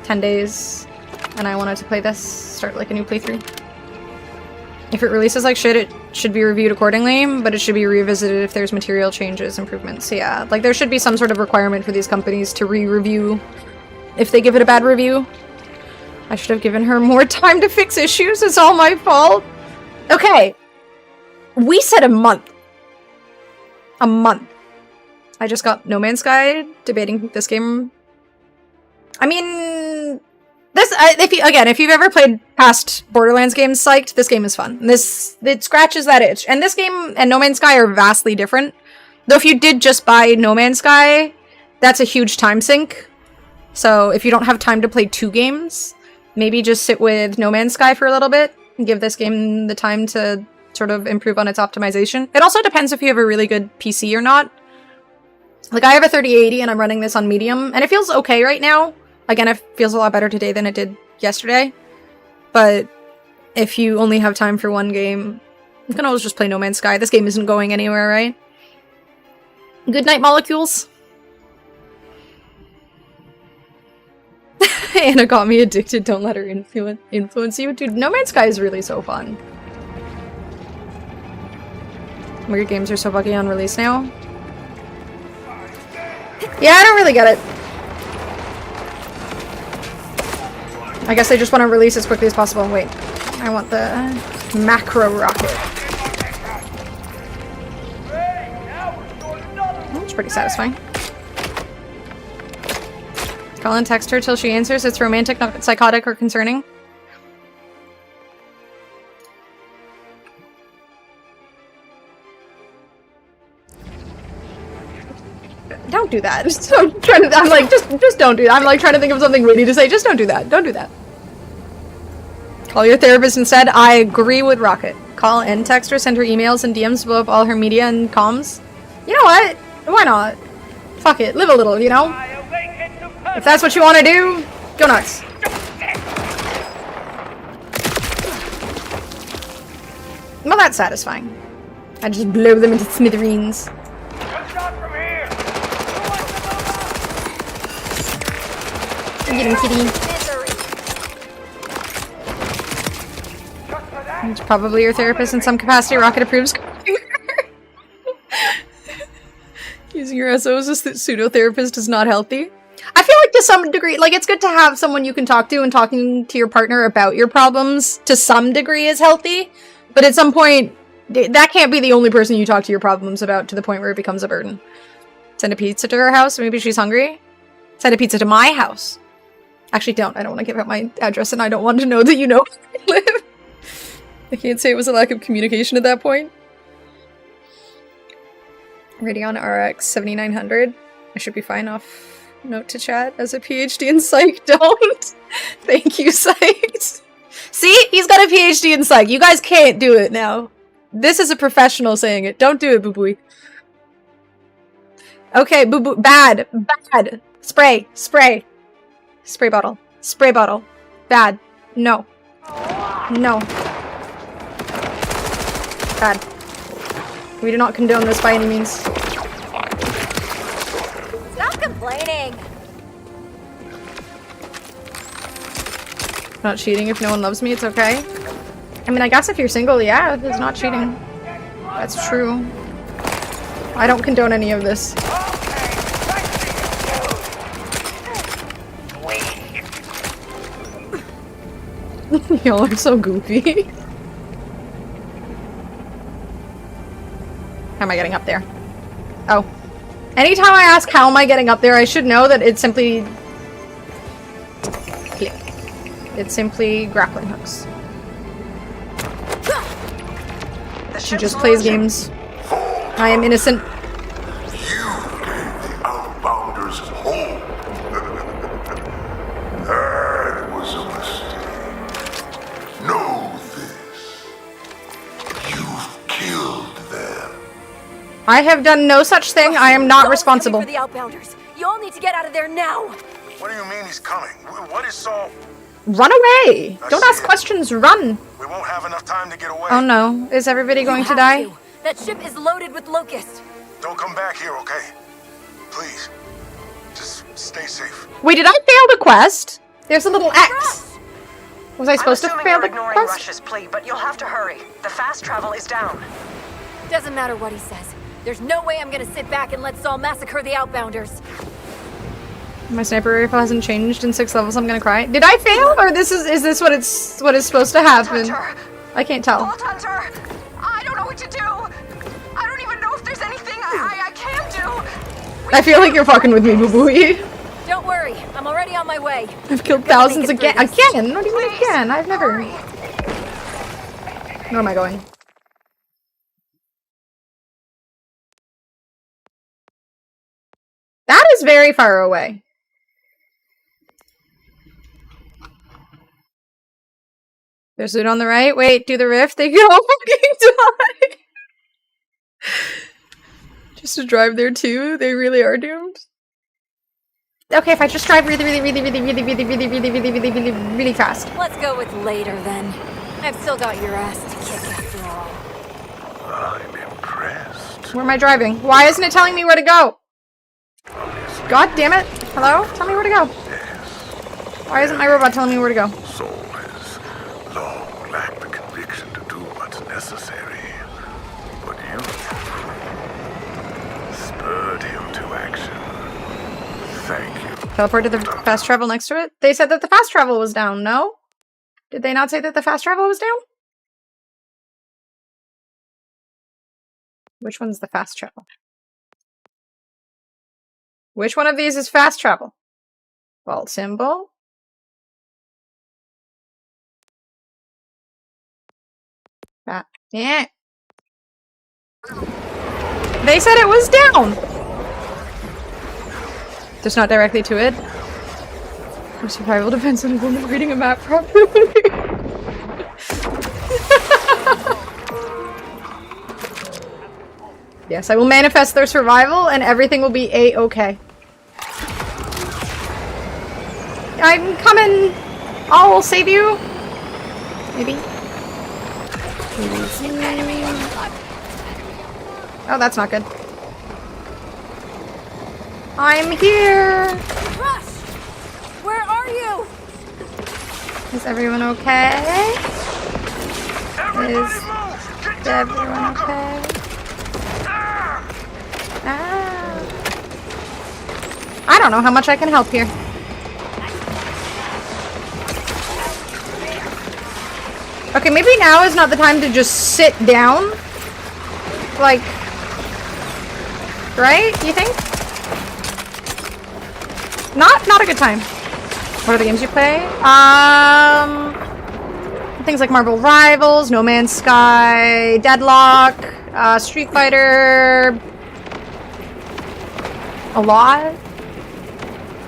10 days, and I wanted to play this, start like a new playthrough. If it releases like shit, it should be reviewed accordingly, but it should be revisited if there's material changes, improvements. Yeah, like there should be some sort of requirement for these companies to re-review if they give it a bad review. I should have given her more time to fix issues. It's all my fault. Okay. We said a month. A month. I just got No Man's Sky debating this game. I mean, this if you've ever played past Borderlands games, psyched, this game is fun. It scratches that itch. And this game and No Man's Sky are vastly different. Though if you did just buy No Man's Sky, that's a huge time sink. So if you don't have time to play 2 games, maybe just sit with No Man's Sky for a little bit and give this game the time to sort of improve on its optimization. It also depends if you have a really good PC or not. Like, I have a 3080 and I'm running this on medium, and it feels okay right now. Again, it feels a lot better today than it did yesterday. But if you only have time for one game, you can always just play No Man's Sky. This game isn't going anywhere, right? Good night, molecules. Anna got me addicted. Don't let her influence you. Dude, No Man's Sky is really so fun. Weird games are so buggy on release now. Yeah, I don't really get it. I guess they just want to release as quickly as possible. Wait, I want the macro rocket. That's pretty satisfying. Call and text her till she answers. It's romantic, not psychotic or concerning. Don't do that. I'm like, just don't do that. I'm like trying to think of something witty to say. Just don't do that. Don't do that. Call your therapist instead. I agree with Rocket. Call and text her, send her emails and DMs, blow up all her media and comms. You know what? Why not? Fuck it. Live a little, you know? If that's what you want to do, go nuts. Well, that's satisfying. I just blow them into smithereens. Get him, kitty. It's probably your therapist in some capacity. Rocket approves. Using your SOs as a pseudo-therapist is not healthy. I feel like to some degree, like, it's good to have someone you can talk to, and talking to your partner about your problems to some degree is healthy. But at some point, that can't be the only person you talk to your problems about to the point where it becomes a burden. Send a pizza to her house. Maybe she's hungry. Send a pizza to my house. Actually, don't. I don't want to give out my address, and I don't want to know that you know where I live. I can't say it was a lack of communication at that point. Radeon RX 7900. I should be fine off. Note to chat as a PhD in psych. Don't. Thank you, psych. See? He's got a PhD in psych. You guys can't do it now. This is a professional saying it. Don't do it, boo-boo. Okay, boo-boo. Bad. Bad. Spray. Spray. Spray bottle. Spray bottle. Bad. No. No. Bad. We do not condone this by any means. Stop complaining. Not cheating if no one loves me, it's okay. I mean, I guess if you're single, yeah, it's not cheating. That's true. I don't condone any of this. Y'all are so goofy. How am I getting up there? Oh. Anytime I ask how am I getting up there, I should know that it's simply... click. It's simply grappling hooks. She just plays games. I am innocent. Outbounders home. That was a mistake. Know this. You've killed them. I have done no such thing. I am not responsible. For the outbounders. You all need to get out of there now. What do you mean he's coming? What is Saul? Run away! Don't ask questions, run! We won't have enough time to get away. Oh no, is everybody going to die? That ship is loaded with locusts. Don't come back here, okay? Please. Just stay safe. Wait, did I fail the quest? There's a little X. Was I supposed to fail the ignoring quest? Rush's plea, but you'll have to hurry. The fast travel is down. Doesn't matter what he says. There's no way I'm gonna sit back and let Saul massacre the outbounders. My sniper rifle hasn't changed in 6 levels. I'm gonna cry. Did I fail, or is this what is supposed to happen? I can't tell. Vault Hunter! I don't know what to do. I don't even know if there's anything I can do. I feel like you're fucking with me, Boo Boo. Don't worry, I'm already on my way. I've killed thousands again. Again? Not even again. I've never. Where am I going? That is very far away. There's loot on the right. Wait, do the rift. They could all fucking die. Just to drive there too. They really are doomed. Okay, if I just drive really fast. Let's go with later then. I've still got your ass to kick after all. I'm impressed. Where am I driving? Why isn't it telling me where to go? God damn it. Hello? Tell me where to go. Why isn't my robot telling me where to go? Saul has long lacked the conviction to do what's necessary. But you spurred him to action. Thank you. Teleport to the fast travel next to it? They said that the fast travel was down, no? Did they not say that the fast travel was down? Which one's the fast travel? Which one of these is fast travel? Vault symbol? Yeah. They said it was down! Just not directly to it. Our survival depends on a woman reading a map properly. Yes, I will manifest their survival and everything will be a-okay. I'm coming! I'll save you! Maybe. Oh, that's not good. I'm here! Rush! Where are you? Is everyone okay? Is everyone okay? Ah. I don't know how much I can help here. Okay, maybe now is not the time to just sit down. Like, right? Do you think? Not a good time. What are the games you play? Things like Marvel Rivals, No Man's Sky, Deadlock, Street Fighter. A lot.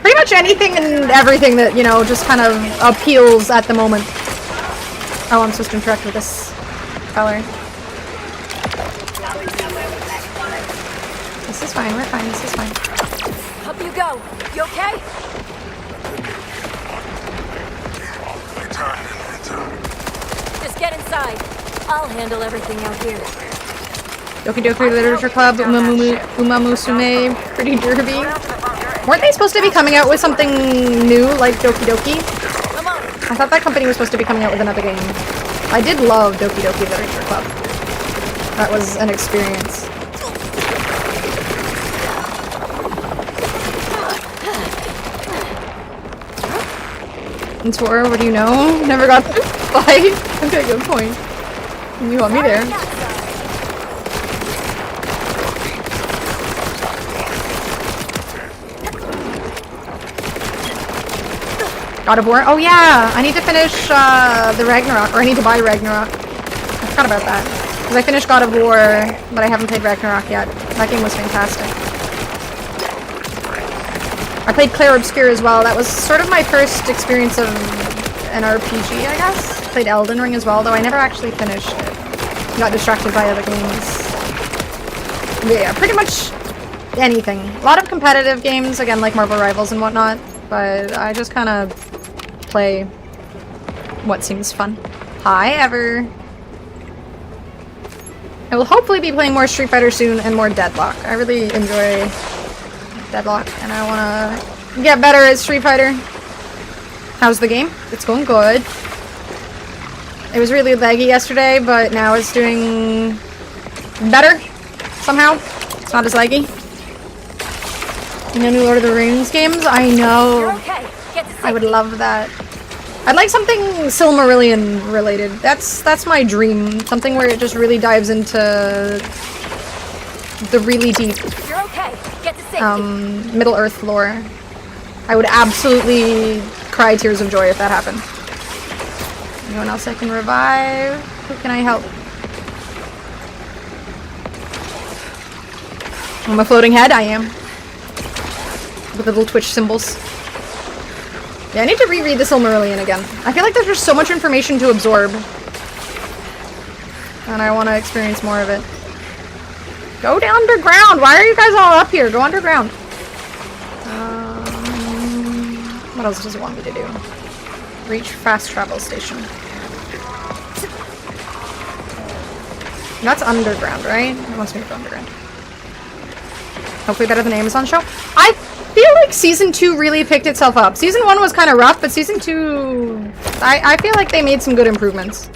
Pretty much anything and everything that, you know, just kind of appeals at the moment. Oh, I'm supposed to interact with this color. This is fine, we're fine, this is fine. Up you go. You okay? Just get inside. I'll handle everything out here. Doki Doki Literature Club, Umamusume, Pretty Derby. Weren't they supposed to be coming out with something new like Doki Doki? I thought that company was supposed to be coming out with another game. I did love Doki Doki Literature Club. That was an experience. In tour, what do you know? Never got to fight. Okay, good point. You want me there? God of War? Oh yeah! I need to finish the Ragnarok, or I need to buy Ragnarok. I forgot about that. Because I finished God of War, but I haven't played Ragnarok yet. That game was fantastic. I played Clair Obscur as well. That was sort of my first experience of an RPG, I guess. Played Elden Ring as well, though I never actually finished it. Got distracted by other games. But yeah, pretty much anything. A lot of competitive games, again, like Marvel Rivals and whatnot. But I just kind of play what seems fun. Hi, Ever. I will hopefully be playing more Street Fighter soon and more Deadlock. I really enjoy Deadlock and I want to get better at Street Fighter. How's the game? It's going good. It was really laggy yesterday, but now it's doing better somehow. It's not as laggy. No new Lord of the Rings games? I know. I would love that. I'd like something Silmarillion related. That's my dream. Something where it just really dives into the really deep Middle Earth lore. I would absolutely cry tears of joy if that happened. Anyone else I can revive? Who can I help? I'm a floating head? I am. With the little Twitch symbols. Yeah, I need to reread the Silmarillion again. I feel like there's just so much information to absorb. And I want to experience more of it. Go down underground! Why are you guys all up here? Go underground. What else does it want me to do? Reach fast travel station. That's underground, right? It wants me to go underground. Hopefully better than Amazon show. I feel like Season 2 really picked itself up. Season 1 was kind of rough, but Season 2... I feel like they made some good improvements.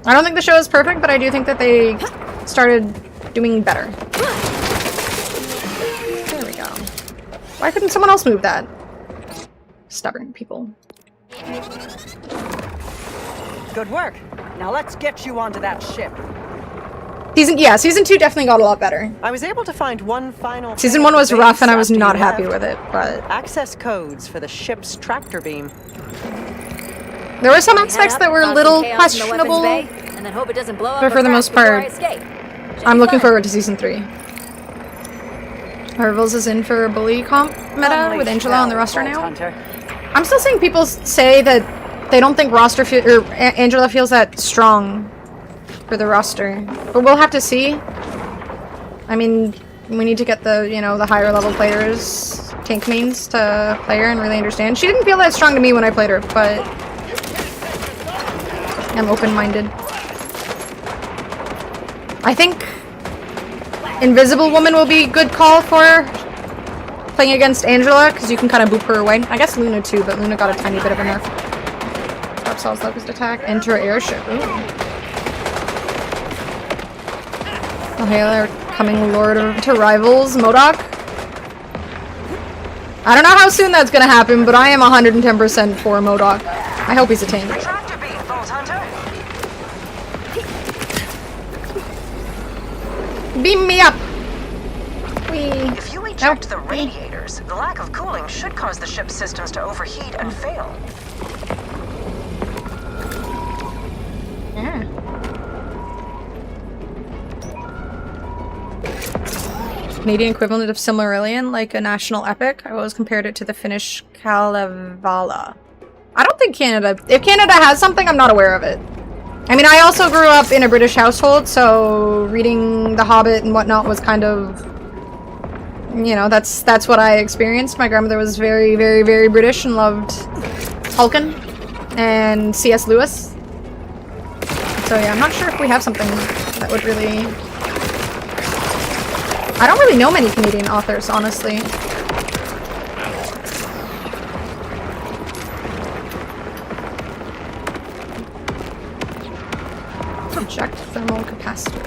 I don't think the show is perfect, but I do think that they started doing better. There we go. Why couldn't someone else move that? Stubborn people. Good work. Now let's get you onto that ship. Season 2 definitely got a lot better. I was able to find one final... Season 1 was rough and I was not happy with it, but... Access codes for the ship's tractor beam. There were some aspects that were a little questionable, but for the most part, I'm looking forward to Season 3. Marvels is in for a bully comp meta with Angela on the roster now. I'm still seeing people say that they don't think Angela feels that strong for the roster, but we'll have to see. I mean, we need to get the, you know, the higher level players, tank mains, to play her and really understand. She didn't feel that strong to me when I played her, but I'm open-minded. I think Invisible Woman will be a good call for playing against Angela, because you can kind of boop her away. I guess Luna too, but Luna got a tiny bit of a nerf. Drop Saul's focused attack. Enter airship. Ooh. Oh hey, they're coming Lord to Rivals. MODOK. I don't know how soon that's gonna happen, but I am 110% for MODOK. I hope he's a tank. Beam me up! Whee! If you eject the radiators, the lack of cooling should cause the ship's systems to overheat and fail. Yeah. Canadian equivalent of Silmarillion, like a national epic. I always compared it to the Finnish Kalevala. I don't think Canada... If Canada has something, I'm not aware of it. I mean, I also grew up in a British household, so reading The Hobbit and whatnot was kind of... You know, that's what I experienced. My grandmother was very, very, very British and loved Tolkien and C.S. Lewis. So yeah, I'm not sure if we have something that would really... I don't really know many Canadian authors, honestly. Eject thermal capacitor.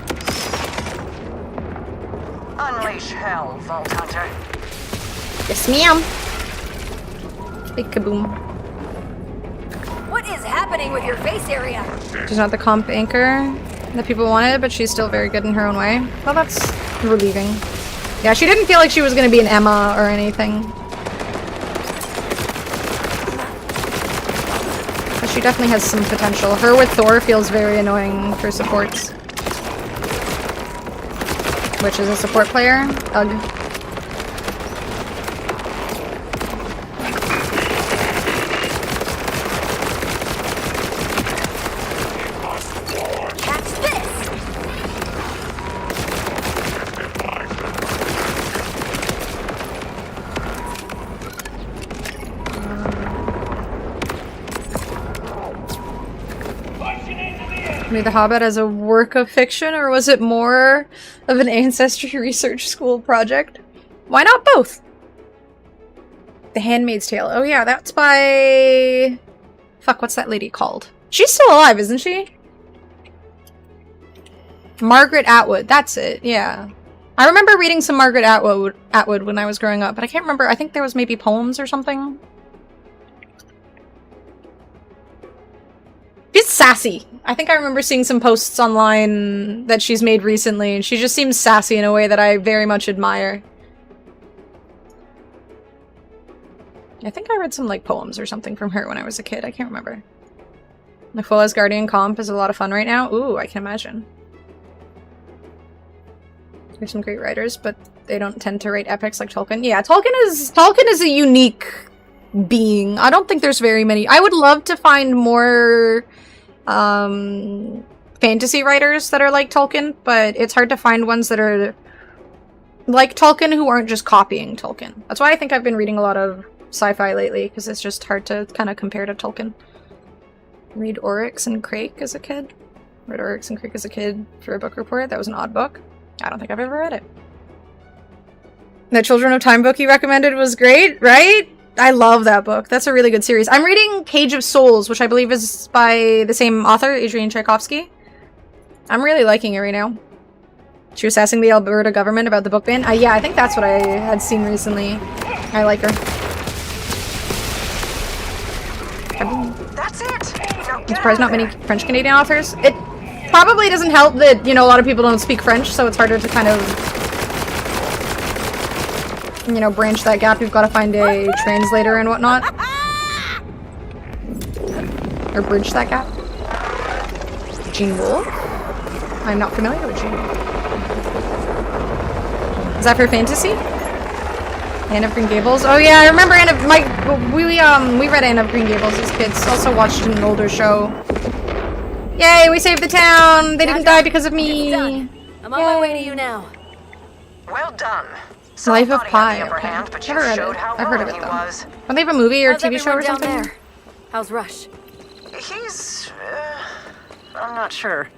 Unleash hell, Vault Hunter. Yes, ma'am. kaboom. What is happening with your face area? She's not the comp anchor that people wanted, but she's still very good in her own way. Well, that's relieving. Yeah, she didn't feel like she was going to be an Emma or anything. But she definitely has some potential. Her with Thor feels very annoying for supports. Which is a support player. Ugh. The Hobbit as a work of fiction, or was it more of an ancestry research school project? Why not both? The Handmaid's Tale. Oh yeah, that's by... Fuck, what's that lady called? She's still alive, isn't she? Margaret Atwood. That's it, yeah. I remember reading some Margaret Atwood when I was growing up, but I can't remember. I think there was maybe poems or something. She's sassy. I think I remember seeing some posts online that she's made recently, and she just seems sassy in a way that I very much admire. I think I read some, like, poems or something from her when I was a kid. I can't remember. The Full Asgardian comp is a lot of fun right now. Ooh, I can imagine. There's some great writers, but they don't tend to write epics like Tolkien. Yeah, Tolkien is a unique being. I don't think there's very many. I would love to find more fantasy writers that are like Tolkien, but it's hard to find ones that are like Tolkien who aren't just copying Tolkien. That's why I think I've been reading a lot of sci-fi lately, because it's just hard to kind of compare to Tolkien. Read Oryx and Crake as a kid. Read Oryx and Crake as a kid for a book report. That was an odd book. I don't think I've ever read it. The Children of Time book you recommended was great, right? I love that book. That's a really good series. I'm reading Cage of Souls, which I believe is by the same author, Adrian Tchaikovsky. I'm really liking it right now. She was sassing the Alberta government about the book ban. Yeah, I think that's what I had seen recently. I like her. That's it. I'm surprised not many French-Canadian authors. It probably doesn't help that, you know, a lot of people don't speak French, so it's harder to kind of, you know, branch that gap. You've got to find a translator and whatnot. Or bridge that gap. Gene Wolfe? I'm not familiar with Gene Wolfe. Is that for fantasy? Anne of Green Gables? Oh yeah, I remember Anne of... we read Anne of Green Gables as kids. Also watched an older show. Yay, we saved the town! They didn't die because of me! I'm on my way to you now. Well done. Life of Pi. Okay. Never read it. I've heard of it though. Don't they have a movie or TV show or something? Down there? How's Rush? He's... I'm not sure.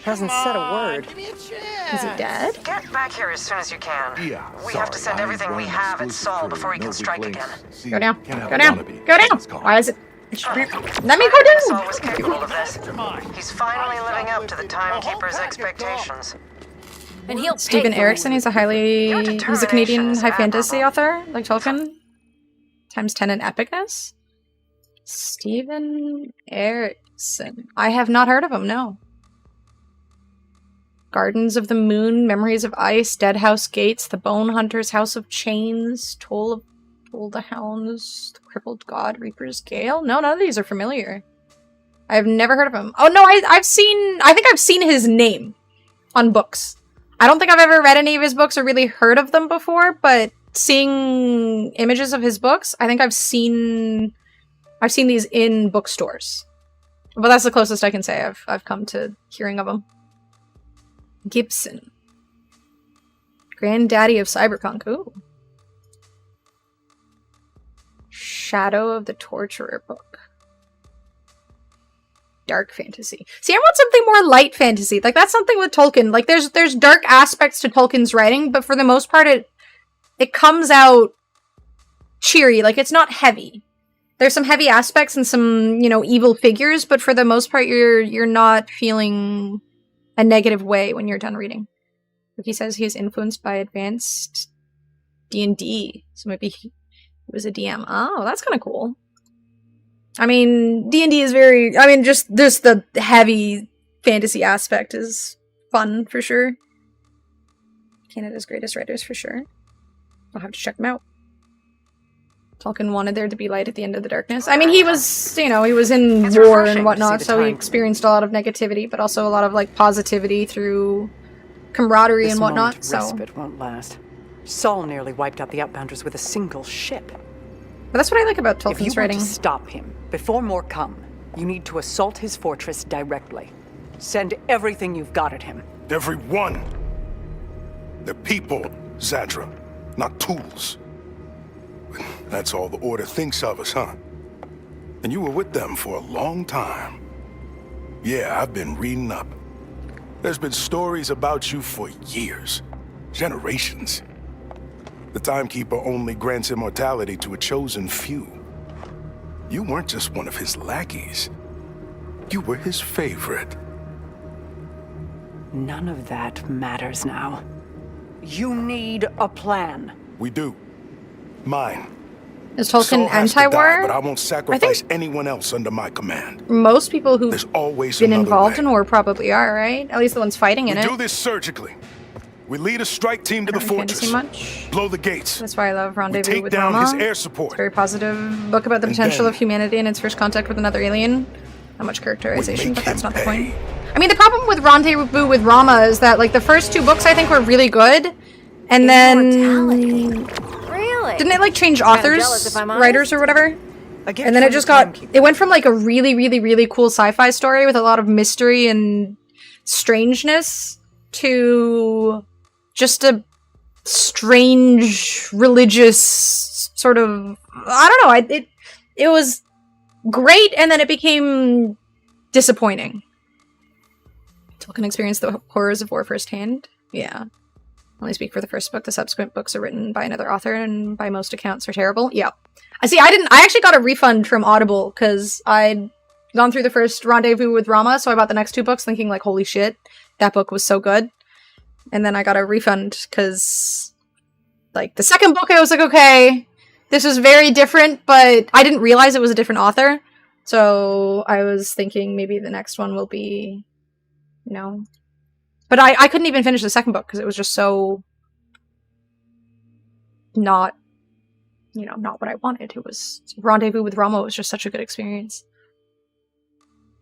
Hasn't said a word. Is he dead? Get back here as soon as you can. Yeah, we have to send everything we have at Saul before he can strike again. Go down. Go down. Go down. Why is it? Let me go down. Saul was capable of this. He's finally living up to the Timekeeper's expectations. And he'll Stephen Erickson, he's a Canadian high fantasy author, like Tolkien. Times 10 in epicness. Stephen Erickson. I have not heard of him, no. Gardens of the Moon, Memories of Ice, Dead House Gates, The Bone Hunters, House of Chains, Toll the Hounds, The Crippled God, Reaper's Gale. No, none of these are familiar. I've never heard of him. Oh no, I think I've seen his name on books. I don't think I've ever read any of his books or really heard of them before, but seeing images of his books, I think I've seen these in bookstores. But that's the closest I can say I've come to hearing of him. Gibson. Granddaddy of Cyberpunk. Ooh. Shadow of the Torturer book. Dark fantasy. See, I want something more light fantasy. Like, that's something with Tolkien. Like, there's dark aspects to Tolkien's writing, but for the most part, it comes out cheery. Like, it's not heavy. There's some heavy aspects and some, you know, evil figures, but for the most part, you're not feeling a negative way when you're done reading. He says he's influenced by advanced D&D, so maybe He was a DM. Oh, that's kind of cool. I mean, D&D is very... I mean, just the heavy fantasy aspect is fun, for sure. Canada's greatest writers, for sure. I'll have to check them out. Tolkien wanted there to be light at the end of the darkness. I mean, he was, you know, he was in war and whatnot, so he experienced a lot of negativity, but also a lot of, like, positivity through camaraderie and whatnot, so... respite won't last. Saul nearly wiped out the Outbounders with a single ship. But that's what I like about Tolkien's If you writing. want to stop him, before more come, you need to assault his fortress directly. Send everything you've got at him. Everyone. They're people, Sandra, not tools. That's all the Order thinks of us, huh? And you were with them for a long time. Yeah, I've been reading up. There's been stories about you for years. Generations. The Timekeeper only grants immortality to a chosen few. You weren't just one of his lackeys. You were his favorite. None of that matters now. You need a plan. We do. Mine. Is Tolkien Saul has to die, anti-war? but I won't sacrifice anyone else under my command. Most people who've There's always been another involved way. in war probably are, right? At least the ones fighting in We it. do this surgically. We lead a strike team to the fortress. Much. Blow the gates. That's why I love Rendezvous take with down Rama. his air support. It's a very positive book about the And potential then of humanity and its first contact with another alien. Not much characterization, but that's not the point. I mean, the problem with Rendezvous with Rama is that, like, the first two books I think were really good, and then... Really? Didn't it, like, change Kinda authors, jealous, if I'm writers, or whatever? And then it just got... It went from, like, a really, really, really cool sci-fi story with a lot of mystery and strangeness to just a strange religious sort of... I don't know, it was great, and then it became disappointing. Tolkien experienced the horrors of war firsthand. Yeah. Only speak for the first book. The subsequent books are written by another author, and by most accounts are terrible. Yeah. I actually got a refund from Audible, because I'd gone through the first Rendezvous with Rama, so I bought the next two books thinking, like, holy shit, that book was so good. And then I got a refund, because, like, the second book I was like, okay, this was very different, but I didn't realize it was a different author. So I was thinking maybe the next one will be, you know... But I couldn't even finish the second book because it was just so not, you know, not what I wanted. It was Rendezvous with Rama was just such a good experience.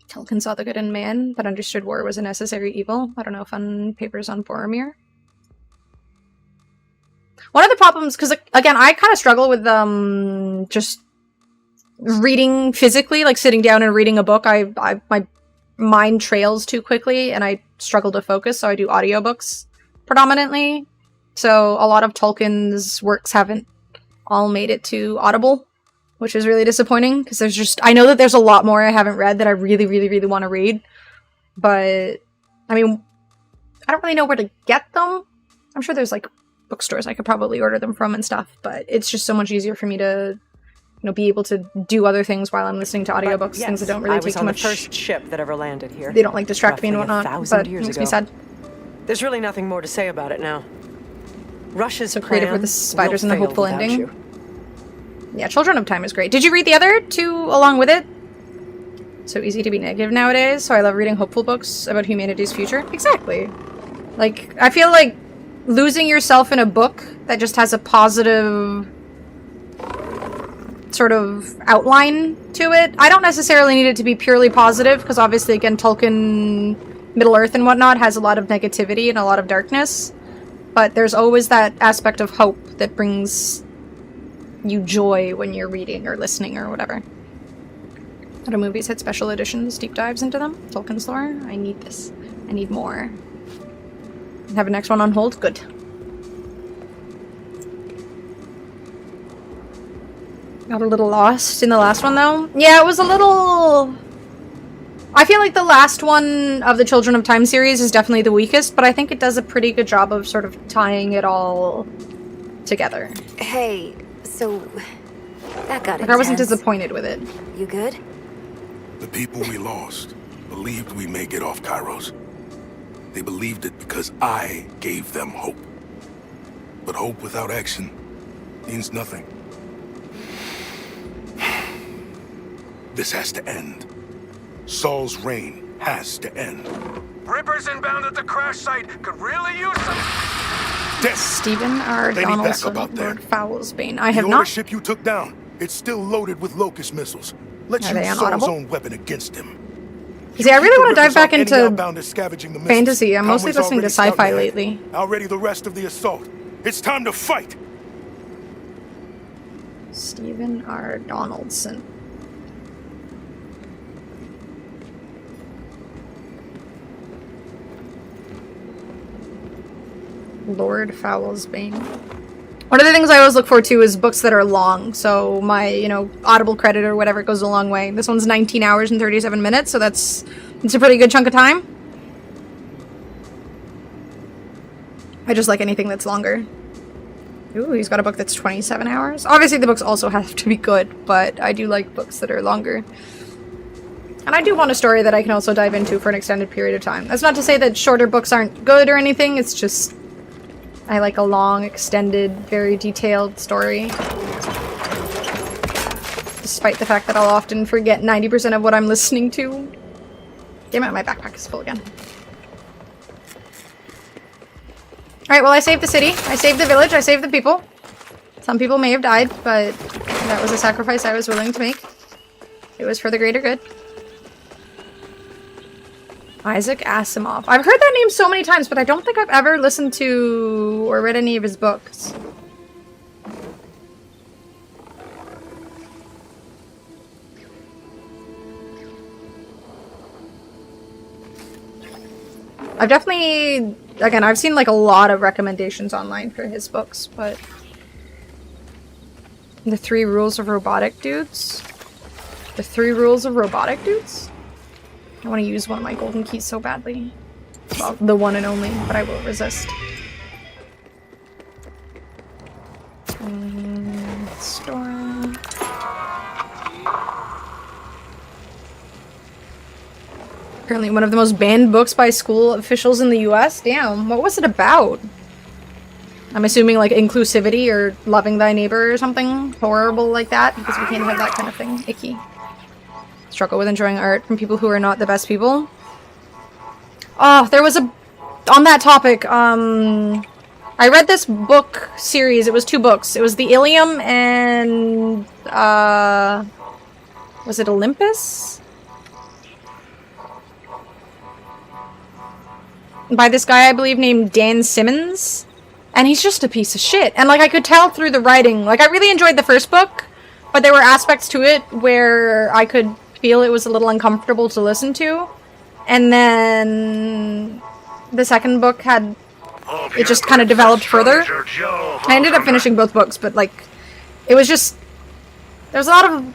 Tolkien saw the good in man, but understood war was a necessary evil. I don't know, fun papers on Boromir. One of the problems, because again, I kind of struggle with just reading physically, like sitting down and reading a book. My mind trails too quickly and I struggle to focus, so I do audiobooks predominantly. So a lot of Tolkien's works haven't all made it to Audible, which is really disappointing because I know that there's a lot more I haven't read that I really, really, really want to read. But, I mean, I don't really know where to get them. I'm sure there's like bookstores I could probably order them from and stuff, but it's just so much easier for me to, you know, be able to do other things while I'm listening to audiobooks, things that don't really take too much. I was on the first ship that ever landed here. They don't like distract me and whatnot, but it makes me sad. There's really nothing more to say about it now. Russia's so creative plan with the spiders and the will hopeful fail without ending. you. Yeah, Children of Time is great. Did you read the other two along with it? So easy to be negative nowadays, so I love reading hopeful books about humanity's future. Exactly. Like, I feel like losing yourself in a book that just has a positive sort of outline to it. I don't necessarily need it to be purely positive, because obviously, again, Tolkien, Middle-earth and whatnot has a lot of negativity and a lot of darkness. But there's always that aspect of hope that brings you joy when you're reading or listening or whatever. How do movies hit special editions, deep dives into them? Tolkien's lore? I need this. I need more. Have a next one on hold? Good. Got a little lost in the last one, though. Yeah, it was a little... I feel like the last one of the Children of Time series is definitely the weakest, but I think it does a pretty good job of sort of tying it all together. Hey, so... that got Like, I wasn't intense. disappointed with it. You good? The people we lost believed we may get off Kairos. They believed it because I gave them hope. But hope without action means nothing. This has to end. Saul's reign has to end. Rippers inbound at the crash site could really use some... Stephen R. They need backup Donaldson, out there. Lord Foulsbane. I have The order not. ship you took down, it's still loaded with locust missiles. Let's Are they use on Saul's Audible? own weapon against him. See, I really want to dive back Any into outbound is scavenging the missiles. fantasy. I'm mostly Conway's listening to already scouting sci-fi ahead. lately. I'll ready the rest of the assault. It's time to fight. Stephen R. Donaldson. Lord Foulsbane. One of the things I always look for too is books that are long. So my, Audible credit or whatever goes a long way. This one's 19 hours and 37 minutes, so it's a pretty good chunk of time. I just like anything that's longer. Ooh, he's got a book that's 27 hours. Obviously the books also have to be good, but I do like books that are longer. And I do want a story that I can also dive into for an extended period of time. That's not to say that shorter books aren't good or anything, it's just I like a long, extended, very detailed story. Despite the fact that I'll often forget 90% of what I'm listening to. Damn it, my backpack is full again. Alright, well I saved the city, I saved the village, I saved the people. Some people may have died, but that was a sacrifice I was willing to make. It was for the greater good. Isaac Asimov. I've heard that name so many times, but I don't think I've ever listened to or read any of his books. I've definitely, again, I've seen like a lot of recommendations online for his books, but The 3 Rules of Robotic Dudes? The 3 Rules of Robotic Dudes? I want to use one of my golden keys so badly. Well, the one and only, but I will resist. Storm. Apparently one of the most banned books by school officials in the US? Damn, what was it about? I'm assuming like inclusivity or loving thy neighbor or something horrible like that, because we can't have that kind of thing. Icky. Struggle with enjoying art from people who are not the best people. Oh, there was on that topic, I read this book series. It was 2 books. It was The Ilium and, was it Olympus? By this guy, I believe, named Dan Simmons. And he's just a piece of shit. And, like, I could tell through the writing. Like, I really enjoyed the first book, but there were aspects to it where I could feel it was a little uncomfortable to listen to. And then the second book had, it just kind of developed further. I ended up finishing both books, but like, it was just, there's a lot of,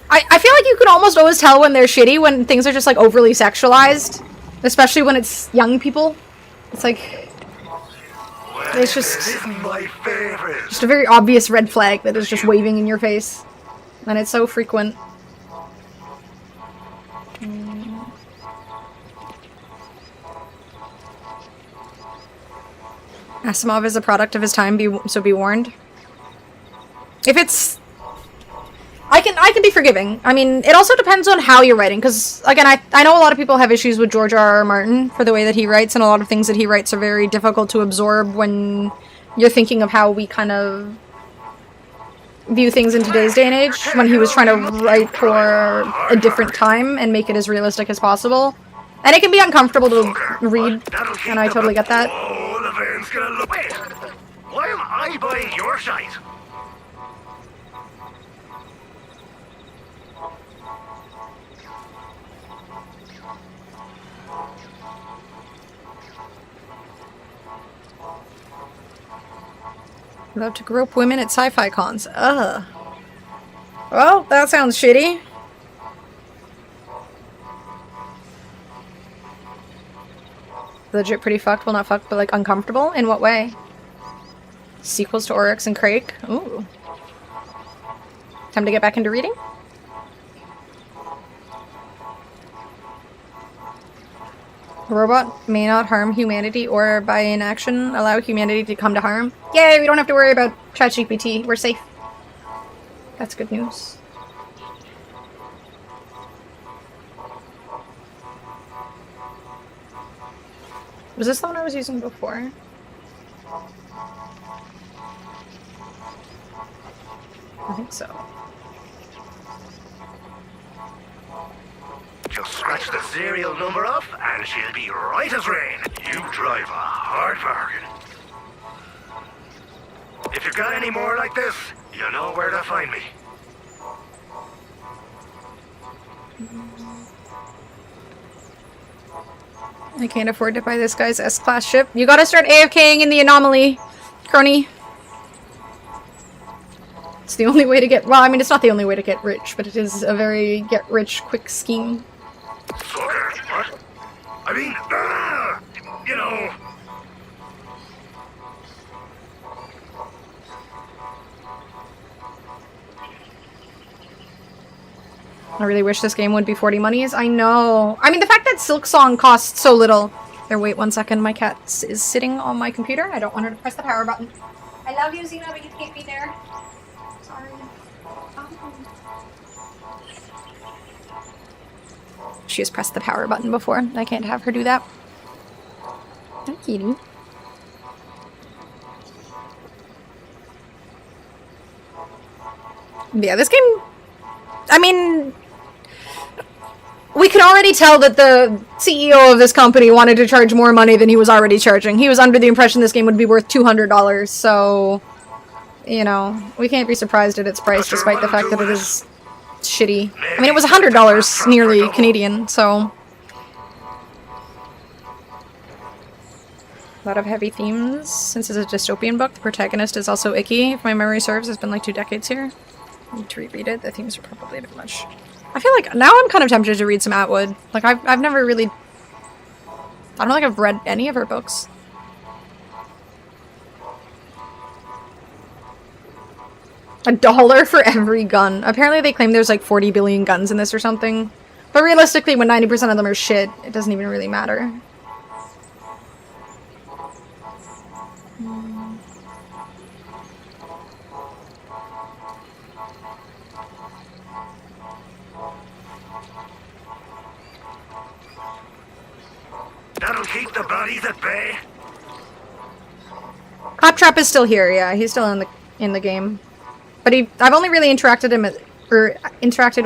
I feel like you could almost always tell when they're shitty when things are just like overly sexualized, especially when it's young people. It's like, it's just a very obvious red flag that is just waving in your face. And it's so frequent. Asimov is a product of his time, so be warned. If it's... I can be forgiving. I mean, it also depends on how you're writing, because, again, I know a lot of people have issues with George R.R. Martin for the way that he writes, and a lot of things that he writes are very difficult to absorb when you're thinking of how we kind of view things in today's day and age, when he was trying to write for a different time and make it as realistic as possible. And it can be uncomfortable to read, and I totally get that. Wait, why am I buying your shite? Love to grope women at sci-fi cons. Ugh. Well, that sounds shitty. Legit pretty fucked. Well, not fucked, but like uncomfortable. In what way? Sequels to Oryx and Crake. Ooh. Time to get back into reading? A robot may not harm humanity or by inaction allow humanity to come to harm. Yay, we don't have to worry about ChatGPT. We're safe. That's good news. Was this the one I was using before? I think so. Just scratch the serial number off, and she'll be right as rain. You drive a hard bargain. If you've got any more like this, you know where to find me. I can't afford to buy this guy's S-class ship. You gotta start AFKing in the anomaly, crony. It's the only way to get- well, I mean, it's not the only way to get rich, but it is a very get-rich-quick scheme. Sucker, what? I mean, you know. I really wish this game would be 40 monies. I know. I mean, the fact that Silk Song costs so little. There, wait 1 second. My cat is sitting on my computer. I don't want her to press the power button. I love you, Xena, but you can't be there. Sorry. She has pressed the power button before. I can't have her do that. Hi, kitty. Yeah, this game... I mean... We can already tell that the CEO of this company wanted to charge more money than he was already charging. He was under the impression this game would be worth $200, so... You know, we can't be surprised at its price despite the fact that it is shitty. I mean, it was $100 nearly Canadian, so... A lot of heavy themes. Since it's a dystopian book, the protagonist is also icky. If my memory serves, it's been like 2 decades here. I need to reread it. The themes are probably a bit much. I feel like now I'm kind of tempted to read some Atwood. Like, I've never really... I don't think I've read any of her books. $1 for every gun. Apparently they claim there's like 40 billion guns in this or something. But realistically, when 90% of them are shit, it doesn't even really matter. That'll keep the bodies at bay. Claptrap is still here, yeah. He's still in the game. But I've only really interacted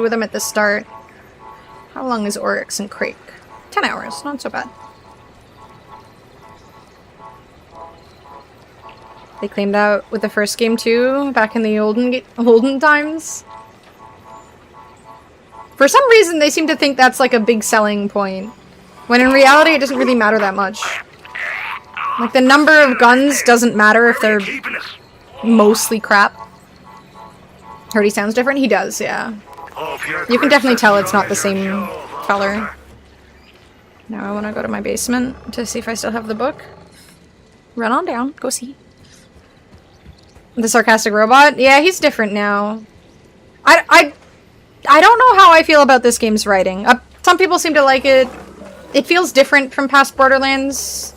with him at the start. How long is Oryx and Crake? 10 hours, not so bad. They claimed that with the first game too, back in the olden times. For some reason, they seem to think that's like a big selling point. When in reality, it doesn't really matter that much. Like, the number of guns doesn't matter if they're mostly crap. Heard he sounds different? He does, yeah. You can definitely tell it's not the same color. Now I want to go to my basement to see if I still have the book. Run on down. Go see. The sarcastic robot? Yeah, he's different now. I don't know how I feel about this game's writing. Some people seem to like it. It feels different from past Borderlands.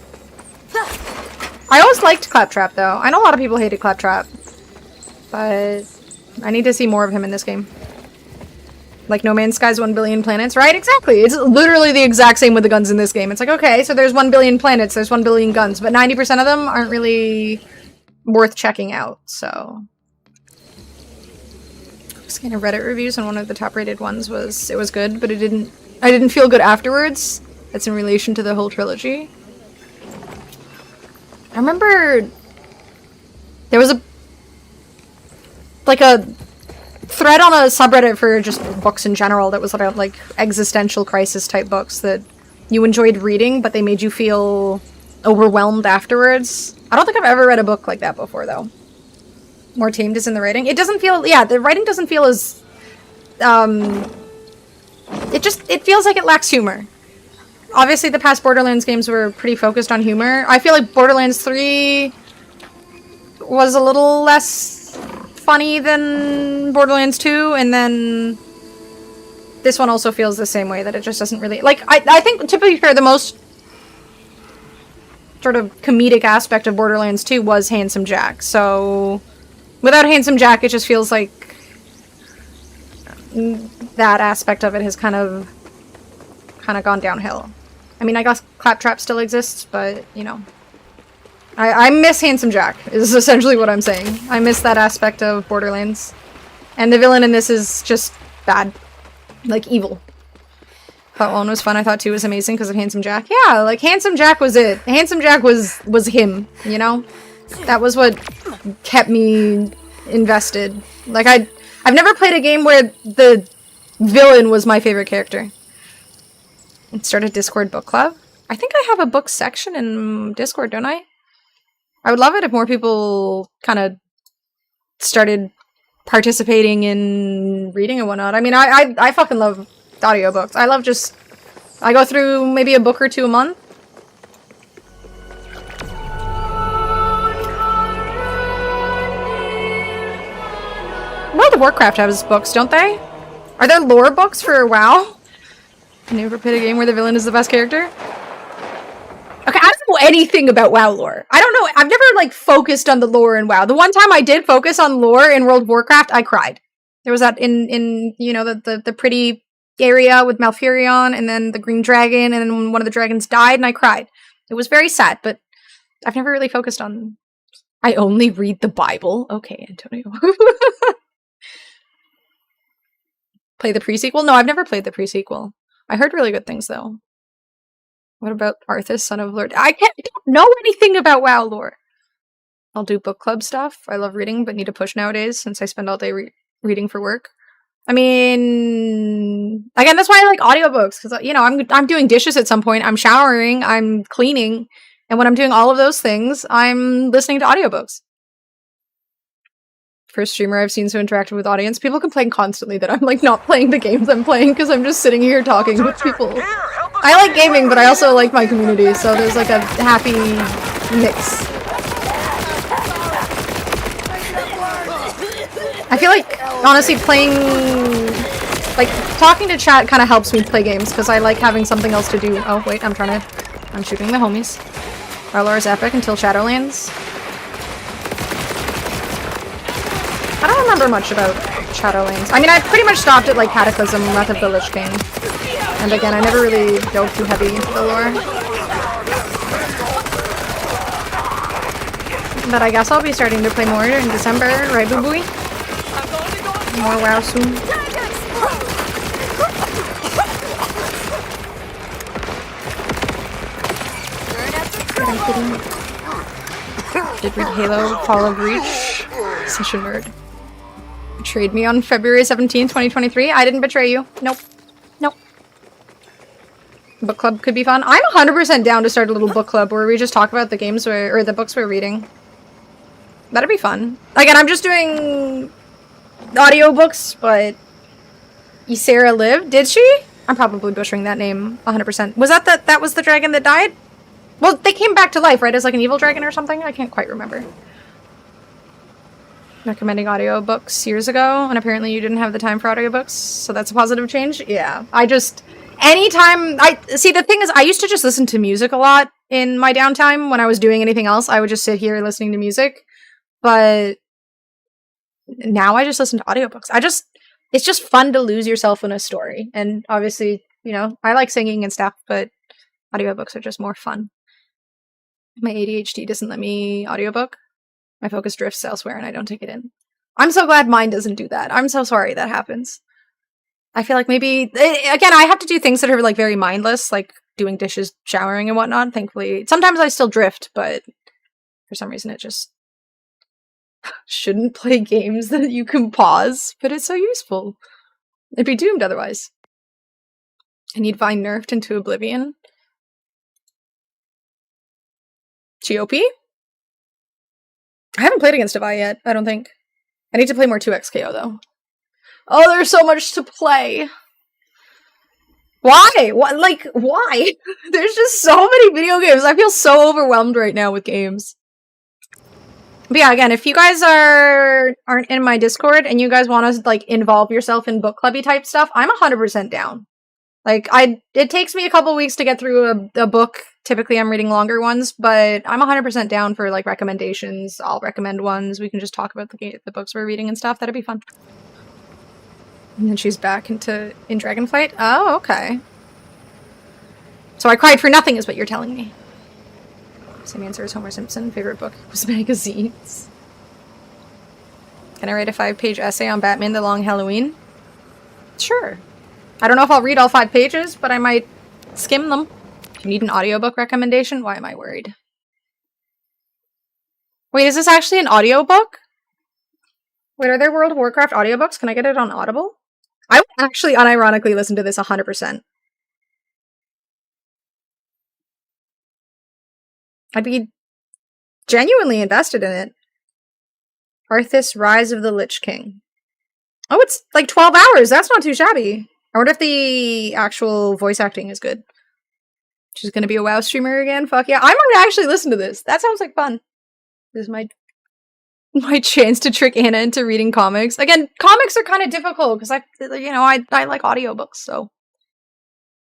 I always liked Claptrap, though. I know a lot of people hated Claptrap. But I need to see more of him in this game. Like No Man's Sky's 1 billion planets, right? Exactly! It's literally the exact same with the guns in this game. It's like, okay, so there's 1 billion planets, there's 1 billion guns, but 90% of them aren't really worth checking out, so... Just kind of Reddit reviews, and one of the top-rated ones was, it was good, but I didn't feel good afterwards. That's in relation to the whole trilogy. I remember there was a thread on a subreddit for just books in general that was about like existential crisis type books that you enjoyed reading, but they made you feel overwhelmed afterwards. I don't think I've ever read a book like that before, though. More tamed is in the writing. It doesn't feel, yeah, the writing doesn't feel as, it feels like it lacks humor. Obviously, the past Borderlands games were pretty focused on humor. I feel like Borderlands 3 was a little less funny than Borderlands 2, and then this one also feels the same way, that it just doesn't really... Like, I think, to be fair, the most sort of comedic aspect of Borderlands 2 was Handsome Jack, so without Handsome Jack, it just feels like that aspect of it has kind of gone downhill. I mean, I guess Claptrap still exists, but, you know. I miss Handsome Jack, is essentially what I'm saying. I miss that aspect of Borderlands. And the villain in this is just bad. Like, evil. Thought 1 was fun, I thought 2 was amazing because of Handsome Jack. Yeah, like, Handsome Jack was it. Handsome Jack was him, you know? That was what kept me invested. Like, I've never played a game where the villain was my favorite character. And start a Discord book club? I think I have a book section in Discord, don't I? I would love it if more people kind of started participating in reading and whatnot. I mean, I fucking love audiobooks. I love just... I go through maybe a book or 2 a month. World of Warcraft has books, don't they? Are there lore books for WoW? I never played a game where the villain is the best character? Okay, I don't know anything about WoW lore. I don't know. I've never, like, focused on the lore in WoW. The one time I did focus on lore in World of Warcraft, I cried. There was that in you know, the pretty area with Malfurion, and then the green dragon, and then one of the dragons died, and I cried. It was very sad, but I've never really focused on... I only read the Bible? Okay, Antonio. Play the pre-sequel? No, I've never played the pre-sequel. I heard really good things, though. What about Arthas, Son of Lord? I don't know anything about WoW lore. I'll do book club stuff. I love reading, but need to push nowadays since I spend all day reading for work. I mean, again, that's why I like audiobooks, because, you know, I'm doing dishes at some point, I'm showering, I'm cleaning, and when I'm doing all of those things, I'm listening to audiobooks. First streamer I've seen so interactive with audience. People complain constantly that I'm, like, not playing the games I'm playing because I'm just sitting here talking with people. I like gaming, but I also like my community, so there's, like, a happy mix. I feel like, honestly, playing... Like, talking to chat kind of helps me play games, because I like having something else to do. Oh, wait, I'm shooting the homies. Our lore is epic until Shadowlands. I don't remember much about Shadowlands. I mean, I pretty much stopped at, like, Cataclysm, Wrath of the Lich King. And again, I never really dove too heavy into the lore. But I guess I'll be starting to play more in December, right, Boo Booey? More WoW soon. Did read Halo, Fall of Reach. Such a nerd. Betrayed me on February 17th, 2023. I didn't betray you. Nope. Nope. Book club could be fun. I'm 100% down to start a little book club where we just talk about the games or the books we're reading. That'd be fun. Again, I'm just doing audiobooks, but Ysera lived. Did she? I'm probably butchering that name 100%. Was that was the dragon that died? Well, they came back to life, right? As like an evil dragon or something? I can't quite remember. Recommending audiobooks years ago, and apparently you didn't have the time for audiobooks, so that's a positive change? Yeah. Anytime see, the thing is, I used to just listen to music a lot in my downtime when I was doing anything else. I would just sit here listening to music, but now I just listen to audiobooks. It's just fun to lose yourself in a story, and obviously, you know, I like singing and stuff, but audiobooks are just more fun. My ADHD doesn't let me audiobook. My focus drifts elsewhere and I don't take it in. I'm so glad mine doesn't do that. I'm so sorry that happens. I feel like maybe... Again, I have to do things that are, like, very mindless, like doing dishes, showering, and whatnot, thankfully. Sometimes I still drift, but for some reason it just... Shouldn't play games that you can pause, but it's so useful. It'd be doomed otherwise. I need Vine nerfed into oblivion. GOP? I haven't played against a Vi yet, I don't think. I need to play more 2XKO, though. Oh, there's so much to play! Why? What? Like, why? There's just so many video games. I feel so overwhelmed right now with games. But yeah, again, if you guys aren't in my Discord and you guys want to, like, involve yourself in book clubby type stuff, I'm 100% down. Like, it takes me a couple weeks to get through a book. Typically, I'm reading longer ones, but I'm 100% down for, like, recommendations. I'll recommend ones. We can just talk about the books we're reading and stuff. That'd be fun. And then she's back in Dragonflight. Oh, okay. So I cried for nothing is what you're telling me. Same answer as Homer Simpson. Favorite book was magazines. Can I write a 5-page essay on Batman the Long Halloween? Sure. I don't know if I'll read all 5 pages, but I might skim them. Do you need an audiobook recommendation? Why am I worried? Wait, is this actually an audiobook? Wait, are there World of Warcraft audiobooks? Can I get it on Audible? I would actually unironically listen to this 100%. I'd be genuinely invested in it. Arthas, Rise of the Lich King. Oh, it's like 12 hours. That's not too shabby. I wonder if the actual voice acting is good. She's gonna be a WoW streamer again? Fuck yeah. I might actually listen to this. That sounds like fun. This is my chance to trick Anna into reading comics. Again, comics are kind of difficult because I like audiobooks, so.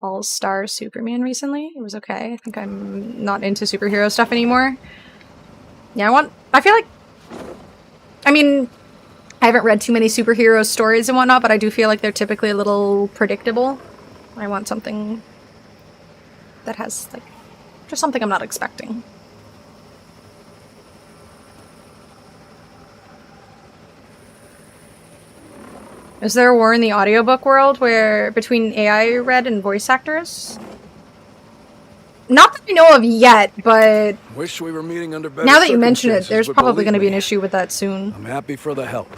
All-Star Superman recently. It was okay. I think I'm not into superhero stuff anymore. Yeah, I feel like, I mean, I haven't read too many superhero stories and whatnot, but I do feel like they're typically a little predictable. I want something that has, like, just something I'm not expecting. Is there a war in the audiobook world where between AI read and voice actors? Not that I know of yet, but Wish we were meeting under better now that you mention it, circumstances, there's but probably going to be believe an me, have with that soon. I'm happy for the help.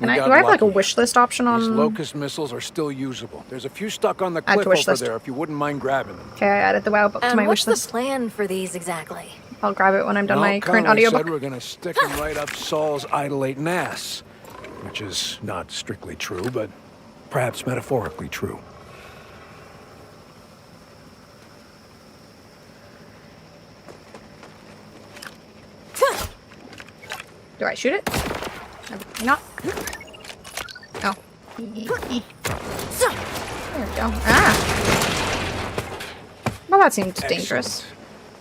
Do I have like a wish list option on? These locust missiles are still usable. There's a few stuck on the Add cliff to wish over list. there if you wouldn't mind grabbing them. Okay, I added the WoW book to my wish what's list. the plan for these exactly? I'll grab it when I'm done Well, my current Conway audiobook. said we're gonna stick him right up Saul's idolating ass, which is not strictly true, but perhaps metaphorically true. Do I shoot it? Probably not. Oh. There we go. Ah! Well, that seemed dangerous.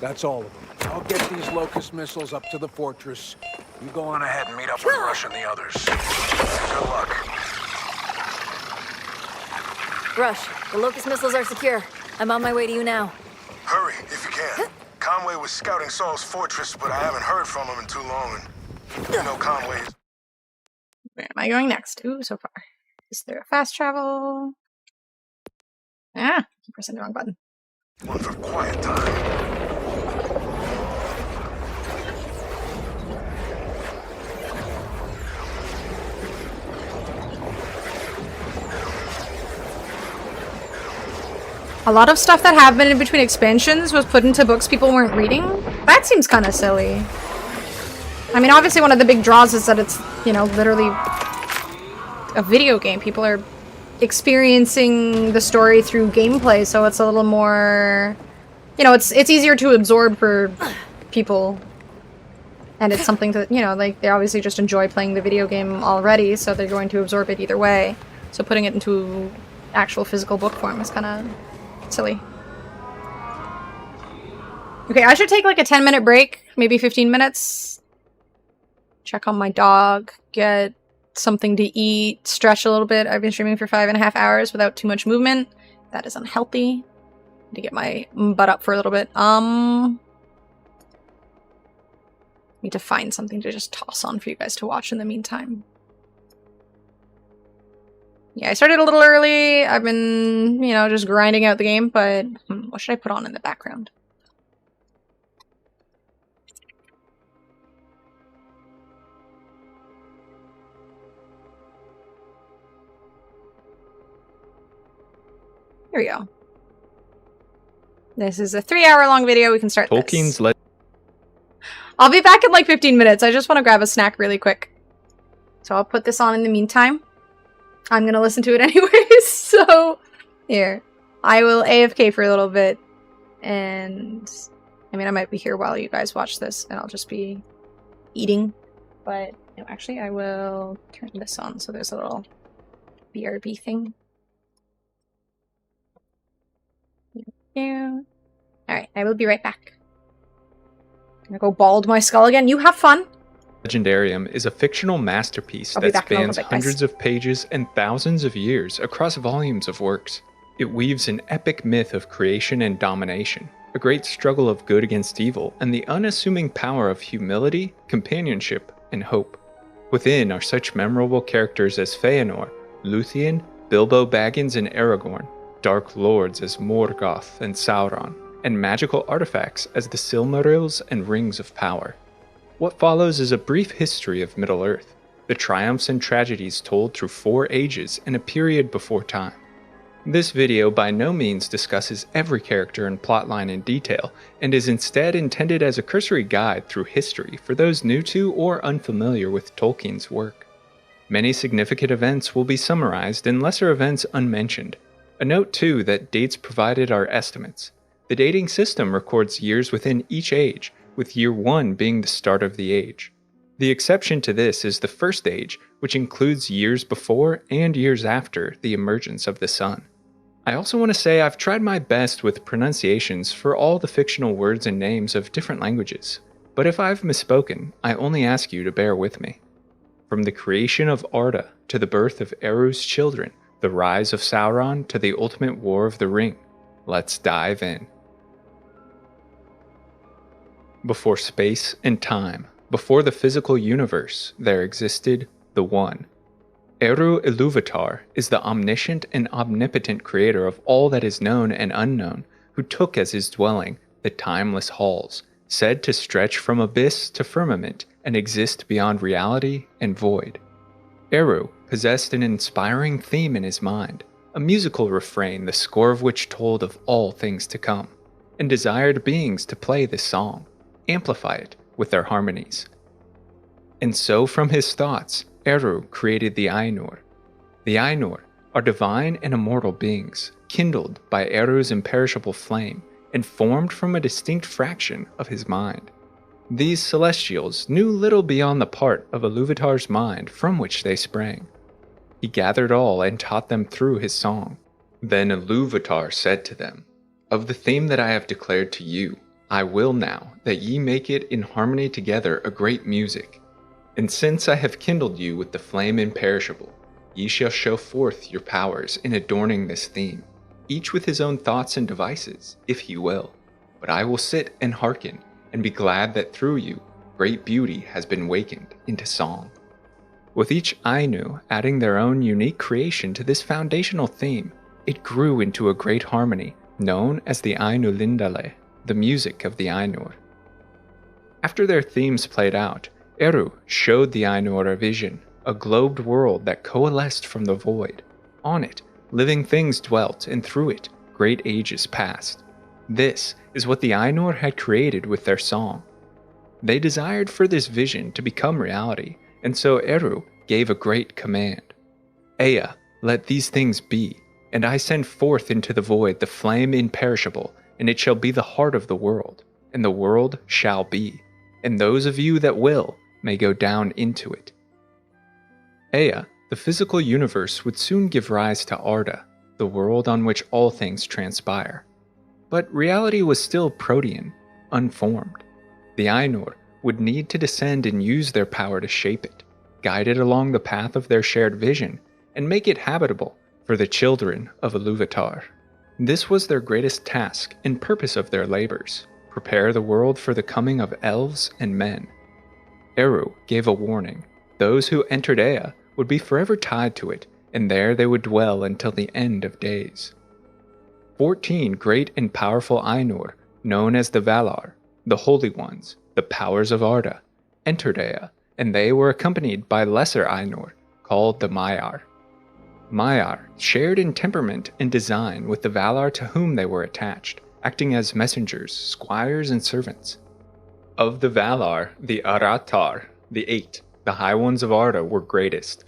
That's all of them. I'll get these locust missiles up to the fortress. You go on ahead and meet up with Rush and the others. Good luck. Rush, the locust missiles are secure. I'm on my way to you now. Hurry, if you can. Conway was scouting Saul's fortress, but I haven't heard from him in too long, and you know Conway is... Where am I going next? Ooh, so far. Is there a fast travel? Ah, keep pressing the wrong button. One for quiet time. A lot of stuff that happened in between expansions was put into books people weren't reading? That seems kind of silly. I mean, obviously one of the big draws is that it's, you know, literally a video game. People are experiencing the story through gameplay, so it's a little more, you know, it's easier to absorb for people. And it's something that, you know, like, they obviously just enjoy playing the video game already, so they're going to absorb it either way. So putting it into actual physical book form is kind of silly. Okay, I should take like a 10-minute break, maybe 15 minutes. Check on my dog, get something to eat, stretch a little bit. I've been streaming for 5.5 hours without too much movement. That is unhealthy. Need to get my butt up for a little bit. Need to find something to just toss on for you guys to watch in the meantime. Yeah, I started a little early. I've been, you know, just grinding out the game, but what should I put on in the background? Here we go. This is a 3-hour-long video. We can start Tolkien's this. I'll be back in like 15 minutes. I just want to grab a snack really quick. So I'll put this on in the meantime. I'm gonna listen to it anyways, so here. I will AFK for a little bit, and I mean, I might be here while you guys watch this, and I'll just be eating, but no, actually I will turn this on so there's a little BRB thing. Alright, I will be right back. I'm gonna go bald my skull again. You have fun! Legendarium is a fictional masterpiece I'll be that back in a little spans bit, guys. hundreds of pages and thousands of years across volumes of works. It weaves an epic myth of creation and domination, a great struggle of good against evil, and the unassuming power of humility, companionship, and hope. Within are such memorable characters as Feanor, Luthien, Bilbo Baggins and Aragorn, dark lords as Morgoth and Sauron, and magical artifacts as the Silmarils and Rings of Power. What follows is a brief history of Middle-earth, the triumphs and tragedies told through 4 ages and a period before time. This video by no means discusses every character and plotline in detail, and is instead intended as a cursory guide through history for those new to or unfamiliar with Tolkien's work. Many significant events will be summarized and lesser events unmentioned. A note too that dates provided are estimates. The dating system records years within each age, with year 1 being the start of the age. The exception to this is the first age, which includes years before and years after the emergence of the sun. I also want to say I've tried my best with pronunciations for all the fictional words and names of different languages, but if I've misspoken, I only ask you to bear with me. From the creation of Arda to the birth of Eru's children, the rise of Sauron to the ultimate war of the Ring, let's dive in. Before space and time, before the physical universe, there existed the One. Eru Ilúvatar is the omniscient and omnipotent creator of all that is known and unknown, who took as his dwelling the timeless halls, said to stretch from abyss to firmament and exist beyond reality and void. Eru possessed an inspiring theme in his mind, a musical refrain the score of which told of all things to come, and desired beings to play this song, amplify it with their harmonies. And so from his thoughts, Eru created the Ainur. The Ainur are divine and immortal beings, kindled by Eru's imperishable flame, and formed from a distinct fraction of his mind. These celestials knew little beyond the part of Ilúvatar's mind from which they sprang. He gathered all and taught them through his song. Then Ilúvatar said to them, "Of the theme that I have declared to you, I will now that ye make it in harmony together a great music. And since I have kindled you with the flame imperishable, ye shall show forth your powers in adorning this theme, each with his own thoughts and devices, if he will. But I will sit and hearken, and be glad that through you, great beauty has been wakened into song." With each Ainu adding their own unique creation to this foundational theme, it grew into a great harmony, known as the Ainu Lindale, the music of the Ainur. After their themes played out, Eru showed the Ainur a vision, a globed world that coalesced from the void. On it, living things dwelt, and through it, great ages passed. This is what the Ainur had created with their song. They desired for this vision to become reality, and so Eru gave a great command. "Ea, let these things be, and I send forth into the void the flame imperishable, and it shall be the heart of the world, and the world shall be, and those of you that will may go down into it." Ea, the physical universe, would soon give rise to Arda, the world on which all things transpire. But reality was still protean, unformed. The Ainur would need to descend and use their power to shape it, guide it along the path of their shared vision, and make it habitable for the children of Ilúvatar. This was their greatest task and purpose of their labors: prepare the world for the coming of elves and men. Eru gave a warning. Those who entered Ea would be forever tied to it, and there they would dwell until the end of days. 14 great and powerful Ainur, known as the Valar, the Holy Ones, the powers of Arda, entered Ea, and they were accompanied by lesser Ainur, called the Maiar. Maiar shared in temperament and design with the Valar to whom they were attached, acting as messengers, squires, and servants. Of the Valar, the Aratar, the 8, the High Ones of Arda, were greatest.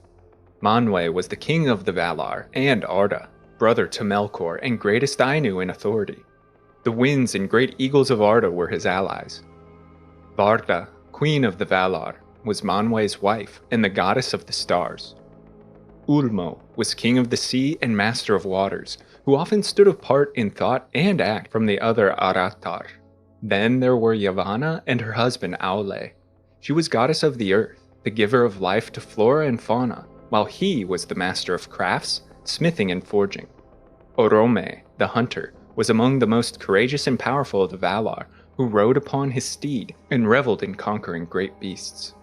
Manwë was the king of the Valar and Arda, brother to Melkor and greatest Ainu in authority. The winds and great eagles of Arda were his allies. Varda, queen of the Valar, was Manwë's wife and the goddess of the stars. Ulmo was king of the sea and master of waters, who often stood apart in thought and act from the other Aratar. Then there were Yavanna and her husband Aule. She was goddess of the earth, the giver of life to flora and fauna, while he was the master of crafts, smithing and forging. Orome, the hunter, was among the most courageous and powerful of the Valar, who rode upon his steed and reveled in conquering great beasts.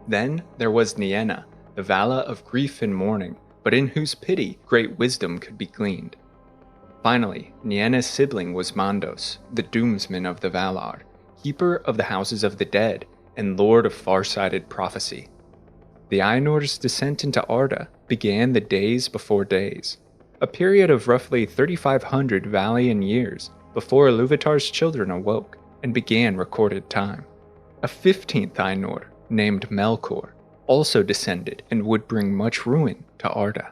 Then there was Nienna, the Vala of grief and mourning, but in whose pity great wisdom could be gleaned. Finally, Nienna's sibling was Mandos, the doomsman of the Valar, keeper of the houses of the dead, and lord of far-sighted prophecy. The Ainor's descent into Arda began the days before days, a period of roughly 3,500 Valian years before Iluvatar's children awoke and began recorded time. A 15th Ainur, named Melkor, also descended and would bring much ruin to Arda.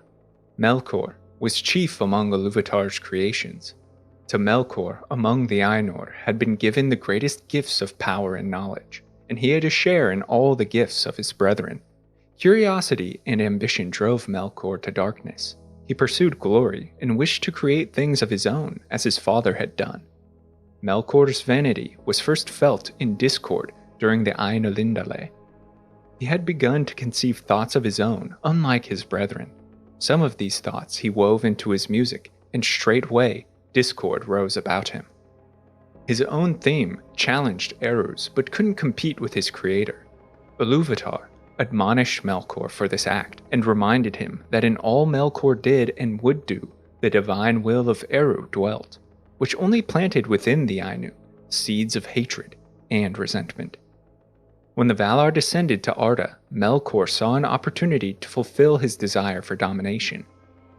Melkor was chief among Iluvatar's creations. To Melkor, among the Ainur, had been given the greatest gifts of power and knowledge, and he had a share in all the gifts of his brethren. Curiosity and ambition drove Melkor to darkness. He pursued glory and wished to create things of his own, as his father had done. Melkor's vanity was first felt in discord during the Ainulindale. He had begun to conceive thoughts of his own, unlike his brethren. Some of these thoughts he wove into his music, and straightway discord rose about him. His own theme challenged Eru's, but couldn't compete with his creator. Iluvatar admonished Melkor for this act, and reminded him that in all Melkor did and would do, the divine will of Eru dwelt, which only planted within the Ainu seeds of hatred and resentment. When the Valar descended to Arda, Melkor saw an opportunity to fulfill his desire for domination.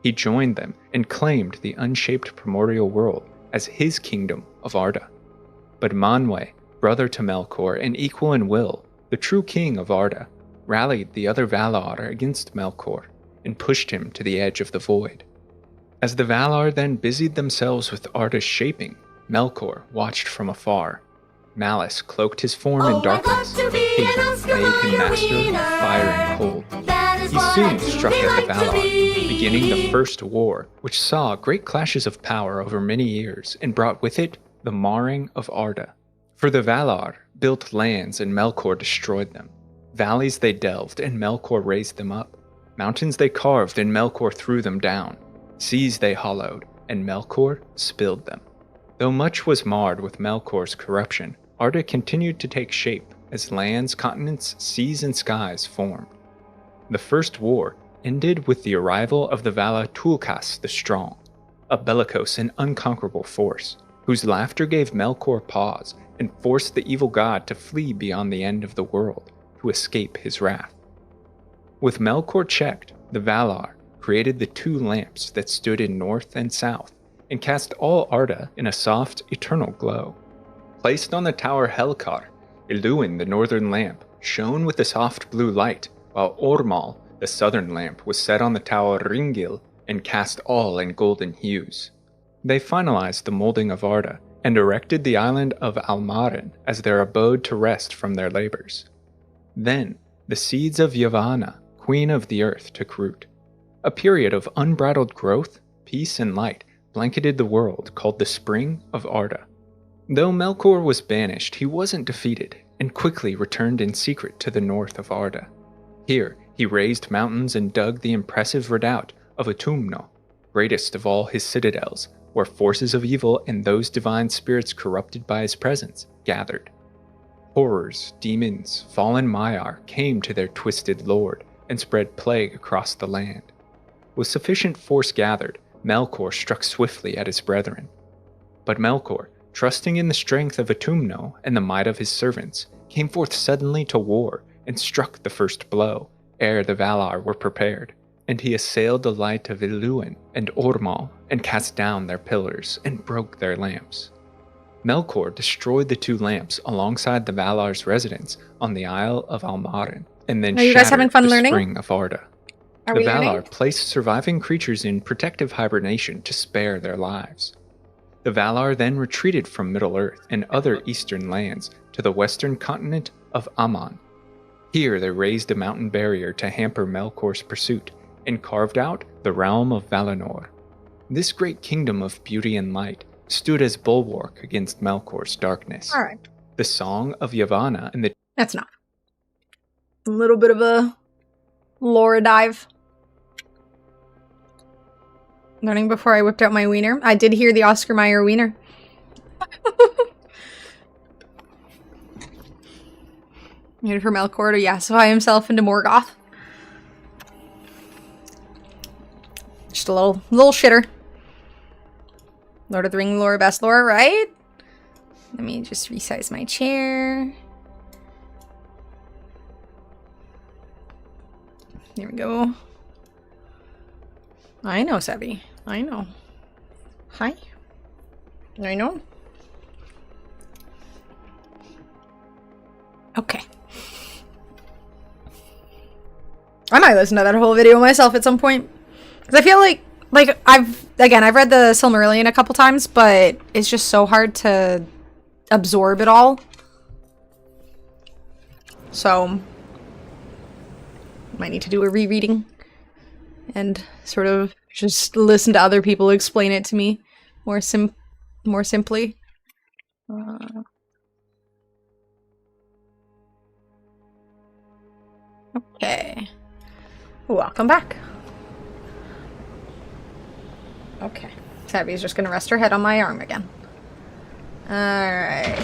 He joined them and claimed the unshaped primordial world as his kingdom of Arda. But Manwe, brother to Melkor and equal in will, the true king of Arda, rallied the other Valar against Melkor and pushed him to the edge of the void. As the Valar then busied themselves with Arda's shaping, Melkor watched from afar. Malice cloaked his form in darkness. Hate made him master of fire and cold. He soon struck at the Valar, beginning the First War, which saw great clashes of power over many years and brought with it the marring of Arda. For the Valar built lands and Melkor destroyed them. Valleys they delved and Melkor raised them up. Mountains they carved and Melkor threw them down. Seas they hollowed and Melkor spilled them. Though much was marred with Melkor's corruption, Arda continued to take shape as lands, continents, seas, and skies formed. The First War ended with the arrival of the Vala Tulkas the Strong, a bellicose and unconquerable force, whose laughter gave Melkor pause and forced the evil god to flee beyond the end of the world to escape his wrath. With Melkor checked, the Valar created the two lamps that stood in north and south and cast all Arda in a soft, eternal glow. Placed on the tower Helkar, Iluin, the northern lamp, shone with a soft blue light, while Ormal, the southern lamp, was set on the tower Ringil and cast all in golden hues. They finalized the molding of Arda and erected the island of Almarin as their abode to rest from their labors. Then, the seeds of Yavanna, queen of the earth, took root. A period of unbridled growth, peace, and light blanketed the world called the Spring of Arda. Though Melkor was banished, he wasn't defeated, and quickly returned in secret to the north of Arda. Here, he raised mountains and dug the impressive redoubt of Utumno, greatest of all his citadels, where forces of evil and those divine spirits corrupted by his presence gathered. Horrors, demons, fallen Maiar came to their twisted lord and spread plague across the land. With sufficient force gathered, Melkor struck swiftly at his brethren. But Melkor, trusting in the strength of Utumno and the might of his servants, came forth suddenly to war and struck the first blow, ere the Valar were prepared. And he assailed the light of Iluin and Ormal and cast down their pillars and broke their lamps. Melkor destroyed the two lamps alongside the Valar's residence on the Isle of Almarin, and then Are you guys having fun the learning? Spring of Arda. Are The we Valar learning? placed surviving creatures in protective hibernation to spare their lives. The Valar then retreated from Middle-earth and other eastern lands to the western continent of Aman. Here they raised a mountain barrier to hamper Melkor's pursuit and carved out the realm of Valinor. This great kingdom of beauty and light stood as bulwark against Melkor's darkness. All right. The Song of Yavanna and the... That's enough. A little bit of a lore dive. Learning before I whipped out my wiener. I did hear the Oscar Mayer wiener. Needed for Melkor to yassify himself into Morgoth. Just a little shitter. Lord of the Ring lore, best lore, right? Let me just resize my chair. There we go. I know, Sebby. I know. Hi. I know. Okay. I might listen to that whole video myself at some point. Because I feel like I've read the Silmarillion a couple times, but it's just so hard to absorb it all. So, might need to do a rereading and sort of just listen to other people explain it to me more simply. Okay. Welcome back. Okay. Tabby's just gonna rest her head on my arm again. Alright.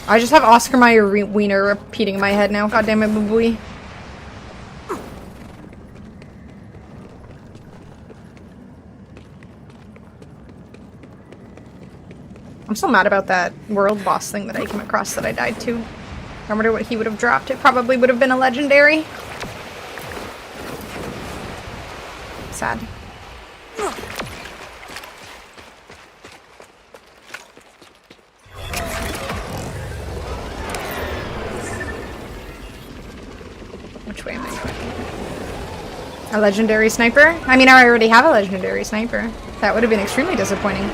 I just have Oscar Mayer wiener repeating in my head now. God damn it, boo-boo. I'm so mad about that world boss thing that I came across that I died to. I wonder what he would have dropped. It probably would have been a legendary. Sad. Which way am I going? A legendary sniper? I mean, I already have a legendary sniper. That would have been extremely disappointing.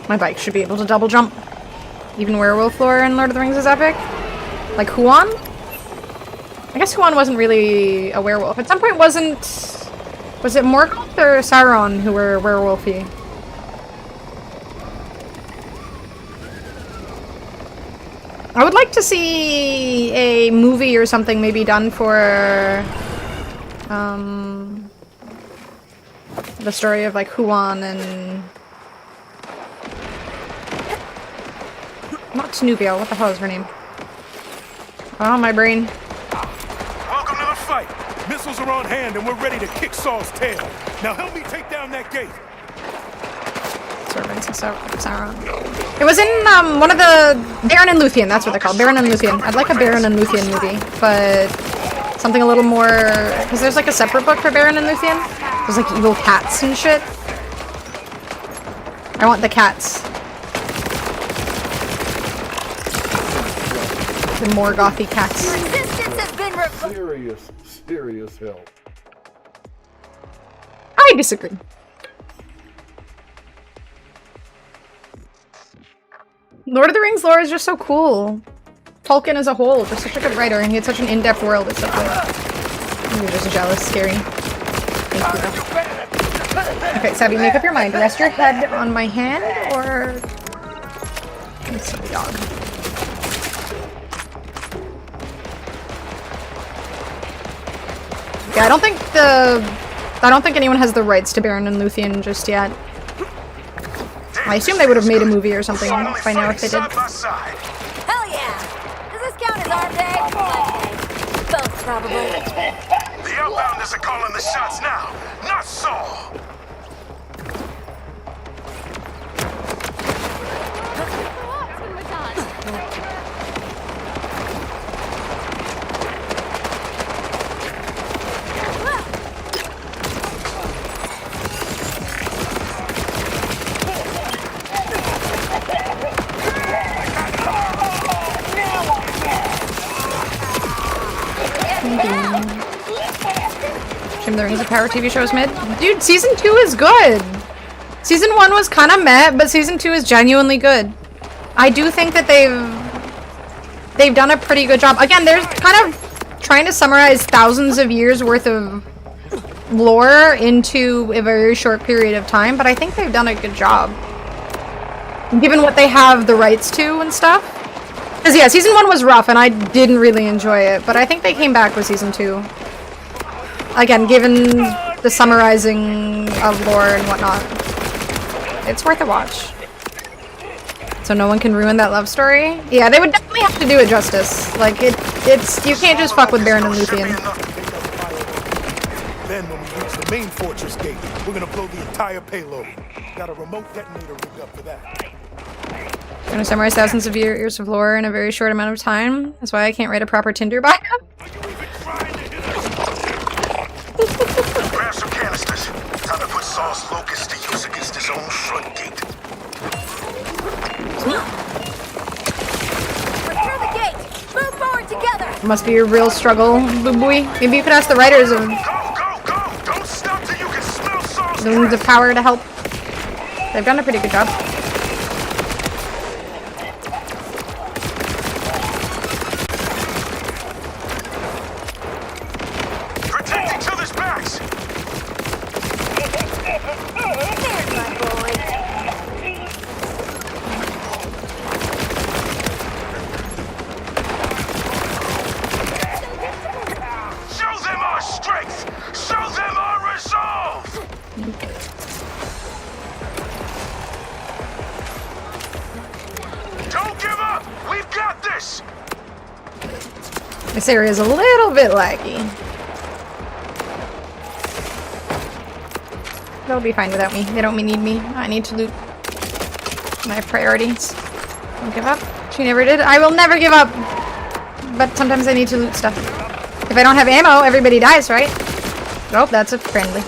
My bike should be able to double jump. Even werewolf lore in Lord of the Rings is epic. Like Huon? I guess Huon wasn't really a werewolf. At some point was it Morgoth or Sauron who were werewolfy? I would like to see a movie or something maybe done for the story of like Huon and not Snoopio, what the hell is her name? Oh, my brain. Welcome to the fight. Missiles are on hand and we're ready to kick Saul's tail. Now help me take down that gate. Servants of Sauron. It was in one of the Baron and Luthien, that's what they're called. Baron and Luthien. I'd like a Baron and Luthien movie, but something a little more, because there's like a separate book for Baron and Luthien. There's like evil cats and shit. I want the cats. The more gothy cats. Resistance has been Serious help. I disagree. Lord of the Rings lore is just so cool. Tolkien as a whole, just such a good writer, and he had such an in-depth world. It's so good. You're just jealous, scary. Thank you. Okay, Sabby, make up your mind. Rest your head on my hand, or... Let's see the dog. Yeah, I don't think anyone has the rights to Baron and Luthien just yet. I assume they would have made a movie or something by now if they did. Hell yeah! Does this count as arm day? Both, probably. The Outbounders are calling the shots now, not Saul! The Rings of Power TV show is mid. Dude, season 2 is good. Season 1 was kind of meh, but season 2 is genuinely good. I do think that they've done a pretty good job. Again, they're kind of trying to summarize thousands of years worth of lore into a very short period of time, but I think they've done a good job. given what they have the rights to and stuff. Because yeah, season 1 was rough and I didn't really enjoy it, but I think they came back with season 2. Again, given the summarizing of lore and whatnot, it's worth a watch. So no one can ruin that love story? Yeah, they would definitely have to do it justice. Like, it's you can't just fuck with Baron and Luthien. Then when we reach the main fortress gate, we're gonna blow the entire payload. Got a remote detonator rigged up for that. I'm gonna summarize thousands of years of lore in a very short amount of time. That's why I can't write a proper Tinder bio. Grab some canisters. Time to put Saul's locust to use against his own front gate. Secure the gate! Move forward together! Must be a real struggle, boo boy. Maybe you could ask the writers of the Rings of Power to help. They've done a pretty good job. Protect each other's backs! There's my boy. Show them our strength! Show them our resolve! Don't give up! We've got this! This area is a little bit laggy. They'll be fine without me. They don't need me. I need to loot. I have priorities. Don't give up. She never did. I will never give up! But sometimes I need to loot stuff. If I don't have ammo, everybody dies, right? Oh, that's a friendly.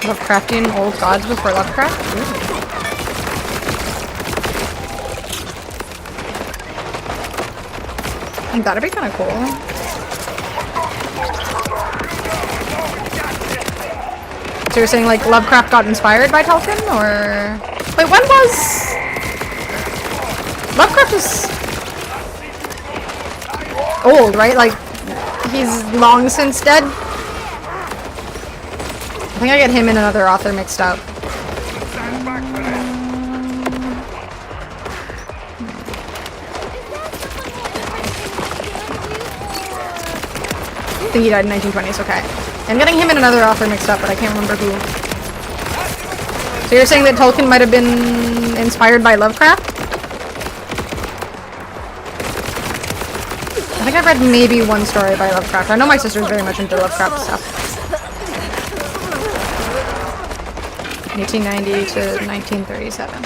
Lovecraftian old gods before Lovecraft? Ooh. That'd be kind of cool. So you're saying like Lovecraft got inspired by Tolkien, or wait, when was Lovecraft is old, right? Like he's long since dead. I think I get him and another author mixed up. I think he died in 1920s, okay. I'm getting him and another author mixed up, but I can't remember who. So you're saying that Tolkien might have been inspired by Lovecraft? I think I've read maybe one story by Lovecraft. I know my sister's very much into Lovecraft stuff. 1890 to 1937.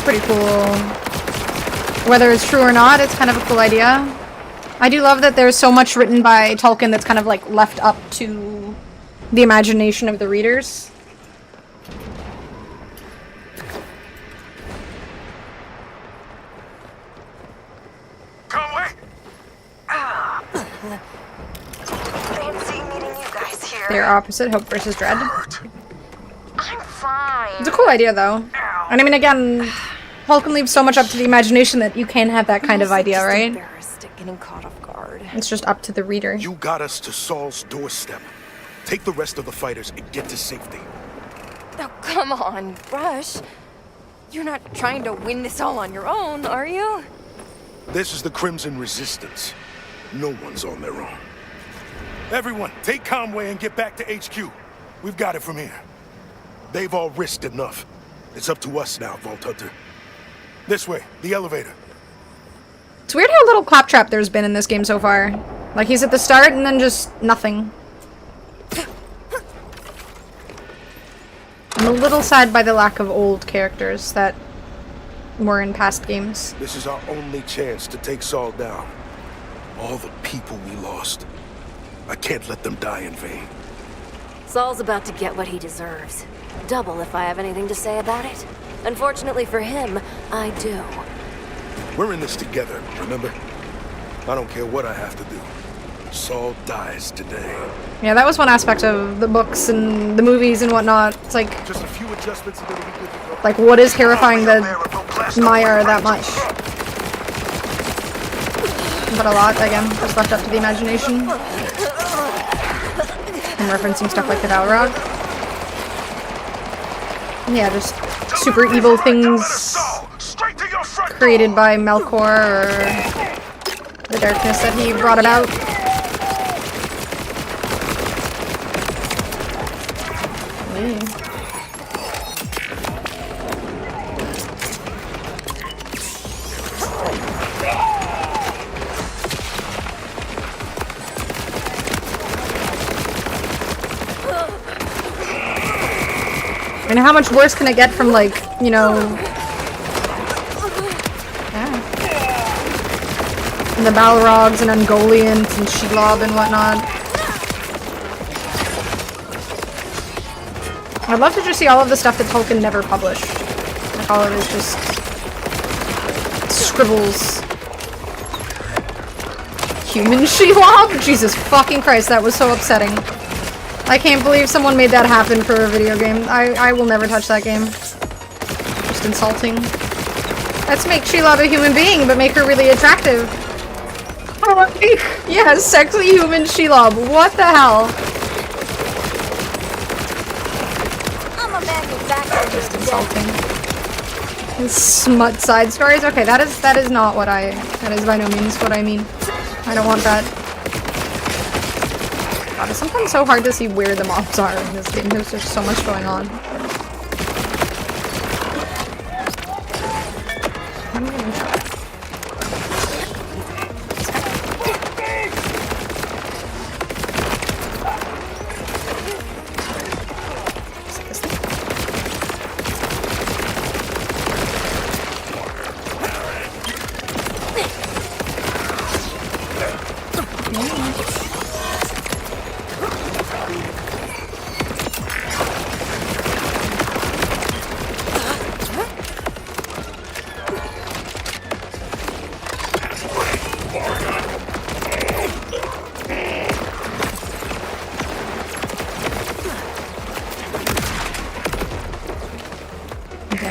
Pretty cool. Whether it's true or not, it's kind of a cool idea. I do love that there's so much written by Tolkien that's kind of like left up to the imagination of the readers. Conway? Fancy meeting you guys here. They're opposite, Hope versus Dread. I'm fine. It's a cool idea though. And I mean, again, Tolkien leaves so much up to the imagination that you can have that kind of idea, right? Embarrassed at getting caught off guard. It's just up to the reader. You got us to Saul's doorstep. Take the rest of the fighters and get to safety. Oh, come on, Rush. You're not trying to win this all on your own, are you? This is the Crimson Resistance. No one's on their own. Everyone, take Conway and get back to HQ. We've got it from here. They've all risked enough. It's up to us now, Vault Hunter. This way, the elevator. It's weird how little claptrap there's been in this game so far. Like, he's at the start and then just nothing. I'm a little sad by the lack of old characters that were in past games. This is our only chance to take Saul down. All the people we lost. I can't let them die in vain. Saul's about to get what he deserves. Double if I have anything to say about it. Unfortunately for him, I do. We're in this together, remember? I don't care what I have to do. Saul dies today. Yeah, that was one aspect of the books and the movies and whatnot. It's like, just a few adjustments and it'll be good to go. Like, what is terrifying the Maya that much? But a lot, again, just left up to the imagination. I'm referencing stuff like the Balrog. Yeah, just super evil things created by Melkor or the darkness that he brought about. I mean, how much worse can it get from, like, you know... Yeah. And the Balrogs and Ungoliant and Shelob and whatnot. I'd love to just see all of the stuff that Tolkien never published. Like, all of it is just... scribbles. Human Shelob? Jesus fucking Christ, that was so upsetting. I can't believe someone made that happen for a video game. I will never touch that game. Just insulting. Let's make Shelob a human being, but make her really attractive. Yeah, sexy human Shelob. What the hell? I'm a manufacturer. Just insulting. Smut side stories? Okay, that is not what that is by no means what I mean. I don't want that. God, it's sometimes so hard to see where the mobs are in this game. There's just so much going on.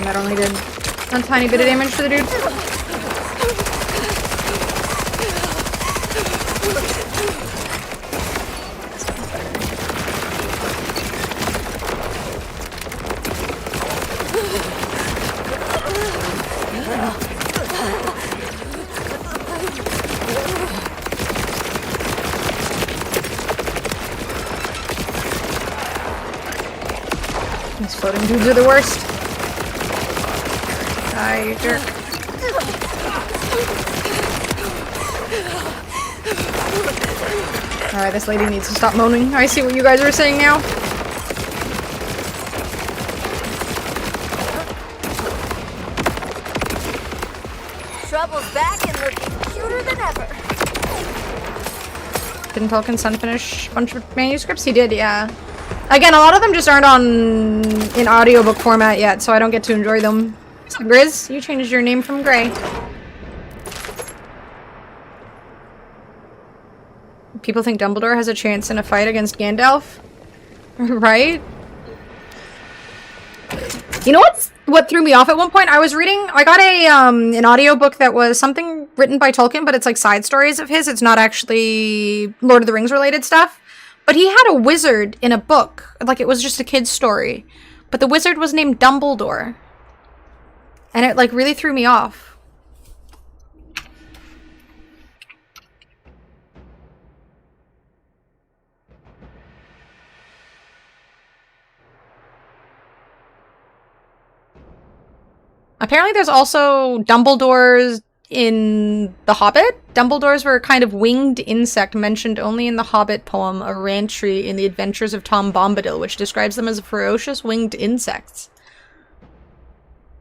That only did a tiny bit of damage to the dude. These floating dudes are the worst. Die, you jerk. Alright, this lady needs to stop moaning. I see what you guys are saying now. Trouble's back and looking cuter than ever. Didn't Tolkien's son finish a bunch of manuscripts? He did, yeah. Again, a lot of them just aren't in audiobook format yet, so I don't get to enjoy them. So Grizz, you changed your name from Gray. People think Dumbledore has a chance in a fight against Gandalf? Right? You know what threw me off at one point? I got an audiobook that was something written by Tolkien, but it's like side stories of his. It's not actually Lord of the Rings related stuff. But he had a wizard in a book. Like, it was just a kid's story. But the wizard was named Dumbledore. And it, like, really threw me off. Apparently there's also Dumbledores in The Hobbit. Dumbledores were a kind of winged insect mentioned only in the Hobbit poem A Rantry in the Adventures of Tom Bombadil, which describes them as ferocious winged insects.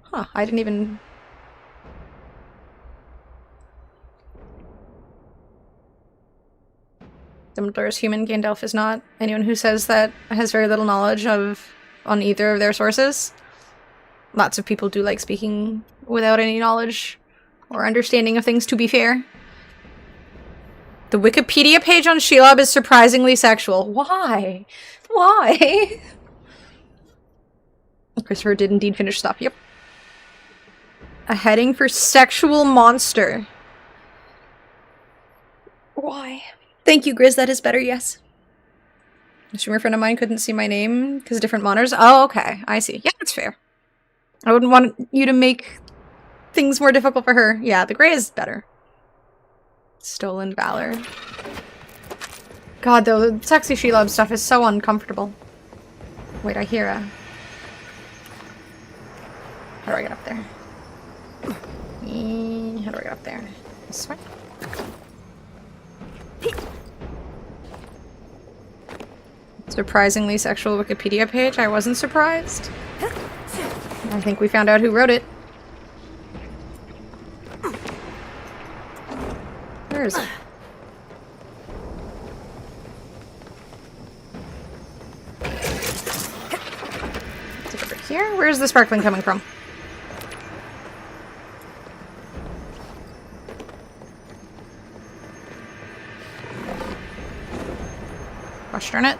Huh, I didn't even... Dumbledore is human, Gandalf is not. Anyone who says that has very little knowledge on either of their sources. Lots of people do like speaking without any knowledge or understanding of things, to be fair. The Wikipedia page on Shelob is surprisingly sexual. Why? Why? Christopher did indeed finish stuff. Yep. A heading for sexual monster. Why? Thank you, Grizz. That is better, yes. A streamer friend of mine couldn't see my name because different monitors. Oh, okay. I see. Yeah, that's fair. I wouldn't want you to make things more difficult for her. Yeah, the gray is better. Stolen Valor. God, though, the sexy Shelob stuff is so uncomfortable. Wait, I hear a... How do I get up there? How do I get up there? This way? Surprisingly sexual Wikipedia page. I wasn't surprised. I think we found out who wrote it. Where is it? Is it over here? Where's the sparkling coming from? Gosh darn it.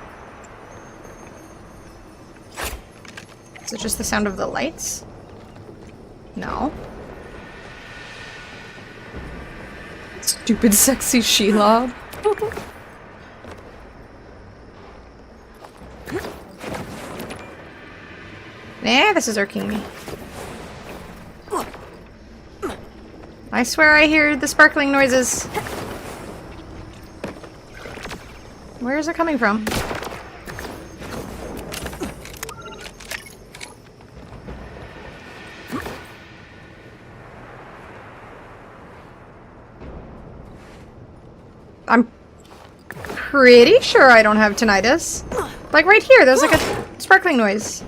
Is it just the sound of the lights? No. Stupid sexy Shelob. Nah, this is irking me. I swear I hear the sparkling noises. Where is it coming from? I'm pretty sure I don't have tinnitus. Like right here, there's like a sparkling noise.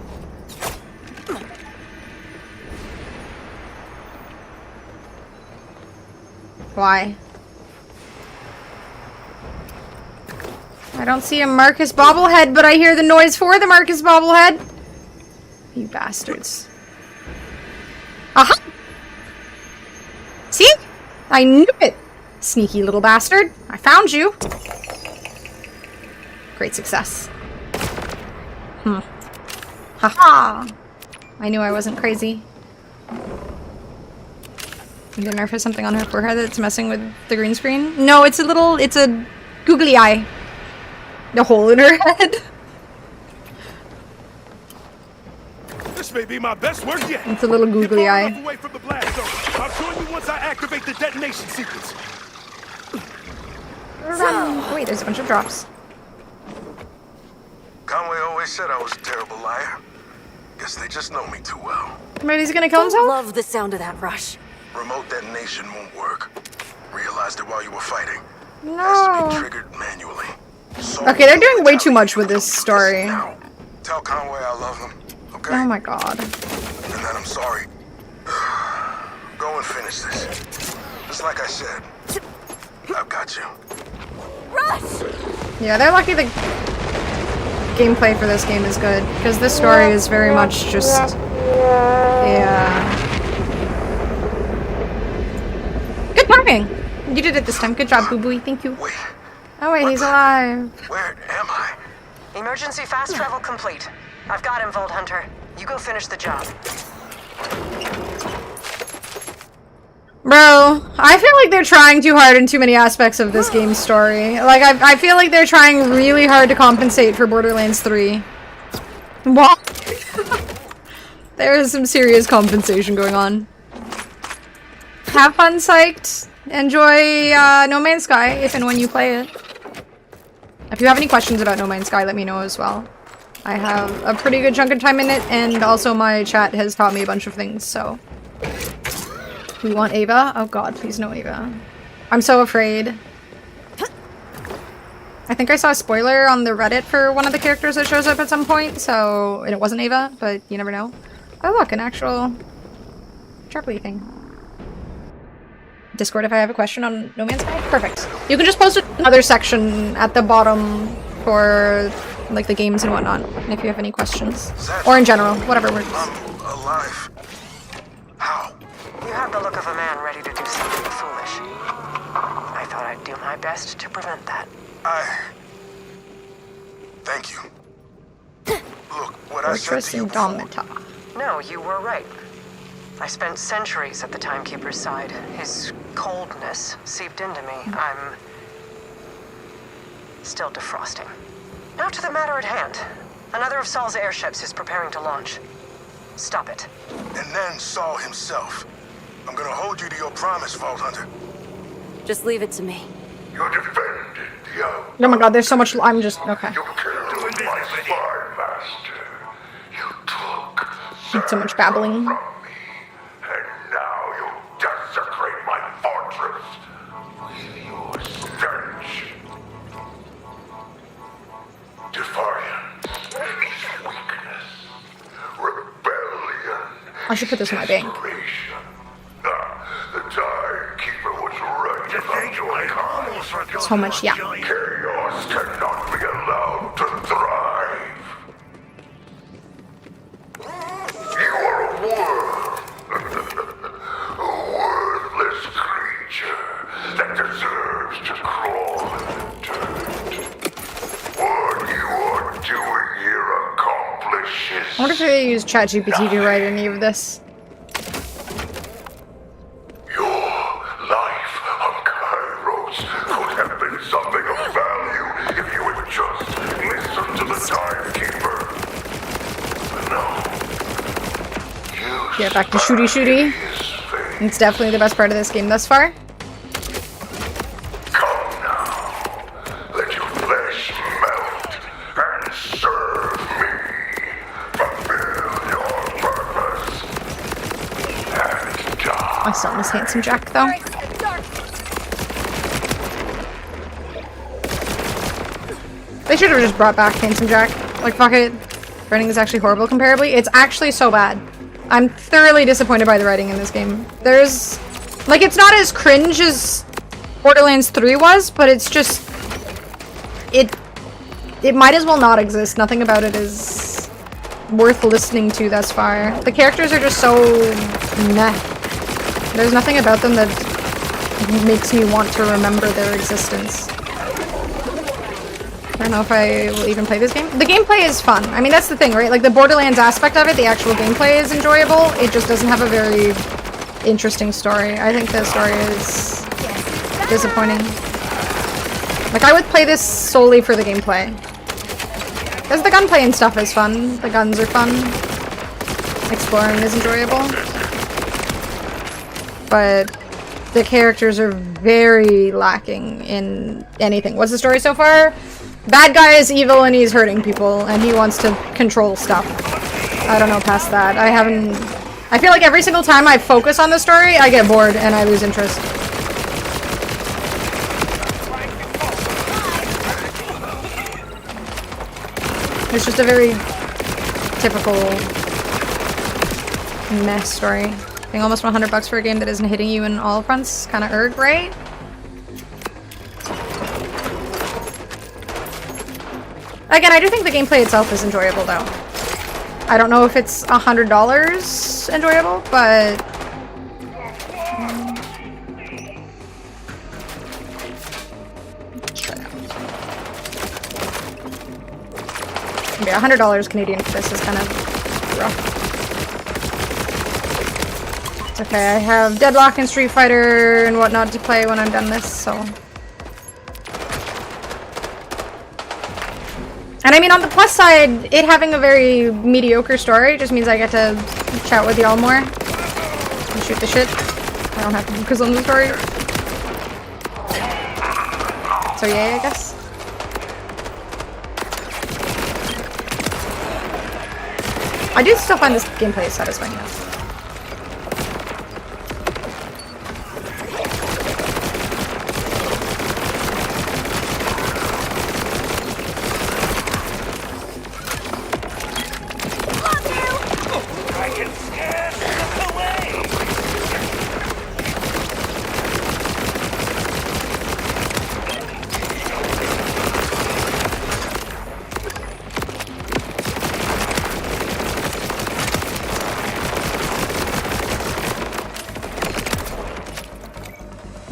Why? I don't see a Marcus bobblehead, but I hear the noise for the Marcus bobblehead. You bastards. Aha! See? I knew it! Sneaky little bastard. I found you. Great success. Haha! I knew I wasn't crazy. You gonna nerf something on her forehead that's messing with the green screen? No, it's a googly eye. The hole in her head. This may be my best work yet. It's a little googly eye. Away from the blast zone. I'll join you once I activate the detonation sequence. Wait, there's a bunch of drops. Conway always said I was a terrible liar. Guess they just know me too well. Maybe he's gonna kill himself? Love the sound of that rush. Remote detonation won't work. Realized it while you were fighting. No. Has to be triggered manually. Okay, they're doing way too much with this story. Tell Conway I love him, okay? Oh my god. And that I'm sorry. Go and finish this. Just like I said. I've got you. Rush! Yeah, they're lucky the gameplay for this game is good, because this story is very much just... Yeah. Good timing! You did it this time. Good job, Boo Boo. Thank you. Wait. Oh wait, he's alive. Where am I? Emergency fast travel complete. I've got him, Vault Hunter. You go finish the job. Bro, I feel like they're trying too hard in too many aspects of this game's story. Like, I feel like they're trying really hard to compensate for Borderlands 3. What? There is some serious compensation going on. Have fun, Psyched. Enjoy No Man's Sky, if and when you play it. If you have any questions about No Man's Sky, let me know as well. I have a pretty good chunk of time in it, and also my chat has taught me a bunch of things, so... We want Ava? Oh god, please no Ava. I'm so afraid. I think I saw a spoiler on the Reddit for one of the characters that shows up at some point, so... and it wasn't Ava, but you never know. Oh look, an actual... Sharply thing. Discord if I have a question on No Man's Sky? Perfect. You can just post another section at the bottom for like the games and whatnot, if you have any questions. Or in general, whatever works. I'm alive. How? You have the look of a man ready to do something foolish. I thought I'd do my best to prevent that. Thank you. Look, what I said Fortress to you Indomita. No, you were right. I spent centuries at the Timekeeper's side. His coldness seeped into me. I'm still defrosting. Now to the matter at hand. Another of Saul's airships is preparing to launch. Stop it. And then Saul himself. I'm gonna hold you to your promise, Vault Hunter. Just leave it to me. You defended the out. Oh my god, there's so much. I'm just. Okay. Need so much babbling. I should put this in my bank. So much, yeah. Chaos cannot be allowed to thrive. You are a worm. A worthless creature that deserves to crawl in dirt. What you are doing here accomplishes. I wonder if they use ChatGPT to write any of this. Yeah, back to shooty. It's definitely the best part of this game thus far. Come now, let your flesh melt and serve me. Fulfill your purpose and die. I still miss Handsome Jack though. They should have just brought back Handsome Jack. Like, fuck it. Writing is actually horrible comparably. It's actually so bad. I'm thoroughly disappointed by the writing in this game. There's... like, it's not as cringe as Borderlands 3 was, but it's just... It might as well not exist. Nothing about it is worth listening to thus far. The characters are just so... meh. There's nothing about them that makes me want to remember their existence. I don't know if I will even play this game. The gameplay is fun. I mean, that's the thing, right? Like, the Borderlands aspect of it, the actual gameplay is enjoyable. It just doesn't have a very interesting story. I think the story is disappointing. Like, I would play this solely for the gameplay. Because the gunplay and stuff is fun. The guns are fun. Exploring is enjoyable. But the characters are very lacking in anything. What's the story so far? Bad guy is evil and he's hurting people and he wants to control stuff. I don't know past that. I feel like every single time I focus on the story, I get bored and I lose interest. It's just a very typical mess story. Paying almost $100 for a game that isn't hitting you in all fronts, kind of erg, right? Again, I do think the gameplay itself is enjoyable, though. I don't know if it's $100 enjoyable, but... yeah, $100 Canadian for this is kind of rough. It's okay, I have Deadlock and Street Fighter and whatnot to play when I'm done this, so... And I mean, on the plus side, it having a very mediocre story just means I get to chat with y'all more. And shoot the shit. I don't have to focus on the story. So yay, I guess. I do still find this gameplay satisfying enough.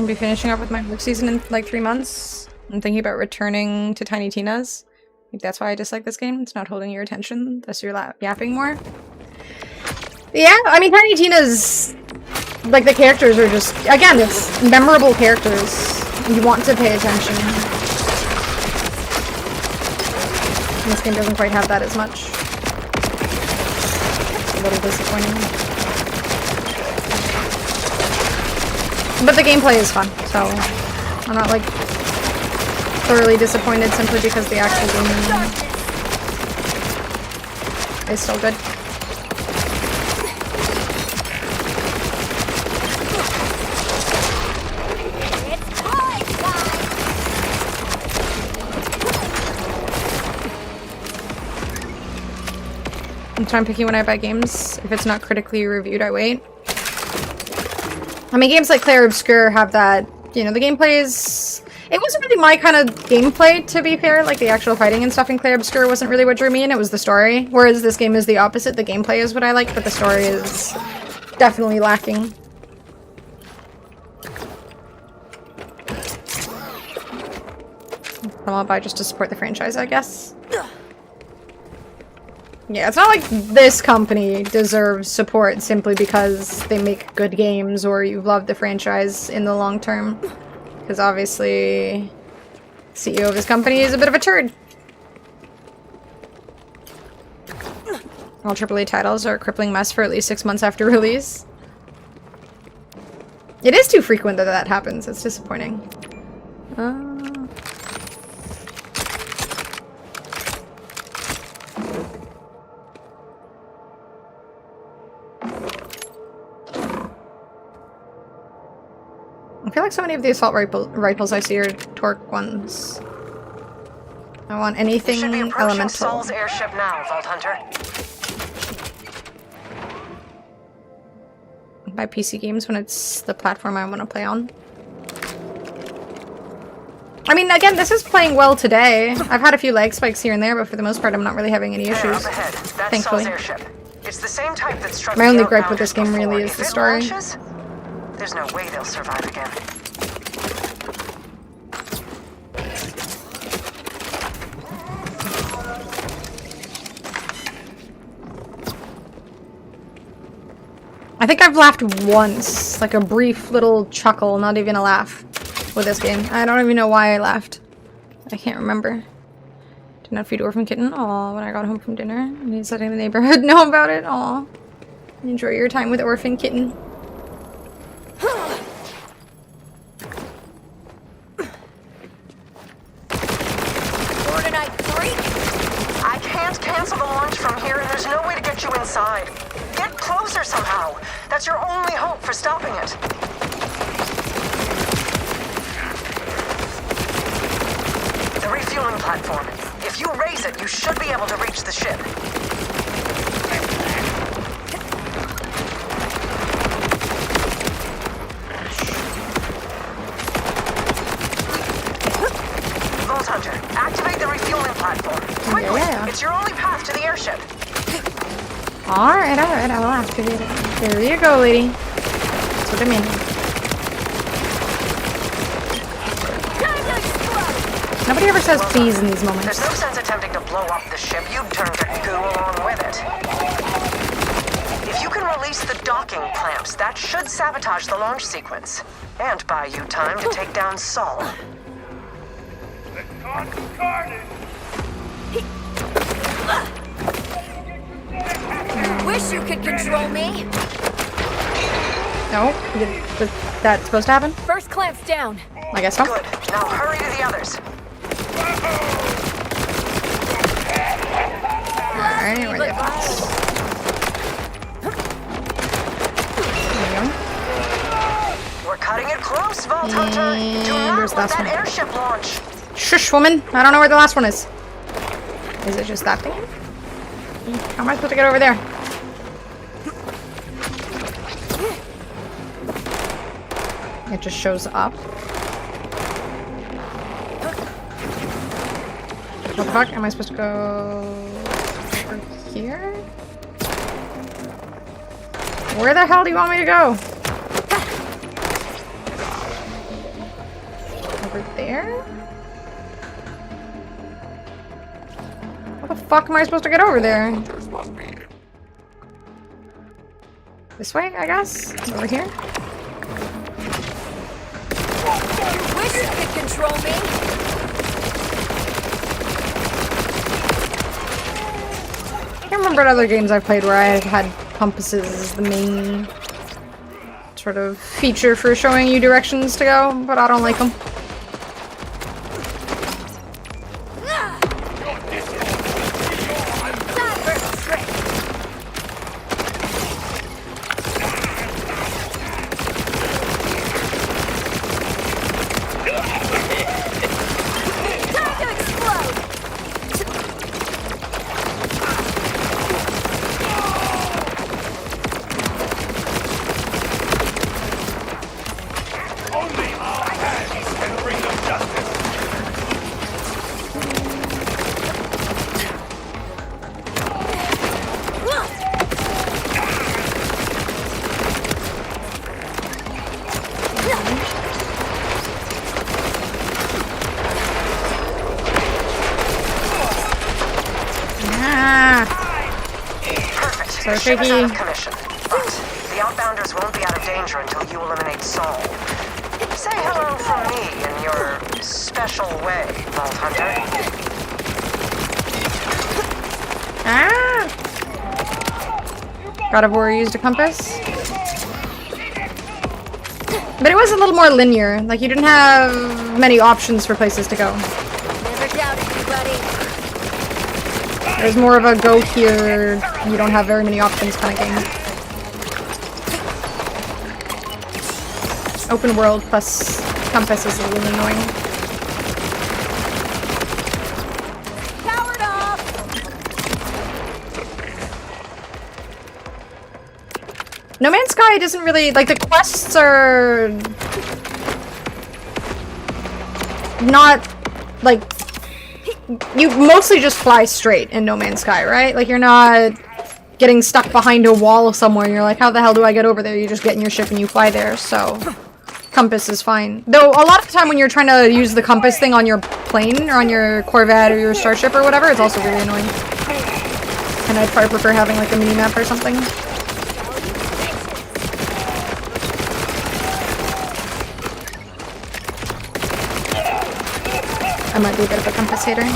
I'll be finishing up with my work season in like 3 months. I'm thinking about returning to Tiny Tina's. I think that's why I dislike this game. It's not holding your attention, thus you're yapping more. Yeah, I mean, Tiny Tina's, like, the characters are just, again, it's memorable characters. You want to pay attention. And this game doesn't quite have that as much. It's a little disappointing. But the gameplay is fun, so I'm not, like, thoroughly disappointed simply because the actual game is still good. I'm trying to picky when I buy games. If it's not critically reviewed, I wait. I mean, games like Clair Obscur have that, you know, the gameplay is... It wasn't really my kind of gameplay, to be fair. Like, the actual fighting and stuff in Clair Obscur wasn't really what drew me in. It was the story. Whereas this game is the opposite. The gameplay is what I like, but the story is definitely lacking. I'll buy just to support the franchise, I guess. Yeah, it's not like this company deserves support simply because they make good games or you love the franchise in the long term. Because obviously, the CEO of this company is a bit of a turd. All AAA titles are a crippling mess for at least 6 months after release. It is too frequent that that happens. It's disappointing. I feel like so many of the assault rifles I see are torque ones. I want anything should be approaching elemental. Saul's airship now, Vault Hunter. Buy PC games when it's the platform I want to play on. I mean, again, this is playing well today. I've had a few lag spikes here and there, but for the most part, I'm not really having any issues. Up ahead. That's Thankfully. Saul's airship. It's the same type that struck My only the gripe with this game Outbounders really before. is the If it story. launches, there's no way they'll survive again. I think I've laughed once, like a brief little chuckle, not even a laugh, with this game. I don't even know why I laughed. I can't remember. Did not feed Orphan Kitten. Aw, when I got home from dinner. And he's letting the neighborhood know about it. Aw. Enjoy your time with Orphan Kitten. I can't cancel the launch from here, and there's no way to get you inside. Get closer somehow. That's your only hope for stopping it. The refueling platform. If you raise it, you should be able to reach the ship. Vault Hunter, activate the refueling platform. Quickly! Yeah. It's your only path to the airship. Alright, I will activate it. There you go, lady. That's what I mean. Nobody ever says please in these moments. There's no sense attempting to blow up the ship. You'd turn to goo along with it. If you can release the docking clamps, that should sabotage the launch sequence. And buy you time to take down Saul. Wish you could control me. No? Was that supposed to happen? First clamp's down. I guess so. Good. Now hurry to the others. Alright, where are the others? There We're cutting it close, Vault Hunter. Do not where's the let last that one? airship launch. we go. Shush, woman! I don't know where the last one is. Is it just that thing? How am I supposed to get over there? It just shows up. What the fuck? Am I supposed to go over here? Where the hell do you want me to go? there? How the fuck am I supposed to get over there? This way, I guess? Over here? Wish you could control me. I can't remember other games I've played where I've had compasses as the main sort of feature for showing you directions to go, but I don't like them. The ship is out of commission, but the outbounders won't be out of danger until you eliminate Saul. Say hello from me in your special way, Vault Hunter. Ah! God of War used a compass. But it was a little more linear. Like, you didn't have many options for places to go. Never doubted you, buddy. There's more of a go here, you don't have very many options kind of game. Open world plus compass is really annoying. Powered off. No Man's Sky doesn't really, like, the quests are not, like, you mostly just fly straight in No Man's Sky, right? Like, you're not getting stuck behind a wall somewhere and you're like, how the hell do I get over there? You just get in your ship and you fly there, so compass is fine. Though, a lot of the time when you're trying to use the compass thing on your plane or on your Corvette or your Starship or whatever, it's also really annoying. And I'd probably prefer having, like, a mini-map or something. I might be a bit of a compass hater.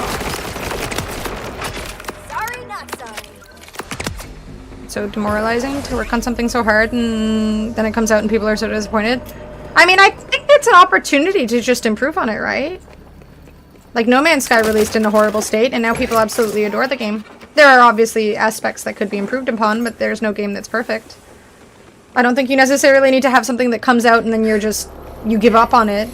Sorry, not sorry. So demoralizing to work on something so hard and then it comes out and people are so disappointed. I mean, I think it's an opportunity to just improve on it, right? Like, No Man's Sky released in a horrible state and now people absolutely adore the game. There are obviously aspects that could be improved upon, but there's no game that's perfect. I don't think you necessarily need to have something that comes out and then you give up on it.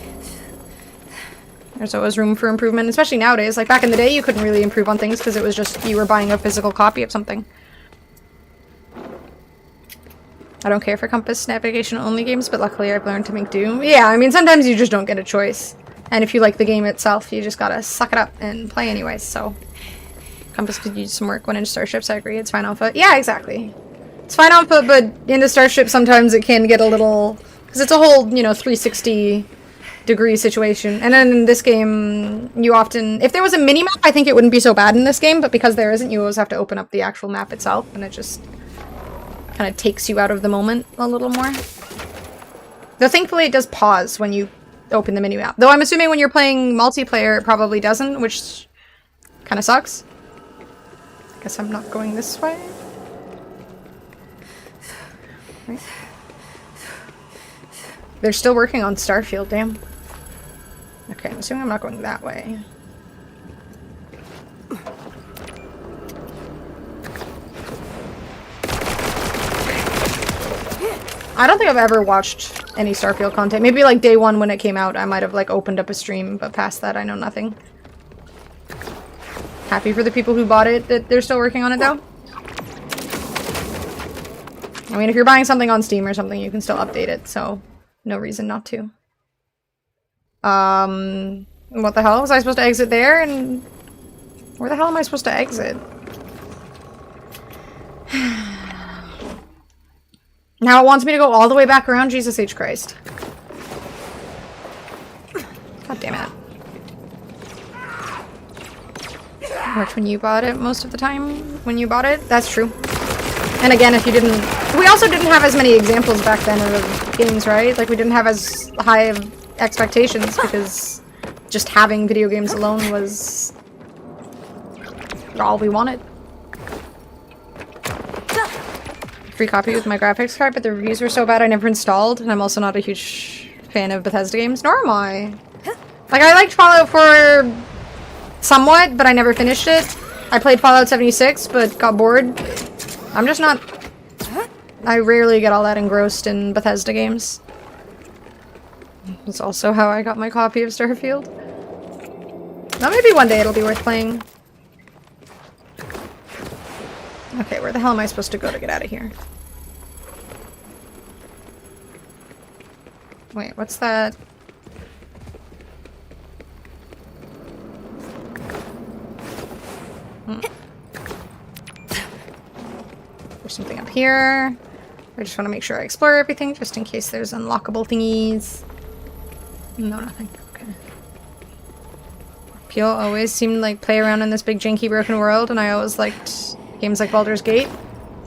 There's always room for improvement, especially nowadays. Like, back in the day, you couldn't really improve on things because it was just you were buying a physical copy of something. I don't care for compass navigation-only games, but luckily I've learned to make do. Yeah, I mean, sometimes you just don't get a choice. And if you like the game itself, you just gotta suck it up and play anyways, so... Compass could use some work when in Starships, I agree. It's fine on foot. Yeah, exactly. It's fine on foot, but in the Starship, sometimes it can get a little... Because it's a whole, you know, 360-degree situation. And then in this game, you often... If there was a mini-map, I think it wouldn't be so bad in this game, but because there isn't, you always have to open up the actual map itself, and it just... kind of takes you out of the moment a little more. Though thankfully it does pause when you open the mini-map. Though I'm assuming when you're playing multiplayer, it probably doesn't, which kind of sucks. Guess I'm not going this way. Right. They're still working on Starfield, damn. Okay, I'm assuming I'm not going that way. I don't think I've ever watched any Starfield content. Maybe like day one when it came out, I might have like opened up a stream, but past that I know nothing. Happy for the people who bought it that they're still working on it though. I mean, if you're buying something on Steam or something, you can still update it, so no reason not to. What the hell? Was I supposed to exit there? And where the hell am I supposed to exit? Now it wants me to go all the way back around? Jesus H. Christ. God damn it. Worked when you bought it most of the time. When you bought it, that's true. And again, if you didn't, we also didn't have as many examples back then of games, right? Like we didn't have as high of expectations because just having video games alone was all we wanted. Free copy with my graphics card, but the reviews were so bad I never installed, and I'm also not a huge fan of Bethesda games, nor am I. Like, I liked Fallout 4 somewhat, but I never finished it. I played Fallout 76, but got bored. I'm just not... I rarely get all that engrossed in Bethesda games. That's also how I got my copy of Starfield. Well, maybe one day it'll be worth playing. Okay, where the hell am I supposed to go to get out of here? Wait, what's that? There's something up here. I just want to make sure I explore everything, just in case there's unlockable thingies. No, nothing. Okay. People always seem to like play around in this big janky broken world, and I always liked games like Baldur's Gate.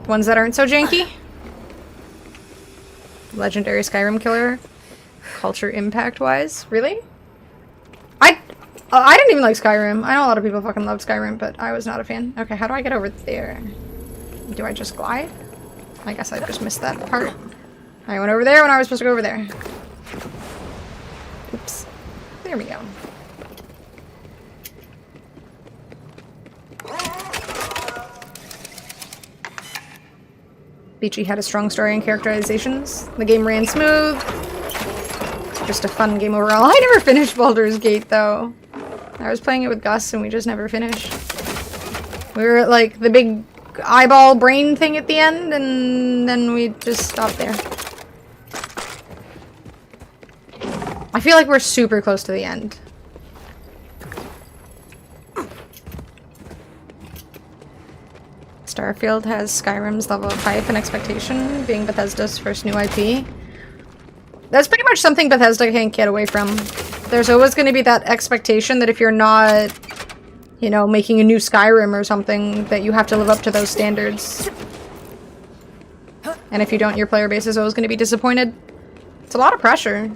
Ones that aren't so janky. Legendary Skyrim killer. Culture impact wise. Really? I didn't even like Skyrim. I know a lot of people fucking loved Skyrim, but I was not a fan. Okay, how do I get over there? Do I just glide? I guess I just missed that part. I went over there when I was supposed to go over there. Oops. There we go. Beachy had a strong story and characterizations. The game ran smooth. Just a fun game overall. I never finished Baldur's Gate though. I was playing it with Gus and we just never finished. We were at like the big eyeball brain thing at the end and then we just stopped there. I feel like we're super close to the end. Starfield has Skyrim's level of hype and expectation, being Bethesda's first new IP. That's pretty much something Bethesda can't get away from. There's always going to be that expectation that if you're not, you know, making a new Skyrim or something, that you have to live up to those standards. And if you don't, your player base is always going to be disappointed. It's a lot of pressure.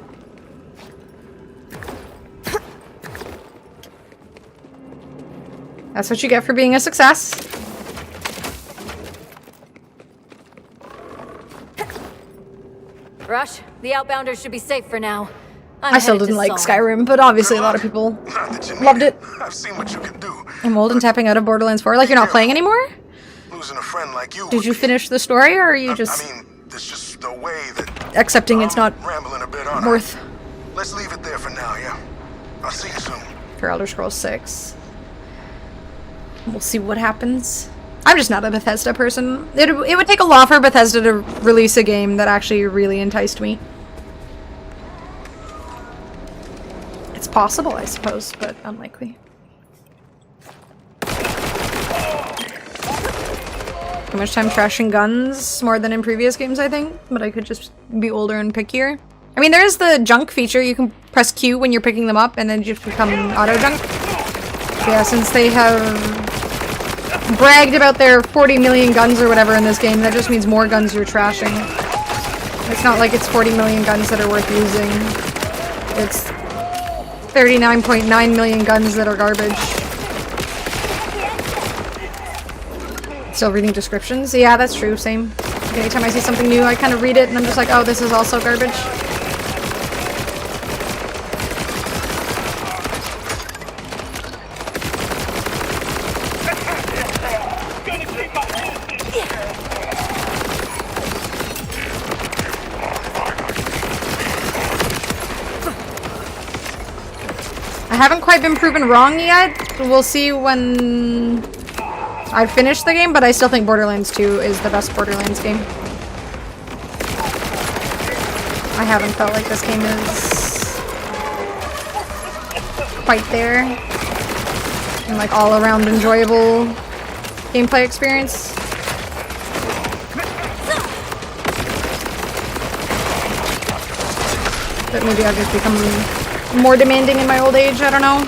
That's what you get for being a success. Rush, the Outbounders should be safe for now. I still didn't like Skyrim, but obviously a lot of people loved it. I've seen what you can do. I'm old and tapping out of Borderlands 4. Like, you're not playing anymore? Losing a friend like you. Did you finish the story, or are you just... I mean, there's just a way that... accepting it's not rambling a bit on worth... Let's leave it there for now, yeah? I'll see you soon. For Elder Scrolls 6. We'll see what happens. I'm just not a Bethesda person. It would take a lot for Bethesda to release a game that actually really enticed me. It's possible, I suppose, but unlikely. Too much time trashing guns, more than in previous games, I think. But I could just be older and pickier. I mean, there is the junk feature. You can press Q when you're picking them up, and then just become auto-junk. Yeah, since they have bragged about their 40 million guns or whatever in this game, that just means more guns you're trashing. It's not like it's 40 million guns that are worth using. It's 39.9 million guns that are garbage. Still reading descriptions? Yeah, that's true, same. Like, anytime I see something new, I kind of read it and I'm just like, oh, this is also garbage. I haven't quite been proven wrong yet. We'll see when I finish the game, but I still think Borderlands 2 is the best Borderlands game. I haven't felt like this game is quite there. And like all around enjoyable gameplay experience. But maybe I've just become more demanding in my old age, I don't know.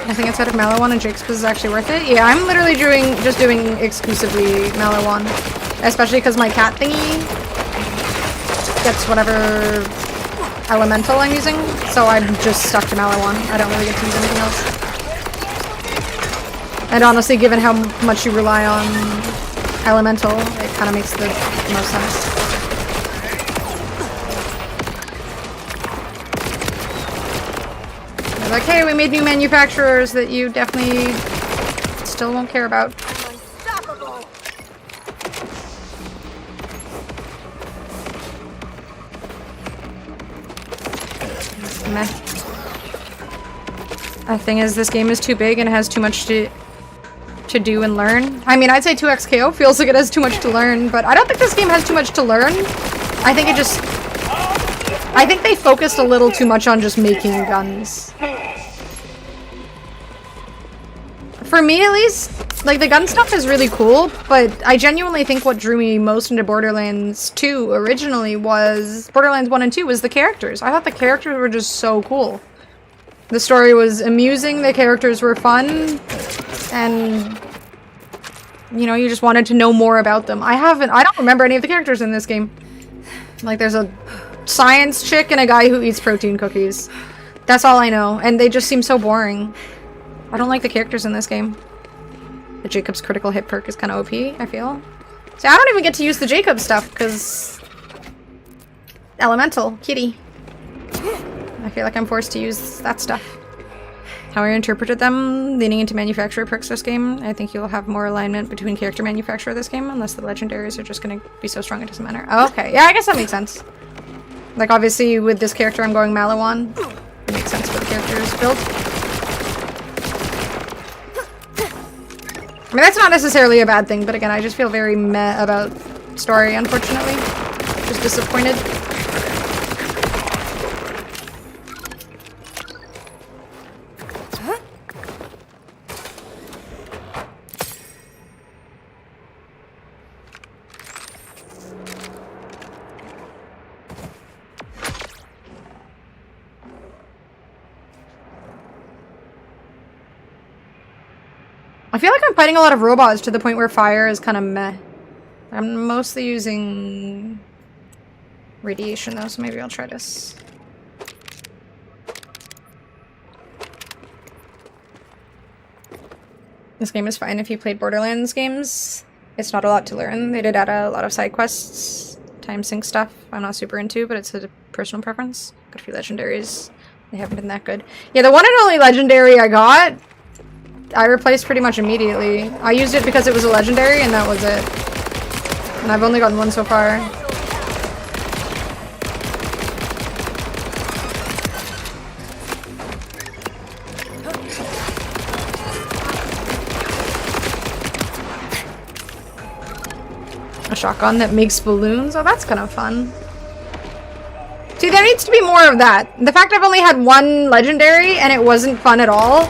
I think instead of Malawan and Jake's is actually worth it. Yeah, I'm literally just doing exclusively Malawan. Especially because my cat thingy gets whatever elemental I'm using. So I'm just stuck to Malawan. I don't really get to use anything else. And honestly, given how much you rely on elemental, it kind of makes the most sense. They're like, hey, we made new manufacturers that you definitely still won't care about. Meh. The thing is, this game is too big and it has too much to do and learn. I mean, I'd say 2XKO feels like it has too much to learn, but I don't think this game has too much to learn. I think they focused a little too much on just making guns. For me, at least, like, the gun stuff is really cool, but I genuinely think what drew me most into Borderlands 2 originally was... Borderlands 1 and 2 was the characters. I thought the characters were just so cool. The story was amusing, the characters were fun, and... you know, you just wanted to know more about them. I don't remember any of the characters in this game. Like, there's a science chick and a guy who eats protein cookies. That's all I know, and they just seem so boring. I don't like the characters in this game. The Jacob's critical hit perk is kind of OP, I feel. See, I don't even get to use the Jacob stuff, because... Elemental. Kitty. I feel like I'm forced to use that stuff. How I interpreted them, leaning into manufacturer perks this game, I think you'll have more alignment between character manufacturer this game, unless the legendaries are just going to be so strong it doesn't matter. Oh, okay. Yeah, I guess that makes sense. Like, obviously, with this character, I'm going Malawan. It makes sense for the character's build. I mean, that's not necessarily a bad thing, but again, I just feel very meh about story, unfortunately. Just disappointed. I feel like I'm fighting a lot of robots to the point where fire is kind of meh. I'm mostly using radiation though, so maybe I'll try this. This game is fine if you played Borderlands games. It's not a lot to learn. They did add a lot of side quests, time sync stuff I'm not super into, but it's a personal preference. Got a few legendaries. They haven't been that good. Yeah, the one and only legendary I got, I replaced pretty much immediately. I used it because it was a legendary, and that was it. And I've only gotten one so far. A shotgun that makes balloons? Oh, that's kind of fun. See, there needs to be more of that. The fact I've only had one legendary, and it wasn't fun at all,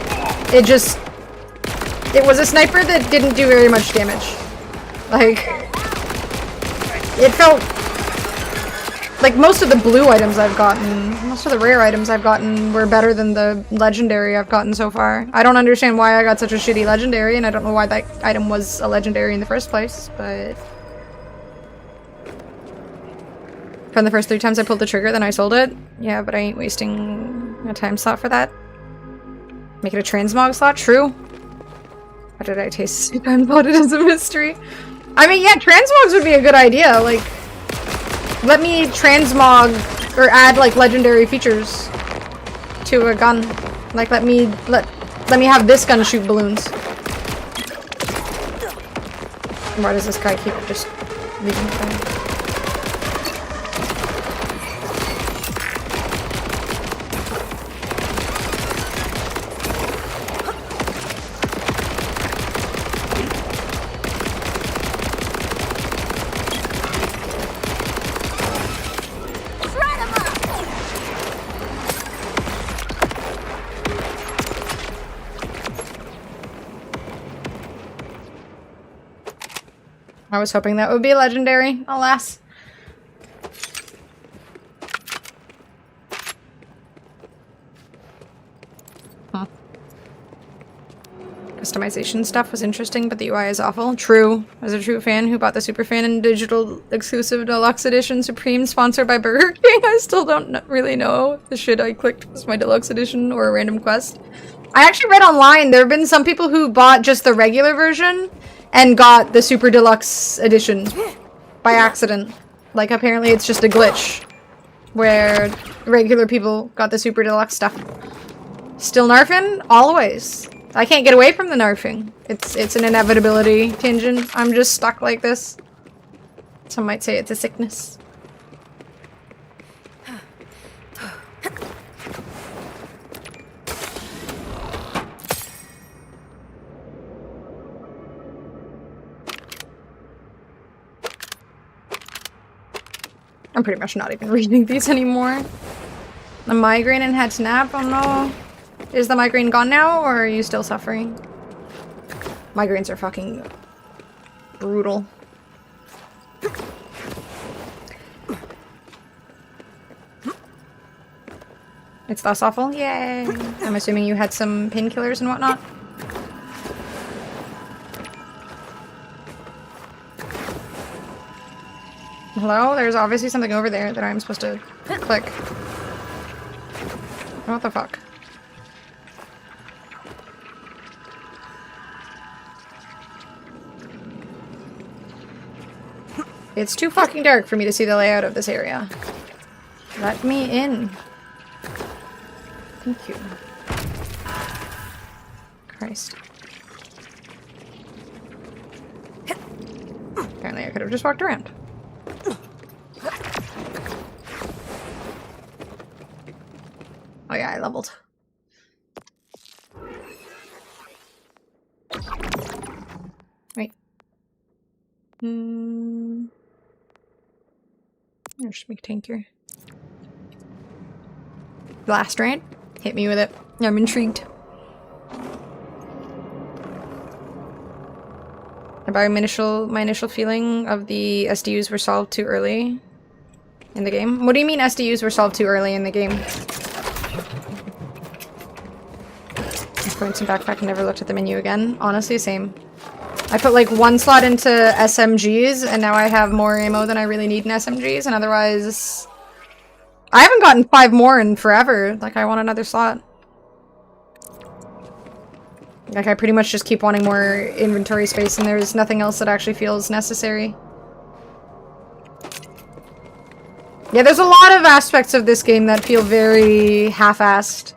it was a sniper that didn't do very much damage. Like, it felt like most of the blue items I've gotten, most of the rare items I've gotten were better than the legendary I've gotten so far. I don't understand why I got such a shitty legendary, and I don't know why that item was a legendary in the first place, but... From the first 3 times I pulled the trigger, then I sold it. Yeah, but I ain't wasting a time slot for that. Make it a transmog slot? True. What did I taste? I thought it is a mystery. I mean, yeah, transmogs would be a good idea. Like, let me transmog or add like legendary features to a gun. Like, let me have this gun shoot balloons. Why does this guy keep just leaving the thing? I was hoping that would be legendary, alas. Huh. customization stuff was interesting, but the UI is awful. True. As a true fan who bought the Superfan and Digital Exclusive Deluxe Edition Supreme sponsored by Burger King, I still don't really know if the shit I clicked was my Deluxe Edition or a random quest. I actually read online there have been some people who bought just the regular version and got the Super Deluxe Edition by accident. Like, apparently it's just a glitch where regular people got the Super Deluxe stuff. Still narfing? Always. I can't get away from the narfing. It's an inevitability tangent. I'm just stuck like this. Some might say it's a sickness. I'm pretty much not even reading these anymore. The migraine and had to nap? Oh no. Is the migraine gone now, or are you still suffering? Migraines are fucking brutal. It's less awful? Yay! I'm assuming you had some painkillers and whatnot? Hello? There's obviously something over there that I'm supposed to click. What the fuck? It's too fucking dark for me to see the layout of this area. Let me in. Thank you. Christ. Apparently I could have just walked around. Oh yeah, I leveled. Wait. There's big tanker. Blast right? Hit me with it. I'm intrigued. About my initial feeling of the SDUs were solved too early in the game. What do you mean SDUs were solved too early in the game? Points in backpack and never looked at the menu again. Honestly, same. I put like one slot into SMGs and now I have more ammo than I really need in SMGs, and otherwise I haven't gotten 5 more in forever. Like, I want another slot. Like, I pretty much just keep wanting more inventory space and there's nothing else that actually feels necessary. Yeah, there's a lot of aspects of this game that feel very half-assed.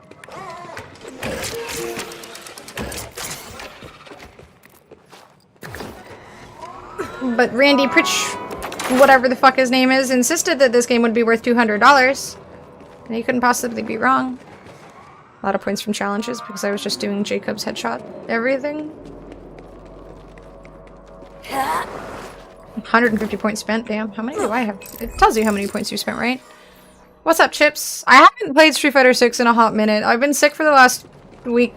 But Randy Pritch, whatever the fuck his name is, insisted that this game would be worth $200. And he couldn't possibly be wrong. A lot of points from challenges because I was just doing Jacob's headshot everything. 150 points spent, damn. How many do I have? It tells you how many points you spent, right? What's up, Chips? I haven't played Street Fighter 6 in a hot minute. I've been sick for the last week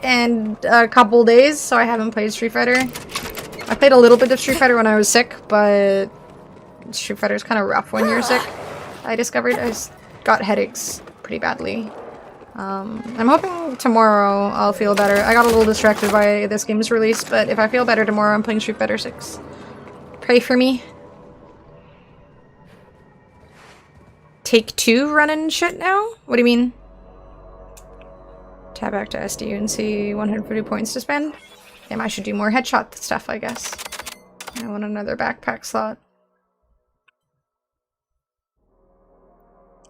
and a couple days, so I haven't played Street Fighter. I played a little bit of Street Fighter when I was sick, but Street Fighter is kind of rough when you're sick. I discovered I got headaches pretty badly. I'm hoping tomorrow I'll feel better. I got a little distracted by this game's release, but if I feel better tomorrow, I'm playing Street Fighter 6. Pray for me. Take 2 running shit now? What do you mean? Tab back to SDU and see 150 points to spend. Damn, I should do more headshot stuff, I guess. I want another backpack slot.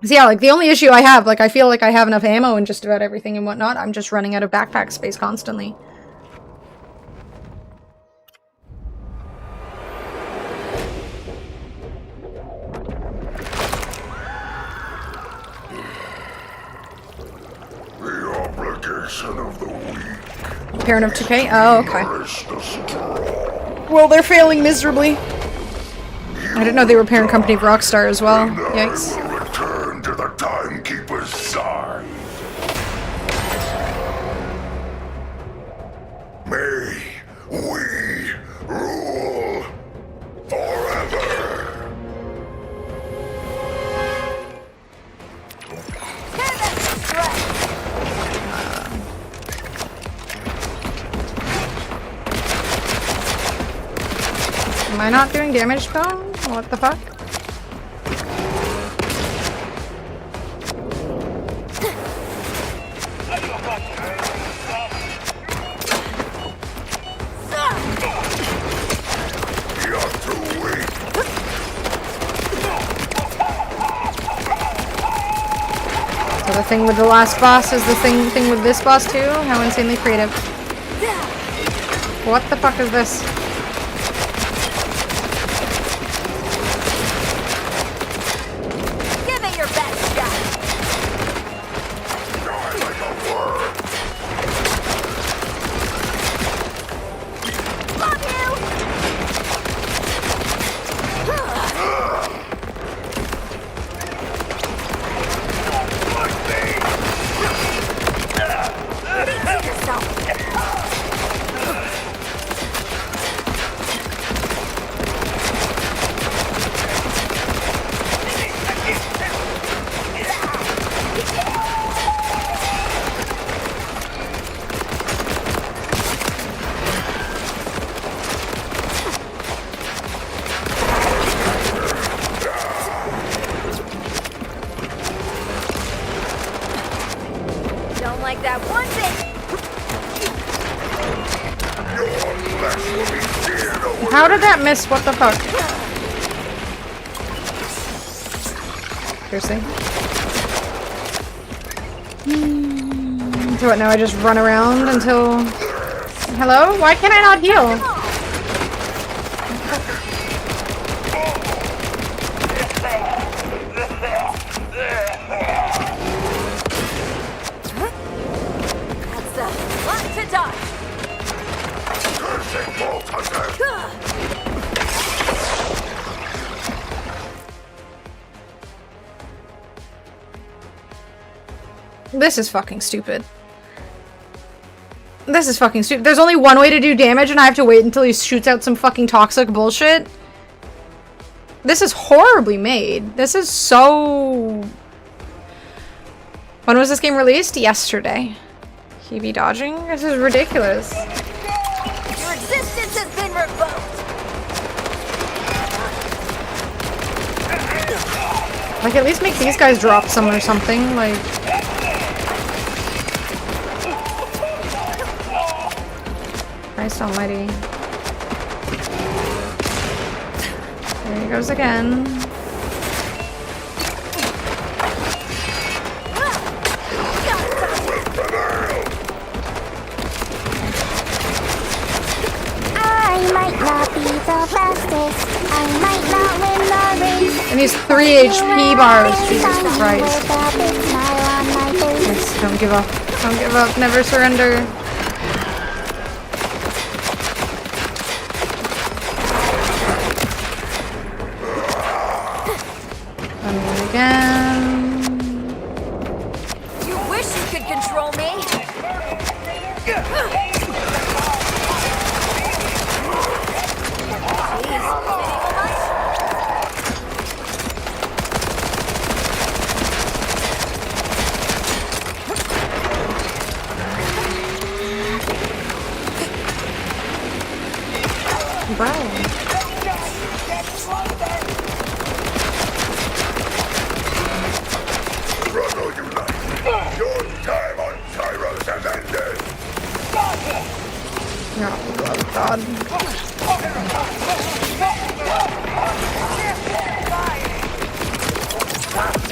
So yeah, like, the only issue I have, like, I feel like I have enough ammo and just about everything and whatnot. I'm just running out of backpack space constantly. The obligation of the weak. Parent of 2K? Oh, okay. Well, they're failing miserably. I didn't know they were parent company of Rockstar as well. Yikes. Return to the Timekeeper's side. May we rule forever. I not doing damage cone? What the fuck? So the thing with the last boss is the thing with this boss too? How insanely creative. What the fuck is this? Give it your best shot. Love you. Yourself. Don't like that one bit. How did that miss? What the fuck? Seriously? So what, now I just run around until... Hello? Why can't I not heal? That's a lot to dodge. This is fucking stupid. This is fucking stupid. There's only one way to do damage and I have to wait until he shoots out some fucking toxic bullshit. This is horribly made. This is so... When was this game released? Yesterday. He be dodging? This is ridiculous. Your existence has been revoked. Like, at least make these guys drop some or something. Like... Christ almighty. There he goes again. I might not be the fastest. I might not win the race. And he's 3 HP bars. Jesus Christ. Yes, don't give up. Don't give up. Never surrender. Again. You wish you could control me. Bro. Oh, God.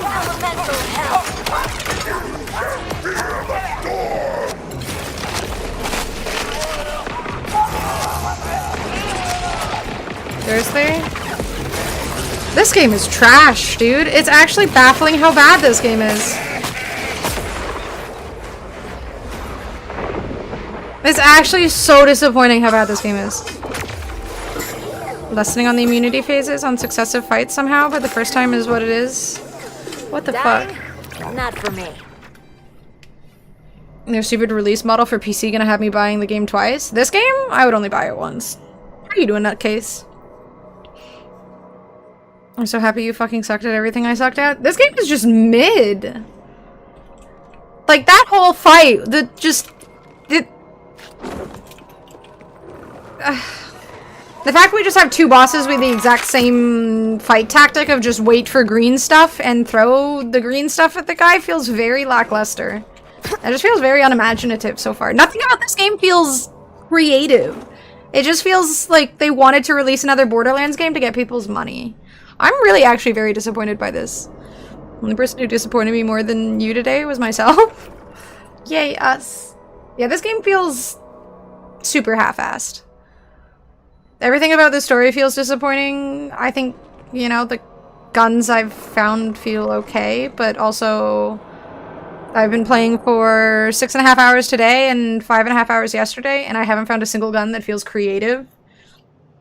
Elemental hell. Seriously? This game is trash, dude. It's actually baffling how bad this game is. It's actually so disappointing how bad this game is. Lessening on the immunity phases on successive fights somehow, but the first time is what it is. What the fuck? Not for me. Their stupid release model for PC gonna have me buying the game twice? This game? I would only buy it once. How are you doing, nutcase? I'm so happy you fucking sucked at everything I sucked at. This game is just mid. Like, that whole fight, The fact we just have 2 bosses with the exact same fight tactic of just wait for green stuff and throw the green stuff at the guy feels very lackluster. It just feels very unimaginative so far. Nothing about this game feels creative. It just feels like they wanted to release another Borderlands game to get people's money. I'm really actually very disappointed by this. The only person who disappointed me more than you today was myself. Yay, us. Yeah, this game feels super half-assed. Everything about the story feels disappointing. I think, you know, the guns I've found feel okay, but also I've been playing for 6.5 hours today and 5.5 hours yesterday, and I haven't found a single gun that feels creative.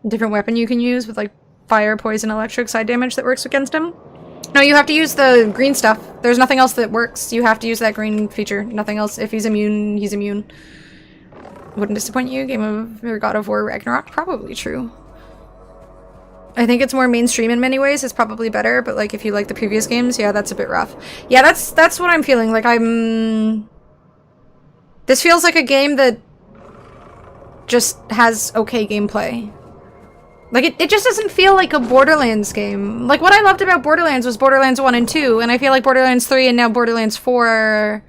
A different weapon you can use with, like, fire, poison, electric side damage that works against him. No, you have to use the green stuff. There's nothing else that works. You have to use that green feature. Nothing else. If he's immune, he's immune. Wouldn't disappoint you? Game of or God of War Ragnarok? Probably true. I think it's more mainstream in many ways. It's probably better, but like if you like the previous games, yeah, that's a bit rough. Yeah, that's what I'm feeling. Like this feels like a game that just has okay gameplay. Like it just doesn't feel like a Borderlands game. Like what I loved about Borderlands was Borderlands 1 and 2, and I feel like Borderlands 3 and now Borderlands 4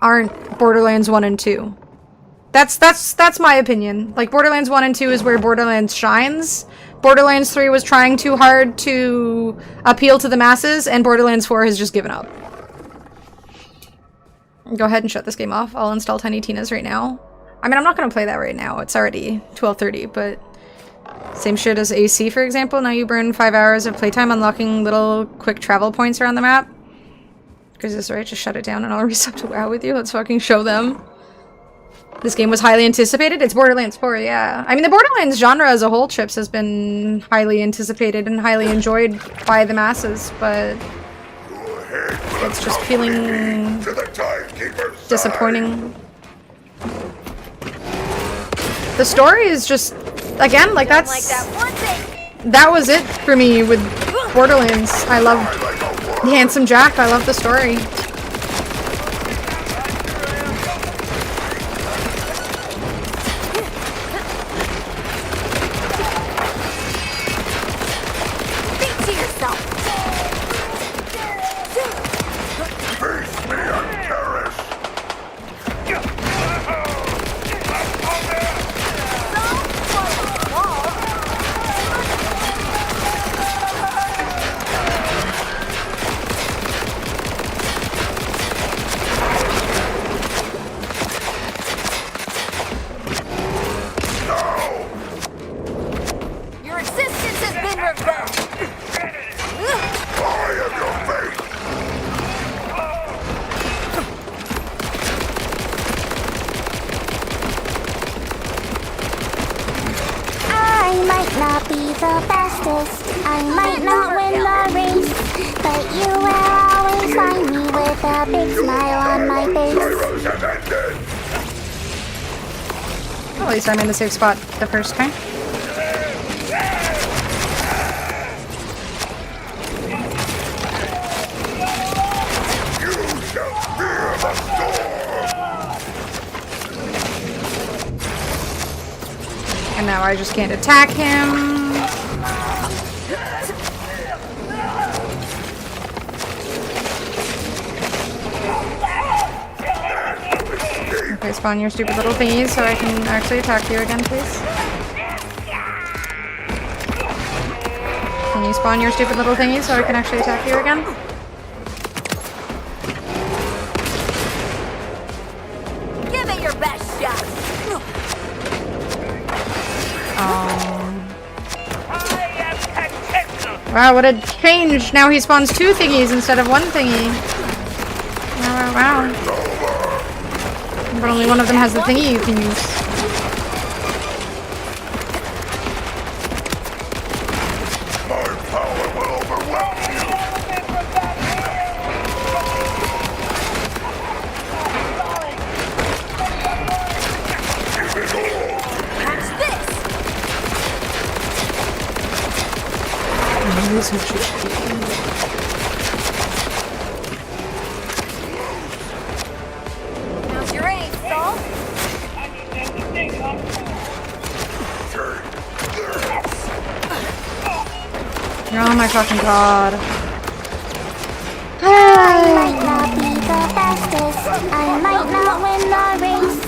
aren't Borderlands 1 and 2. That's my opinion. Like, Borderlands 1 and 2 is where Borderlands shines. Borderlands 3 was trying too hard to appeal to the masses, and Borderlands 4 has just given up. Go ahead and shut this game off. I'll install Tiny Tina's right now. I mean, I'm not gonna play that right now. It's already 12:30, but same shit as AC, for example. Now you burn 5 hours of playtime unlocking little quick travel points around the map. Because it's right, just shut it down and I'll resub to WoW with you. Let's fucking show them. This game was highly anticipated. It's Borderlands 4, yeah. I mean, the Borderlands genre as a whole, Chips, has been highly anticipated and highly enjoyed by the masses, but it's just feeling disappointing. The story is just, again, like that was it for me with Borderlands. I loved the Handsome Jack. I love the story. At least I'm in the safe spot the first time. And now I just can't attack him. Okay, spawn your stupid little thingies so I can actually attack you again, please. Can you spawn your stupid little thingies so I can actually attack you again? Give it your best shot. Wow, what a change! Now he spawns 2 thingies instead of 1 thingy. Wow, wow, wow. But only one of them has the thingy you can use. How's your aim, Saul? Oh my fucking god. I might not be the fastest, I might not win the race,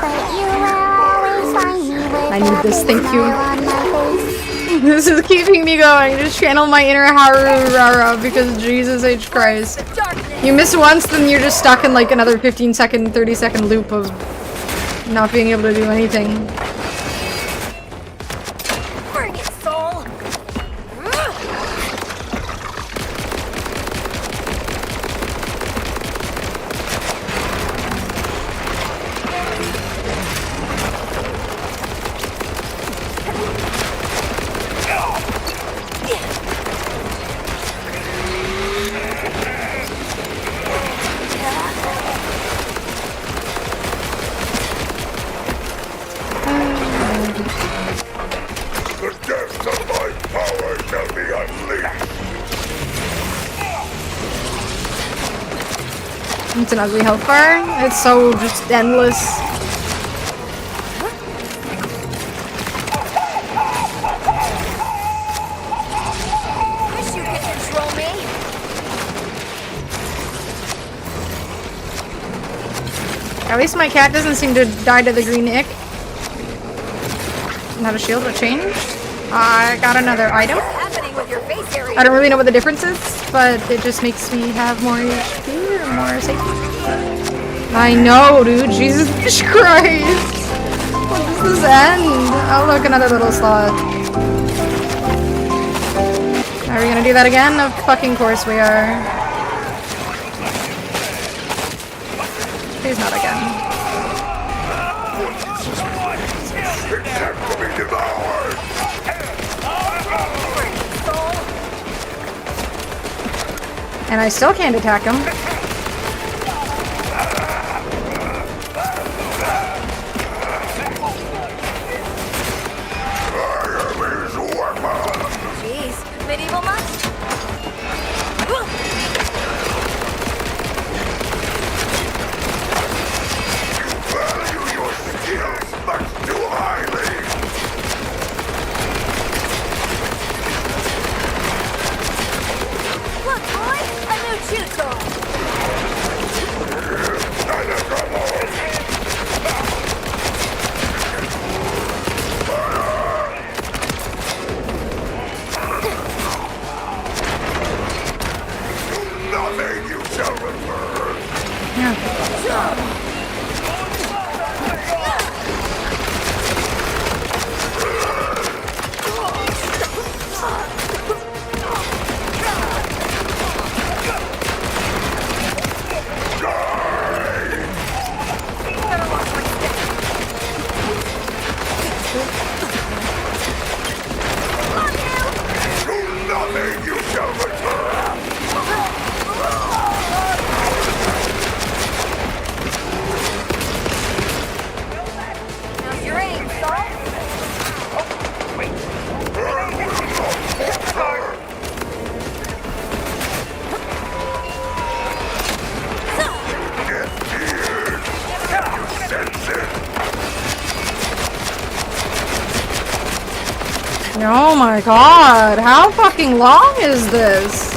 but you will always find me with I need a this, big thank smile you. on my face. This is keeping me going. Just channel my inner Haru Rara because Jesus H. Christ. You miss once, then you're just stuck in like another 15-second, 30-second loop of not being able to do anything. Bring it, soul! The depths of my power shall be unleashed. It's an ugly health bar. It's so just endless. Wish you could control me. At least my cat doesn't seem to die to the green ick. Not a shield, what changed? I got another item. What's happening with your face area? I don't really know what the difference is, but it just makes me have more HP or more safety. I know, dude. Jesus Christ. When does this end? Oh, look, another little slot. Are we gonna do that again? Of fucking course we are. Please not again. And I still can't attack him. Jeez, medieval much? Value your skills much too highly. Look, boy, a new chew toy. Nothing you shall return. Nothing you shall return. How's your aim, Saul? Oh my god, how fucking long is this?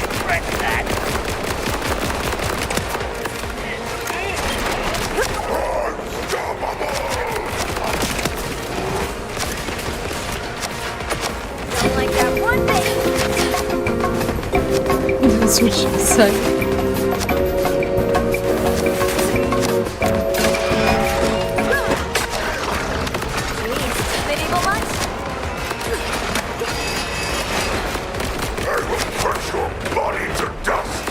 Don't like that one bit. That's what she said. Jeez, medieval much? I will crush your body to dust.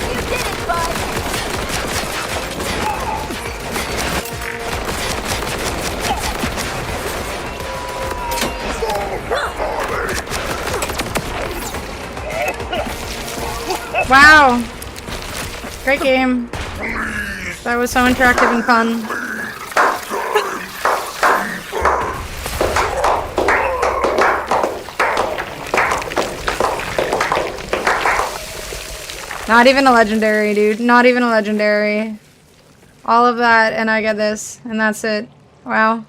You did it, bud. Wow. Great game. That was so interactive and fun. Not even a legendary, dude. Not even a legendary. All of that, and I get this, and that's it. Wow.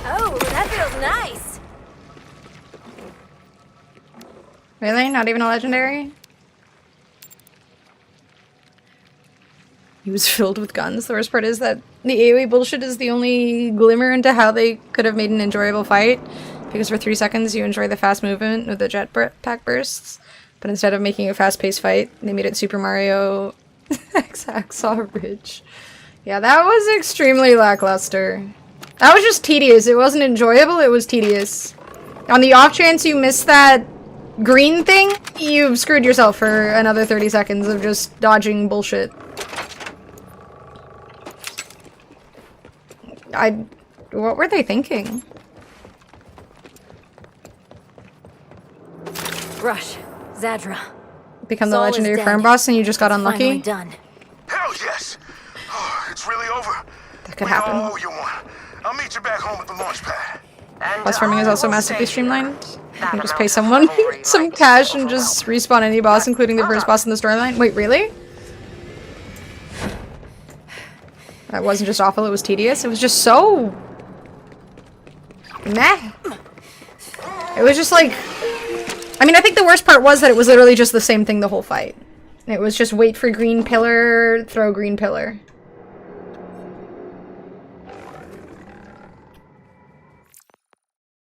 Oh, that feels nice. Really? Not even a legendary? He was filled with guns. The worst part is that the AoE bullshit is the only glimmer into how they could have made an enjoyable fight. Because for 3 seconds you enjoy the fast movement with the jetpack bursts. But instead of making a fast-paced fight, they made it Super Mario X Hacksaw Ridge. Yeah, that was extremely lackluster. That was just tedious. It wasn't enjoyable, it was tedious. On the off chance you missed that green thing, you've screwed yourself for another 30 seconds of just dodging bullshit. What were they thinking? Rush, Zadra. Become the Sol is legendary dead. farm boss and you just got unlucky? Finally done. Hell yes! Oh, it's really over. That could happen. Oh, you want? I'll meet you back home at the launch pad. Boss farming is also massively streamlined. You can just pay someone some cash and just respawn any boss, including the first boss in the storyline. Wait, really? That wasn't just awful, it was tedious. It was just so... meh. It was just like... I mean, I think the worst part was that it was literally just the same thing the whole fight. It was just wait for green pillar, throw green pillar.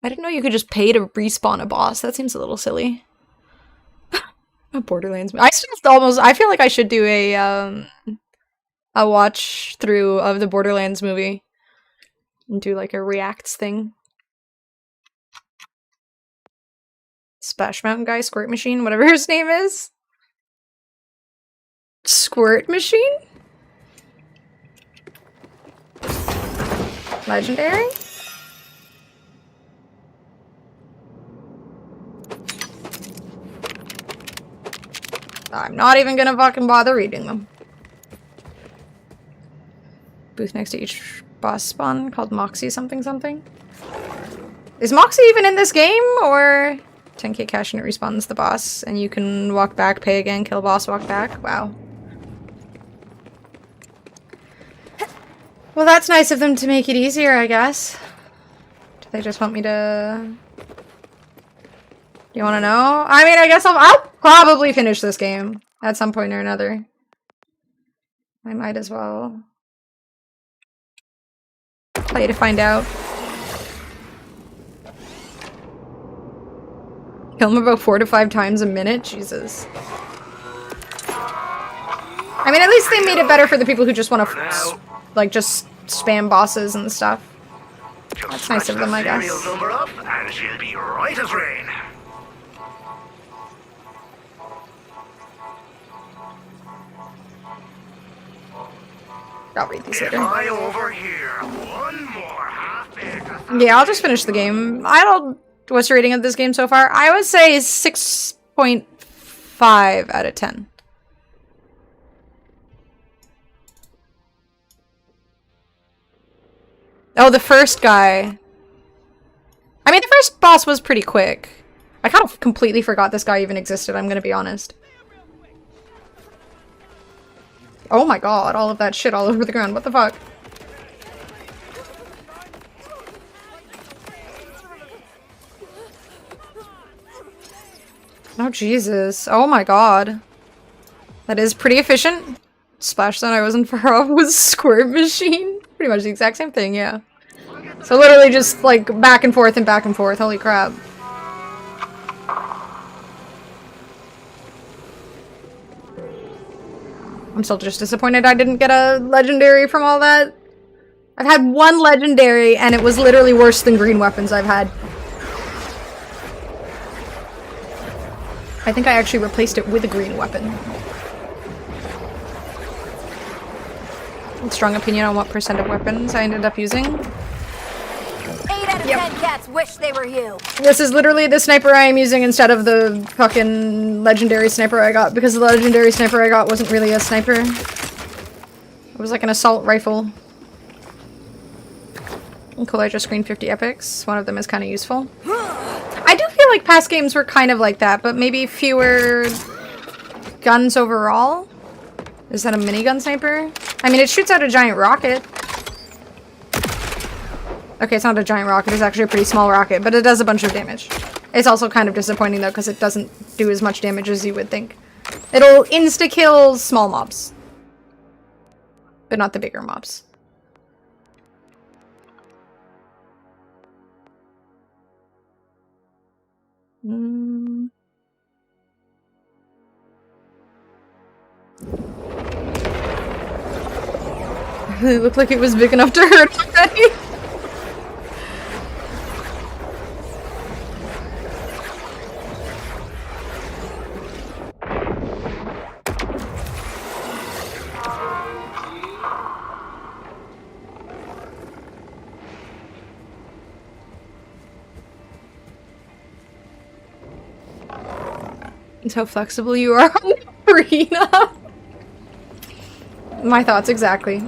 I didn't know you could just pay to respawn a boss. That seems a little silly. A Borderlands... I feel like I should do a watch through of the Borderlands movie and do like a reacts thing. Splash Mountain guy, Squirt Machine, whatever his name is. Squirt Machine? Legendary? I'm not even gonna fucking bother reading them. Booth next to each boss spawn called Moxie something something. Is Moxie even in this game, or 10k cash and it respawns the boss and you can walk back, pay again, kill boss, walk back? Wow. Well, that's nice of them to make it easier, I guess. Do they just want me to... You want to know? I mean, I guess I'll probably finish this game at some point or another. I might as well play to find out. Kill him about 4 to 5 times a minute? Jesus. I mean, at least they made it better for the people who just want to, like, just spam bosses and stuff. That's nice of them, I guess. Number up, and she'll be right as rain. I'll read these later. Over here. One more half-baked. Yeah, I'll just finish the game. What's your rating of this game so far? I would say 6.5 out of 10. Oh, the first guy. I mean, the first boss was pretty quick. I kind of completely forgot this guy even existed, I'm gonna be honest. Oh my god, all of that shit all over the ground. What the fuck? Oh, Jesus. Oh my god. That is pretty efficient. Splash Zone I wasn't far off was Squirt Machine. Pretty much the exact same thing, yeah. So literally just, like, back and forth and back and forth. Holy crap. I'm still just disappointed I didn't get a legendary from all that. I've had one legendary, and it was literally worse than green weapons I've had. I think I actually replaced it with a green weapon. Strong opinion on what percent of weapons I ended up using. 8 out of 10 cats wish they were you. This is literally the sniper I am using instead of the fucking legendary sniper I got, because the legendary sniper I got wasn't really a sniper. It was like an assault rifle. Cool, I just screened 50 epics. One of them is kind of useful. I do feel like past games were kind of like that, but maybe fewer guns overall? Is that a minigun sniper? I mean, it shoots out a giant rocket. Okay, it's not a giant rocket, it's actually a pretty small rocket, but it does a bunch of damage. It's also kind of disappointing though, because it doesn't do as much damage as you would think. It'll insta-kill small mobs. But not the bigger mobs. It looked like it was big enough to hurt already. It's how flexible you are on the arena. My thoughts exactly.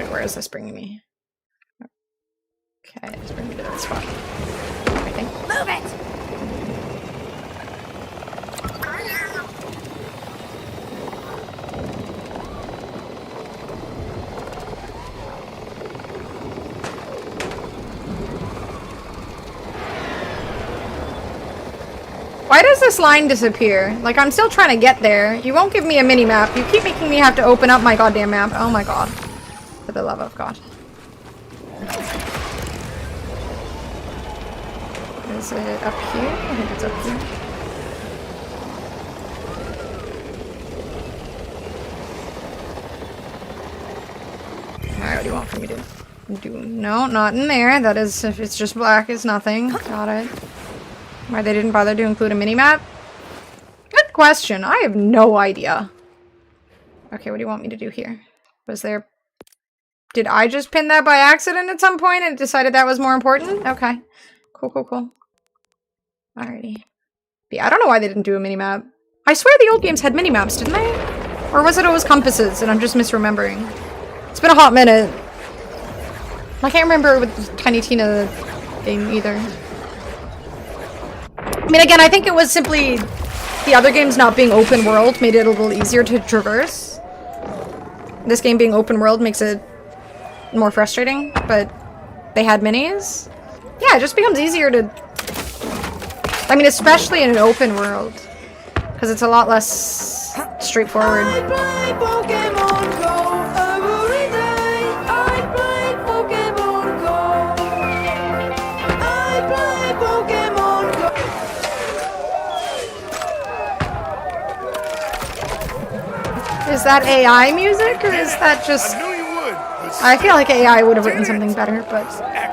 Where is this bringing me? Okay, it's bringing me to that spot. I think. Move it! Why does this line disappear? Like, I'm still trying to get there. You won't give me a mini-map. You keep making me have to open up my goddamn map. Oh my god. For the love of God. Is it up here? I think it's up here. Alright, what do you want from me to do? No, not in there. That is, if it's just black, it's nothing. Got it. Why they didn't bother to include a mini-map? Good question. I have no idea. Okay, what do you want me to do here? Was there... Did I just pin that by accident at some point and decided that was more important? Okay. Cool. Alrighty. Yeah, I don't know why they didn't do a mini-map. I swear the old games had mini-maps, didn't they? Or was it always compasses and I'm just misremembering? It's been a hot minute. I can't remember with the Tiny Tina thing either. I mean, again, I think it was simply the other games not being open world made it a little easier to traverse. This game being open world makes it more frustrating, but they had minis. Yeah, it just becomes easier to... I mean, especially in an open world, because it's a lot less straightforward. Is that AI music, or is that just... I feel like AI would have written something better, but... I'd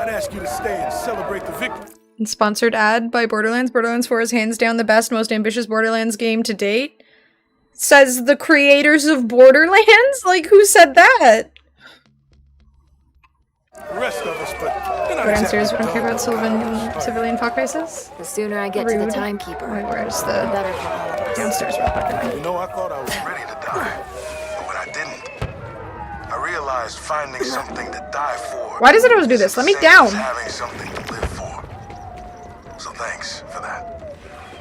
ask you to stay and celebrate the victory. Sponsored ad by Borderlands. Borderlands 4 is hands down the best, most ambitious Borderlands game to date. Says the creators of Borderlands? Like, who said that? The rest of us, but... Go downstairs, we don't care about civilian fuck races. The sooner I get to the timekeeper, Wait, where's the... the better for all of us. Downstairs real quick. You know, I thought I was ready to die, but when I didn't, I realized finding something to die for. Why does it always do this? Let me down. Having something to live for. So thanks for that.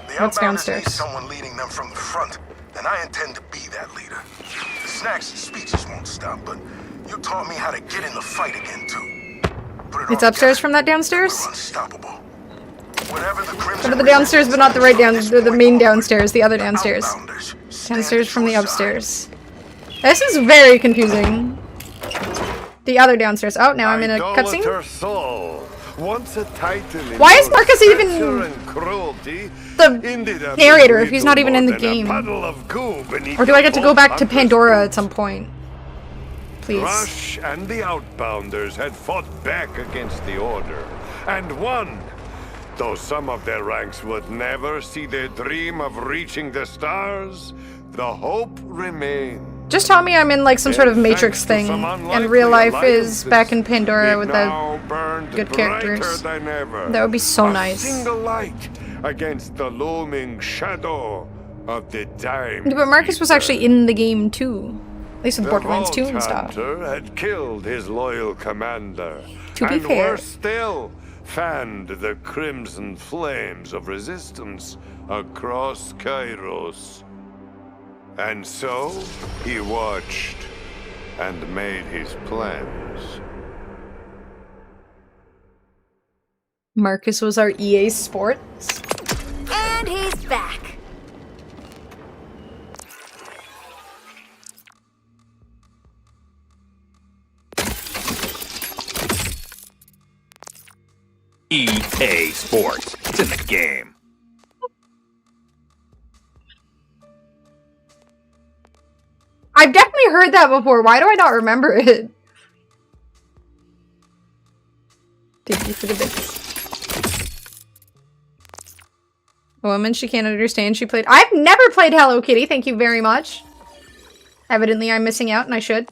The What's Outbounders downstairs? need someone leading them from the front, and I intend to be that leader. The snacks and speeches won't stop, but you taught me how to get in the fight again too. It's upstairs from that downstairs? Unstoppable. Whatever the Go to the downstairs, but not the right down, the main downstairs, the other downstairs. Downstairs from the upstairs. This is very confusing. The other downstairs. Oh, now I'm in a cutscene. Why is Marcus even the narrator if he's not even in the game? Or do I get to go back to Pandora at some point? Please. Rush and the Outbounders had fought back against the Order, and won. Though some of their ranks would never see their dream of reaching the stars, the hope remains. Just tell me I'm in like some sort of Matrix thing, and real life is back in Pandora with the good characters. That would be so nice. Single light against the looming shadow of the time. Yeah, but Marcus was actually in the game too, at least with Borderlands 2 and stuff. Hunter had killed his loyal commander, To be and fair. worse still, fanned the crimson flames of resistance across Kairos. And so, he watched and made his plans. Marcus was our EA Sports. And he's back. EA Sports. It's in the game. I've definitely heard that before. Why do I not remember it? Thank you for the bits. A woman she can't understand. She played. I've never played Hello Kitty. Thank you very much. Evidently, I'm missing out, and I should.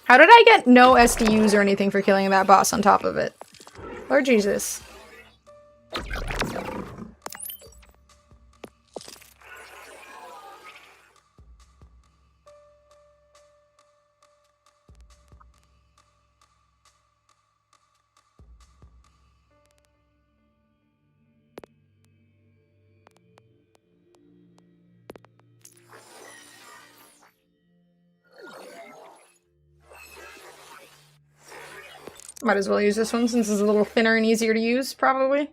How did I get no SDUs or anything for killing that boss on top of it? Lord Jesus. Might as well use this one since it's a little thinner and easier to use, probably.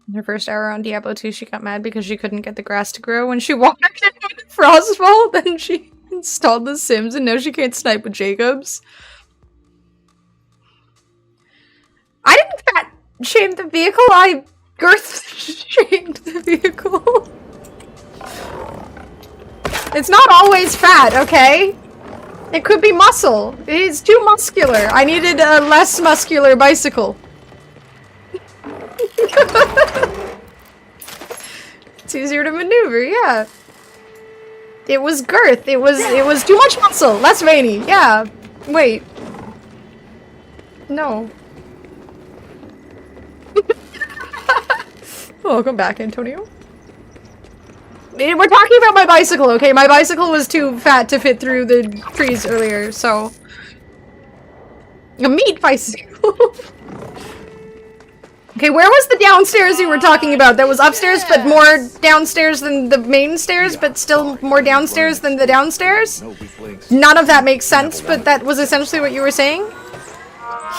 In her first hour on Diablo 2, she got mad because she couldn't get the grass to grow when she walked in with Frostfall. Then she installed The Sims and now she can't snipe with Jacobs. I didn't fat shame the vehicle, I girth shamed the vehicle. It's not always fat, okay? It could be muscle. It's too muscular. I needed a less muscular bicycle. It's easier to maneuver, yeah. It was girth. It was too much muscle. Less veiny. Yeah. Wait. No. Welcome back, Antonio. We're talking about my bicycle, okay? My bicycle was too fat to fit through the trees earlier, so... A meat bicycle. Okay, where was the downstairs you were talking about? That was upstairs, but more downstairs than the main stairs, but still more downstairs than the downstairs? None of that makes sense, but that was essentially what you were saying?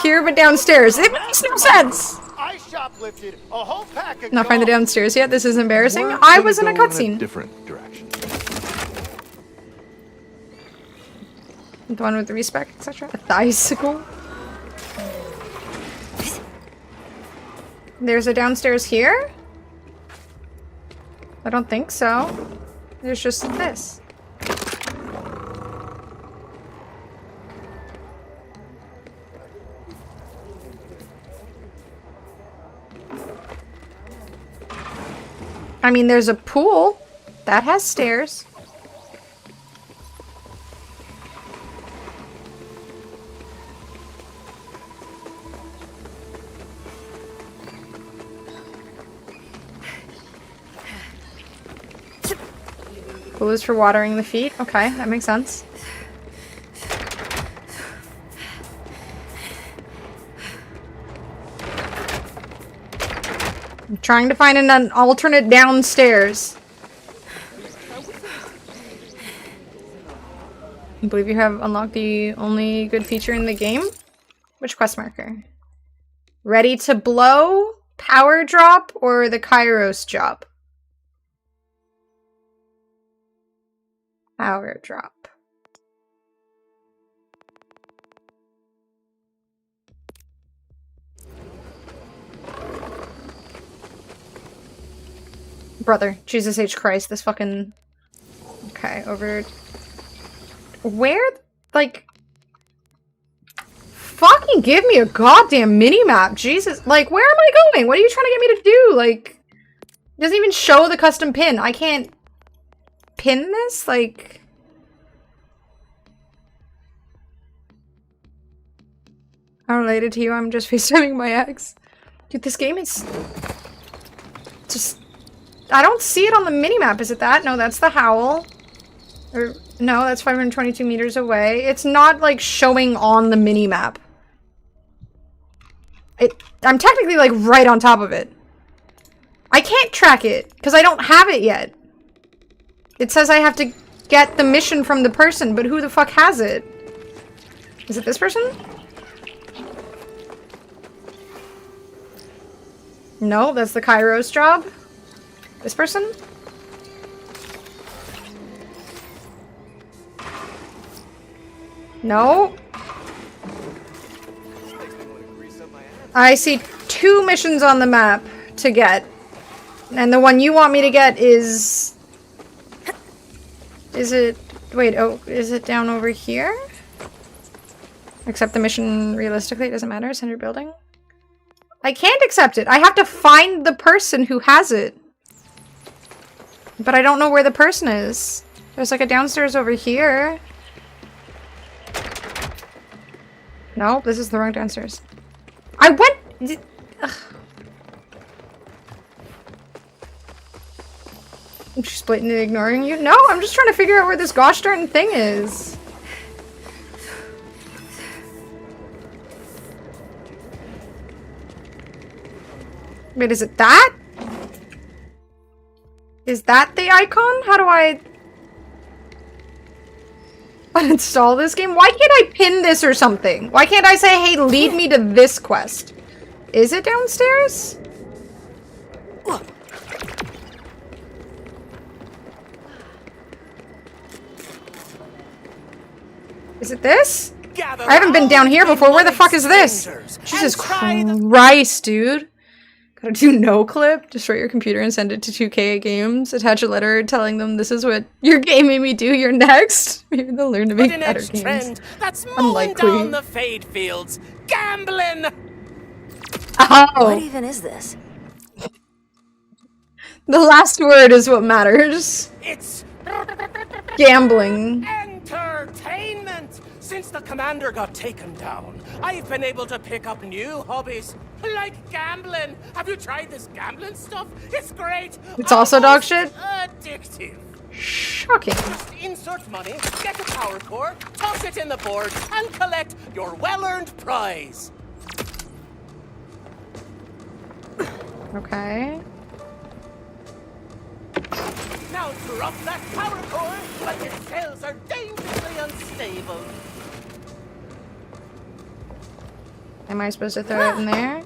Here, but downstairs. It makes no sense! I shoplifted a whole pack of Not find the downstairs yet. This is embarrassing. I was in a cutscene. Different direction. The one with the respec, etc. A bicycle. There's a downstairs here? I don't think so. There's just this. I mean, there's a pool. That has stairs. Pool is for watering the feet. Okay, that makes sense. I'm trying to find an alternate downstairs. I believe you have unlocked the only good feature in the game. Which quest marker? Ready to blow, power drop, or the Kairos job? Power drop. brother. Jesus H. Christ, this fucking... Okay, over... Where? Like... Fucking give me a goddamn mini-map, Jesus. Like, where am I going? What are you trying to get me to do? Like... It doesn't even show the custom pin. I can't... pin this? Like... I'm related to you, I'm just FaceTiming my ex. Dude, this game is... just... I don't see it on the minimap. Is it that? No, that's the Howl. Or, no, that's 522 meters away. It's not, like, showing on the minimap. I'm technically, like, right on top of it. I can't track it, because I don't have it yet. It says I have to get the mission from the person, but who the fuck has it? Is it this person? No, that's the Kairos job. This person? No. I see 2 missions on the map to get. And the one you want me to get is... Is it... Wait, oh, is it down over here? Accept the mission realistically, it doesn't matter. Center building. I can't accept it. I have to find the person who has it. But I don't know where the person is. There's like a downstairs over here. No, this is the wrong downstairs. I went... Ugh. I'm just blatantly ignoring you. No, I'm just trying to figure out where this gosh darn thing is. Wait, is it that? Is that the icon? How do I uninstall this game? Why can't I pin this or something? Why can't I say, hey, lead me to this quest? Is it downstairs? Is it this? I haven't been down here before. Where the fuck is this? Jesus Christ, dude. Gotta do no clip, destroy your computer and send it to 2K Games, attach a letter telling them this is what your game made me do, you're next. Maybe they'll learn to make better games. Trend that's mowing down the fade fields. Gambling! Oh. What even is this? The last word is what matters. It's... Gambling. Entertainment! Since the commander got taken down, I've been able to pick up new hobbies, like gambling. Have you tried this gambling stuff? It's great. It's also dog shit? Addictive. Shocking. Just insert money, get a power core, toss it in the board, and collect your well-earned prize. Okay. Now drop that power core, but its cells are dangerously unstable. Am I supposed to throw it in there? You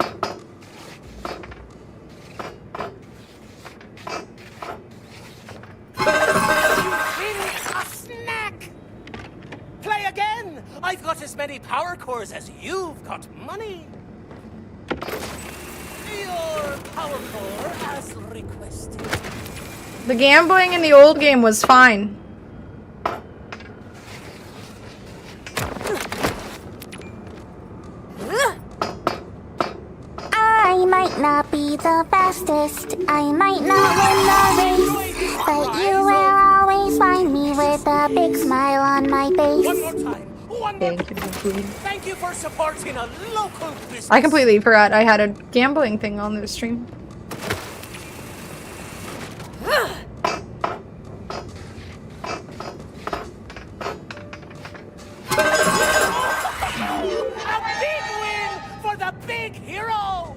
win a snack! Play again! I've got as many power cores as you've got money. Your power core as requested. The gambling in the old game was fine. I might not be the fastest, I might not win the race, but you will always find me with a big smile on my face. One more time. Thank you for supporting a local business. I completely forgot I had a gambling thing on this stream. A big win for the big hero!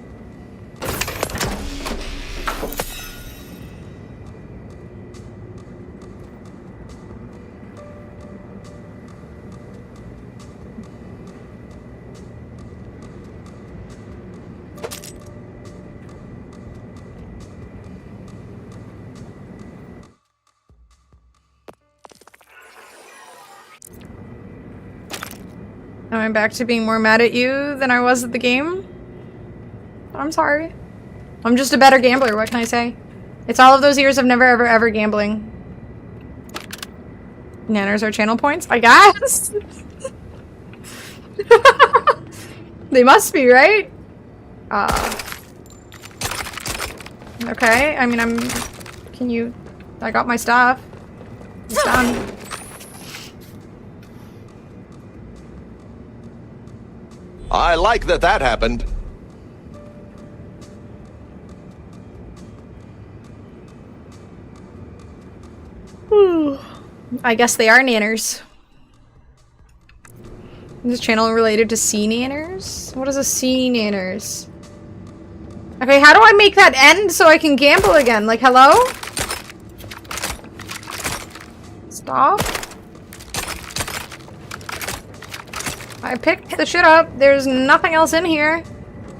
Now I'm back to being more mad at you than I was at the game. I'm sorry. I'm just a better gambler, what can I say? It's all of those years of never, ever, ever gambling. Nanners are channel points? I guess! They must be, right? Okay, I mean, I got my stuff. It's done. I like that happened. I guess they are nanners. Is this channel related to sea nanners? What is a sea nanners? Okay, how do I make that end so I can gamble again? Like, hello? Stop. I picked the shit up. There's nothing else in here.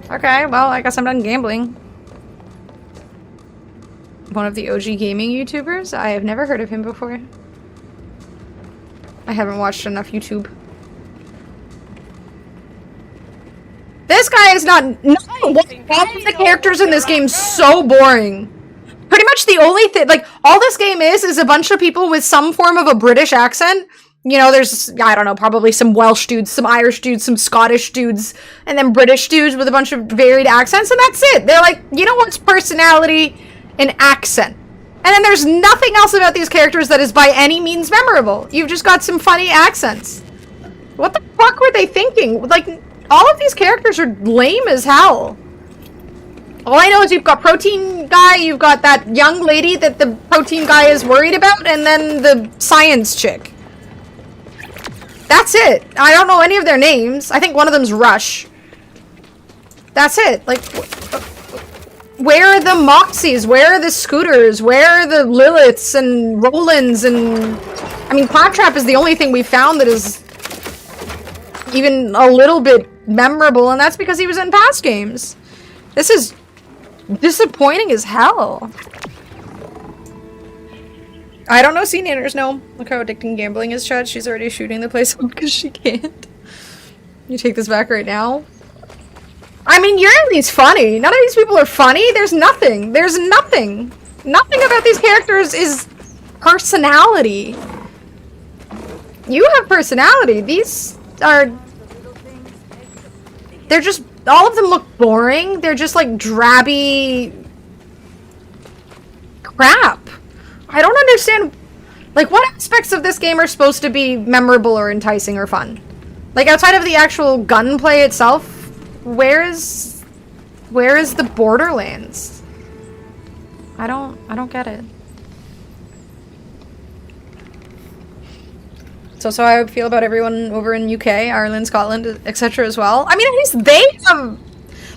Okay, well, I guess I'm done gambling. One of the OG gaming YouTubers? I have never heard of him before. I haven't watched enough YouTube. This guy is not. No, all of the characters in this game so boring. Pretty much the only thing, like, all this game is a bunch of people with some form of a British accent. You know, there's, I don't know, probably some Welsh dudes, some Irish dudes, some Scottish dudes, and then British dudes with a bunch of varied accents, and that's it. They're like, you know what's personality? An accent. And then there's nothing else about these characters that is by any means memorable. You've just got some funny accents. What the fuck were they thinking? Like, all of these characters are lame as hell. All I know is you've got Protein Guy, you've got that young lady that the Protein Guy is worried about, and then the science chick. That's it. I don't know any of their names. I think one of them's Rush. That's it. Like, where are the Moxies? Where are the Scooters? Where are the Liliths and Rolands and... I mean, Claptrap is the only thing we found that is even a little bit memorable, and that's because he was in past games. This is disappointing as hell. I don't know sea nanners, no. Look how addicting gambling is, Chad. She's already shooting the place up because she can't. You take this back right now? I mean, you're at least funny. None of these people are funny. There's nothing. There's nothing. Nothing about these characters is personality. You have personality. These are... They're just... All of them look boring. They're just like drabby... crap. I don't understand... Like, what aspects of this game are supposed to be memorable or enticing or fun? Like, outside of the actual gunplay itself, where is the Borderlands? I don't get it. So how I would feel about everyone over in UK, Ireland, Scotland, etc. as well. I mean, at least they have,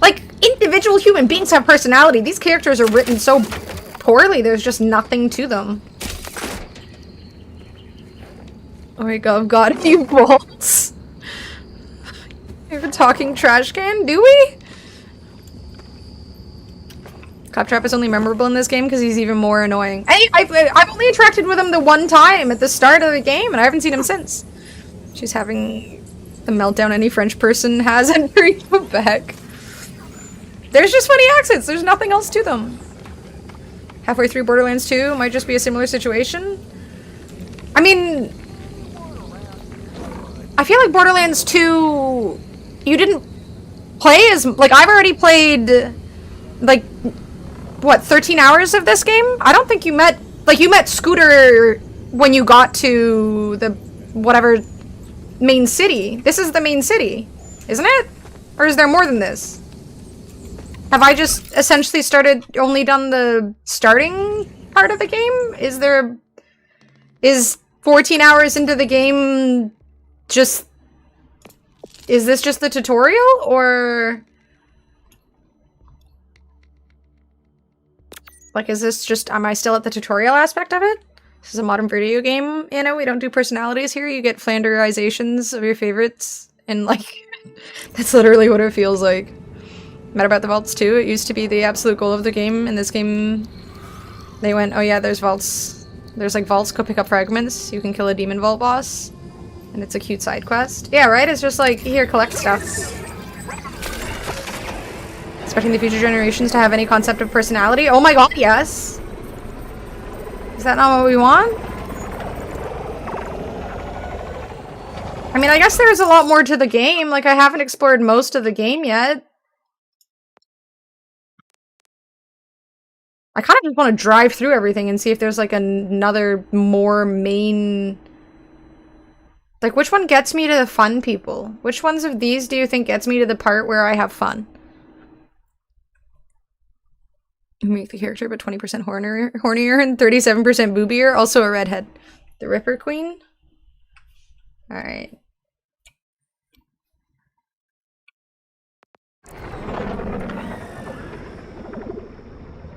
like, individual human beings have personality. These characters are written so poorly, there's just nothing to them. Oh my god, I've got a few bolts. We have a talking trash can, do we? Claptrap is only memorable in this game because he's even more annoying. I've only interacted with him the one time at the start of the game, and I haven't seen him since. She's having the meltdown any French person has in Quebec. There's just funny accents. There's nothing else to them. Halfway through Borderlands 2 might just be a similar situation. I mean, I feel like Borderlands 2, you didn't play as, like, I've already played, like, what, 13 hours of this game? I don't think you met, like, you met Scooter when you got to the, whatever, main city. This is the main city, isn't it? Or is there more than this? Have I just essentially only done the starting part of the game? Is 14 hours into the game just, is this just the tutorial, or... Like, is this just, am I still at the tutorial aspect of it? This is a modern video game, you know, we don't do personalities here, you get Flanderizations of your favorites, and like, that's literally what it feels like. Mad about the vaults too, it used to be the absolute goal of the game. In this game, they went, oh yeah, there's vaults. There's like vaults, go pick up fragments, you can kill a demon vault boss, and it's a cute side quest. Yeah, right? It's just like, here, collect stuff. Expecting the future generations to have any concept of personality? Oh my god, yes! Is that not what we want? I mean, I guess there's a lot more to the game. Like, I haven't explored most of the game yet. I kind of just want to drive through everything and see if there's, like, another more main... Like, which one gets me to the fun people? Which ones of these do you think gets me to the part where I have fun? Make the character but 20% hornier and 37% boobier. Also a redhead. The Ripper Queen? Alright.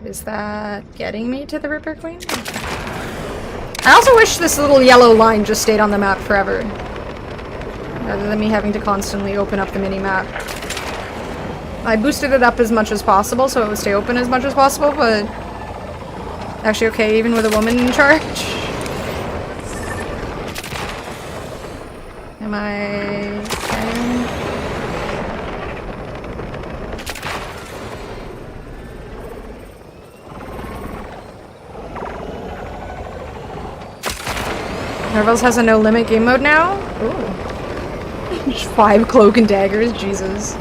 Is that getting me to the Ripper Queen? I also wish this little yellow line just stayed on the map forever. Rather than me having to constantly open up the mini-map. I boosted it up as much as possible so it would stay open as much as possible, but... Actually okay, even with a woman in charge. Am I... Marvels has a no limit game mode now? Ooh. 5 cloak and daggers, Jesus.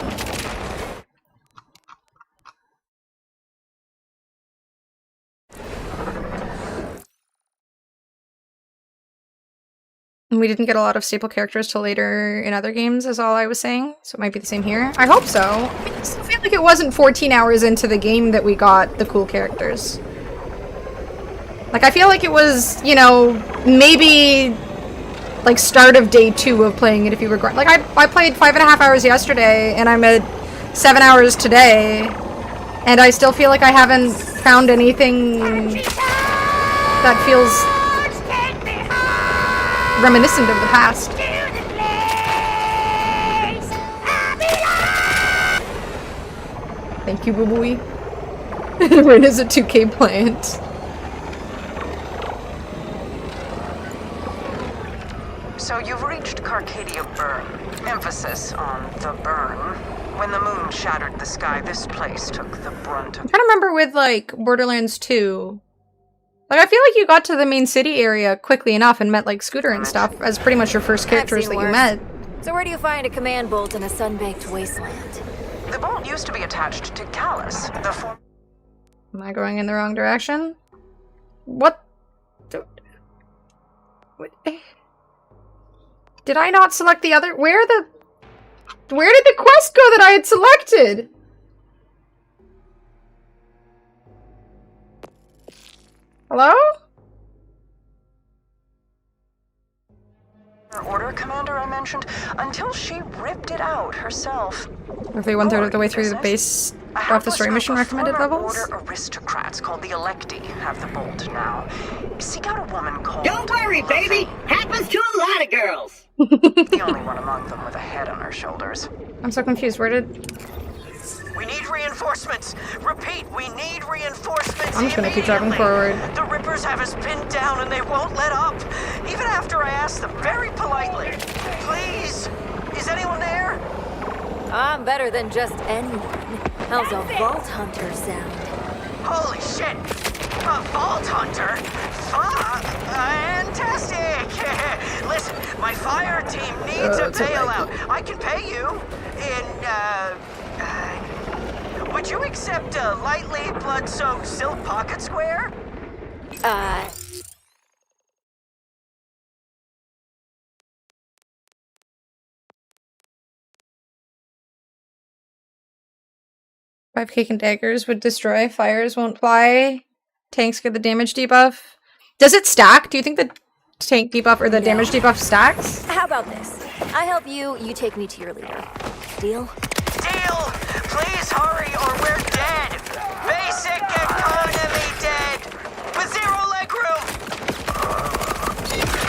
And we didn't get a lot of staple characters till later in other games, is all I was saying. So it might be the same here. I hope so. I mean, I still feel like it wasn't 14 hours into the game that we got the cool characters. Like, I feel like it was, you know, maybe, like, start of day 2 of playing it if you were... Like, I played 5.5 hours yesterday, and I'm at 7 hours today, and I still feel like I haven't found anything that feels reminiscent of the past. Thank you, boo-booey. Rin is a 2K plant. So you've reached Carcadia Burn. Emphasis on the burn. When the moon shattered the sky, this place took the brunt of... I'm trying to remember with, like, Borderlands 2. Like, I feel like you got to the main city area quickly enough and met, like, Scooter and stuff as pretty much your first characters that you met. So where do you find a command bolt in a sun-baked wasteland? The bolt used to be attached to Callus, the form... Am I going in the wrong direction? What? Did I not select the other? Where did the quest go that I had selected? Hello? Order commander I mentioned, until she ripped it out herself. Roughly 1/3 of the way through the base off the story mission recommended levels. Order aristocrats called the Electi have the bolt now. Seek out a woman called... Don't worry, baby! Happens to a lot of girls! The only one among them with a head on her shoulders. I'm so confused. Where did... We need reinforcements! Repeat, we need reinforcements! I'm just gonna keep driving forward. The Rippers have us pinned down and they won't let up! Even after I asked them very politely. Please! Is anyone there? I'm better than just anyone. How's a Vault Hunter sound? Holy shit! A Vault Hunter? Fantastic! Listen, my fire team needs a bailout. I can pay you in, would you accept a lightly blood-soaked silk pocket square? Five cake and daggers would destroy. Fires won't fly. Tanks get the damage debuff. Does it stack? Do you think the tank debuff or the damage debuff stacks? How about this? I help you, you take me to your leader. Deal? Deal! Please hurry or we're dead! Basic economy dead! With zero legroom!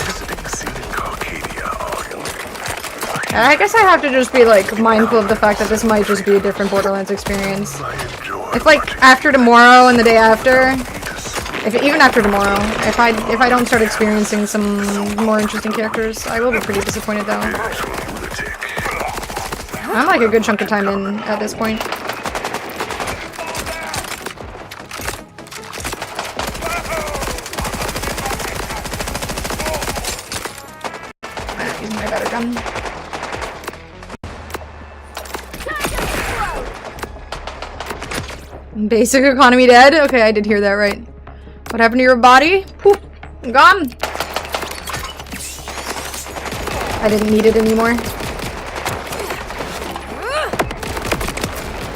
Visiting the scene in Carcadia, I guess I have to just be, like, mindful of the fact that this might just be a different Borderlands experience. If, like, after tomorrow and the day after, even after tomorrow, if I don't start experiencing some more interesting characters, I will be pretty disappointed, though. I'm, like, a good chunk of time in at this point. shotgun. Basic economy dead? Okay, I did hear that right. What happened to your body? Poof, gone. I didn't need it anymore.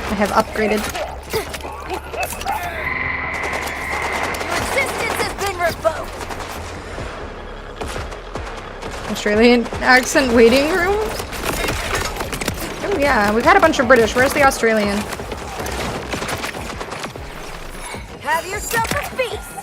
I have upgraded. Your existence has been revoked. Australian accent waiting room? Oh yeah, we've had a bunch of British. Where's the Australian? Have yourself a feast.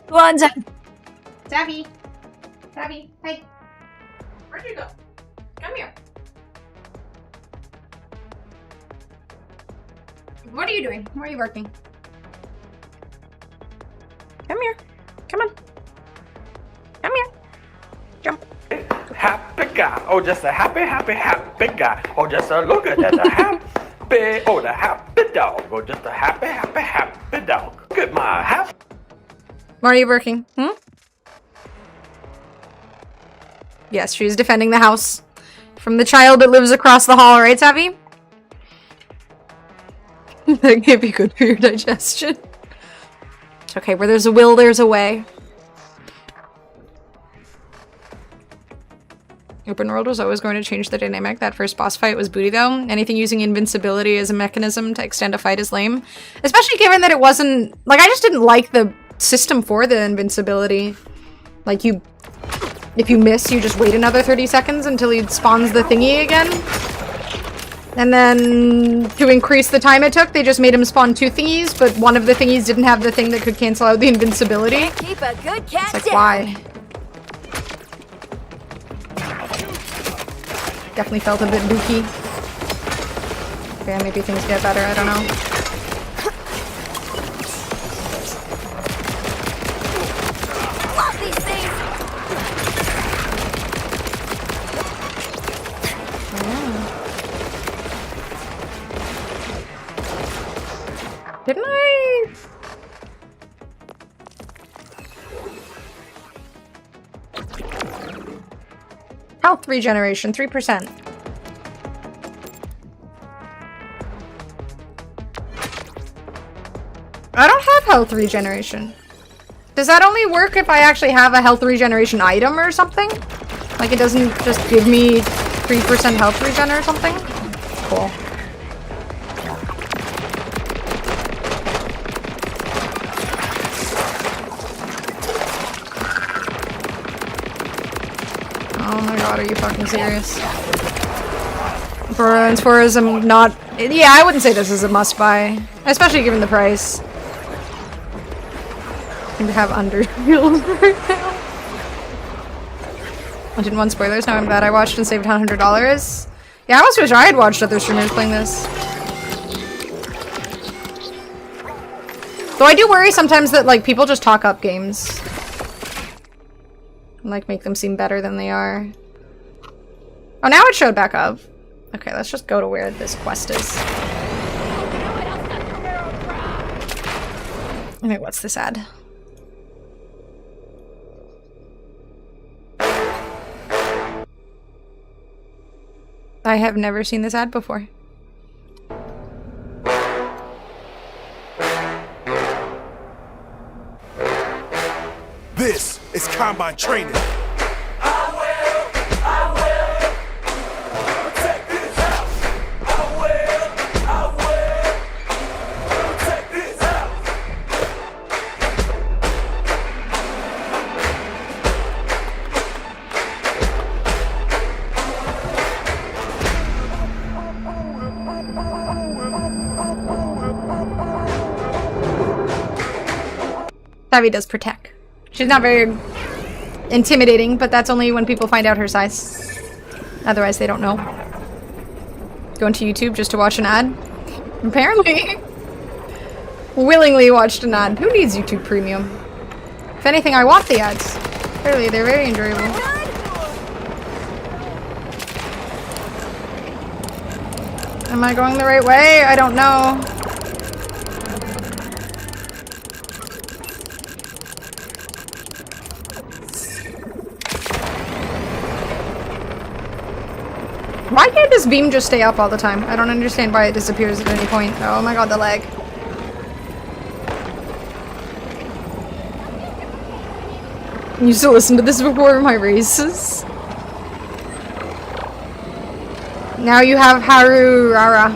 Go on, Zappy. Zappy. Zappy, hey. Where'd you go? Come here. What are you doing? Where are you working? Come here. Come on. Come here. Jump. Happy guy. Oh, just a happy, happy, happy guy. Oh, just a look at that. A happy. Oh, the happy dog. Oh, just a happy, happy, happy dog. Get my happy. Where are you working? Hmm? Yes, she's defending the house from the child that lives across the hall, right, Savvy? That can't be good for your digestion. It's okay, where there's a will, there's a way. Open world was always going to change the dynamic. That first boss fight was booty though. Anything using invincibility as a mechanism to extend a fight is lame. Especially given that it wasn't... Like, I just didn't like the system for the invincibility. Like, you... If you miss, you just wait another 30 seconds until he spawns the thingy again. And then, to increase the time it took, they just made him spawn 2 thingies, but one of the thingies didn't have the thing that could cancel out the invincibility. Keep a good cat It's like, down. why? Definitely felt a bit booky. Okay, maybe things get better, I don't know. Love these things. Didn't I? Health regeneration, 3%. I don't have health regeneration. Does that only work if I actually have a health regeneration item or something? Like it doesn't just give me 3% health regen or something? Cool. Oh my god, are you fucking serious? For tourism, not... Yeah, I wouldn't say this is a must-buy. Especially given the price. I have Underfield right now. I didn't want spoilers, now I'm glad I watched and saved $100. Yeah, I almost wish I had watched other streamers playing this. Though I do worry sometimes that, like, people just talk up games. And, like, make them seem better than they are. Oh, now it showed back up. Okay, let's just go to where this quest is. Okay, what's this ad? I have never seen this ad before. This is Combine training. Savvy does protect. She's not very intimidating, but that's only when people find out her size. Otherwise, they don't know. Going to YouTube just to watch an ad? Apparently. Willingly watched an ad. Who needs YouTube Premium? If anything, I want the ads. Clearly, they're very enjoyable. Am I going the right way? I don't know. Why can't this beam just stay up all the time? I don't understand why it disappears at any point. Oh my god, the lag. I used to listen to this before my races. Now you have Haru Rara.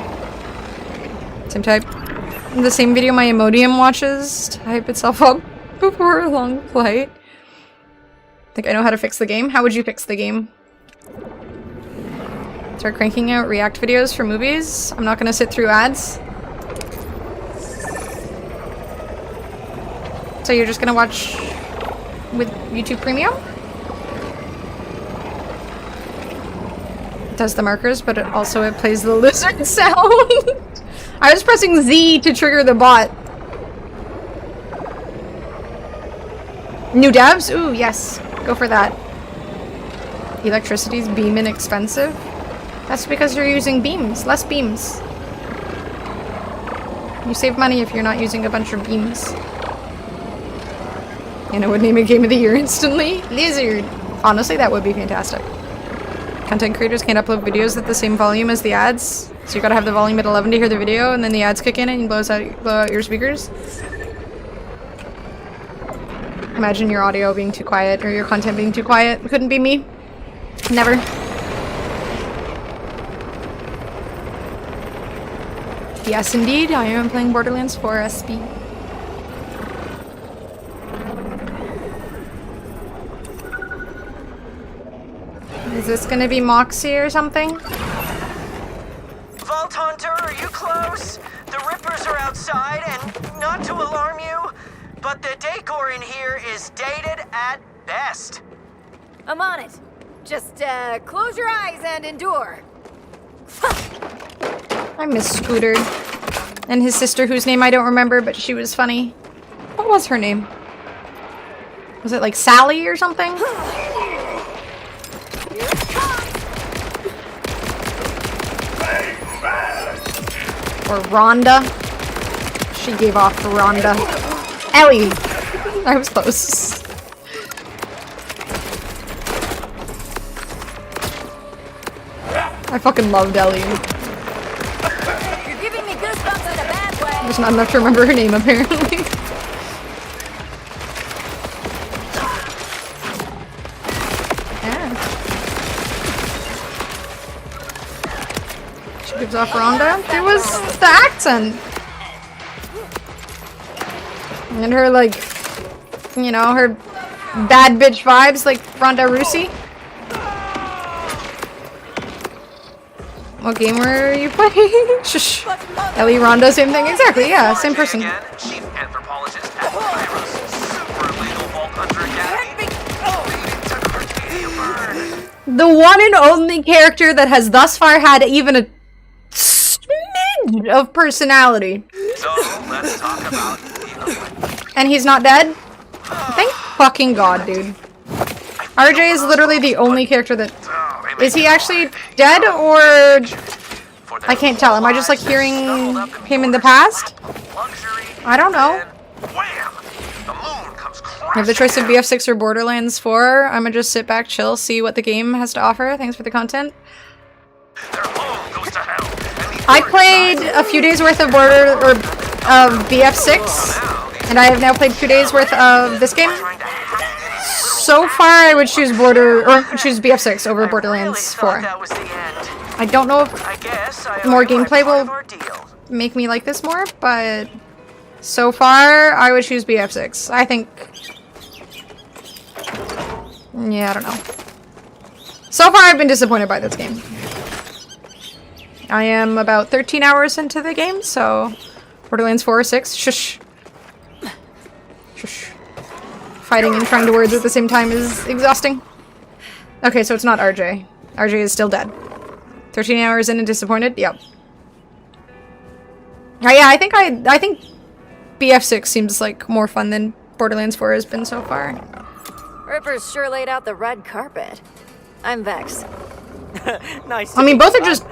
Same type. The same video my Imodium watches to hype itself up before a long flight. Think I know how to fix the game? How would you fix the game? Start cranking out react videos for movies. I'm not gonna sit through ads. So you're just gonna watch with YouTube Premium? It does the markers, but it also plays the lizard sound. I was pressing Z to trigger the bot. New devs? Ooh, yes. Go for that. Electricity's beam inexpensive? That's because you're using beams. Less beams. You save money if you're not using a bunch of beams. And I would name a game of the year instantly. Lizard! Honestly, that would be fantastic. Content creators can't upload videos at the same volume as the ads. So you gotta have the volume at 11 to hear the video, and then the ads kick in and blow out your speakers. Imagine your audio being too quiet, or your content being too quiet. Couldn't be me. Never. Yes, indeed. I am playing Borderlands 4 SB. Is this gonna be Moxie or something? Vault Hunter, are you close? The Rippers are outside, and not to alarm you, but the decor in here is dated at best. I'm on it. Just, close your eyes and endure. I miss Scooter. And his sister, whose name I don't remember, but she was funny. What was her name? Was it like Sally or something? Or Rhonda. She gave off for Rhonda. Ellie! I was close. I fucking loved Ellie. You're giving me goosebumps in a bad way. There's not enough to remember her name, apparently. Yeah. She gives off Rhonda. It was the accent. And her, like, you know, her bad bitch vibes, like Ronda Rousey. What game were you playing? Shush. Ellie, Rhonda, same thing. Exactly, yeah, same person. Chief anthropologist at Kairos Super Illegal Vault Hunter Academy. The one and only character that has thus far had even a smidge of personality. So, let's talk about And he's not dead? Thank fucking god, dude. RJ is literally the only character that... Is he actually dead, or... I can't tell. Am I just, like, hearing him in the past? I don't know. You have the choice of BF6 or Borderlands 4. I'm gonna just sit back, chill, see what the game has to offer. Thanks for the content. I played a few days worth of BF6, and I have now played 2 days worth of this game. So far, I would choose choose BF6 over Borderlands 4. I don't know if more gameplay will make me like this more, but so far, I would choose BF6. I think... Yeah, I don't know. So far, I've been disappointed by this game. I am about 13 hours into the game, so... Borderlands 4 or 6? Shush. Shush. Fighting and trying to words at the same time is exhausting. Okay, so it's not RJ. RJ is still dead. 13 hours in and disappointed? Yep. Yeah, I think BF6 seems like more fun than Borderlands 4 has been so far. Ripper's sure laid out the red carpet. I'm vexed. Nice. I mean, both are just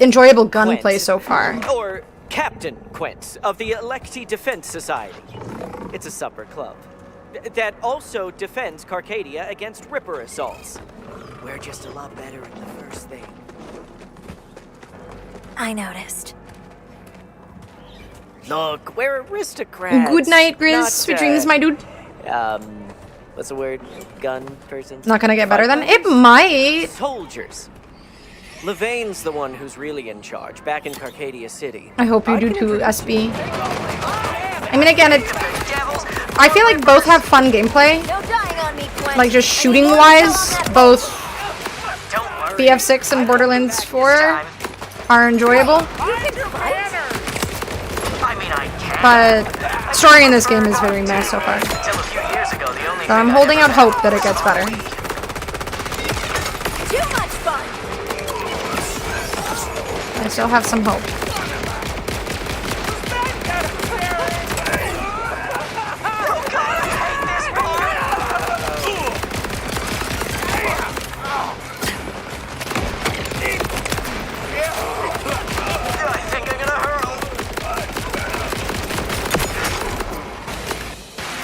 enjoyable gunplay so far. Or Captain Quint of the Electi Defense Society. It's a supper club that also defends Carcadia against Ripper assaults. We're just a lot better at the first thing. I noticed. Look, we're aristocrats. Good night, Grizz. Not, Sweet dreams, my dude. What's the word? Gun person? Not gonna get better then? It might. Soldiers. Levain's the one who's really in charge, back in Carcadia City. I hope you do too, SB. I mean, again, I feel like both have fun gameplay. Like, just shooting-wise, both BF6 and Borderlands 4 are enjoyable. But story in this game is very meh so far. So I'm holding out hope that it gets better. Too much fun. I still have some hope.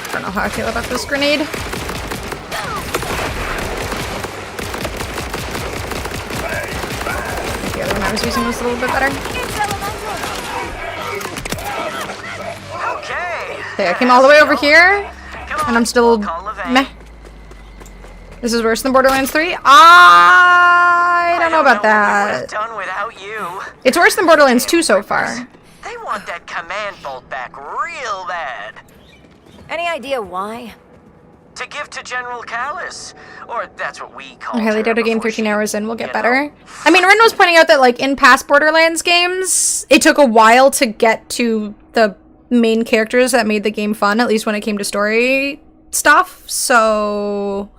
I don't know how I feel about this grenade. The other one I was using was a little bit better. Okay, I came all the way over here, and I'm still meh. This is worse than Borderlands 3? I don't know about that. It's worse than Borderlands 2 so far. They want that command bolt back real bad. Any idea why? To give to General Callus. Or that's what we call I highly doubt a game 13 hours in will get better. I mean, Ren was pointing out that, like, in past Borderlands games, it took a while to get to the main characters that made the game fun, at least when it came to story stuff. So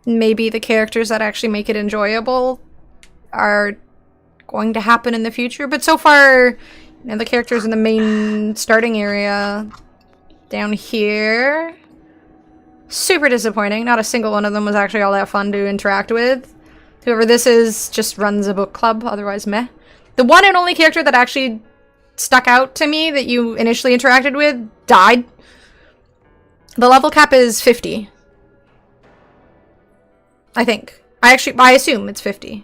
maybe the characters that actually make it enjoyable are going to happen in the future. But so far, you know, the characters in the main starting area down here, super disappointing. Not a single one of them was actually all that fun to interact with. Whoever this is just runs a book club, otherwise meh. The one and only character that actually stuck out to me that you initially interacted with died. The level cap is 50. I think. I assume it's 50.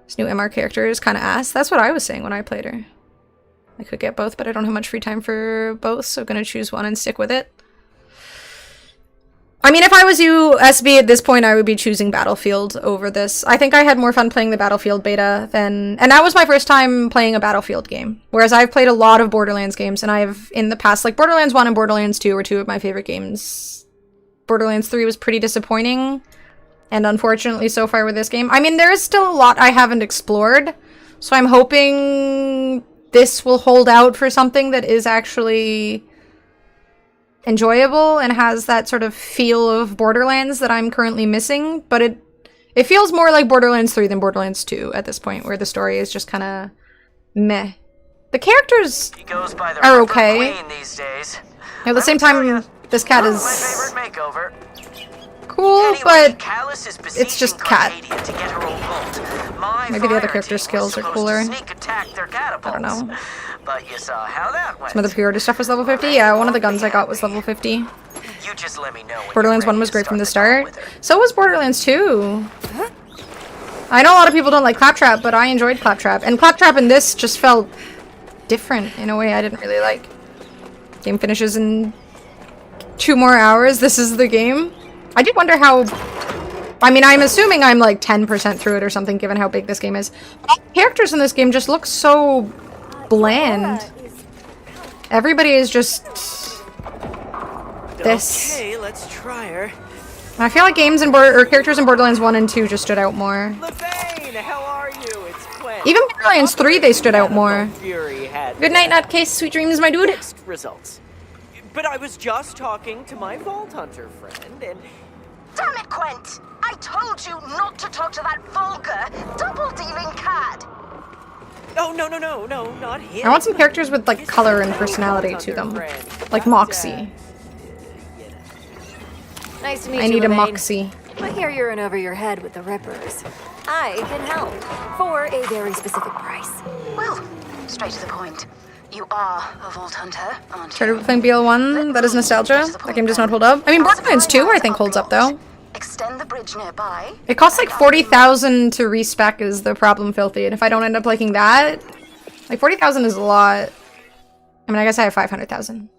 This new MR character is kind of ass. That's what I was saying when I played her. I could get both, but I don't have much free time for both, so I'm gonna choose one and stick with it. I mean, if I was you, SB, at this point, I would be choosing Battlefield over this. I think I had more fun playing the Battlefield beta than... And that was my first time playing a Battlefield game. Whereas I've played a lot of Borderlands games, and I've, in the past, like, Borderlands 1 and Borderlands 2 were two of my favorite games. Borderlands 3 was pretty disappointing. And unfortunately, so far with this game... I mean, there is still a lot I haven't explored. So I'm hoping this will hold out for something that is actually enjoyable and has that sort of feel of Borderlands that I'm currently missing, but it feels more like Borderlands 3 than Borderlands 2 at this point, where the story is just kind of meh. The characters are okay. At the same time, this cat is cool, but it's just cat. Maybe the other character skills are cooler. I don't know. But you saw how that went. Some of the pre-order stuff was level 50. Yeah, one of the guns I got was level 50. You just let me know when Borderlands 1 was great from the start. So was Borderlands 2. I know a lot of people don't like Claptrap, but I enjoyed Claptrap. And Claptrap in this just felt different in a way I didn't really like. Game finishes in 2 more hours. This is the game. I did wonder how... I mean, I'm assuming I'm like 10% through it or something, given how big this game is. But characters in this game just look so bland. Everybody is just this. Okay, let's try her. I feel like games in characters in Borderlands 1 and 2 just stood out more. Levain, how are you? It's Quinn. Even Borderlands 3, they stood out more. Fury had Good night, Nutcase. Sweet dreams, my dude. Mixed results. But I was just talking to my Vault Hunter friend, and Damn it, Quent! I told you not to talk to that vulgar, double-dealing cad! Oh, no, not him. I want some characters with, like, color and personality to them. Like Moxie. Nice to meet you, I need a Levine. Moxie. I hear you're in over your head with the Rippers. I can help, for a very specific price. Well, straight to the point. You are a Vault Hunter, aren't you? Started playing BL1, that is nostalgia. That game does not hold up. I mean, Borderlands 2 I think holds up though. Extend the bridge nearby. It costs like 40,000 to respec is the problem, Filthy. And if I don't end up liking that, like 40,000 is a lot. I mean, I guess I have 500,000.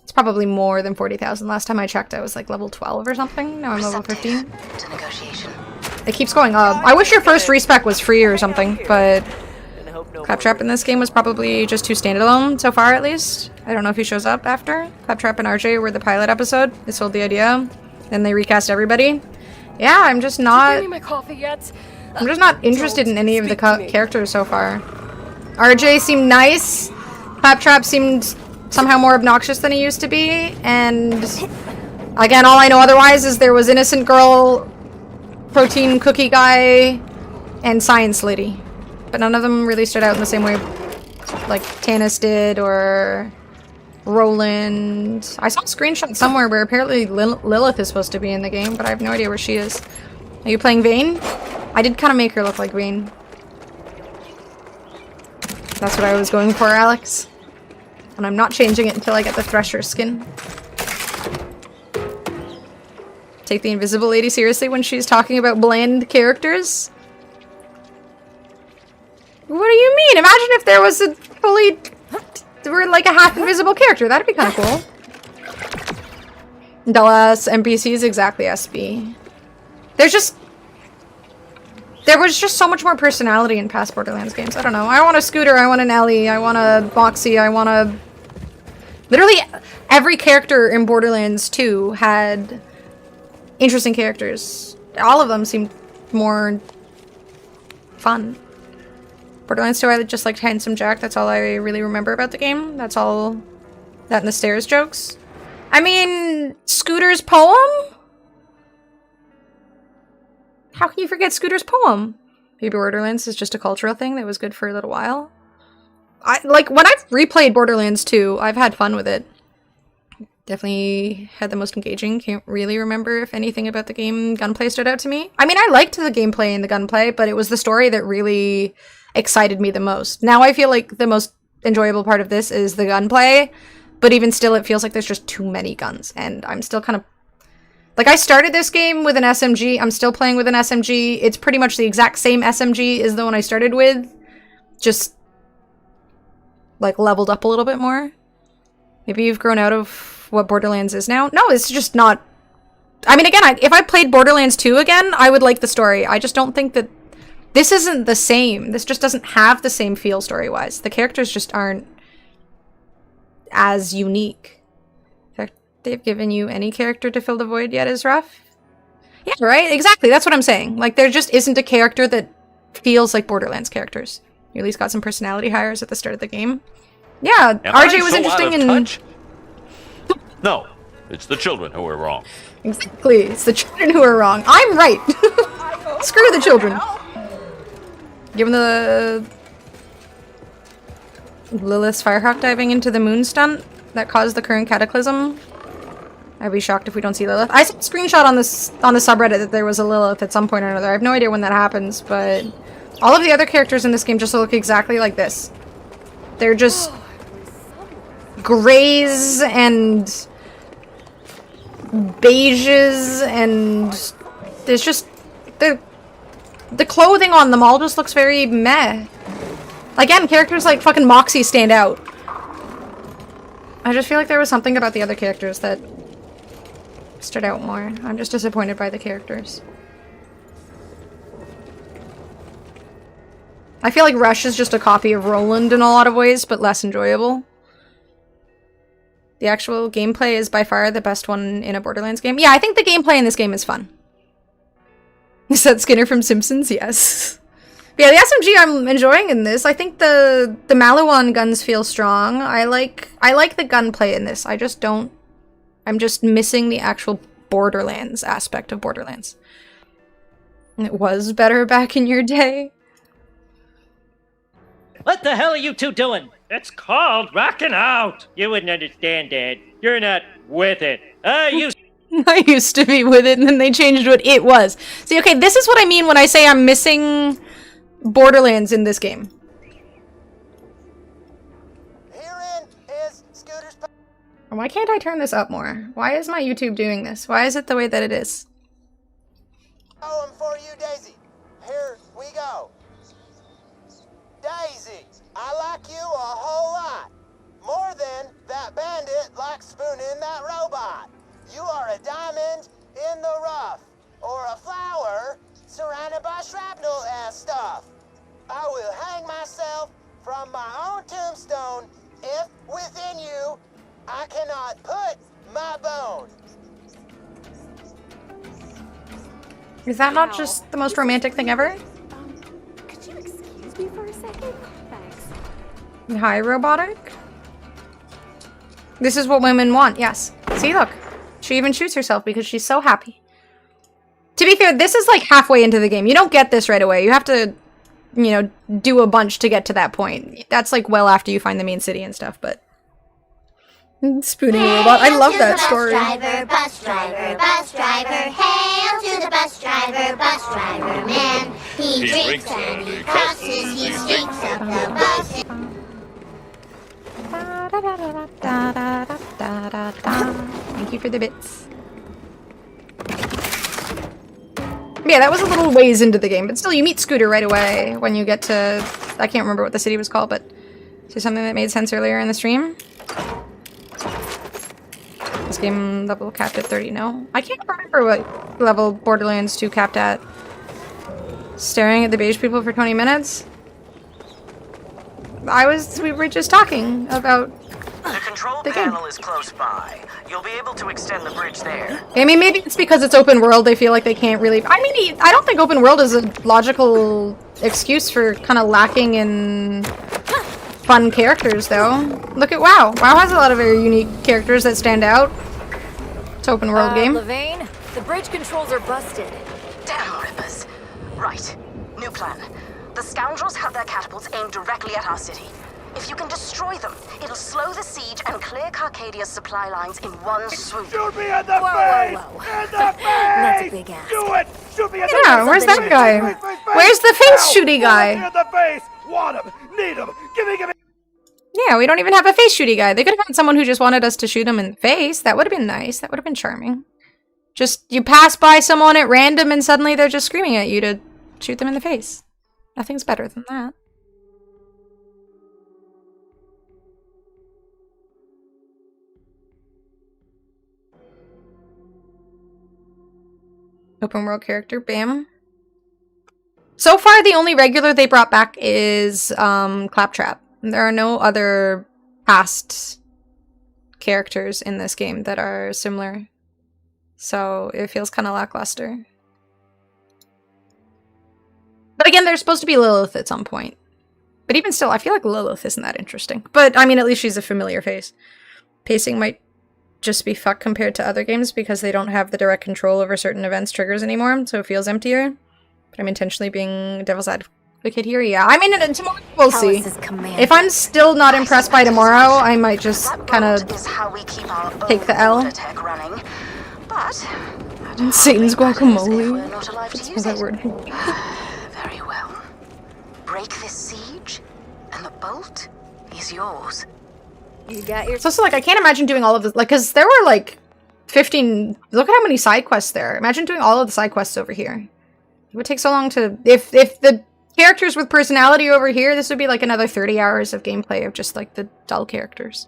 It's probably more than 40,000. Last time I checked, I was like level 12 or something. Now I'm level 15. To negotiation. It keeps going up. I wish your first respec was free or something, but Claptrap in this game was probably just too standalone so far, at least. I don't know if he shows up after. Claptrap and RJ were the pilot episode. They sold the idea. Then they recast everybody. Yeah, I'm just not... Give me my coffee yet? I'm just not interested in any of the characters so far. RJ seemed nice. Claptrap seemed somehow more obnoxious than he used to be. And again, all I know otherwise is there was Innocent Girl, Protein Cookie Guy, and Science Lady. But none of them really stood out in the same way like Tanis did or Roland. I saw a screenshot somewhere where apparently Lilith is supposed to be in the game, but I have no idea where she is. Are you playing Vayne? I did kind of make her look like Vayne. That's what I was going for, Alex. And I'm not changing it until I get the Thresher skin. Take the Invisible Lady seriously when she's talking about bland characters? What do you mean? Imagine if there was a fully... We're like a half-invisible character. That'd be kind of cool. Dallas NPCs, exactly, SB. There was just so much more personality in past Borderlands games. I don't know. I want a Scooter, I want an Ellie, I want a Moxie, I want a... Literally every character in Borderlands 2 had interesting characters. All of them seemed more fun. Borderlands 2, I just liked Handsome Jack. That's all I really remember about the game. That's all that and the stairs jokes. I mean, Scooter's poem? How can you forget Scooter's poem? Maybe Borderlands is just a cultural thing that was good for a little while. When I've replayed Borderlands 2, I've had fun with it. Definitely had the most engaging. Can't really remember if anything about the game gunplay stood out to me. I mean, I liked the gameplay and the gunplay, but it was the story that really excited me the most. Now I feel like the most enjoyable part of this is the gunplay, but even still it feels like there's just too many guns, and I'm still kind of... Like, I started this game with an SMG, I'm still playing with an SMG, it's pretty much the exact same SMG as the one I started with, just, like, leveled up a little bit more. Maybe you've grown out of what Borderlands is now? No, it's just not... I mean, again, if I played Borderlands 2 again, I would like the story. I just don't think that... This isn't the same. This just doesn't have the same feel story-wise. The characters just aren't as unique. In fact, they've given you any character to fill the void yet is rough? Yeah, right? Exactly. That's what I'm saying. Like, there just isn't a character that feels like Borderlands characters. You at least got some personality hires at the start of the game. Yeah, RJ was interesting and... No, it's the children who are wrong. Exactly. It's the children who are wrong. I'm right. Screw the children. Given the Lilith's Firehawk diving into the moon stunt that caused the current cataclysm, I'd be shocked if we don't see Lilith. I saw a screenshot on the subreddit that there was a Lilith at some point or another. I have no idea when that happens, but all of the other characters in this game just look exactly like this. They're just grays and beiges, and there's just the clothing on them all just looks very meh. Again, characters like fucking Moxie stand out. I just feel like there was something about the other characters that stood out more. I'm just disappointed by the characters. I feel like Rush is just a copy of Roland in a lot of ways, but less enjoyable. The actual gameplay is by far the best one in a Borderlands game. Yeah, I think the gameplay in this game is fun. Is that Skinner from Simpsons? Yes. But yeah, the SMG I'm enjoying in this. I think the Maluan guns feel strong. I like the gunplay in this. I just don't... I'm just missing the actual Borderlands aspect of Borderlands. It was better back in your day. What the hell are you two doing? It's called rocking out. You wouldn't understand, Dad. You're not with it. I used to be with it, and then they changed what it was. See, okay, this is what I mean when I say I'm missing Borderlands in this game. Why can't I turn this up more? Why is my YouTube doing this? Why is it the way that it is? Poem for you, Daisy. Here we go. Daisy, I like you a whole lot. More than that bandit likes spooning that robot. You are a diamond in the rough, or a flower surrounded by shrapnel and stuff. I will hang myself from my own tombstone if within you I cannot put my bone. Is that not just the most romantic thing ever? Could you excuse me for a second? Thanks. Hi, robotic. This is what women want, yes. See, look. She even shoots herself because she's so happy. To be fair, this is like halfway into the game. You don't get this right away. You have to, you know, do a bunch to get to that point. That's like well after you find the main city and stuff, but... Spooning a robot. I love that story. Bus driver, hail to the bus driver man. He drinks and he crosses, he stinks up the bus. Thank you for the bits. Yeah, that was a little ways into the game, but still, you meet Scooter right away when you get to... I can't remember what the city was called, but... Is there something that made sense earlier in the stream? This game level capped at 30, no? I can't remember what level Borderlands 2 capped at. Staring at the beige people for 20 minutes? We were just talking about the control panel is close by. You'll be able to extend the bridge there. I mean, maybe it's because it's open world, they feel like they can't really... I mean, I don't think open world is a logical excuse for kind of lacking in fun characters, though. Look at WoW. WoW has a lot of very unique characters that stand out. It's open world game. Levine, the bridge controls are busted. Damn rippers. Right. New plan. The scoundrels have their catapults aimed directly at our city. If you can destroy them, it'll slow the siege and clear Carcadia's supply lines in one swoop. Shoot me in the face! In the face! That's a big ass. Do it! Shoot me in the Yeah, where's that guy? Where's the face shooty guy? In the face! Want him! Need him! Give me! Yeah, we don't even have a face shooty guy. They could have had someone who just wanted us to shoot him in the face. That would have been nice. That would have been charming. Just, you pass by someone at random and suddenly they're just screaming at you to shoot them in the face. Nothing's better than that. Open world character, bam. So far, the only regular they brought back is Claptrap. There are no other past characters in this game that are similar. So it feels kind of lackluster. But again, there's supposed to be Lilith at some point. But even still, I feel like Lilith isn't that interesting. But, I mean, at least she's a familiar face. Pacing might just be fucked compared to other games because they don't have the direct control over certain events triggers anymore, so it feels emptier. But I'm intentionally being devil's advocate here. Yeah, I mean, tomorrow we'll see. If I'm still not impressed by tomorrow, I might just kind of take the L. Satan's guacamole. What's that word? Very well. Break this siege, and the bolt is yours. You got your... It's also like, I can't imagine doing all of this, like, because there were like 15, look at how many side quests there are. Imagine doing all of the side quests over here. It would take so long to, if the characters with personality over here, this would be like another 30 hours of gameplay of just like the dull characters.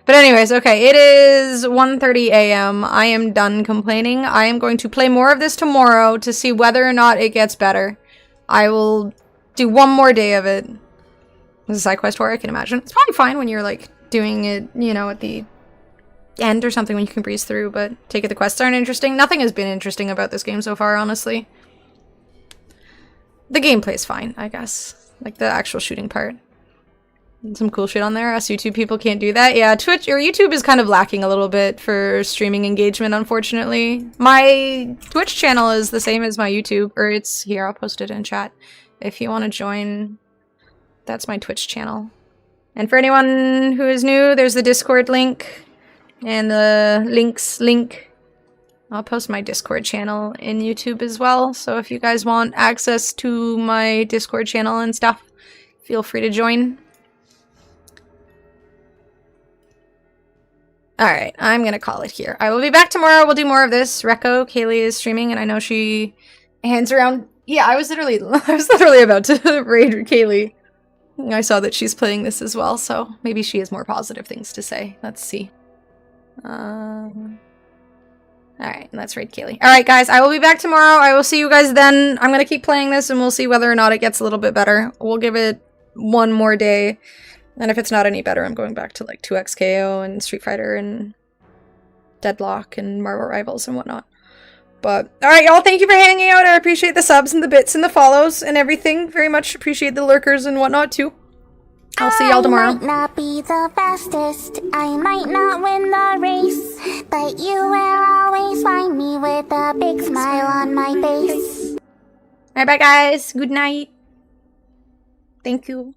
But anyways, okay, it is 1:30 a.m. I am done complaining. I am going to play more of this tomorrow to see whether or not it gets better. I will do one more day of it. This is a side quest where I can imagine. It's probably fine when you're like doing it, you know, at the end or something when you can breeze through, but take it the quests aren't interesting. Nothing has been interesting about this game so far, honestly. The gameplay's fine, I guess. Like the actual shooting part. Some cool shit on there. Us YouTube people can't do that. Yeah, Twitch or YouTube is kind of lacking a little bit for streaming engagement, unfortunately. My Twitch channel is the same as my YouTube, or it's here. I'll post it in chat if you want to join. That's my Twitch channel. And for anyone who is new, there's the Discord link and the link. I'll post my Discord channel in YouTube as well. So if you guys want access to my Discord channel and stuff, feel free to join. Alright, I'm gonna call it here. I will be back tomorrow. We'll do more of this. Rekko, Kaylee is streaming, and I know she hands around. Yeah, I was literally about to raid Kaylee. I saw that she's playing this as well, so maybe she has more positive things to say. Let's see. Alright, let's raid Kaylee. Alright, guys, I will be back tomorrow. I will see you guys then. I'm gonna keep playing this, and we'll see whether or not it gets a little bit better. We'll give it one more day. And if it's not any better, I'm going back to like 2x KO and Street Fighter and Deadlock and Marvel Rivals and whatnot. But, alright y'all, thank you for hanging out. I appreciate the subs and the bits and the follows and everything. Very much appreciate the lurkers and whatnot too. I'll see y'all tomorrow. I might not be the fastest, I might not win the race, but you will always find me with a big smile on my face. Alright, bye guys. Good night. Thank you.